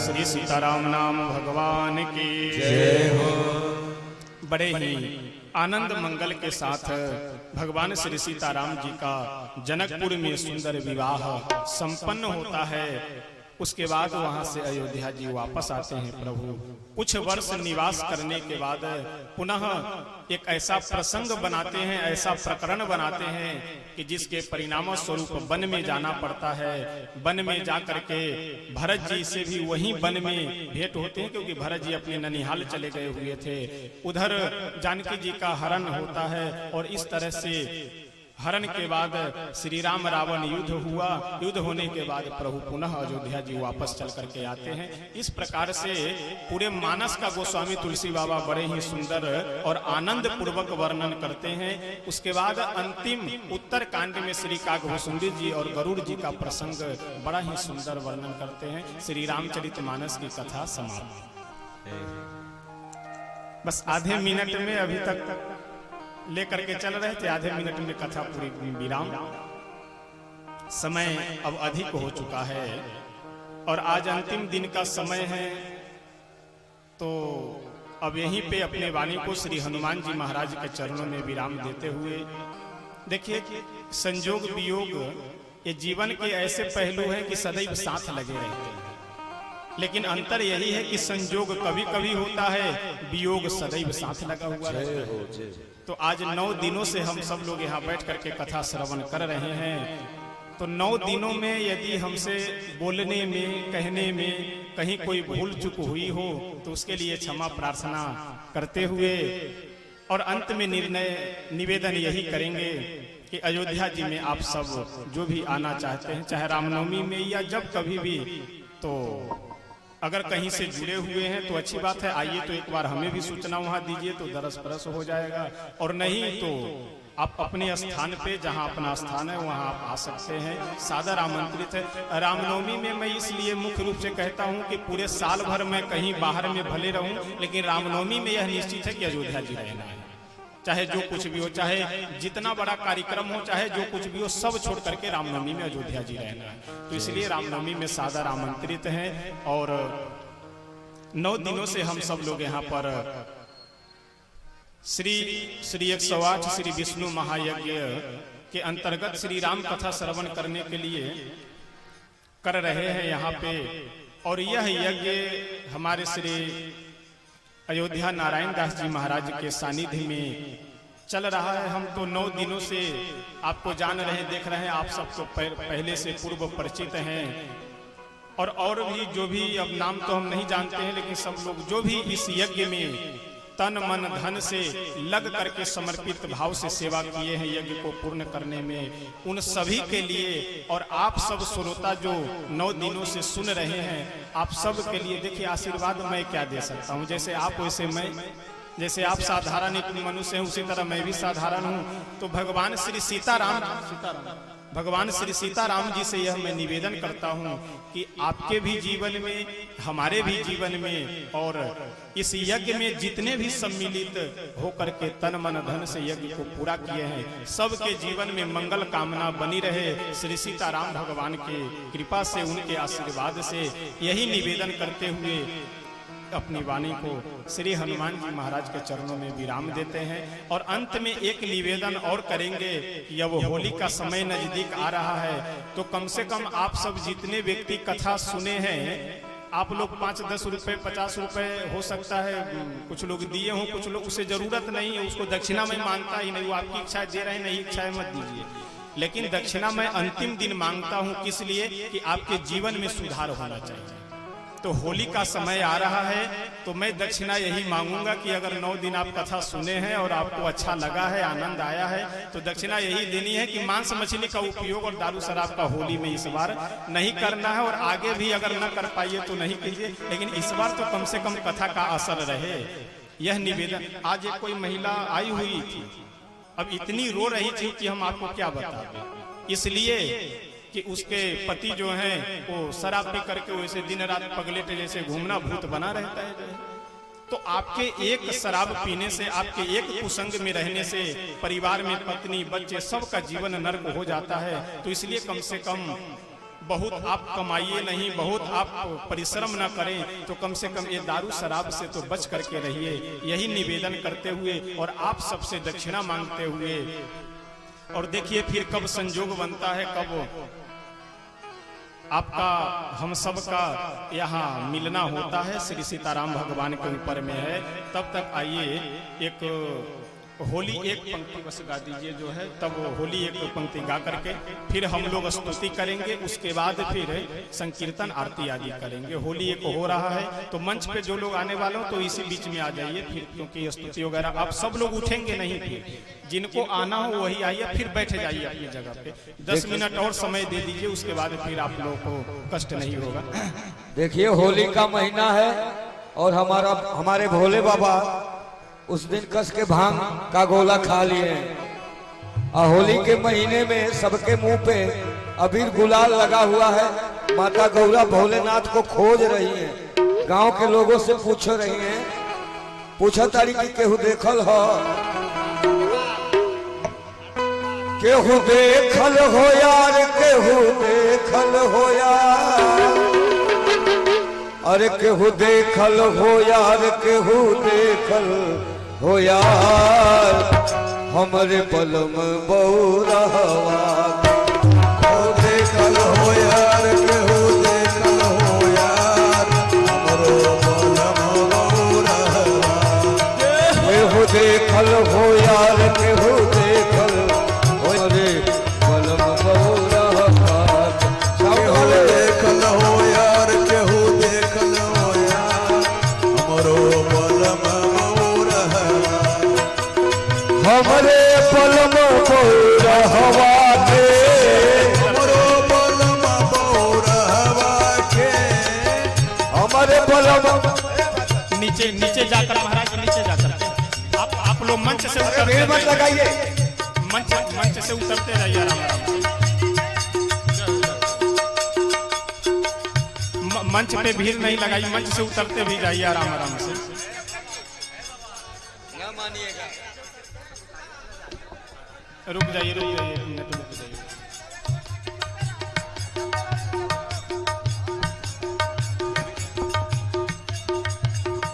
श्री सीताराम नाम भगवान की जय हो। बड़े ही आनंद मंगल के साथ भगवान श्री सीताराम जी का जनकपुर में सुंदर विवाह संपन्न होता है। उसके बाद वहां से अयोध्या जी वापस आते हैं। प्रभु कुछ वर्ष निवास करने के बाद पुनः एक ऐसा प्रसंग बनाते हैं, ऐसा प्रकरण बनाते हैं कि जिसके परिणाम स्वरूप वन में जाना पड़ता है। वन में जा करके भरत जी से भी वहीं वन में भेंट होते हैं, क्योंकि भरत जी अपने ननिहाल चले गए हुए थे। उधर जानकी जी का हरण होता है, और इस तरह से हरण के बाद श्री राम रावण युद्ध हुआ। युद्ध होने के बाद प्रभु पुनः अयोध्या जी वापस चल करके आते हैं। इस प्रकार से पूरे मानस का गोस्वामी तुलसी बाबा बड़े ही सुंदर और आनंद पूर्वक वर्णन करते हैं। उसके बाद अंतिम उत्तर कांड में श्री काकभूषुंडी जी और गरुड़ जी का प्रसंग बड़ा ही सुंदर वर्णन करते हैं। श्री रामचरितमानस की कथा समाप्त। बस आधे मिनट में अभी तक लेकर के चल रहे थे, आधे मिनट में कथा पूरी विराम। समय अब अधिक हो चुका है और आज अंतिम दिन का समय है, तो अब यहीं पे अपने वाणी को श्री हनुमान जी महाराज के चरणों में विराम देते हुए, देखिए संजोग वियोग ये जीवन के ऐसे पहलू हैं कि सदैव साथ लगे रहते हैं, लेकिन अंतर यही है कि संजोग कभी कभी होता है, वियोग सदैव साथ लगा हुआ रहता है। तो आज 9 दिनों से हम सब लोग यहाँ बैठ करके कथा श्रवण कर रहे हैं। तो 9 दिनों में यदि हमसे बोलने में, कहने में कहीं कोई भूल चूक हुई हो तो उसके लिए क्षमा प्रार्थना करते हुए, और अंत में निवेदन यही करेंगे कि अयोध्या जी में आप सब जो भी आना चाहते हैं, चाहे रामनवमी में या जब कभी भी, तो अगर कहीं से जुड़े हुए हैं तो अच्छी बात है, आइए तो एक बार हमें भी सूचना वहां दीजिए तो दरस परस हो जाएगा। और नहीं तो आप अपने स्थान पे, जहां अपना स्थान है वहां आप आ सकते हैं, सादर आमंत्रित है। रामनवमी में मैं इसलिए मुख्य रूप से कहता हूं कि पूरे साल भर मैं कहीं बाहर में भले रहूं, लेकिन रामनवमी में यह निश्चित है कि अयोध्या जी रहना है। चाहे जो कुछ भी हो, चाहे जितना बड़ा कार्यक्रम हो, चाहे जो कुछ भी हो, सब छोड़ करके रामनवमी में अयोध्या जी रहना है। तो इसलिए रामनवमी में सादर आमंत्रित हैं। और 9 दिनों से हम सब लोग यहाँ पर श्री 108 श्री विष्णु महायज्ञ के अंतर्गत श्री राम कथा श्रवण करने के लिए कर रहे हैं यहाँ पे। और यह यज्ञ हमारे श्री अयोध्या नारायण दास जी महाराज के सानिध्य में चल रहा है। हम तो 9 दिनों से आपको जान रहे हैं, देख रहे हैं, आप सबको पहले से पूर्व परिचित हैं। और भी जो भी, अब नाम तो हम नहीं जानते हैं, लेकिन सब लोग जो भी इस यज्ञ में तन मन धन से लग करके समर्पित भाव से सेवा किए हैं यज्ञ को पूर्ण करने में, उन सभी के लिए और आप सब श्रोता जो 9 दिनों से सुन रहे हैं, आप सब के लिए देखिए आशीर्वाद मैं क्या दे सकता हूँ। जैसे आप वैसे मैं, जैसे आप साधारण एक मनुष्य हैं उसी तरह मैं भी साधारण हूँ। तो भगवान श्री सीताराम जी से यह मैं निवेदन करता हूँ कि आपके भी जीवन में, हमारे भी जीवन में, और इस यज्ञ में जितने भी सम्मिलित होकर के तन मन धन से यज्ञ को पूरा किए हैं, सबके जीवन में मंगल कामना बनी रहे। श्री सीताराम भगवान के कृपा से, उनके आशीर्वाद से यही निवेदन करते हुए अपनी वाणी को श्री हनुमान जी महाराज के चरणों में विराम देते हैं। और अंत में एक निवेदन और करेंगे कि अब होली का समय नजदीक आ रहा है, तो कम से कम आप सब जितने व्यक्ति कथा सुने हैं, आप लोग 5-10 रुपए 50 रुपए हो सकता है कुछ लोग दिए हों, कुछ लोग, उसे जरूरत नहीं है, उसको दक्षिणा में मानता ही नहीं, वो आपकी इच्छाएं दे रहे हैं, नहीं इच्छाएं मत दीजिए। लेकिन दक्षिणा मैं अंतिम दिन मांगता हूं, किस लिए? कि आपके जीवन में सुधार होना चाहिए। तो होली का समय आ रहा है, तो मैं दक्षिणा यही मांगूंगा कि अगर 9 दिन आप कथा सुने हैं और आपको अच्छा लगा है, आनंद आया है, तो दक्षिणा यही देनी है कि मांस मछली का उपयोग और दारू शराब का होली में इस बार नहीं करना है। और आगे भी अगर न कर पाइए तो नहीं कीजिए, लेकिन इस बार तो कम से कम कथा का असर रहे, यह निवेदन। आज एक कोई महिला आई हुई थी, अब इतनी रो रही थी कि हम आपको क्या बताएं, इसलिए कि उसके पति जो हैं वो शराब पी करके वैसे दिन रात पगलेटे जैसे घूमना भूत बना रहता है। तो आपके एक शराब पीने से, आपके एक कुसंग में रहने से परिवार में पत्नी बच्चे सबका जीवन नर्क हो जाता है। तो इसलिए कम से कम बहुत आप कमाइए नहीं, बहुत आप परिश्रम न करें, तो कम से कम ये दारू शराब से तो बच करके रहिए, यही निवेदन करते हुए और आप सबसे दक्षिणा मांगते हुए। और देखिए फिर कब संजोग बनता है, कब आपका हम सब का यहाँ मिलना होता है, श्री सीताराम भगवान के ऊपर में है। तब तक आइए एक होली एक पंक्ति बस गा दीजिए जो है, तब होली एक पंक्ति गा करके फिर हम लोग स्तुति करेंगे, उसके बाद फिर संकीर्तन आरती आदि करेंगे। होली एक हो रहा है, तो मंच पे जो लोग आने वाले हो तो इसी बीच में आ जाइए फिर, क्योंकि स्तुति वगैरह आप सब लोग उठेंगे नहीं, फिर जिनको आना हो वही आइए, फिर बैठ जाइए अपनी जगह पे। 10 मिनट और समय दे दीजिए, उसके बाद फिर आप लोगों को कष्ट नहीं होगा। देखिए होली का महीना है और हमारे भोले बाबा उस दिन कस के भांग का गोला खा लिए हैं। और होली के महीने में सबके मुंह पे अबीर गुलाल लगा हुआ है। माता गौरा भोलेनाथ को खोज रही है, गांव के लोगों से पूछ रही हैं, पूछा तारी कि केहू देखल हो, केहू देखल हो यार, केहू देखल हो यार, अरे केहू देखल हो यार, केहू देखल हो यार, हमरे पलम बौरहवा, केहू देखल हो यार, केहू देखल हो यार, हमरो बलम बौरहवा, केहू देखल हो यार, केहू देखल हो रे पलम बौरहवा, केहू देखल हो यार, केहू देखल हो यार, हमरो बलम बौरहवा, हमरे पलम बौरहवा के, हमरो बलम बौरहवा के, हमरे पलम। नीचे नीचे जाकर महाराज नीचे जाकर आप लोग मंच से उतरते मत लगाइए, मंच से उतरते जाइए आराम आराम से। मंच पे भीड़ नहीं लगाई, मंच से उतरते भी जाइए आराम आराम से। न मानिएगा, रुक जाइए 1 मिनट रुक जाइए।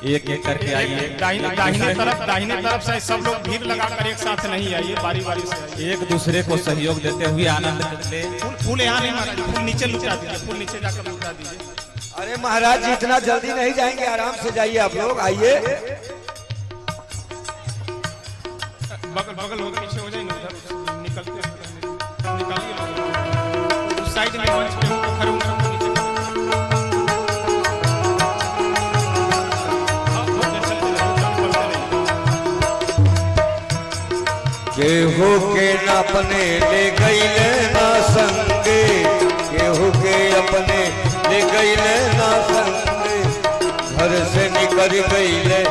एक एक करके आइए। दाहिने तरफ से सब लोग भीड़ लगाकर एक साथ नहीं आइए, बारी बारी से आइए। एक दूसरे को सहयोग देते हुए आनंद ले। फूल यहाँ नहीं महाराज, फूल नीचे लुटा दीजिए, फूल नीचे जाकर लुटा दीजिए। अरे महाराज जी इतना जल्दी नहीं जाएंगे, आराम से जाइए आप लोग, आइए। बगल बगल हो पीछे हो जाएंगे उधर निकलते निकालिए उस साइड में मंच पे उनको खड़े होकर नीचे केहू के न अपने ले गईले ना संगे, केहू के अपने ले गईले ना संगे, घर से निकल गईले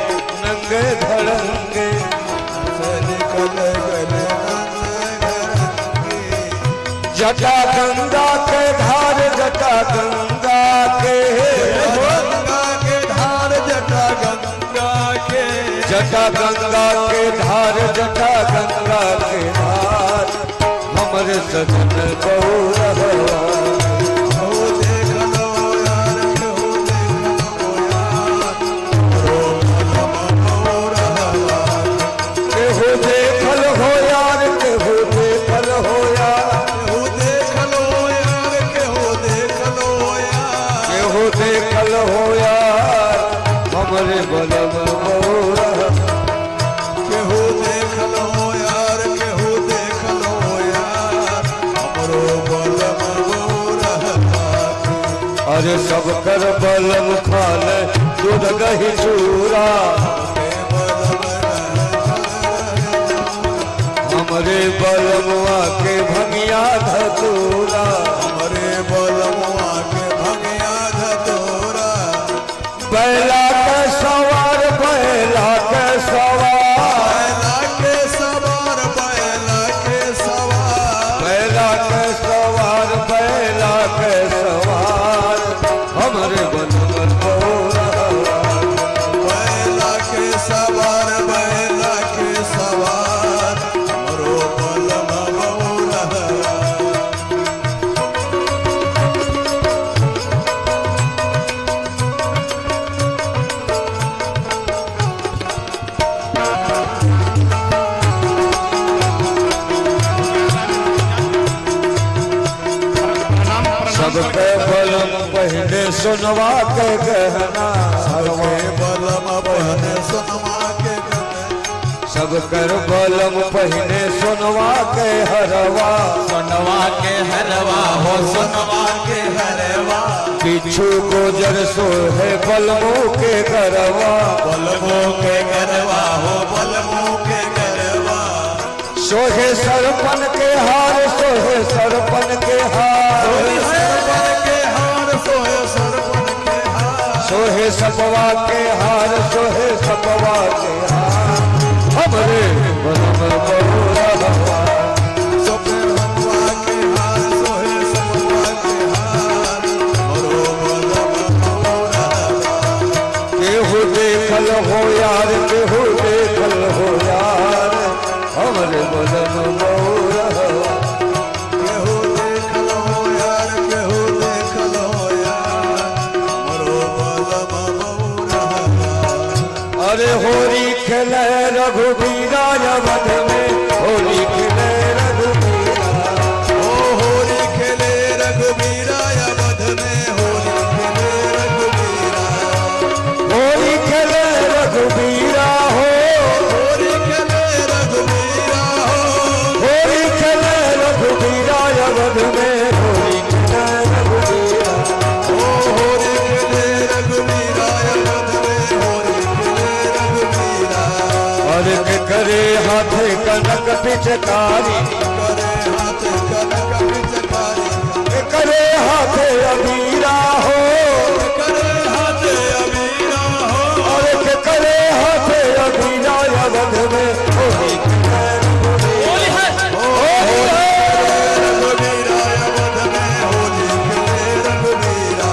नंगे धड़ंगे, से निकल गए जटा गंगा के धार, जटा गंगा के, गंगा के धार जटा गंगा के, जटा गंगा के धार, जटा गंगा के धार, हमरे सजन गौरवा। हो देख लो यार केहू देख लो यार, रो मौर हवा। केहू देखल हो यार, केहू देखल हो यार, केहू देख लो यार केहू देख लो यार, केहू देखल हो यार, हमरे बलम गौरवा। केहू देख लो यार केहू देख लो यार, हमरो बलम गौर हवा। अरे सब कर बलम खाल दूध दही चूरा, हमरे बलमुआ के भंगिया धतूरा, हमरे बलमुआ के भंगिया धतोरा, बैला के सवार, बैला के सवार, बैला के सवार बैला के सवार, बैला के सवार, बैला के सवार, हमरे बलम गौरवा। बैला के सवार बैला के सवार, हमरो बलम गौर हवा। सबके बलम पहले सुनवा के गहना, सबके बलम बहने सोनमा के गहना, सबकर बलम पहले सुनवा के हरवा, सोनवा के हरवा हो सोनवा के हरवा, बिच्छू गोजर सोहे बलमो के गरवा, बलमो के गरवा हो बलमो के गरवा, सोहे सरपन के हार, सोहे सरपन के हार, सरपन के हार सोहे सरपन के हार, सोहे सपवा के हार, सोहे सपवा के हार, हमरे बलम गौरवा। सोहे सपवा के हार सोहे सपवा के हार, हमरो बलम गौर हवा। केहू देखल हो यार, केहू देखल हो यार, हमरे बलम गौरवा। केहू देख लो यार केहू देख लो यार, हमरो बलम गौर हवा। अरे होली खेले रघुबीरा वध में, होली खेले रघुबीरा, ओ होली खेले रघुबीरा अवध में, होली खेले रघुबीरा, होली खेले रघुबीरा हो, होली खेले रघुबीरा हो, होली खेले रघुबीरा वध में, होली खेले रघुबीरा। ओ होली खेले रघुबीरा अवध में, होली खेले रघुबीरा। और के करे हाथे कनक पिचकारी, करे हाथ कनक पिचकारी, के करे हाथे अबीरा हो, करे हाथ अबीरा हो, और के करे हाथे अबीरा वध में, होली खेले रघुबीरा। रघुबीरा अवध में, होली खेले रघुबीरा।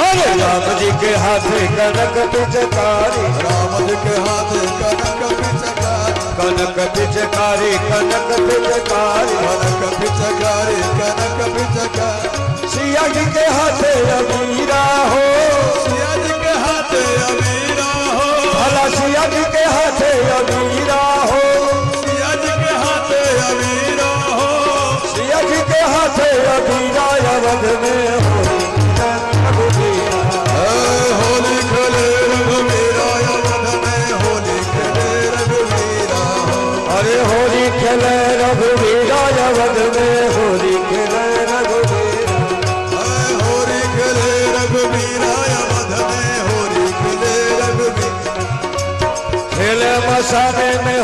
अरे राम जी के हाथे कनक पिचकारी, राम जी के हाथ कनक पिचकारी, कनक पिचकारी, कनक पिचकारी, कनक पिचकारी, कनक पिचकारी। सिया जी के हाथे अबीरा हो, सिया जी के हाथ अबीरा हो, भला सिया जी के हाथे अबीरा हो, सिया जी के हाथ अबीरा हो, सिया जी के हाथे अबीरा वध में, होली खेले रघुबीरा। रघुवीरा अवध में होली खेले रघुवीरा। होरी खेले रघुवीरा अवध में होरी खेले रघुवीर। खेले मसाने में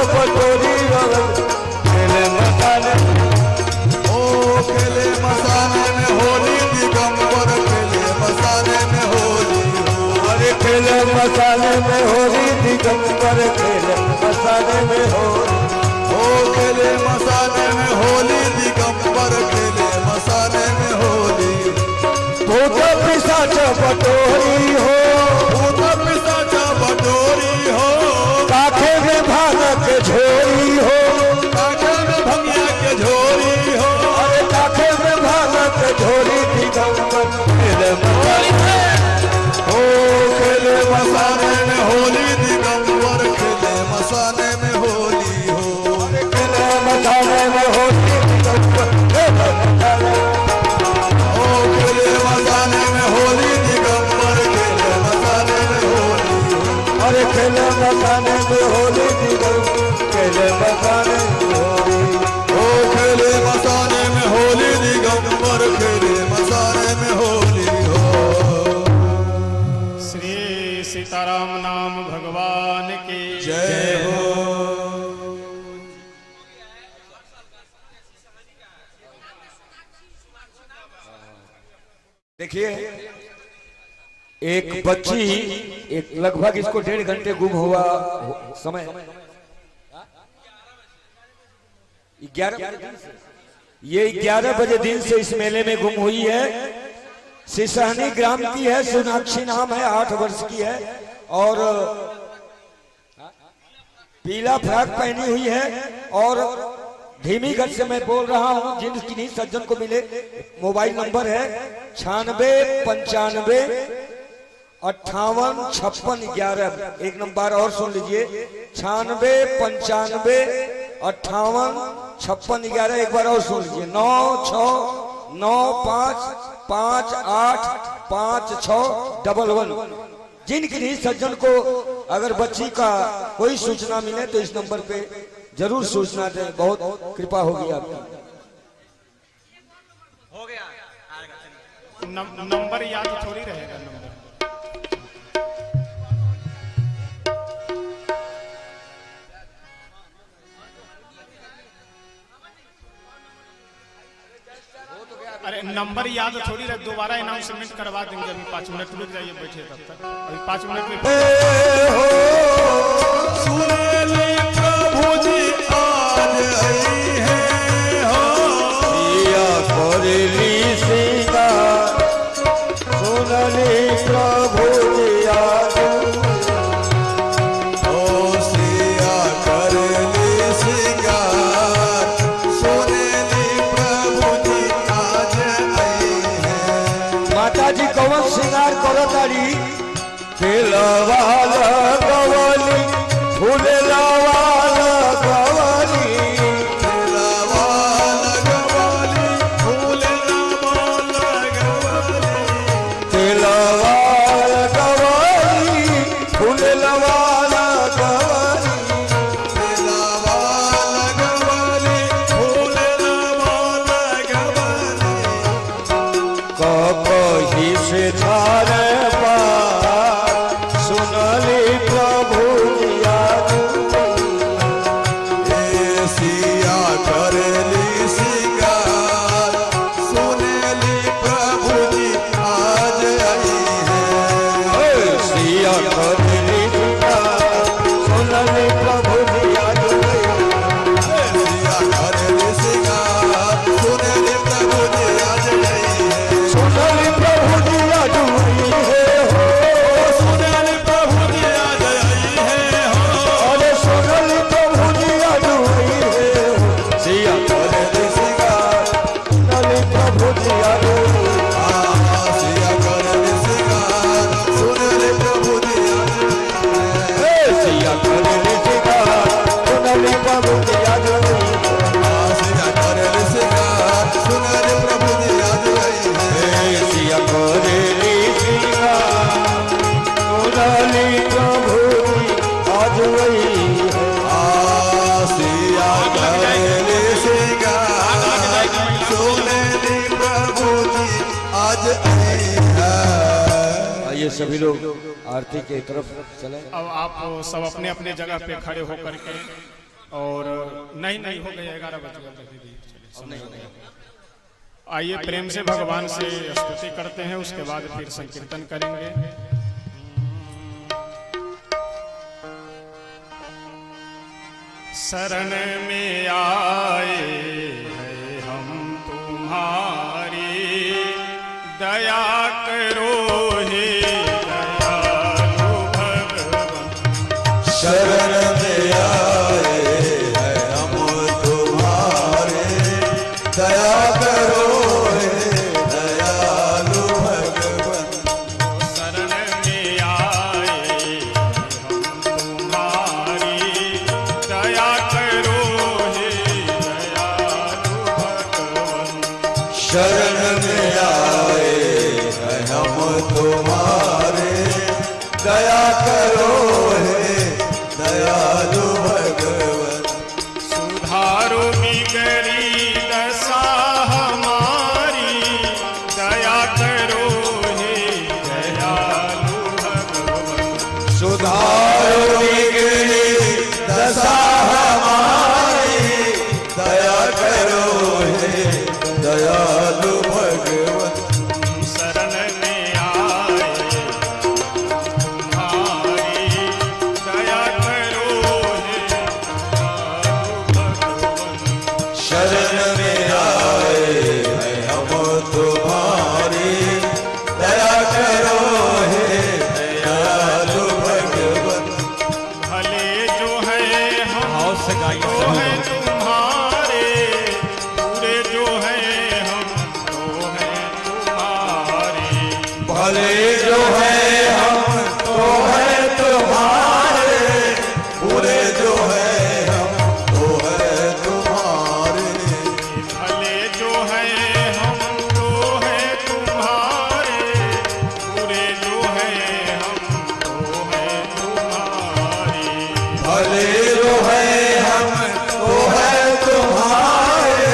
पटोरी खेले मसाने ओ खेले मसाने में होली दिगंबर खेले मसाने में होली हो। अरे खेले मसाने में होली दिगंबर खेले मसाने में होली। ओ खेले मसाने में होली दिगंबर खेले मसाने में होली। भूत पिशाच पटोरी हो भूत पिशाच बटोरी हो। काखे में भांग के झोरी हो काखे में भंगिया के झोरी हो। अरे काखे में भांग के झोरी दिगंबर खेले मसाने। ओ खेले मसाने में होली दिगंबर खेले मसाने में होली हो। खेले मसाने में होली दिगंबर खेले मसाने। ओ खेले मसाने में होली दिगंबर खेले मसाने में होली हो। अरे खेले मसाने में होली दिगंबर खेले मसाने में होली। ओ खेले मसाने में होली दिगंबर खेले मसाने में होली हो। श्री सीताराम नाम भगवान की जय हो। देखिए एक बच्ची एक लगभग इसको 1.5 घंटे गुम हुआ समय 11 बजे दिन से। ये 11 बजे दिन से इस मेले में गुम हुई है। सिसहनी ग्राम की है, सोनाक्षी नाम है, 8 वर्ष की है और पीला फ्रॉक पहनी हुई है। और धीमीगढ़ से मैं बोल रहा हूं। जिन किन्हीं सज्जन को मिले मोबाइल नंबर है 96 95 58 56 11। एक नंबर और सुन लीजिए 96 95 58 56 11। एक बार और सुन लीजिए 96 95 58 56 11। जिन किन्हीं सज्जन को अगर बच्ची का कोई सूचना मिले तो इस नंबर पे जरूर सूचना दें। बहुत कृपा होगी आपकी। नंबर याद थोड़ी रहेगा नंबर। अरे नंबर याद थोड़ी रहे। दोबारा अनाउंसमेंट करवा देंगे। अभी 5 मिनट रुक जाइए, बैठे तब तक। अभी 5 मिनट में सुनेली प्रभु जी आज आई है हो। सिया करेली सिंगार सुनली प्रभु जी आज। ओ सिया करली सिंगार सुनेली प्रभु जी आज आई है। माता जी कौन श्रृंगार करो तारी केलवाला गवली फूलवाला गवली। लवाल गवाली फूल लवाल गवाली। केलवाला गवली फूलवाला गवली। लवाल गवाली फूल लवाल गवाली। कही से थारे पार सुनली प्रभु जी आज। सभी लोग आरती के तरफ चले। अब आप सब अपने अपने जगह पे खड़े होकर के और नहीं नहीं हो गए 11 बज गए। आइए प्रेम से भगवान से स्तुति करते हैं, उसके बाद फिर संकीर्तन करेंगे। शरण में आए हैं हम तुम्हारी, दया करो हे दयालु भगवान। शरण में आए हैं हम तुम्हारे, दया करो हे दयालु भगवान। शरण में आए हम तुम्हारी, दया करो हे दयालु भगवान। शरण में आए हैं हम तुम्हारे, दया करो हे दयालु भगवान। सुधारो बिगड़ी दशा हमारी, दया करो हे दयालु भगवान। सुधारो बिगड़ी दशा हमारी, दया करो हे दयालु भगवान। शरण में आए तुम्हारी, दया करो हे दयालु भगवान। शरण में आए हैं हम तुम्हारी, दया करो हे दयालु भगवान। भले जो है हम तो है तुम्हारे, पूरे जो है हम तो है तुम्हारे। भले जो है हम तो है तुम्हारे, बुरे जो है हम तो है तुम्हारे। भले जो है हम तो है तुम्हारे, पूरे जो है हम तो है तुम्हारे। भले जो है हम तो है तुम्हारे,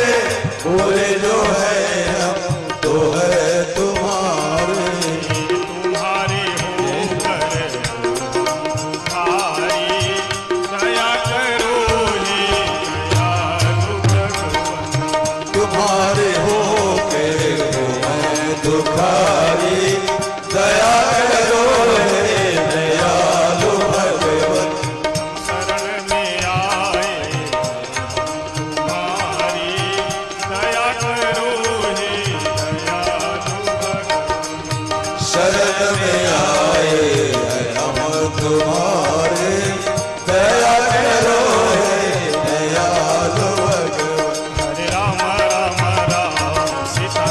बुरे जो है हम तो है तुम्हारे। तुम्हारे होकर तुम्हारी, दया करो हे दयालु भगवान। तुम्हारे हो के मैं दुखारी, दया करो हे दयालु भगवान। शरण में आए तुम्हारी, दया करो हे दयालु भगवान। शरण में आए हैं हम तुम्हारे, दया करो हे दयालु भगवान। हरे राम राम राम सीता राम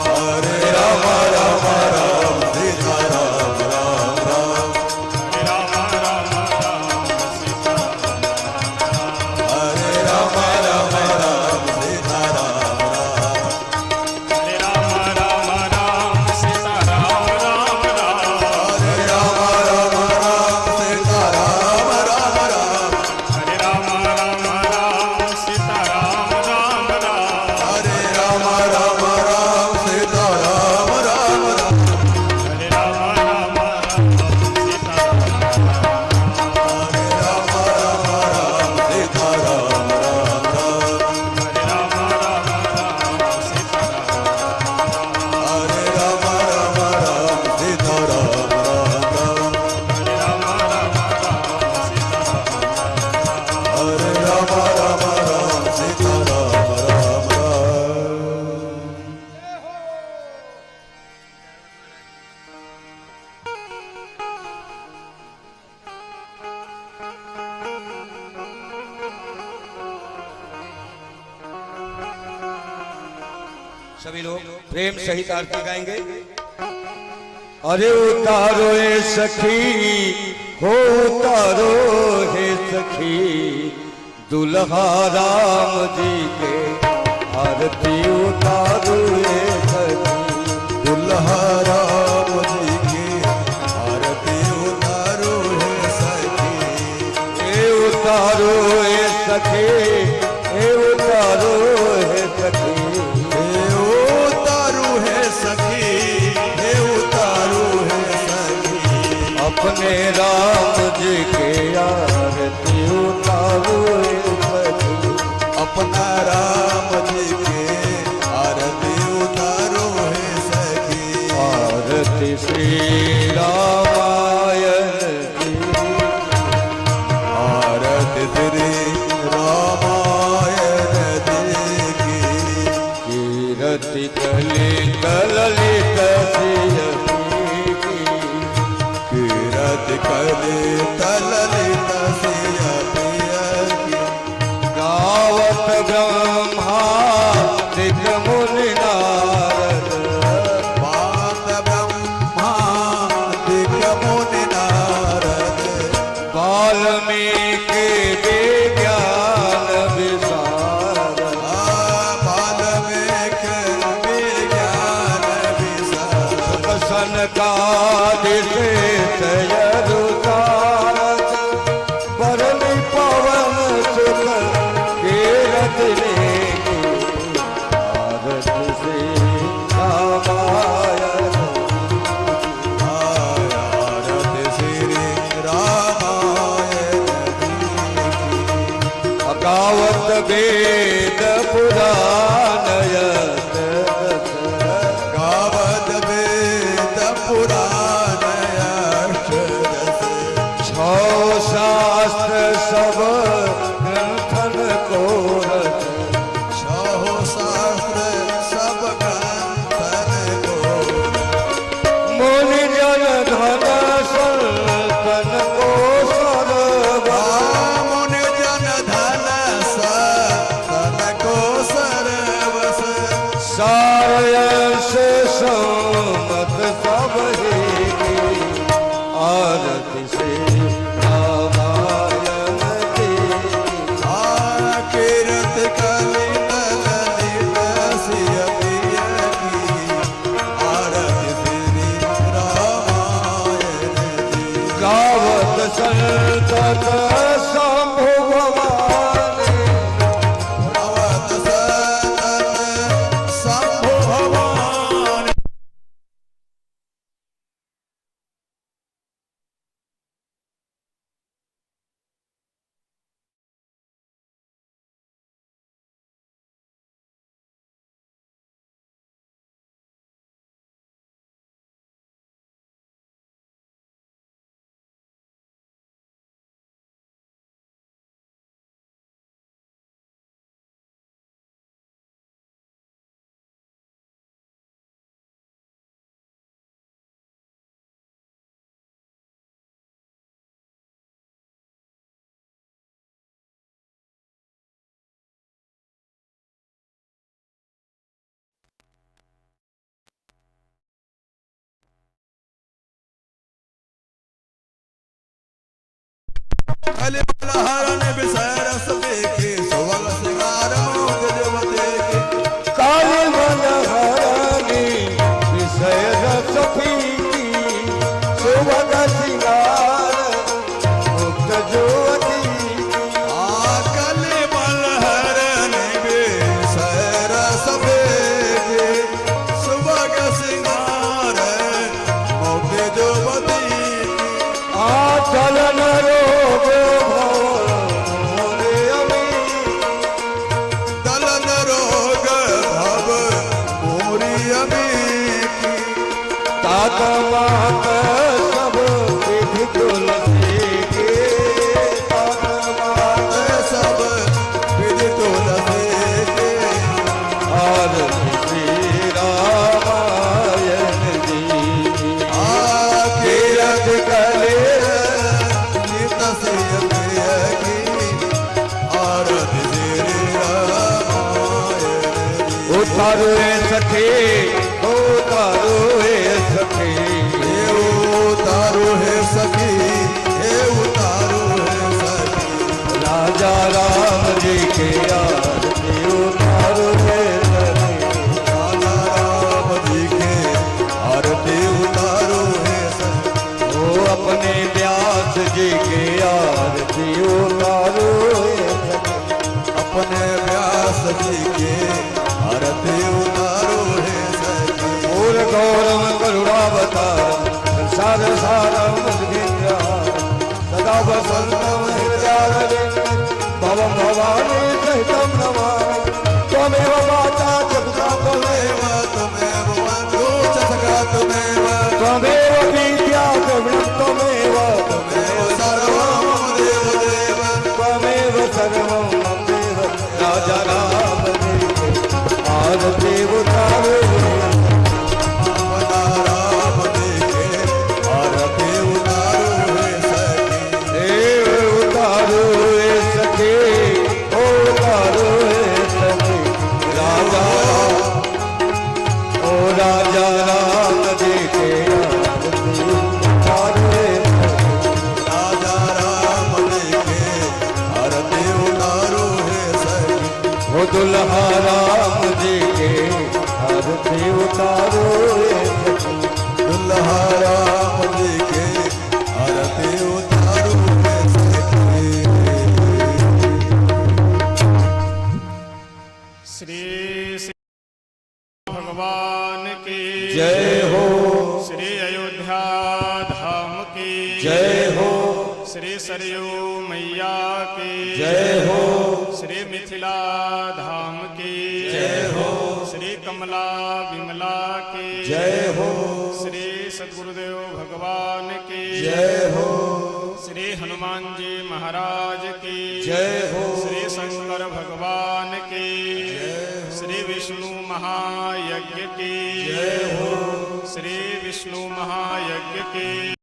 हरे राम राम राम सीता राम राम राम। हरे राम राम सीता हरे राम राम राम सीता राम राम। हरे राम सीता राम राम राम। हरे राम राम राम सीता राम राम राम। हरे राम सीता राम राम राम। हरे राम राम राम सीता राम राम राम। हरे राम सीता राम हरे राम राम राम सीता राम राम राम। हरे राम सीता राम हरे राम राम राम सीता राम राम राम। हरे राम सीता हरे राम राम राम सीता राम राम राम। सभी लोग प्रेम सहित आरती गाएंगे। अरे उतारो ए सखी, हो उतारो हे सखी, दुल्हा राम जी के आरती उतारो ए सखी। दुल्हा राम जी के आरती उतारो हे सखी। ए उतारो ए सखी, ए उतारो हे सखी। ए उतारो हे सखी, हे उतारो अपने राम जी के आरती उतारो सखी। अपना राम जी के आरती उतारो है सखी। आरती श्री रामायण की। आरती श्री रामायण जी की। कीरति कलित ललित सियती की। कीरति कलित ललित सियती की। गावत ब्रह्मादिक मुनि नारद। बात ब्रह्मादिक मुनि नारद। वाल्मीकि विज्ञान विशारद। वाल्मीकि विज्ञान विशारद। सनकादिक यदुतारक। बरनि पवन सुत कीरति लेके। आरती श्री रामायण। आरती श्री रामायण अगावत वेद पुराण यत दस। गावत वेद पुराण अक्षरस। छो शास्त्र सब ग्रंथन को रच। छहो शास्त्र सब ग्रंथन को। मुनि जन धन संतन को सर्वा। मुनि जन धन सतन को सर्वस। सारयस समत सब ही की। आरती से रामायण की। कीरत कलित ललित सियती की। आरती श्री रामायण जी। गावत संतत शंभु भवानी। गावत सतत शंभु भवानी। कलि बलहरण विषय रस देखे। सुवल सिंगार मोद जवते के। काली मनहरणी विषय रस पीती। सुभग सिंगार मुक्त ज्योति। कलि बलहरण विषय रस देखे। सुभग सिंगार मोद जवते के। चलन रोग भोरे अमी। दलन रोग भव मोरी अमी की। तात मात सब विधि तुलसी के। तात मात सब विधि तुलसी के। आरती श्री रामायण जी। कीरत कले गीत सियती की। आरती श्री रामायण जी। उतारो सखे उतारो सखे। हे उतारो है सखी। हे उतारो है सखी। राजा राम जी के आरती उतारो सखे। राजा राम जी के आरती उतारो है सखी। ओ अपने व्यास जी के आरती उतारो सखे। अपने व्यास जी के आरती उतारो है सखी। और गौरव करुणावतारम संसार सारम तं नमामि त्वमेव माता च पिता त्वमेव त्वमेव बन्धु च सखा त्वमेव त्वमेव विद्या द्रविणं त्वमेव त्वमेव सर्वं मम देवदेव त्वमेव सर्वं मम देव राजा राम आरती उतारो अपना राम देखे आरती उतारो हे सखी देव उतारो हे सखी उतारो हे सखी राजा ओ राजा राम देखे आरती उतारो हे सखी राजा राम देखे आरती उतारो हे सखी ओ दुल्हा राम जी के आरती उतारो हे सखी दुल्हा राम जी के आरती उतारो हे सखी श्री भगवान की जय हो श्री अयोध्या धाम की जय हो श्री सरयू मैया की जय हो श्री मिथिला धाम की जय हो श्री कमला विमला की जय हो श्री सद्गुरुदेव भगवान की जय हो श्री हनुमान जी महाराज की जय हो श्री शंकर भगवान की श्री विष्णु महायज्ञ की जय हो श्री विष्णु महायज्ञ की